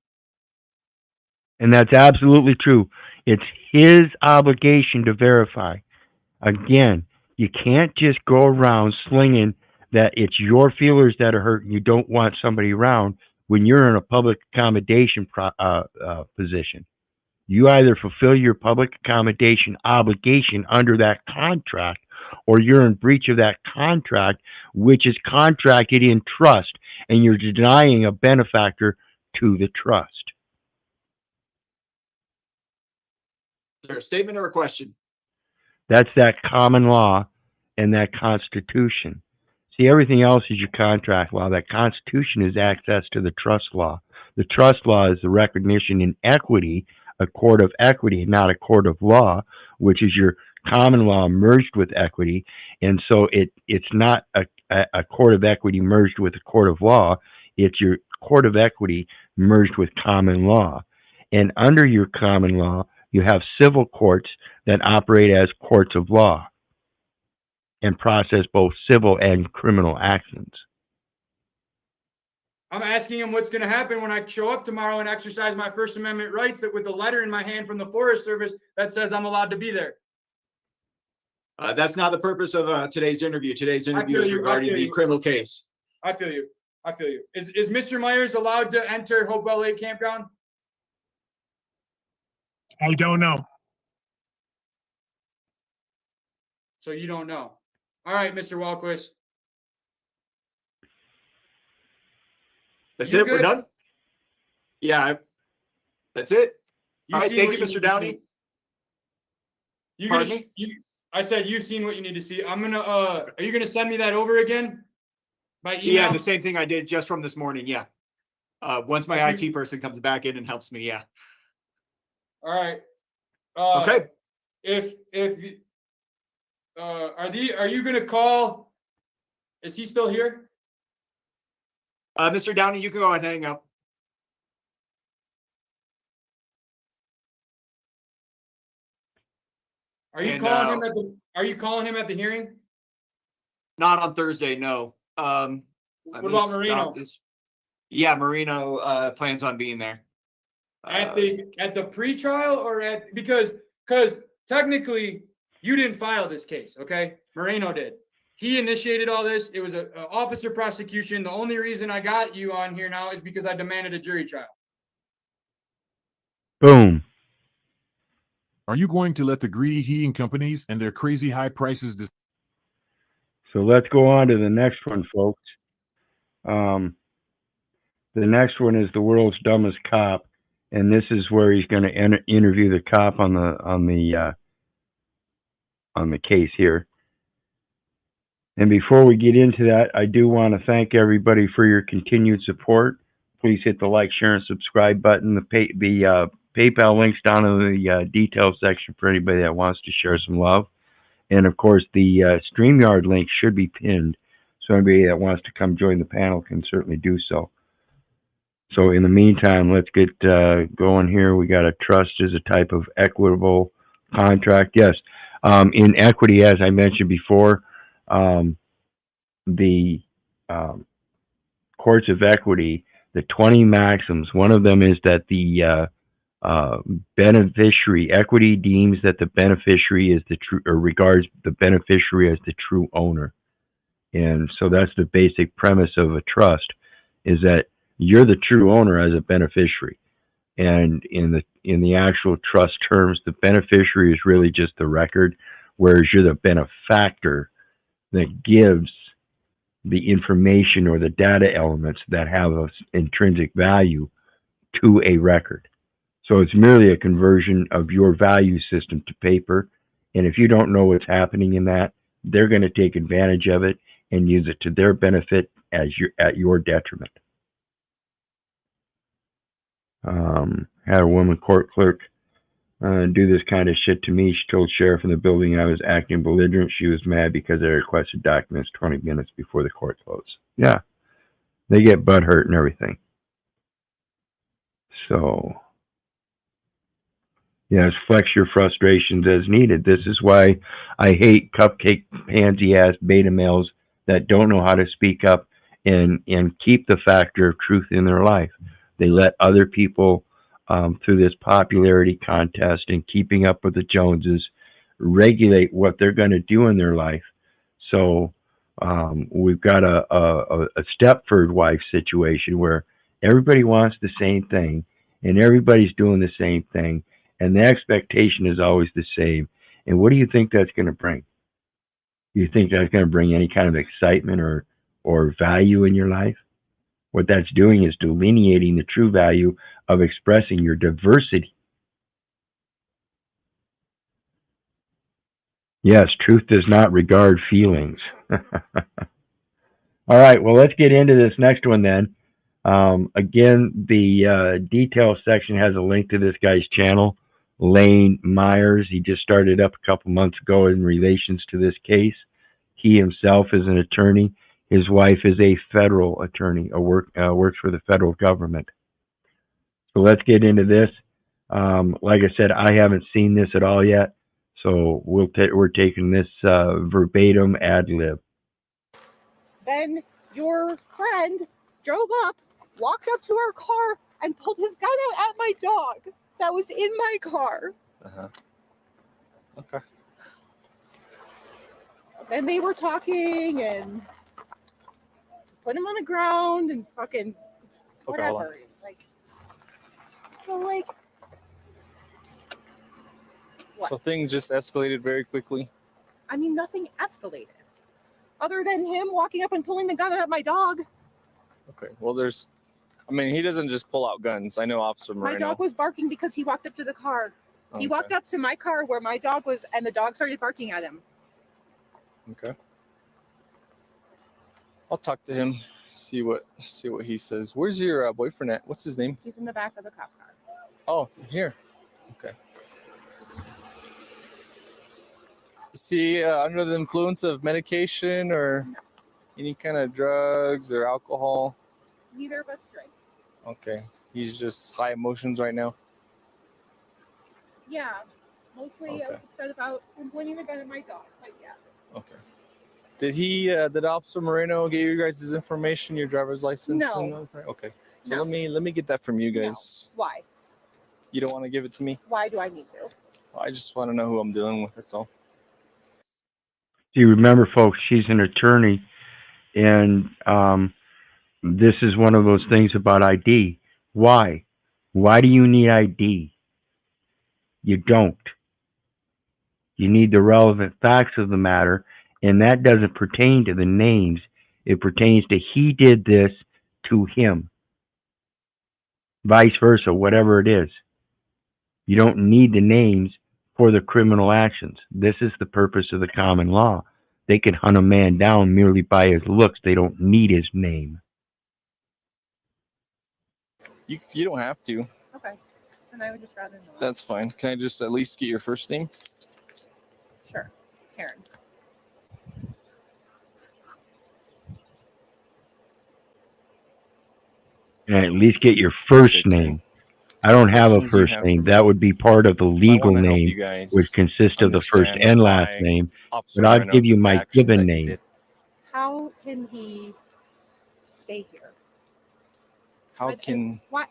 And that's absolutely true. It's his obligation to verify. Again, you can't just go around slinging that it's your feelers that are hurt and you don't want somebody around when you're in a public accommodation position. You either fulfill your public accommodation obligation under that contract or you're in breach of that contract, which is contracted in trust, and you're denying a benefactor to the trust. Is there a statement or a question? That's that common law and that Constitution. See, everything else is your contract law. That Constitution is access to the trust law. The trust law is the recognition in equity, a court of equity, not a court of law, which is your common law merged with equity. And so it's not a court of equity merged with a court of law. It's your court of equity merged with common law. And under your common law, you have civil courts that operate as courts of law and process both civil and criminal actions. I'm asking him what's going to happen when I show up tomorrow and exercise my First Amendment rights that with a letter in my hand from the Forest Service that says I'm allowed to be there. That's not the purpose of today's interview. Today's interview is regarding the criminal case. I feel you. I feel you. Is Mr. Myers allowed to enter Hopewell Lake Campground? I don't know. So you don't know. All right, Mr. Walquist. That's You're it. We're good. done. Yeah, that's it. All right. seen Thank what you, need Mr. to Downey. see. You Pardon gonna, me? I said you've seen what you need to see. I'm gonna. Are you gonna send me that over again by email? Yeah, the same thing I did just from this morning. Yeah. Once my IT person comes back in and helps me. Yeah. All right. Okay. Are you gonna call? Is he still here? Mr. Downey, you can go ahead and hang up. Are you And, calling him at the? Are you calling him at the hearing? Not on Thursday. No. Let What me about stop Marino? this. Yeah, Marino plans on being there. At the pre-trial or because technically you didn't file this case, okay? Moreno did. He initiated all this. It was a officer prosecution. The only reason I got you on here now is because I demanded a jury trial. Boom. Are you going to let the greedy heating companies and their crazy high prices So let's go on to the next one, folks. The The next one is the world's dumbest cop, and this is where he's going to interview the cop on the case here. And before we get into that, I do want to thank everybody for your continued support. Please hit the like, share, and subscribe button. The PayPal link's down in the details section for anybody that wants to share some love. And of course, the StreamYard link should be pinned, so anybody that wants to come join the panel can certainly do so. So in the meantime, let's get going here. We got a trust as a type of equitable contract. Yes, in equity, as I mentioned before, the courts of equity, the 20 maxims, one of them is that the beneficiary, equity deems that the beneficiary is the true, or regards the beneficiary as the true owner. And so that's the basic premise of a trust, is that you're the true owner as a beneficiary. And in the actual trust terms, the beneficiary is really just the record, whereas you're the benefactor that gives the information or the data elements that have an intrinsic value to a record. So it's merely a conversion of your value system to paper. And if you don't know what's happening in that, they're going to take advantage of it and use it to their benefit at your detriment. Had a woman court clerk do this kind of shit to me. She told sheriff in the building I was acting belligerent. She was mad because I requested documents 20 minutes before the court closed. Yeah, they get butthurt and everything. So, yes, flex your frustrations as needed. This is why I hate cupcake pansy-ass beta males that don't know how to speak up and keep the factor of truth in their life. They let other people, through this popularity contest and keeping up with the Joneses, regulate what they're going to do in their life. So we've got a Stepford wife situation where everybody wants the same thing and everybody's doing the same thing, and the expectation is always the same. And what do you think that's going to bring? You think that's going to bring any kind of excitement or value in your life? What that's doing is delineating the true value of expressing your diversity. Yes, truth does not regard feelings. All right, well, let's get into this next one then. Again, the details section has a link to this guy's channel, Lane Myers. He just started up a couple months ago in relations to this case. He himself is an attorney. His wife is a federal attorney, works for the federal government. So let's get into this. Like I said, I haven't seen this at all yet, so we're taking this verbatim ad lib. Then your friend drove up, walked up to our car, and pulled his gun out at my dog that was in my car. Okay. Then they were talking and put him on the ground and fucking whatever. What? So things just escalated very quickly. I mean, nothing escalated other than him walking up and pulling the gun out at my dog. Okay. Well, he doesn't just pull out guns. I know Officer Moreno. My dog was barking because he walked up to the car. Okay. He walked up to my car where my dog was, and the dog started barking at him. Okay. I'll talk to him, see what he says. Where's your boyfriend at? What's his name? He's in the back of the cop car. Oh, here. Okay. Is he under the influence of medication or any kind of drugs or alcohol? Neither of us drink. Okay. He's just high emotions right now? Yeah. Mostly okay. I was upset about him pointing the gun at my dog. Yeah. Okay. Did Officer Moreno give you guys his information, your driver's license? No. Okay. So let me get that from you guys. No. Why? You don't want to give it to me? Why do I need to? I just want to know who I'm dealing with, that's all. Do you remember, folks, she's an attorney, and this is one of those things about ID. Why? Why do you need ID? You don't. You need the relevant facts of the matter, and that doesn't pertain to the names. It pertains to he did this to him. vice versa, whatever it is. You don't need the names for the criminal actions. This is the purpose of the common law. They can hunt a man down merely by his looks. They don't need his name. You don't have to. Okay. And I would just rather know. That's fine. Can I just at least get your first name? Sure. Karen. And at least get your first name. I don't have a Questions you first have name. for That me? would be part of the 'Cause I legal wanna help name, you guys which consists of the first understand and last why name. Officer But I'll Moreno give you took the my actions given that he name. did. How can he stay here? How can What?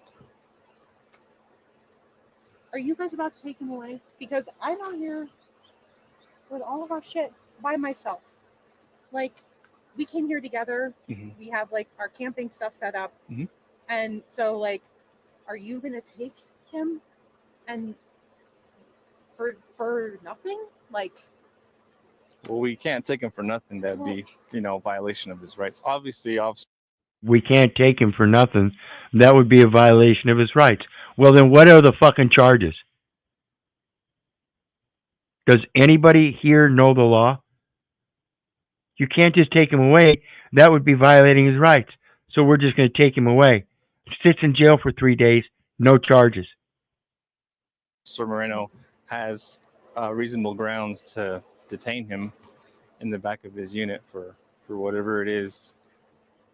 Are you guys about to take him away? Because I'm out here with all of our shit by myself. Like, we came here together. Mhm. We have like our camping stuff set up. Mhm. And so, like, are you gonna take him and for nothing? Like, Well, we can't take him for nothing. That'd be, a violation of his rights. Obviously, officer. We can't take him for nothing. That would be a violation of his rights. Well, then what are the fucking charges? Does anybody here know the law? You can't just take him away. That would be violating his rights. So we're just going to take him away. Sits in jail for 3 days, no charges. Officer Moreno has reasonable grounds to detain him in the back of his unit for whatever it is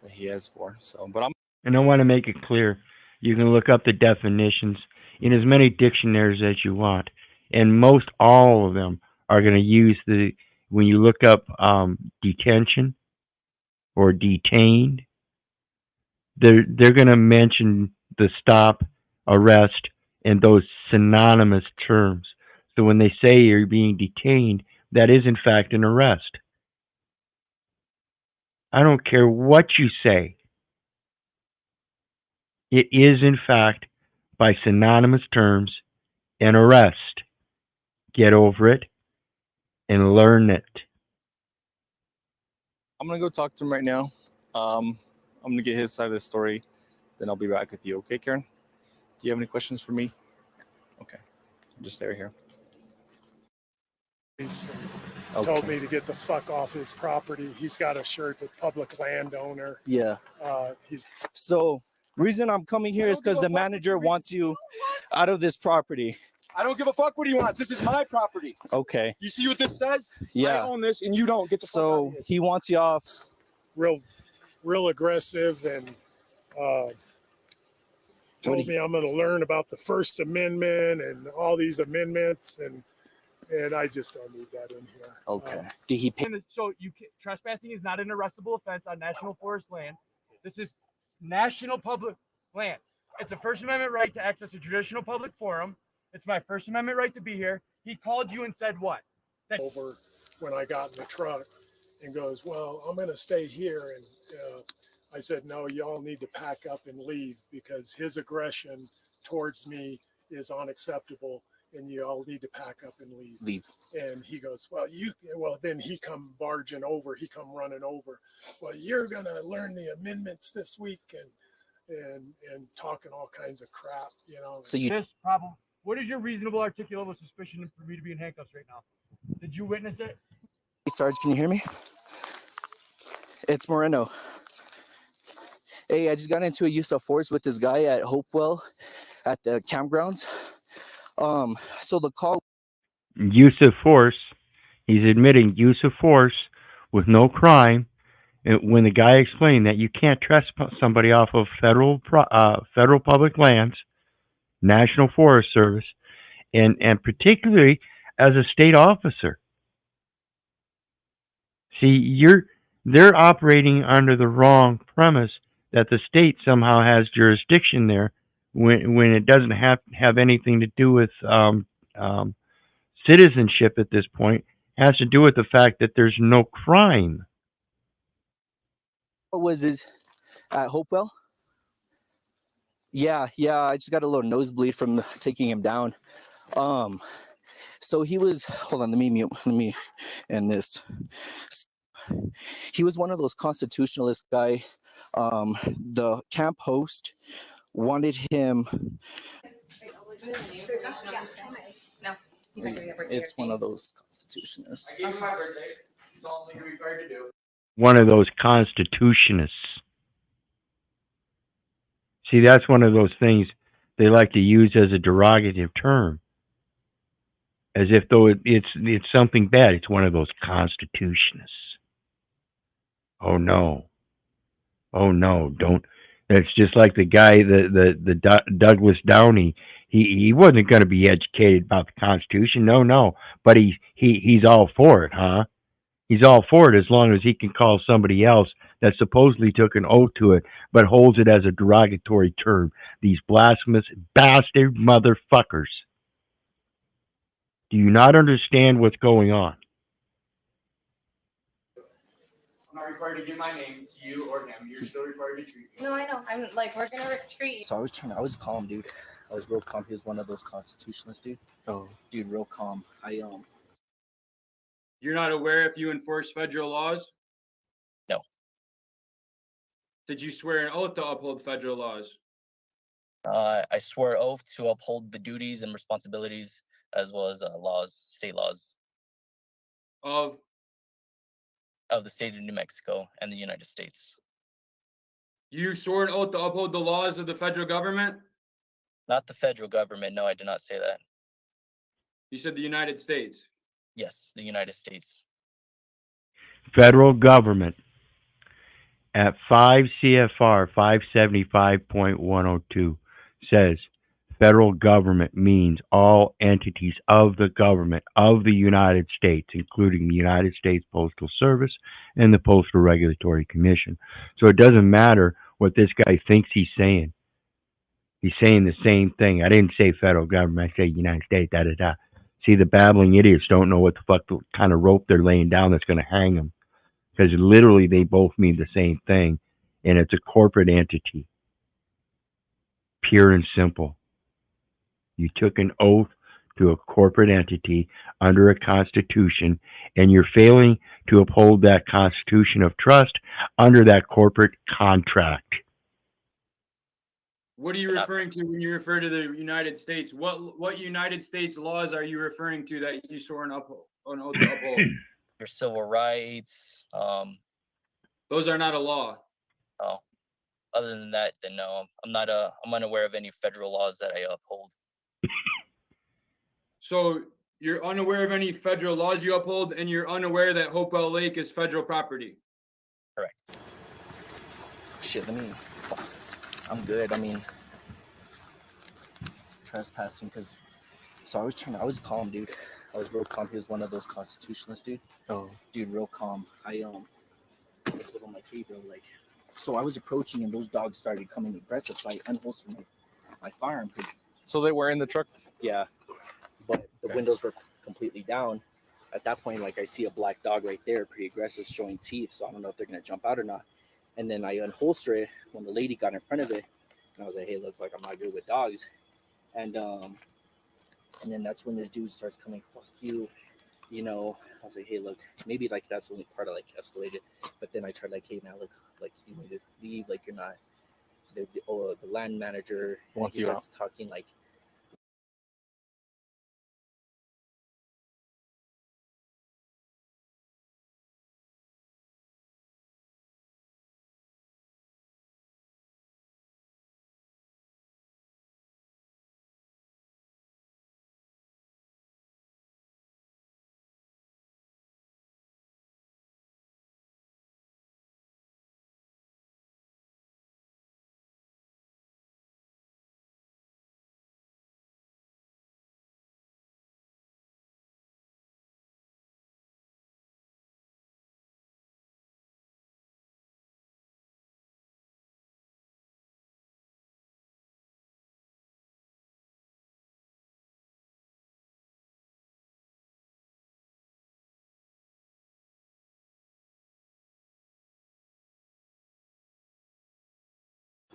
that he has for. So, but And I want to make it clear. You can look up the definitions in as many dictionaries as you want. And most all of them are going to use when you look up detention or detained, they're going to mention the stop, arrest, and those synonymous terms. So when they say you're being detained, that is in fact an arrest. I don't care what you say. It is in fact, by synonymous terms, an arrest. Get over it and learn it. I'm gonna go talk to him right now. I'm gonna get his side of the story. Then I'll be back with you. Okay, Karen? Do you have any questions for me? Okay, just stay here. He's Okay. told me to get the fuck off his property. He's got a shirt with public landowner. Yeah. He's So reason I'm coming here is because the manager wants you out of this property. I don't give a fuck what he wants. This is my property. Okay. You see what this says? Yeah. I own this and you don't. Get the fuck out of So here. he wants you off. real aggressive and told me I'm going to learn about the First Amendment and all these amendments, and I just don't need that in here. Okay. Did he pay? So trespassing is not an arrestable offense on national forest land. This is national public land. It's a First Amendment right to access a traditional public forum. It's my First Amendment right to be here. He called you and said what? Over when I got in the truck and goes, well, I'm going to stay here. And I said, no, y'all need to pack up and leave because his aggression towards me is unacceptable and you all need to pack up and leave. Leave. And he goes, well, then he come barging over. He come running over. Well, you're going to learn the amendments this week and talking all kinds of crap, So you. This problem. What is your reasonable articulable suspicion for me to be in handcuffs right now? Did you witness it? Sarge, can you hear me? It's Moreno. Hey, I just got into a use of force with this guy at Hopewell at the campgrounds. So the call. Use of force. He's admitting use of force with no crime. And when the guy explained that you can't trespass somebody off of federal public lands, National Forest Service, and particularly as a state officer. See, they're operating under the wrong premise that the state somehow has jurisdiction there when it doesn't have anything to do with citizenship at this point. It has to do with the fact that there's no crime. What was his at Hopewell? Yeah, I just got a little nosebleed from taking him down. So he was, hold on, let me end this. He was one of those constitutionalist guy. The camp host wanted him. No. It's one of those constitutionists. I gave you my birthday. It's all I'm required to do. One of those constitutionists. See, that's one of those things they like to use as a derogative term, as if though it's something bad. It's one of those constitutionists. Oh no, don't. That's just like the guy, the Douglas Downey. He wasn't going to be educated about the Constitution. No, but he's all for it, huh? He's all for it as long as he can call somebody else that supposedly took an oath to it, but holds it as a derogatory term. These blasphemous bastard motherfuckers. Do you not understand what's going on? I'm not required to give my name to you or him. You're still required to treat me. No, I know. I'm like, we're gonna treat you. So I was calm, dude. I was real calm. He was one of those constitutionalists, dude. Oh, dude, real calm. You're not aware if you enforce federal laws? No. Did you swear an oath to uphold federal laws? I swear oath to uphold the duties and responsibilities as well as state laws Of of the state of New Mexico and the United States. You swore an oath to uphold the laws of the federal government? Not the federal government. No, I did not say that. You said the United States. Yes, the United States. Federal government at 5 CFR 575.102 says federal government means all entities of the government of the United States, including the United States Postal Service and the Postal Regulatory Commission. So it doesn't matter what this guy thinks he's saying. He's saying the same thing. I didn't say federal government. I say United States, da-da-da. See, the babbling idiots don't know what the fuck kind of rope they're laying down that's going to hang them. Because literally they both mean the same thing. And it's a corporate entity. Pure and simple. You took an oath to a corporate entity under a constitution, and you're failing to uphold that constitution of trust under that corporate contract. What are you referring to when you refer to the United States? What United States laws are you referring to that you swore an oath to uphold? Your civil rights. Those are not a law. Oh, other than that, then no. I'm unaware of any federal laws that I uphold. So you're unaware of any federal laws you uphold, and you're unaware that Hopewell Lake is federal property. Correct. Shit, I'm good. I mean, trespassing, because, so I was calm, dude. I was real calm. He was one of those constitutionalists, dude. Oh, dude, real calm. I on my cable, like, so I was approaching, and those dogs started coming aggressive, so I unholstered my firearm, because. So they were in the truck? Yeah, but the windows were completely down. At that point, like, I see a black dog right there, pretty aggressive, showing teeth, so I don't know if they're gonna jump out or not. And then I unholster it when the lady got in front of it, and I was like, "Hey, look, like, I'm not good with dogs." And then that's when this dude starts coming, "Fuck you," you know. I was like, "Hey, look, maybe like that's the only part I like escalated." But then I tried like, "Hey, man, look, like you need to leave. Like you're not the land manager wants you you out." Talking like.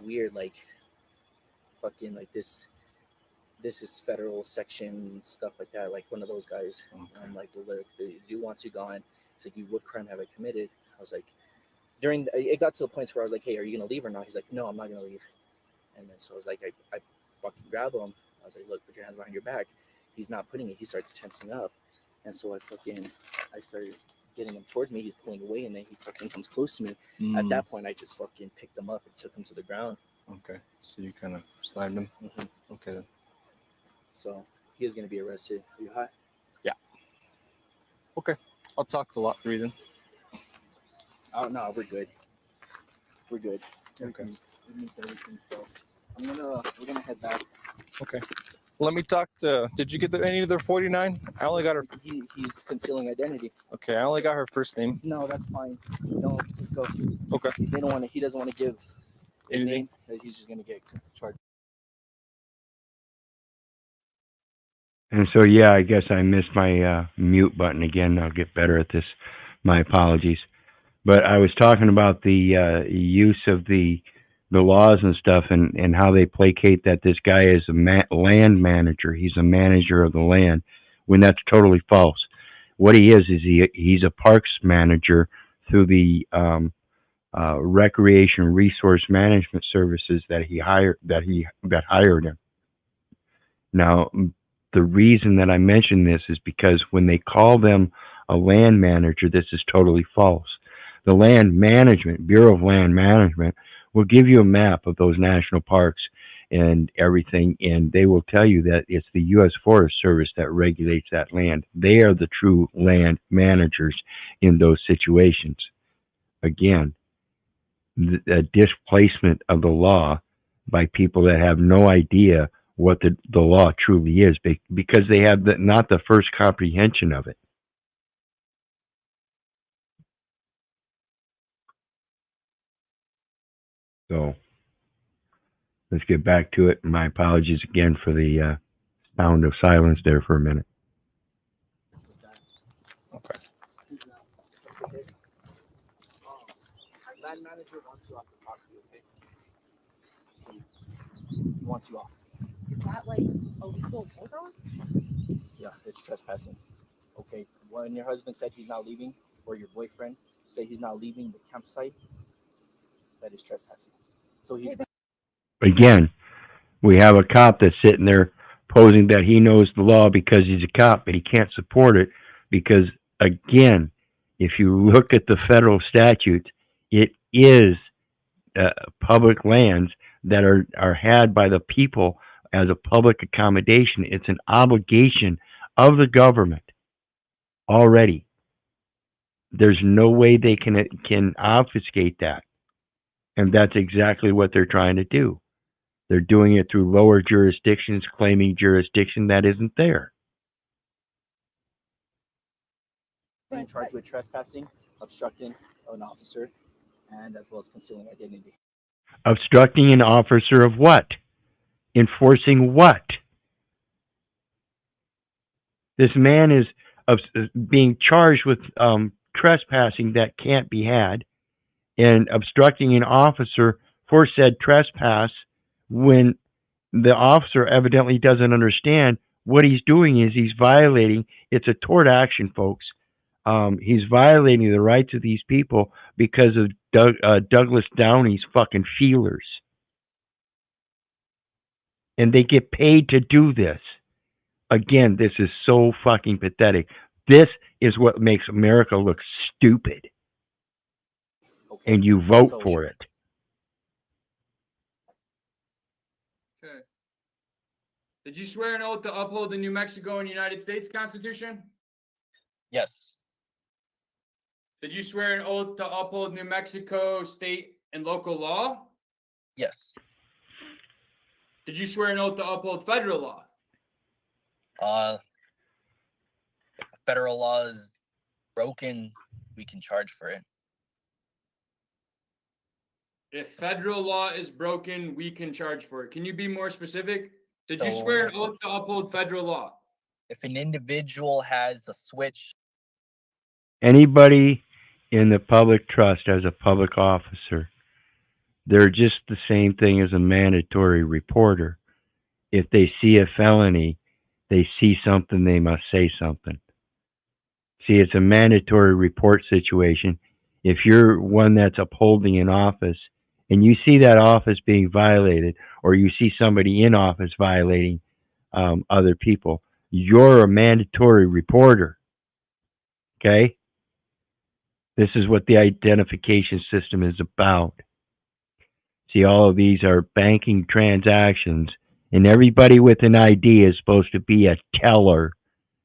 Weird, like fucking like this is federal section stuff like that, like one of those guys. Okay. I'm like, look, the dude wants you gone. It's like, what crime have I committed? I was like, it got to the point where I was like, "Hey, are you gonna leave or not?" He's like, "No, I'm not gonna leave." And then so I was like, I fucking grab him. I was like, look, put your hands behind your back. He's not putting it. He starts tensing up. And so I started getting him towards me. He's pulling away, and then he fucking comes close to me. At that point, I just fucking picked him up and took him to the ground. Okay. So you kind of slammed him. Okay. So he is going to be arrested. Are you hot? Yeah. Okay. I'll talk to lot 3 then. Oh no, we're good. We're good. Okay. We meet everything. So we're gonna head back. Okay. Let me talk to. Did you get any of their 49? I only got her. He's concealing identity. Okay, I only got her first name. No, that's fine. No, just go. Okay. They don't want to. He doesn't want to give his Anything? name. He's just gonna get charged. And so, yeah, I guess I missed my mute button again. I'll get better at this. My apologies. But I was talking about the use of the laws and stuff, and how they placate that this guy is a land manager. He's a manager of the land, when that's totally false. What he is he's a parks manager through the recreation resource management services that hired him. Now, the reason that I mention this is because when they call them a land manager, this is totally false. The Land Management, Bureau of Land Management, will give you a map of those national parks and everything, and they will tell you that it's the U.S. Forest Service that regulates that land. They are the true land managers in those situations. Again, the displacement of the law by people that have no idea what the law truly is, because they have not the first comprehension of it. So let's get back to it. My apologies again for the sound of silence there for a minute. Okay. Land manager wants you off the property, okay? He wants you off. Is that like illegal order? Yeah, it's trespassing. Okay. When your husband said he's not leaving, or your boyfriend said he's not leaving the campsite, that is trespassing. So he's Again, we have a cop that's sitting there posing that he knows the law because he's a cop, but he can't support it because, again, if you look at the federal statutes, it is public lands that are had by the people as a public accommodation. It's an obligation of the government already. There's no way they can obfuscate that. And that's exactly what they're trying to do. They're doing it through lower jurisdictions, claiming jurisdiction that isn't there. being charged with trespassing, obstructing an officer, and as well as concealing identity. Obstructing an officer of what? Enforcing what? This man is being charged with trespassing that can't be had, and obstructing an officer for said trespass when the officer evidently doesn't understand what he's doing is he's violating. It's a tort action, folks. He's violating the rights of these people because of Douglas Downey's fucking feelers. And they get paid to do this. Again, this is so fucking pathetic. This is what makes America look stupid. Okay. And you vote for it. Okay. Did you swear an oath to uphold the New Mexico and United States Constitution? Yes. Did you swear an oath to uphold New Mexico state and local law? Yes. Did you swear an oath to uphold federal law? Federal law is broken, we can charge for it. If federal law is broken, we can charge for it. Can you be more specific? Did you swear an oath to uphold federal law? If an individual has a switch. Anybody in the public trust as a public officer, they're just the same thing as a mandatory reporter. If they see a felony, they see something, they must say something. See, it's a mandatory report situation. If you're one that's upholding an office and you see that office being violated, or you see somebody in office violating other people, you're a mandatory reporter. Okay? This is what the identification system is about. See, all of these are banking transactions, and everybody with an ID is supposed to be a teller.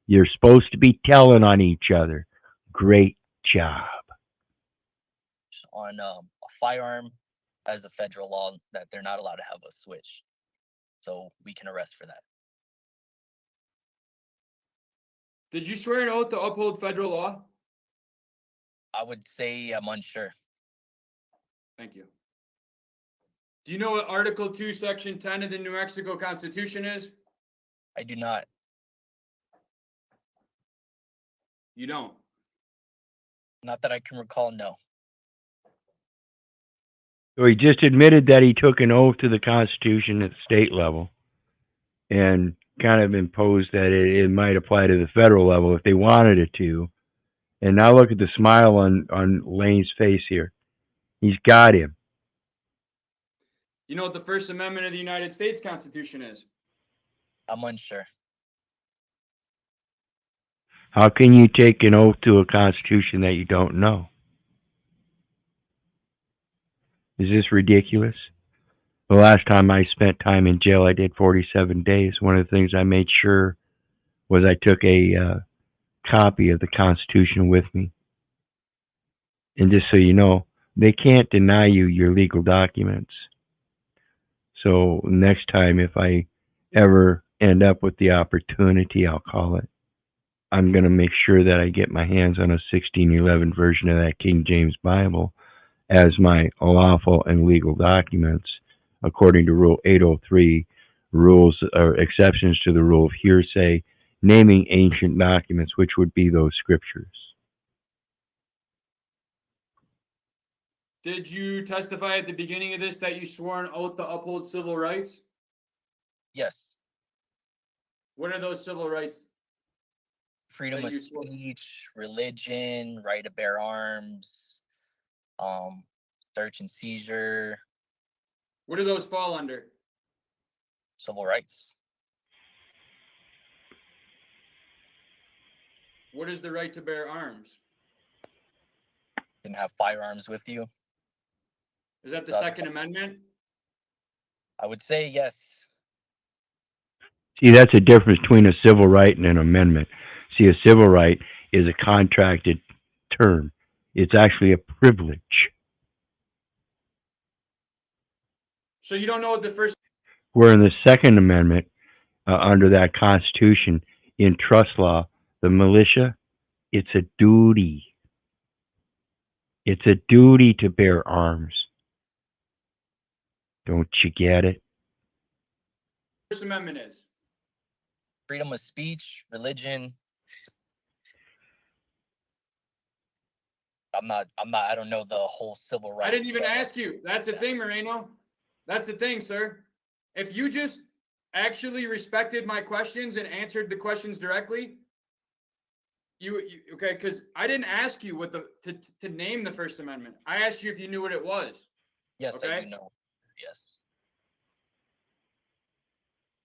You're supposed to be telling on each other. Great job. On a firearm as a federal law that they're not allowed to have a switch. So we can arrest for that. Did you swear an oath to uphold federal law? I would say I'm unsure. Thank you. Do you know what Article 2, Section 10 of the New Mexico Constitution is? I do not. You don't? Not that I can recall, no. So he just admitted that he took an oath to the Constitution at the state level and kind of imposed that it might apply to the federal level if they wanted it to. And now look at the smile on Lane's face here. He's got him. You know what the First Amendment of the United States Constitution is? I'm unsure. How can you take an oath to a Constitution that you don't know? Is this ridiculous? The last time I spent time in jail, I did 47 days. One of the things I made sure was I took a copy of the Constitution with me. And just so you know, they can't deny you your legal documents. So next time, if I ever end up with the opportunity, I'll call it, I'm going to make sure that I get my hands on a 1611 version of that King James Bible as my lawful and legal documents, according to Rule 803, rules or exceptions to the rule of hearsay, naming ancient documents, which would be those scriptures. Did you testify at the beginning of this that you swore an oath to uphold civil rights? Yes. What are those civil rights? Freedom of speech, religion, right to bear arms, search and seizure. What do those fall under? Civil rights. What is the right to bear arms? Can have firearms with you. Is that the Second Amendment? I would say yes. See, that's a difference between a civil right and an amendment. See, a civil right is a contracted term. It's actually a privilege. So you don't know what the first... Where in the Second Amendment, under that Constitution, in trust law, the militia, it's a duty. It's a duty to bear arms. Don't you get it? First Amendment is? Freedom of speech, religion. I don't know the whole civil rights. I didn't even ask you. That's the thing, Moreno. That's the thing, sir. If you just actually respected my questions and answered the questions directly, you okay? Because I didn't ask you what to name the First Amendment. I asked you if you knew what it was. Yes, okay? I do know. Yes.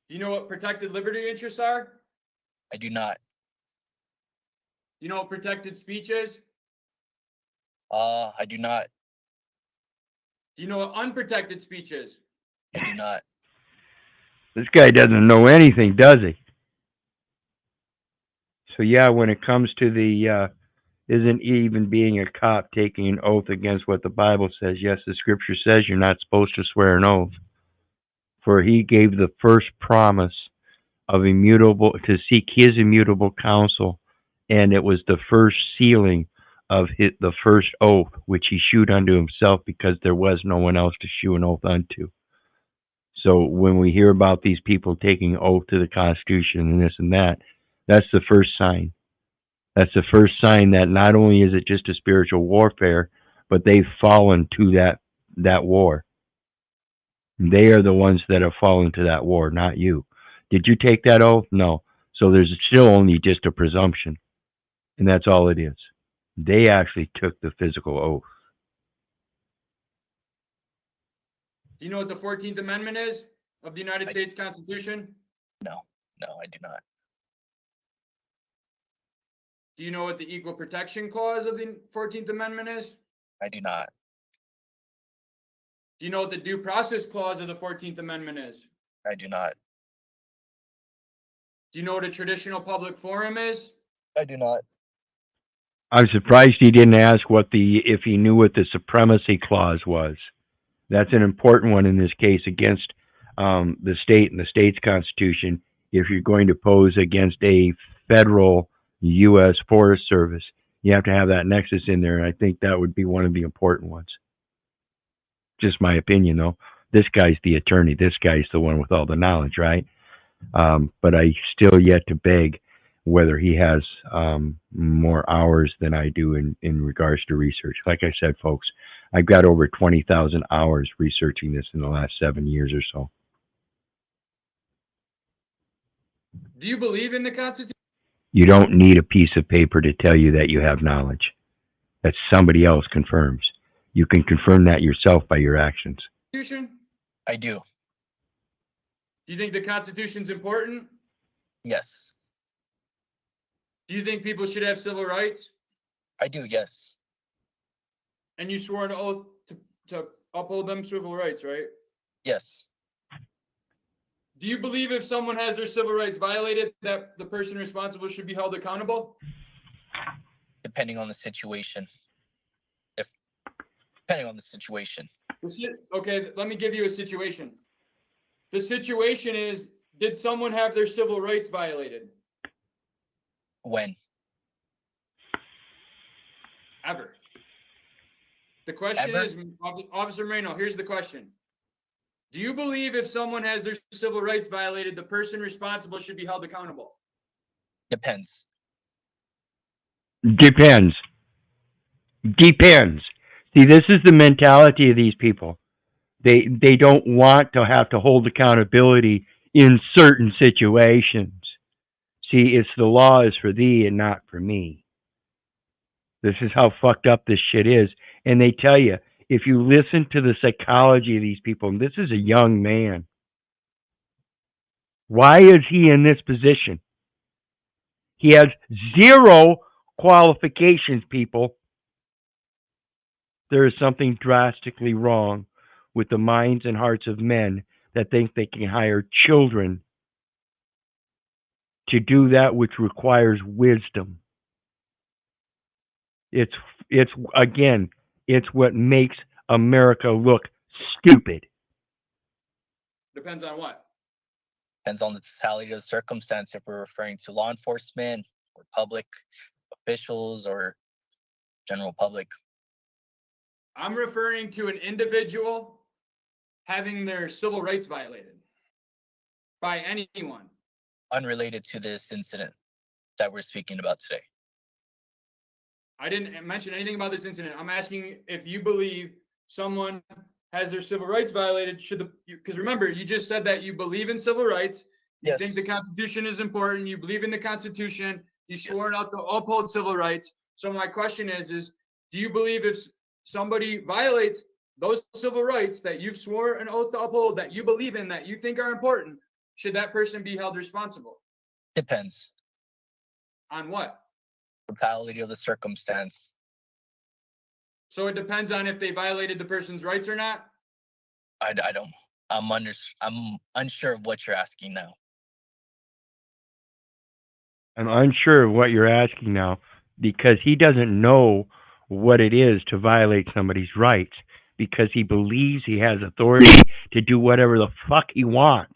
Do you know what protected liberty interests are? I do not. You know what protected speech is? I do not. Do you know what unprotected speech is? I do not. This guy doesn't know anything, does he? So yeah, when it comes to the isn't even being a cop taking an oath against what the Bible says, yes, the scripture says you're not supposed to swear an oath. For he gave the first promise of immutable, to seek his immutable counsel, and it was the first sealing of the first oath, which he shewed unto himself, because there was no one else to shew an oath unto. So when we hear about these people taking oath to the Constitution and this and that, that's the first sign. That's the first sign that not only is it just a spiritual warfare, but they've fallen to that war. They are the ones that have fallen to that war, not you. Did you take that oath? No. So there's still only just a presumption. And that's all it is. They actually took the physical oath. Do you know what the 14th Amendment is of the United States Constitution? No, I do not. Do you know what the Equal Protection Clause of the 14th Amendment is? I do not. Do you know what the Due Process Clause of the 14th Amendment is? I do not. Do you know what a traditional public forum is? I do not. I'm surprised he didn't ask if he knew what the Supremacy Clause was. That's an important one in this case against the state and the state's constitution. If you're going to pose against a federal U.S. Forest Service, you have to have that nexus in there, and I think that would be one of the important ones. Just my opinion, though. This guy's the attorney. This guy's the one with all the knowledge, right? But I still yet to beg whether he has more hours than I do in regards to research. Like I said, folks, I've got over 20,000 hours researching this in the last 7 years or so. Do you believe in the Constitution? You don't need a piece of paper to tell you that you have knowledge. That somebody else confirms. You can confirm that yourself by your actions. I do. Do you think the Constitution's important? Yes. Do you think people should have civil rights? I do, yes. And you swore an oath to uphold them civil rights, right? Yes. Do you believe if someone has their civil rights violated, that the person responsible should be held accountable? Depending on the situation. Depending on the situation. Okay, let me give you a situation. The situation is, did someone have their civil rights violated? When? Ever. The question is, Officer Moreno, here's the question. Do you believe if someone has their civil rights violated, the person responsible should be held accountable? Depends. Depends. Depends. See, this is the mentality of these people. They don't want to have to hold accountability in certain situations. See, it's the law is for thee and not for me. This is how fucked up this shit is. And they tell you, if you listen to the psychology of these people, and this is a young man, why is he in this position? He has zero qualifications, people. There is something drastically wrong with the minds and hearts of men that think they can hire children to do that which requires wisdom. It's again, it's what makes America look stupid. Depends on what? Depends on the totality of the circumstance, if we're referring to law enforcement or public officials or general public. I'm referring to an individual having their civil rights violated by anyone. Unrelated to this incident that we're speaking about today. I didn't mention anything about this incident. I'm asking if you believe someone has their civil rights violated, because remember, you just said that you believe in civil rights. You think the Constitution is important. You believe in the Constitution. You swore out to uphold civil rights. So my question is do you believe if somebody violates those civil rights that you've sworn an oath to uphold, that you believe in, that you think are important, should that person be held responsible? Depends. On what? Totality of the circumstance. So it depends on if they violated the person's rights or not? I don't. I'm unsure of what you're asking now. I'm unsure of what you're asking now because he doesn't know what it is to violate somebody's rights because he believes he has authority to do whatever the fuck he wants.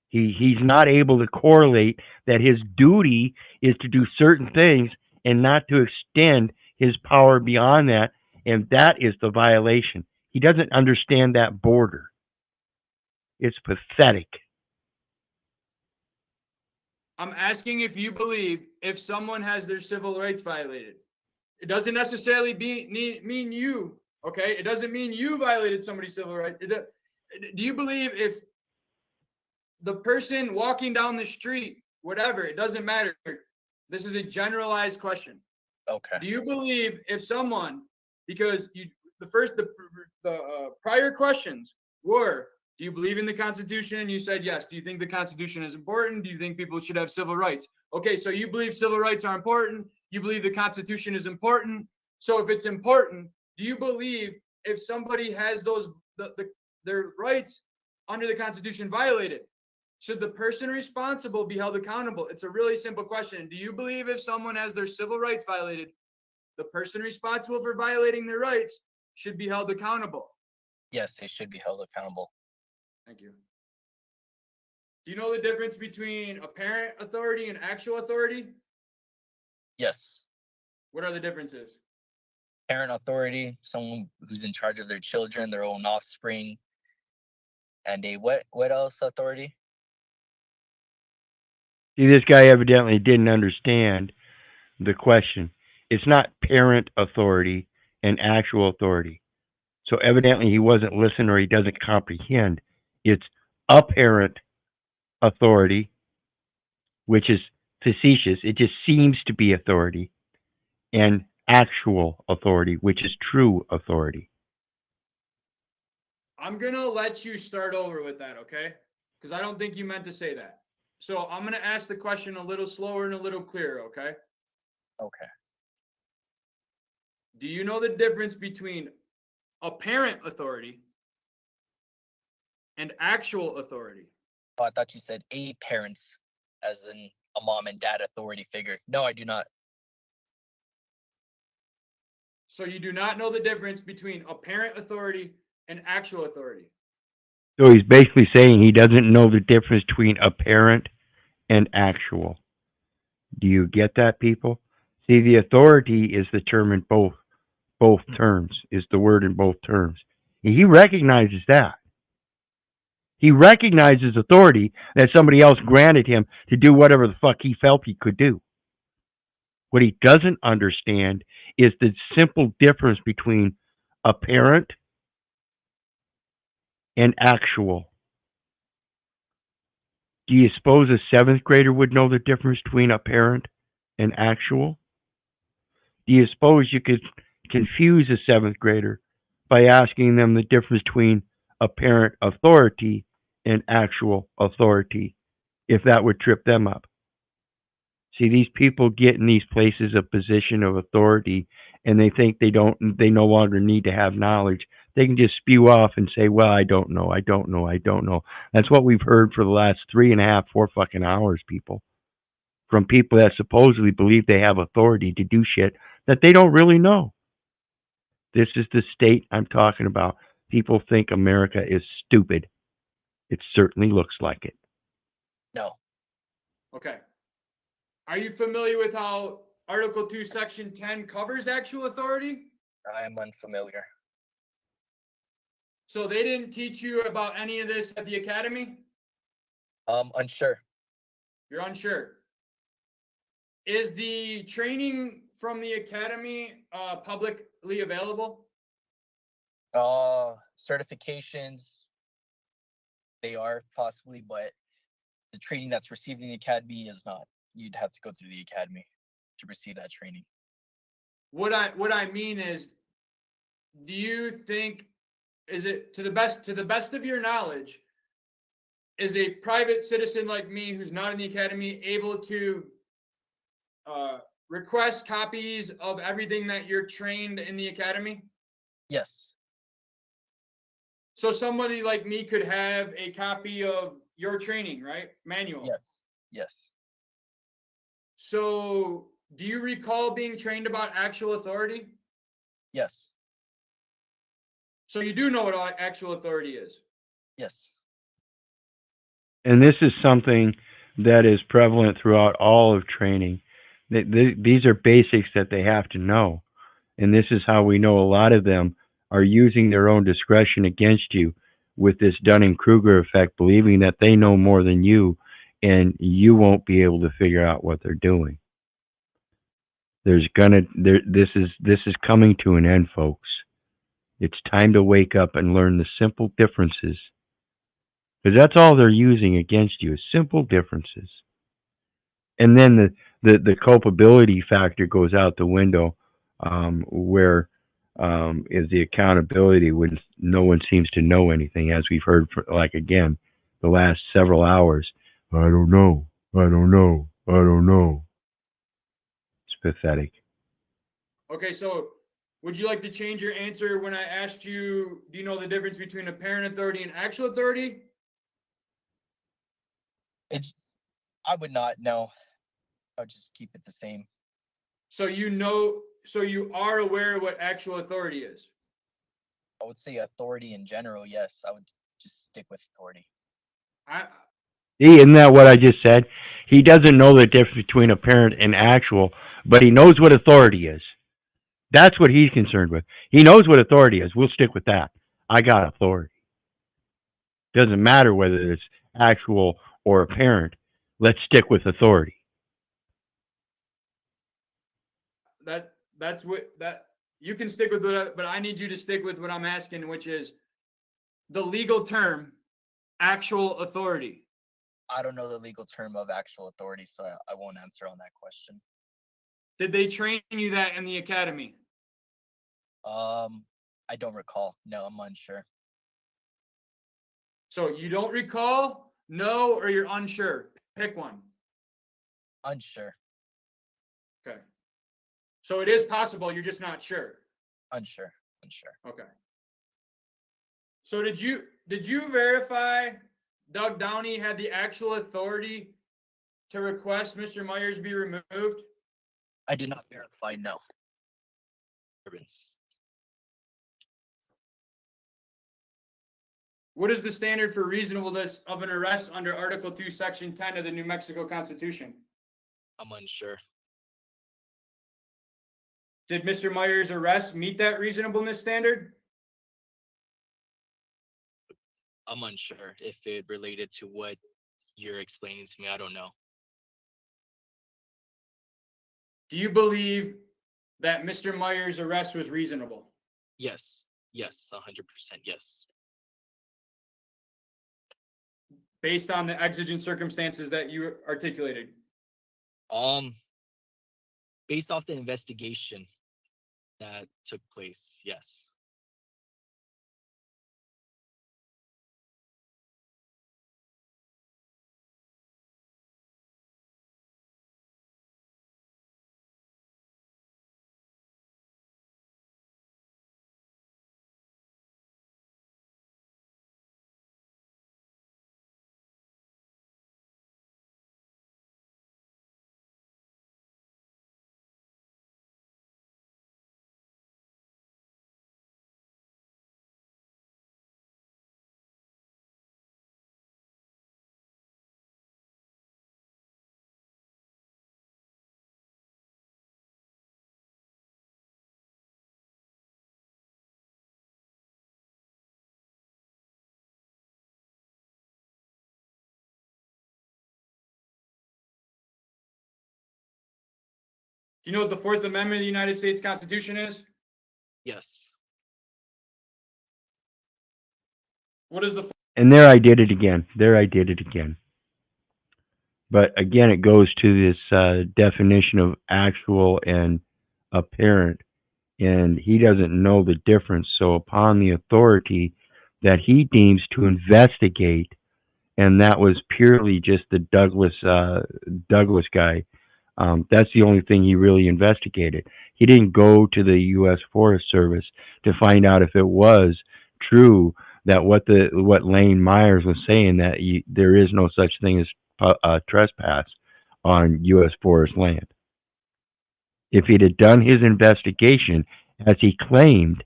He's not able to correlate that his duty is to do certain things and not to extend his power beyond that, and that is the violation. He doesn't understand that border. It's pathetic. I'm asking if you believe if someone has their civil rights violated. It doesn't necessarily mean you, okay? It doesn't mean you violated somebody's civil rights. Do you believe if the person walking down the street, whatever, it doesn't matter. This is a generalized question. Okay. Do you believe if someone, because prior questions were, do you believe in the Constitution? And you said yes. Do you think the Constitution is important? Do you think people should have civil rights? Okay, so you believe civil rights are important. You believe the Constitution is important. So if it's important, do you believe if somebody has their rights under the Constitution violated, should the person responsible be held accountable? It's a really simple question. Do you believe if someone has their civil rights violated, the person responsible for violating their rights should be held accountable? Yes, they should be held accountable. Thank you. Do you know the difference between apparent authority and actual authority? Yes. What are the differences? Parent authority, someone who's in charge of their children, their own offspring. And a what else authority? See, this guy evidently didn't understand the question. It's not parent authority and actual authority. So evidently he wasn't listening or he doesn't comprehend. It's apparent authority, which is facetious. It just seems to be authority, and actual authority, which is true authority. I'm going to let you start over with that, okay? Because I don't think you meant to say that. So I'm going to ask the question a little slower and a little clearer, okay? Okay. Do you know the difference between apparent authority and actual authority? Oh, I thought you said a parents, as in a mom and dad authority figure. No, I do not. So you do not know the difference between apparent authority and actual authority? So he's basically saying he doesn't know the difference between apparent and actual. Do you get that, people? See, the authority is the term in both terms, is the word in both terms. He recognizes that. He recognizes authority that somebody else granted him to do whatever the fuck he felt he could do. What he doesn't understand is the simple difference between apparent and actual. Do you suppose a 7th grader would know the difference between apparent and actual? Do you suppose you could confuse a 7th grader by asking them the difference between apparent authority and actual authority, if that would trip them up? See, these people get in these places of position of authority and they think they no longer need to have knowledge. They can just spew off and say, well, I don't know. That's what we've heard for the last 3.5, 4 fucking hours, people. From people that supposedly believe they have authority to do shit that they don't really know. This is the state I'm talking about. People think America is stupid. It certainly looks like it. No. Okay. Are you familiar with how Article 2, Section 10 covers actual authority? I am unfamiliar. So they didn't teach you about any of this at the academy? Unsure. You're unsure. Is the training from the academy publicly available? Certifications, they are possibly, but the training that's received in the academy is not. You'd have to go through the academy to receive that training. What I mean is, do you think, is it to the best of your knowledge, is a private citizen like me who's not in the academy able to request copies of everything that you're trained in the academy? Yes. So somebody like me could have a copy of your training, right? Manual. Yes. Yes. So do you recall being trained about actual authority? Yes. So you do know what actual authority is? Yes. And this is something that is prevalent throughout all of training. These are basics that they have to know. And this is how we know a lot of them are using their own discretion against you with this Dunning-Kruger effect, believing that they know more than you and you won't be able to figure out what they're doing. This is coming to an end, folks. It's time to wake up and learn the simple differences. Because that's all they're using against you, is simple differences. And then the culpability factor goes out the window, where is the accountability when no one seems to know anything, as we've heard for, like, again, the last several hours. I don't know. I don't know. I don't know. It's pathetic. Okay, so would you like to change your answer when I asked you, do you know the difference between apparent authority and actual authority? I would not know. I would just keep it the same. So you are aware of what actual authority is? I would say authority in general, yes. I would just stick with authority. See, isn't that what I just said? He doesn't know the difference between apparent and actual, but he knows what authority is. That's what he's concerned with. He knows what authority is. We'll stick with that. I got authority. Doesn't matter whether it's actual or apparent. Let's stick with authority. That's what you can stick with it, but I need you to stick with what I'm asking, which is the legal term actual authority. I don't know the legal term of actual authority, so I won't answer on that question. Did they train you that in the academy? I don't recall. No, I'm unsure. So you don't recall, no, or you're unsure? Pick one. Unsure. Okay. So it is possible, you're just not sure. Unsure. Okay. So did you verify Doug Downey had the actual authority to request Mr. Myers be removed? I did not verify, no. What is the standard for reasonableness of an arrest under Article 2, Section 10 of the New Mexico Constitution? I'm unsure. Did Mr. Myers' arrest meet that reasonableness standard? I'm unsure if it related to what you're explaining to me. I don't know. Do you believe that Mr. Myers' arrest was reasonable? Yes. Yes, 100%. Yes. Based on the exigent circumstances that you articulated? Based off the investigation that took place, yes. Do you know what the Fourth Amendment of the United States Constitution is? Yes. What is the... And there I did it again. But again, it goes to this definition of actual and apparent, and he doesn't know the difference. So upon the authority that he deems to investigate, and that was purely just the Douglas guy. That's the only thing he really investigated. He didn't go to the U.S. Forest Service to find out if it was true that what Lane Myers was saying, that there is no such thing as trespass on U.S. forest land. If he'd have done his investigation as he claimed,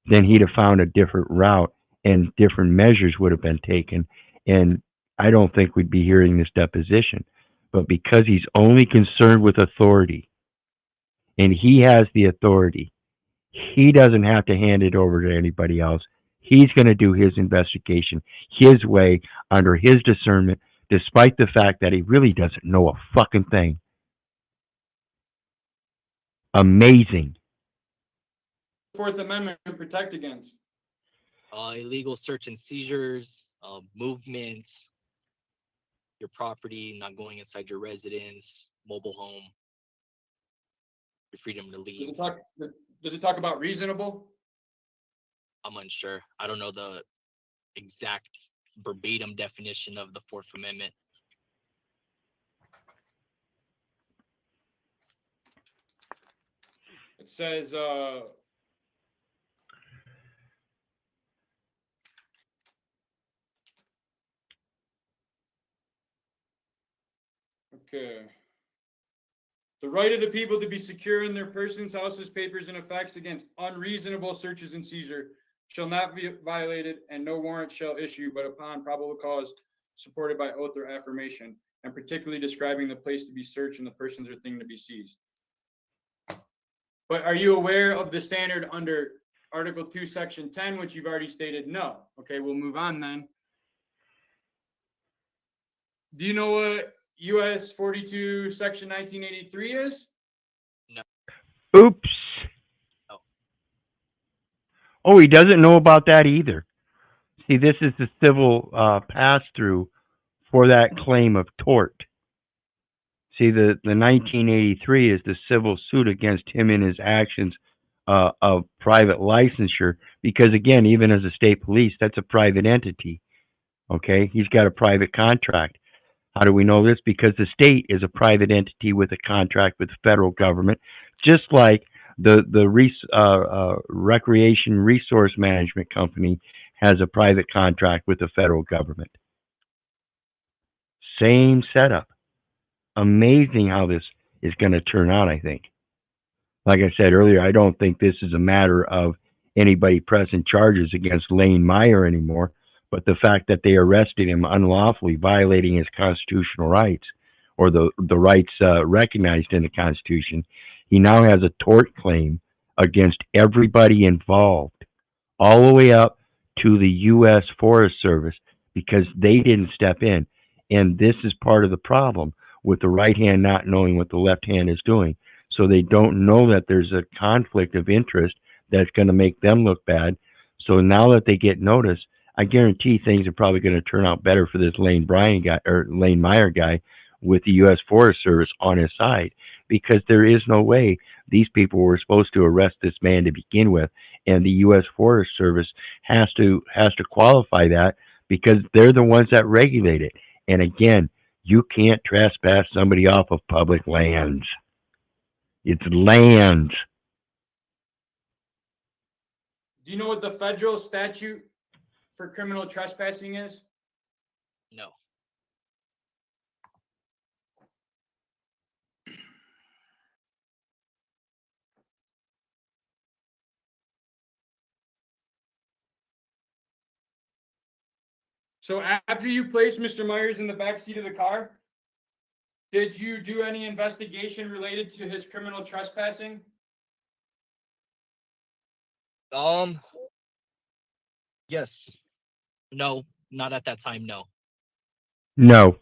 then he'd have found a different route and different measures would have been taken. And I don't think we'd be hearing this deposition. But because he's only concerned with authority, and he has the authority, he doesn't have to hand it over to anybody else. He's going to do his investigation his way, under his discernment, despite the fact that he really doesn't know a fucking thing. Amazing. Fourth Amendment protect against? Illegal search and seizures, movements, your property, not going inside your residence, mobile home, your freedom to leave. does it talk about reasonable? I'm unsure. I don't know the exact verbatim definition of the Fourth Amendment. It says, okay. The right of the people to be secure in their persons, houses, papers, and effects against unreasonable searches and seizure shall not be violated, and no warrant shall issue but upon probable cause supported by oath or affirmation, and particularly describing the place to be searched and the persons or thing to be seized. But are you aware of the standard under Article 2, Section 10, which you've already stated no? Okay, we'll move on then. Do you know what US 42, Section 1983 is? No. Oops. Oh. Oh, he doesn't know about that either. See, this is the civil pass-through for that claim of tort. See, the 1983 is the civil suit against him in his actions of private licensure, because again, even as a state police, that's a private entity. Okay, he's got a private contract. How do we know this? Because the state is a private entity with a contract with the federal government, just like the Recreation Resource Management Company has a private contract with the federal government. Same setup. Amazing how this is going to turn out, I think. Like I said earlier, I don't think this is a matter of anybody pressing charges against Lane Meyer anymore, but the fact that they arrested him unlawfully, violating his constitutional rights, or the rights recognized in the Constitution. He now has a tort claim against everybody involved, all the way up to the U.S. Forest Service, because they didn't step in. And this is part of the problem with the right hand not knowing what the left hand is doing. So they don't know that there's a conflict of interest that's going to make them look bad. So now that they get noticed, I guarantee things are probably going to turn out better for this Lane Meyer guy with the U.S. Forest Service on his side, because there is no way these people were supposed to arrest this man to begin with, and the U.S. Forest Service has to qualify that because they're the ones that regulate it. And again, you can't trespass somebody off of public lands. It's land. Do you know what the federal statute for criminal trespassing is? No. So after you placed Mr. Myers in the back seat of the car, did you do any investigation related to his criminal trespassing? Yes. No, not at that time, no. No.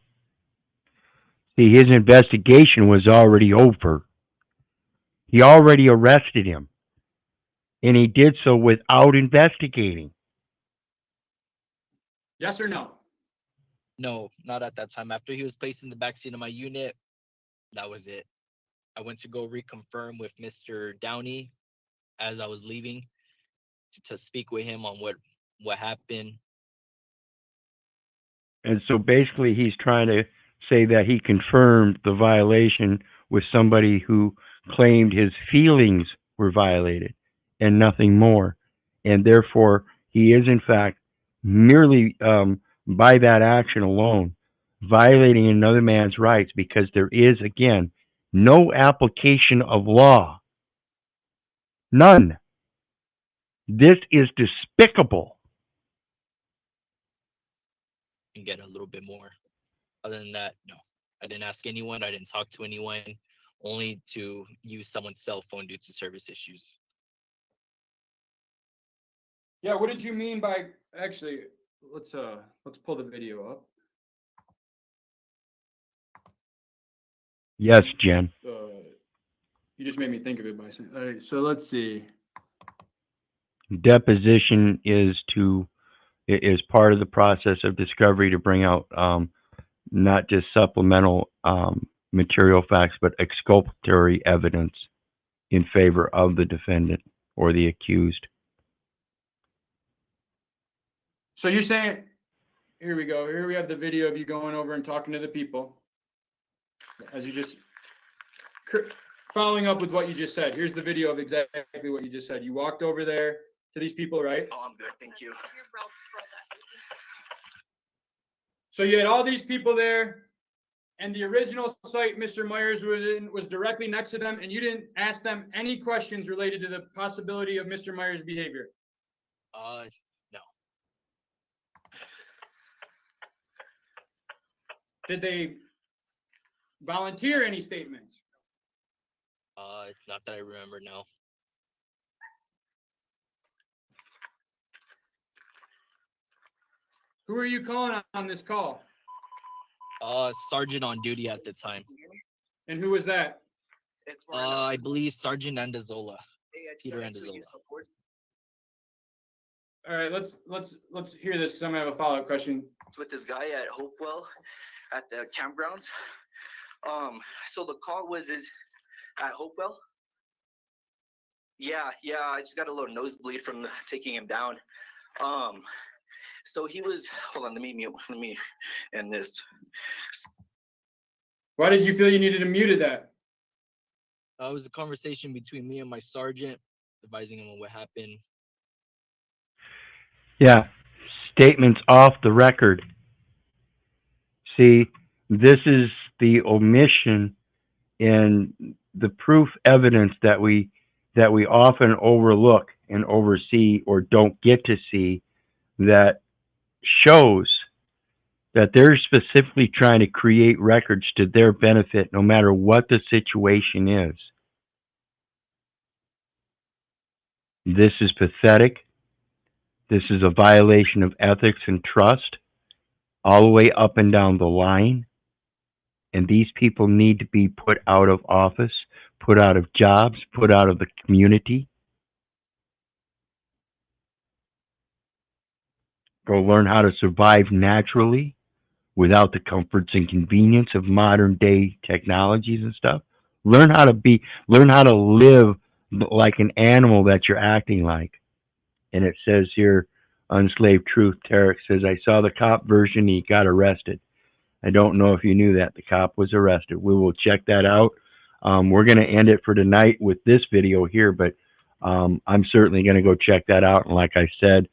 See, his investigation was already over. He already arrested him, and he did so without investigating. Yes or no? No, not at that time. After he was placed in the backseat of my unit, that was it. I went to go reconfirm with Mr. Downey as I was leaving to speak with him on what happened. And so basically he's trying to say that he confirmed the violation with somebody who claimed his feelings were violated and nothing more. And therefore, he is in fact merely by that action alone violating another man's rights, because there is, again, no application of law. None. This is despicable. And get a little bit more. Other than that, no. I didn't ask anyone. I didn't talk to anyone. Only to use someone's cell phone due to service issues. Yeah, what did you mean by, actually, let's pull the video up. Yes, Jen. You just made me think of it by saying, all right, so let's see. Deposition is part of the process of discovery to bring out not just supplemental material facts, but exculpatory evidence. in favor of the defendant or the accused. So you're saying, here we go. Here we have the video of you going over and talking to the people. As you just, following up with what you just said. Here's the video of exactly what you just said. You walked over there to these people, right? Oh, I'm good, thank you. So you had all these people there, and the original site Mr. Myers was in was directly next to them, and you didn't ask them any questions related to the possibility of Mr. Myers' behavior. No. Did they volunteer any statements? Not that I remember, no. Who are you calling on this call? Sergeant on duty at the time. And who was that? I believe Sergeant Andazola. Peter Andazola. All right, let's hear this because I'm gonna have a follow-up question. With this guy at Hopewell at the campgrounds. So the call was at Hopewell. Yeah, I just got a little nosebleed from taking him down. So he was, hold on, let me end this. Why did you feel you needed to mute that? It was a conversation between me and my sergeant, advising him on what happened. Yeah, statements off the record. See, this is the omission in the proof evidence that we often overlook and oversee or don't get to see, that shows that they're specifically trying to create records to their benefit no matter what the situation is. This is pathetic. This is a violation of ethics and trust all the way up and down the line. And these people need to be put out of office, put out of jobs, put out of the community. Go learn how to survive naturally without the comforts and convenience of modern day technologies and stuff. Learn how to live like an animal that you're acting like. And it says here, Unslaved Truth, Tarek says, I saw the cop version, he got arrested. I don't know if you knew that the cop was arrested. We will check that out. We're going to end it for tonight with this video here, but I'm certainly going to go check that out. And like I said,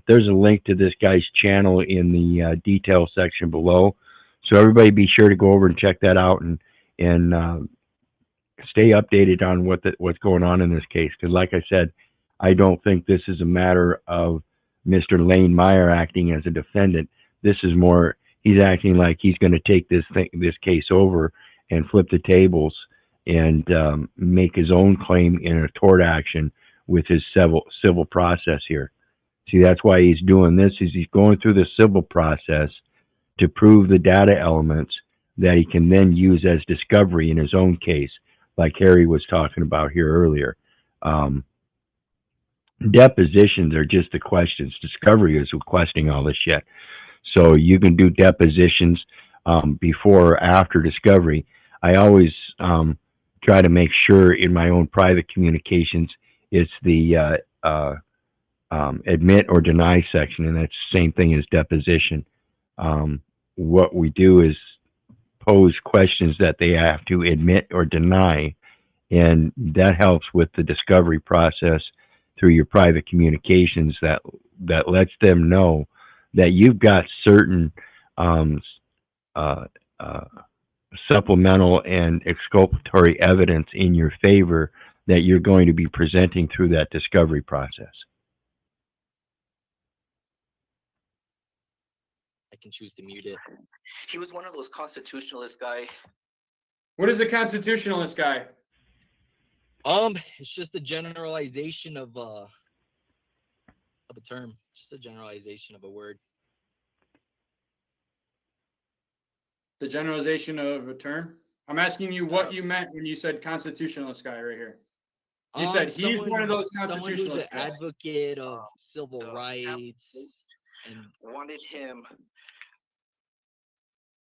there's a link to this guy's channel in the details section below. So everybody be sure to go over and check that out and stay updated on what's going on in this case. Because like I said, I don't think this is a matter of Mr. Lane Meyer acting as a defendant. This is more, he's acting like he's going to take this case over and flip the tables and make his own claim in a tort action with his civil process here. See, that's why he's doing this, is he's going through the civil process to prove the data elements that he can then use as discovery in his own case, like Harry was talking about here earlier. Depositions are just the questions. Discovery is requesting all this shit. So you can do depositions before or after discovery. I always try to make sure in my own private communications it's the admit or deny section, and that's the same thing as deposition. What we do is pose questions that they have to admit or deny, and that helps with the discovery process through your private communications, that lets them know that you've got certain supplemental and exculpatory evidence in your favor that you're going to be presenting through that discovery process. I can choose to mute it. He was one of those constitutionalist guy. What is a constitutionalist guy? It's just a generalization of a term, just a generalization of a word. The generalization of a term? I'm asking you what you meant when you said constitutionalist guy right here. You said he's one of those constitutionalists. Someone who's an advocate of civil rights and wanted him.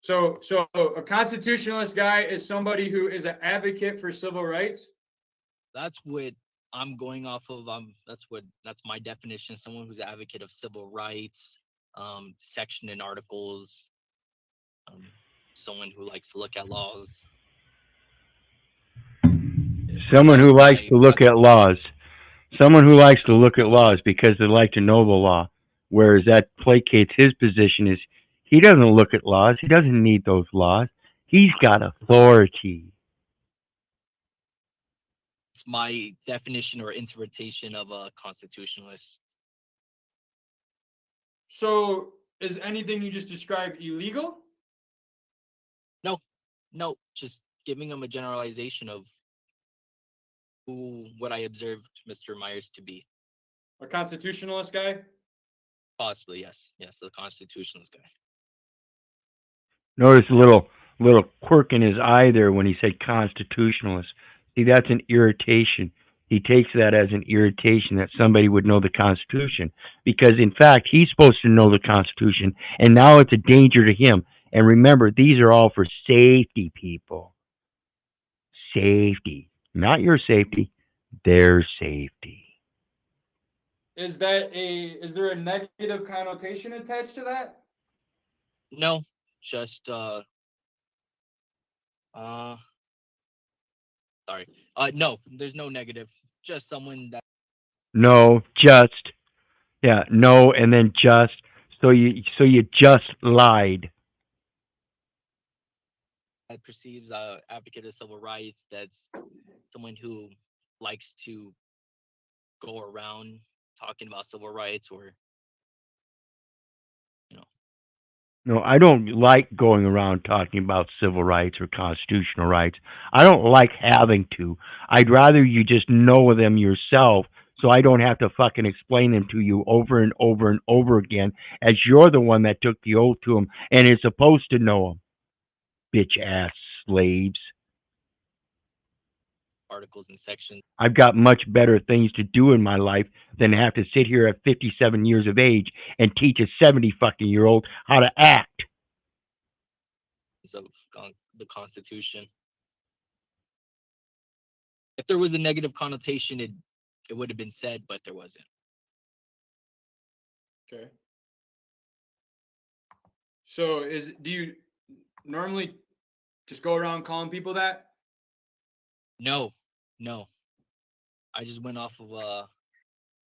So a constitutionalist guy is somebody who is an advocate for civil rights? That's what I'm going off of. That's my definition. Someone who's an advocate of civil rights, section and articles, someone who likes to look at laws. Someone That who is likes my to look at laws. Someone who likes to look at laws because they like to know the law. Whereas that placates his position is he doesn't look at laws. He doesn't need those laws. He's got authority. it's my definition or interpretation of a constitutionalist. So is anything you just described illegal? No, just giving him a generalization of what I observed Mr. Myers to be. A constitutionalist guy? Possibly, yes. Yes, the constitutionalist guy. Notice a little quirk in his eye there when he said constitutionalist. See, that's an irritation. He takes that as an irritation that somebody would know the Constitution. Because in fact, he's supposed to know the Constitution, and now it's a danger to him. And remember, these are all for safety, people. Safety. Not your safety, their safety. Is there a negative connotation attached to that? No, just sorry. No, there's no negative. Just someone that No, just. Yeah, no, and then just. So you just lied. perceives advocate of civil rights. That's someone who likes to go around talking about civil rights, or No, I don't like going around talking about civil rights or constitutional rights. I don't like having to. I'd rather you just know them yourself so I don't have to fucking explain them to you over and over and over again as you're the one that took the oath to them and is supposed to know them. Bitch ass slaves. articles and sections. I've got much better things to do in my life than have to sit here at 57 years of age and teach a 70 fucking year old how to act. Of the Constitution. If there was a negative connotation, it would have been said, but there wasn't. Okay. So do you normally just go around calling people that? No. I just went off of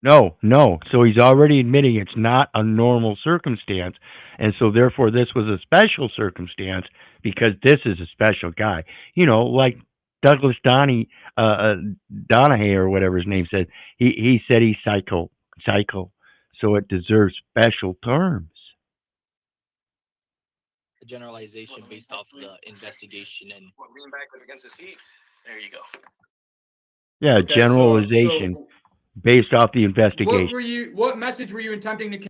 No. So he's already admitting it's not a normal circumstance. And so therefore this was a special circumstance because this is a special guy. You know, like Douglas Donahue or whatever his name said. He said he's psycho. So it deserves special terms. a generalization based off the investigation and lean back against the seat. There you go. Yeah, Okay, generalization so based off the investigation. what message were you attempting to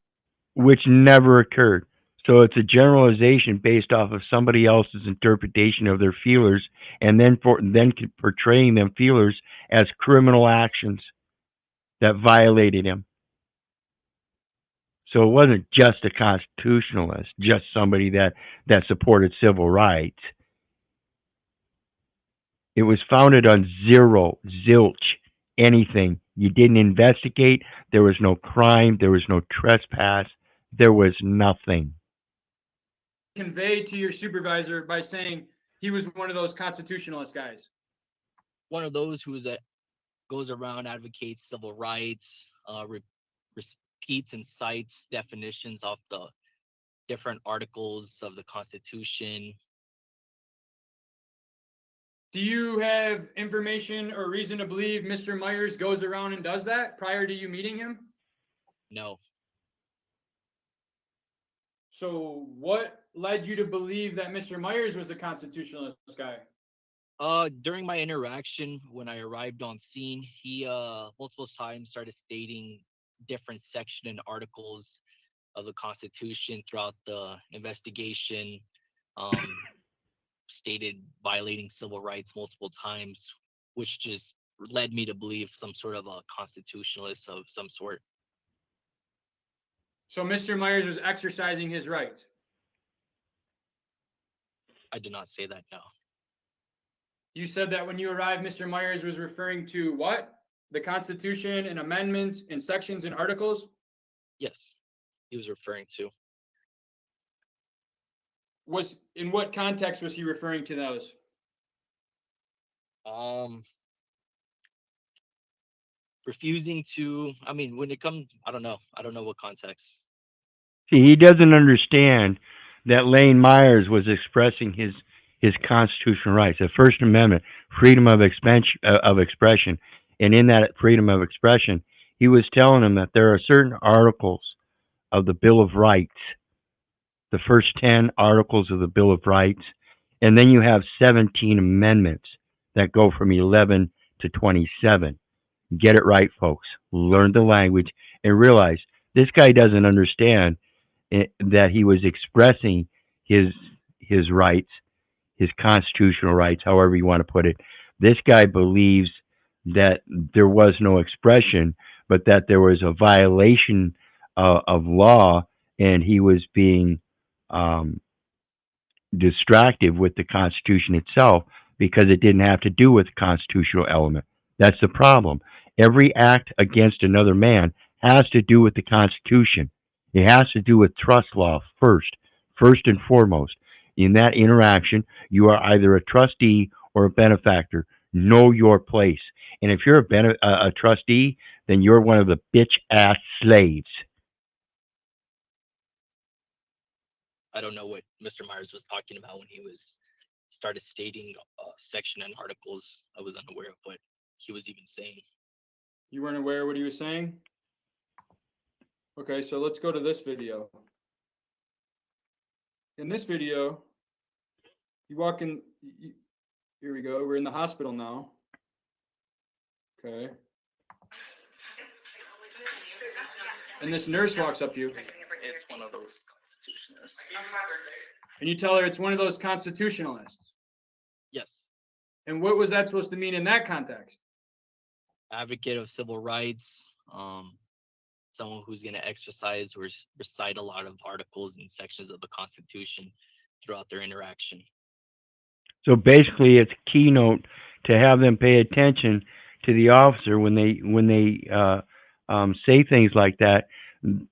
Which never occurred. So it's a generalization based off of somebody else's interpretation of their feelers, and then portraying them feelers as criminal actions that violated him. So it wasn't just a constitutionalist, just somebody that supported civil rights. It was founded on zero, zilch, anything. You didn't investigate. There was no crime. There was no trespass. There was nothing. convey to your supervisor by saying he was one of those constitutionalist guys? one of those who goes around, advocates civil rights, repeats and cites definitions of the different articles of the Constitution. Do you have information or reason to believe Mr. Myers goes around and does that prior to you meeting him? No. So what led you to believe that Mr. Myers was a constitutionalist guy? During my interaction when I arrived on scene, he multiple times started stating different section and articles of the Constitution throughout the investigation. Stated violating civil rights multiple times, which just led me to believe some sort of a constitutionalist of some sort. So Mr. Myers was exercising his rights? I did not say that, no. You said that when you arrived, Mr. Myers was referring to what? The Constitution and amendments and sections and articles? Yes, he was referring to. Was in what context was he referring to those? Refusing to, I mean, when it comes, I don't know what context. See, he doesn't understand that Lane Myers was expressing his constitutional rights, the First Amendment, freedom of expression, and in that freedom of expression, he was telling him that there are certain articles of the Bill of Rights, the first 10 articles of the Bill of Rights, and then you have 17 amendments that go from 11 to 27. Get it right, folks. Learn the language and realize this guy doesn't understand that he was expressing his rights, his constitutional rights, however you want to put it. This guy believes that there was no expression, but that there was a violation of law, and he was being distractive with the Constitution itself because it didn't have to do with the constitutional element. That's the problem. Every act against another man has to do with the Constitution. It has to do with trust law first and foremost. In that interaction, you are either a trustee or a benefactor. Know your place. And if you're a trustee, then you're one of the bitch-ass slaves. I don't know what Mr. Myers was talking about when he started stating section and articles. I was unaware of what he was even saying. You weren't aware of what he was saying? Okay, so let's go to this video. In this video, you walk in, here we go, we're in the hospital now. Okay. And this nurse walks up to you. It's one of those constitutionalists. And you tell her it's one of those constitutionalists. Yes. And what was that supposed to mean in that context? Advocate of civil rights, someone who's going to exercise or recite a lot of articles and sections of the Constitution throughout their interaction. So basically, it's a keynote to have them pay attention to the officer when they say things like that.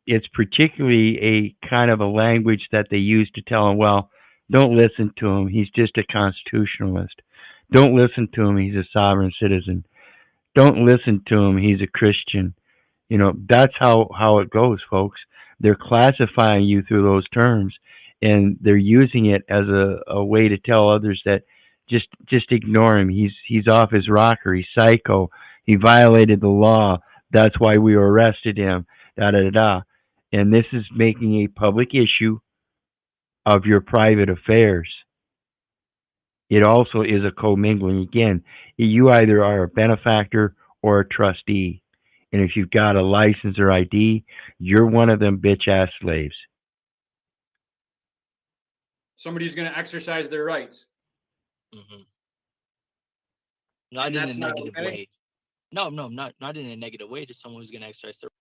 It's particularly a kind of a language that they use to tell him, well, don't listen to him. He's just a constitutionalist. Don't listen to him. He's a sovereign citizen. Don't listen to him. He's a Christian. You know, that's how it goes, folks. They're classifying you through those terms, and they're using it as a way to tell others that just ignore him. He's off his rocker. He's psycho. He violated the law. That's why we arrested him. Da da da da. And this is making a public issue of your private affairs. It also is a commingling. Again, you either are a benefactor or a trustee. And if you've got a license or ID, you're one of them bitch-ass slaves. Somebody's going to exercise their rights. Mm-hmm. Not in a negative way. No, not in a negative way. Just someone who's going to exercise their.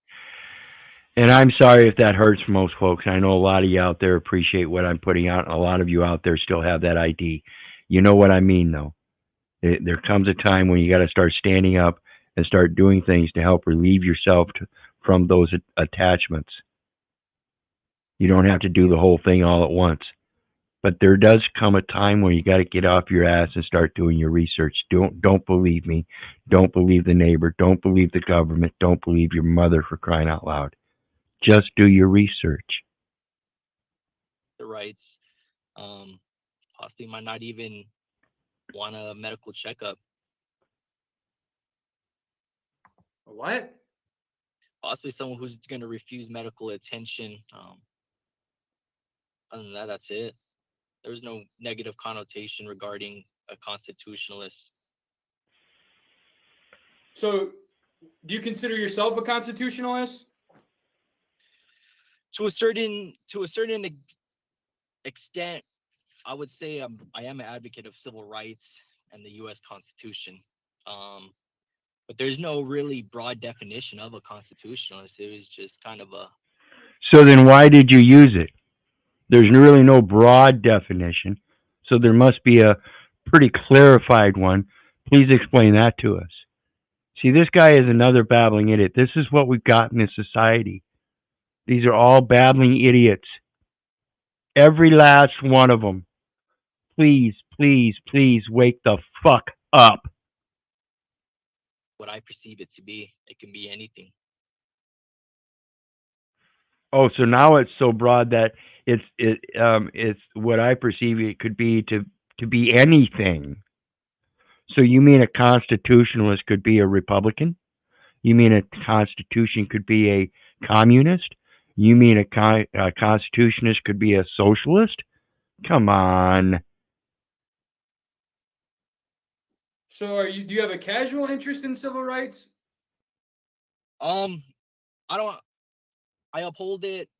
And I'm sorry if that hurts most folks. I know a lot of you out there appreciate what I'm putting out, and a lot of you out there still have that ID. You know what I mean, though. There comes a time when you got to start standing up and start doing things to help relieve yourself from those attachments. You don't have to do the whole thing all at once. But there does come a time when you got to get off your ass and start doing your research. Don't believe me. Don't believe the neighbor. Don't believe the government. Don't believe your mother, for crying out loud. Just do your research. The rights. Possibly might not even want a medical checkup. What? Possibly someone who's going to refuse medical attention. Other than that, that's it. There's no negative connotation regarding a constitutionalist. So, do you consider yourself a constitutionalist? To a certain extent, I would say I am an advocate of civil rights and the U.S. Constitution. But there's no really broad definition of a constitutionalist. It was just kind of a. So then why did you use it? There's really no broad definition. So there must be a pretty clarified one. Please explain that to us. See, this guy is another babbling idiot. This is what we've got in this society. These are all babbling idiots. Every last one of them. Please, please, please wake the fuck up. What I perceive it to be, it can be anything. Oh, so now it's so broad that it's what I perceive it could be to be anything. So you mean a constitutionalist could be a Republican? You mean a constitution could be a communist? You mean a constitutionalist could be a socialist? Come on. So do you have a casual interest in civil rights? I uphold it,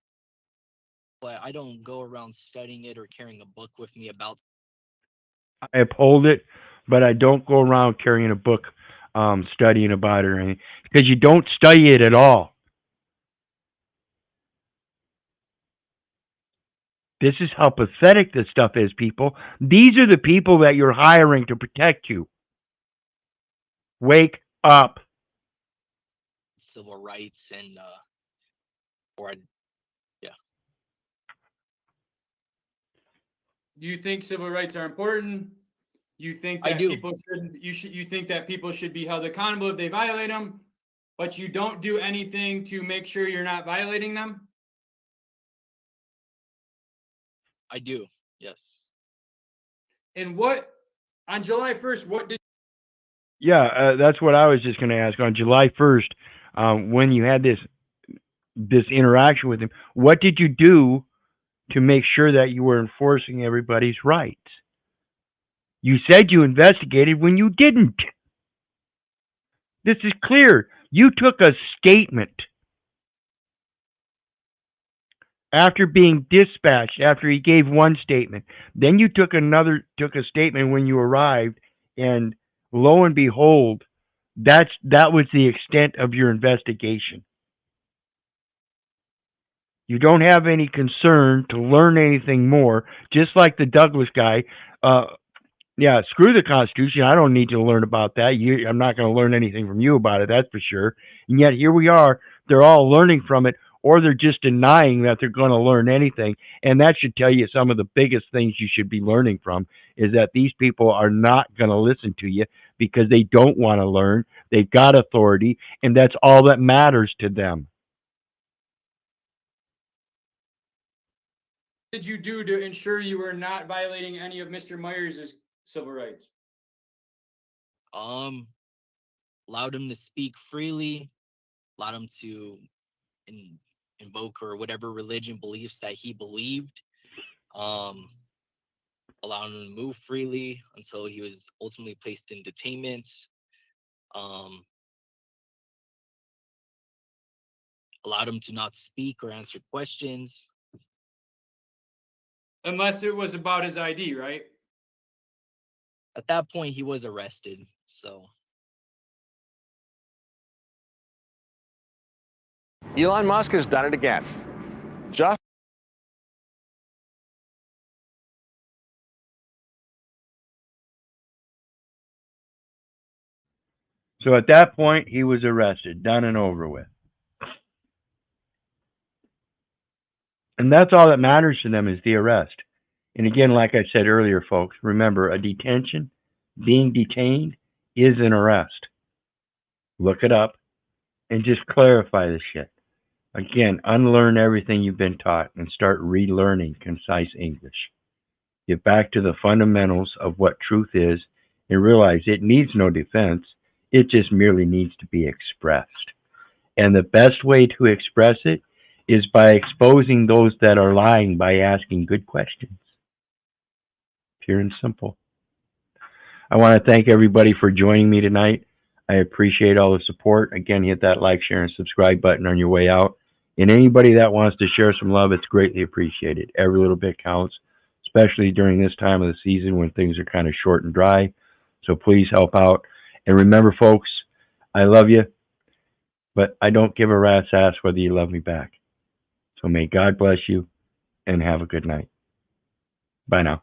but I don't go around studying it or carrying a book with me about. I uphold it, but I don't go around carrying a book studying about it or anything, because you don't study it at all. This is how pathetic this stuff is, people. These are the people that you're hiring to protect you. Wake up. Civil rights and yeah. You think civil rights are important? You think that you think that people should be held accountable if they violate them, but you don't do anything to make sure you're not violating them? I do, yes. And on July 1st, what did... Yeah, that's what I was just going to ask. On July 1st, when you had this interaction with him, what did you do to make sure that you were enforcing everybody's rights? You said you investigated when you didn't. This is clear. You took a statement after being dispatched, after he gave one statement. Then you took a statement when you arrived, and lo and behold, that was the extent of your investigation. You don't have any concern to learn anything more, just like the Douglas guy. Yeah, screw the Constitution. I don't need to learn about that. I'm not going to learn anything from you about it, that's for sure. And yet here we are. They're all learning from it, or they're just denying that they're going to learn anything. And that should tell you some of the biggest things you should be learning from is that these people are not going to listen to you because they don't want to learn. They've got authority, and that's all that matters to them. What did you do to ensure you were not violating any of Mr. Myers' civil rights? Allowed him to speak freely, allowed him to invoke or whatever religion beliefs that he believed, allowed him to move freely until he was ultimately placed in detainment. Allowed him to not speak or answer questions. Unless it was about his ID, right? At that point, he was arrested, so. Elon Musk has done it again. Just So at that point, he was arrested, done and over with. And that's all that matters to them is the arrest. And again, like I said earlier, folks, remember, a detention, being detained, is an arrest. Look it up and just clarify this shit. Again, unlearn everything you've been taught and start relearning concise English. Get back to the fundamentals of what truth is and realize it needs no defense. It just merely needs to be expressed. And the best way to express it is by exposing those that are lying by asking good questions. Pure and simple. I want to thank everybody for joining me tonight. I appreciate all the support. Again, hit that like, share, and subscribe button on your way out. And anybody that wants to share some love, it's greatly appreciated. Every little bit counts, especially during this time of the season when things are kind of short and dry. So please help out. And remember, folks, I love you, but I don't give a rat's ass whether you love me back. So may God bless you and have a good night. Bye now.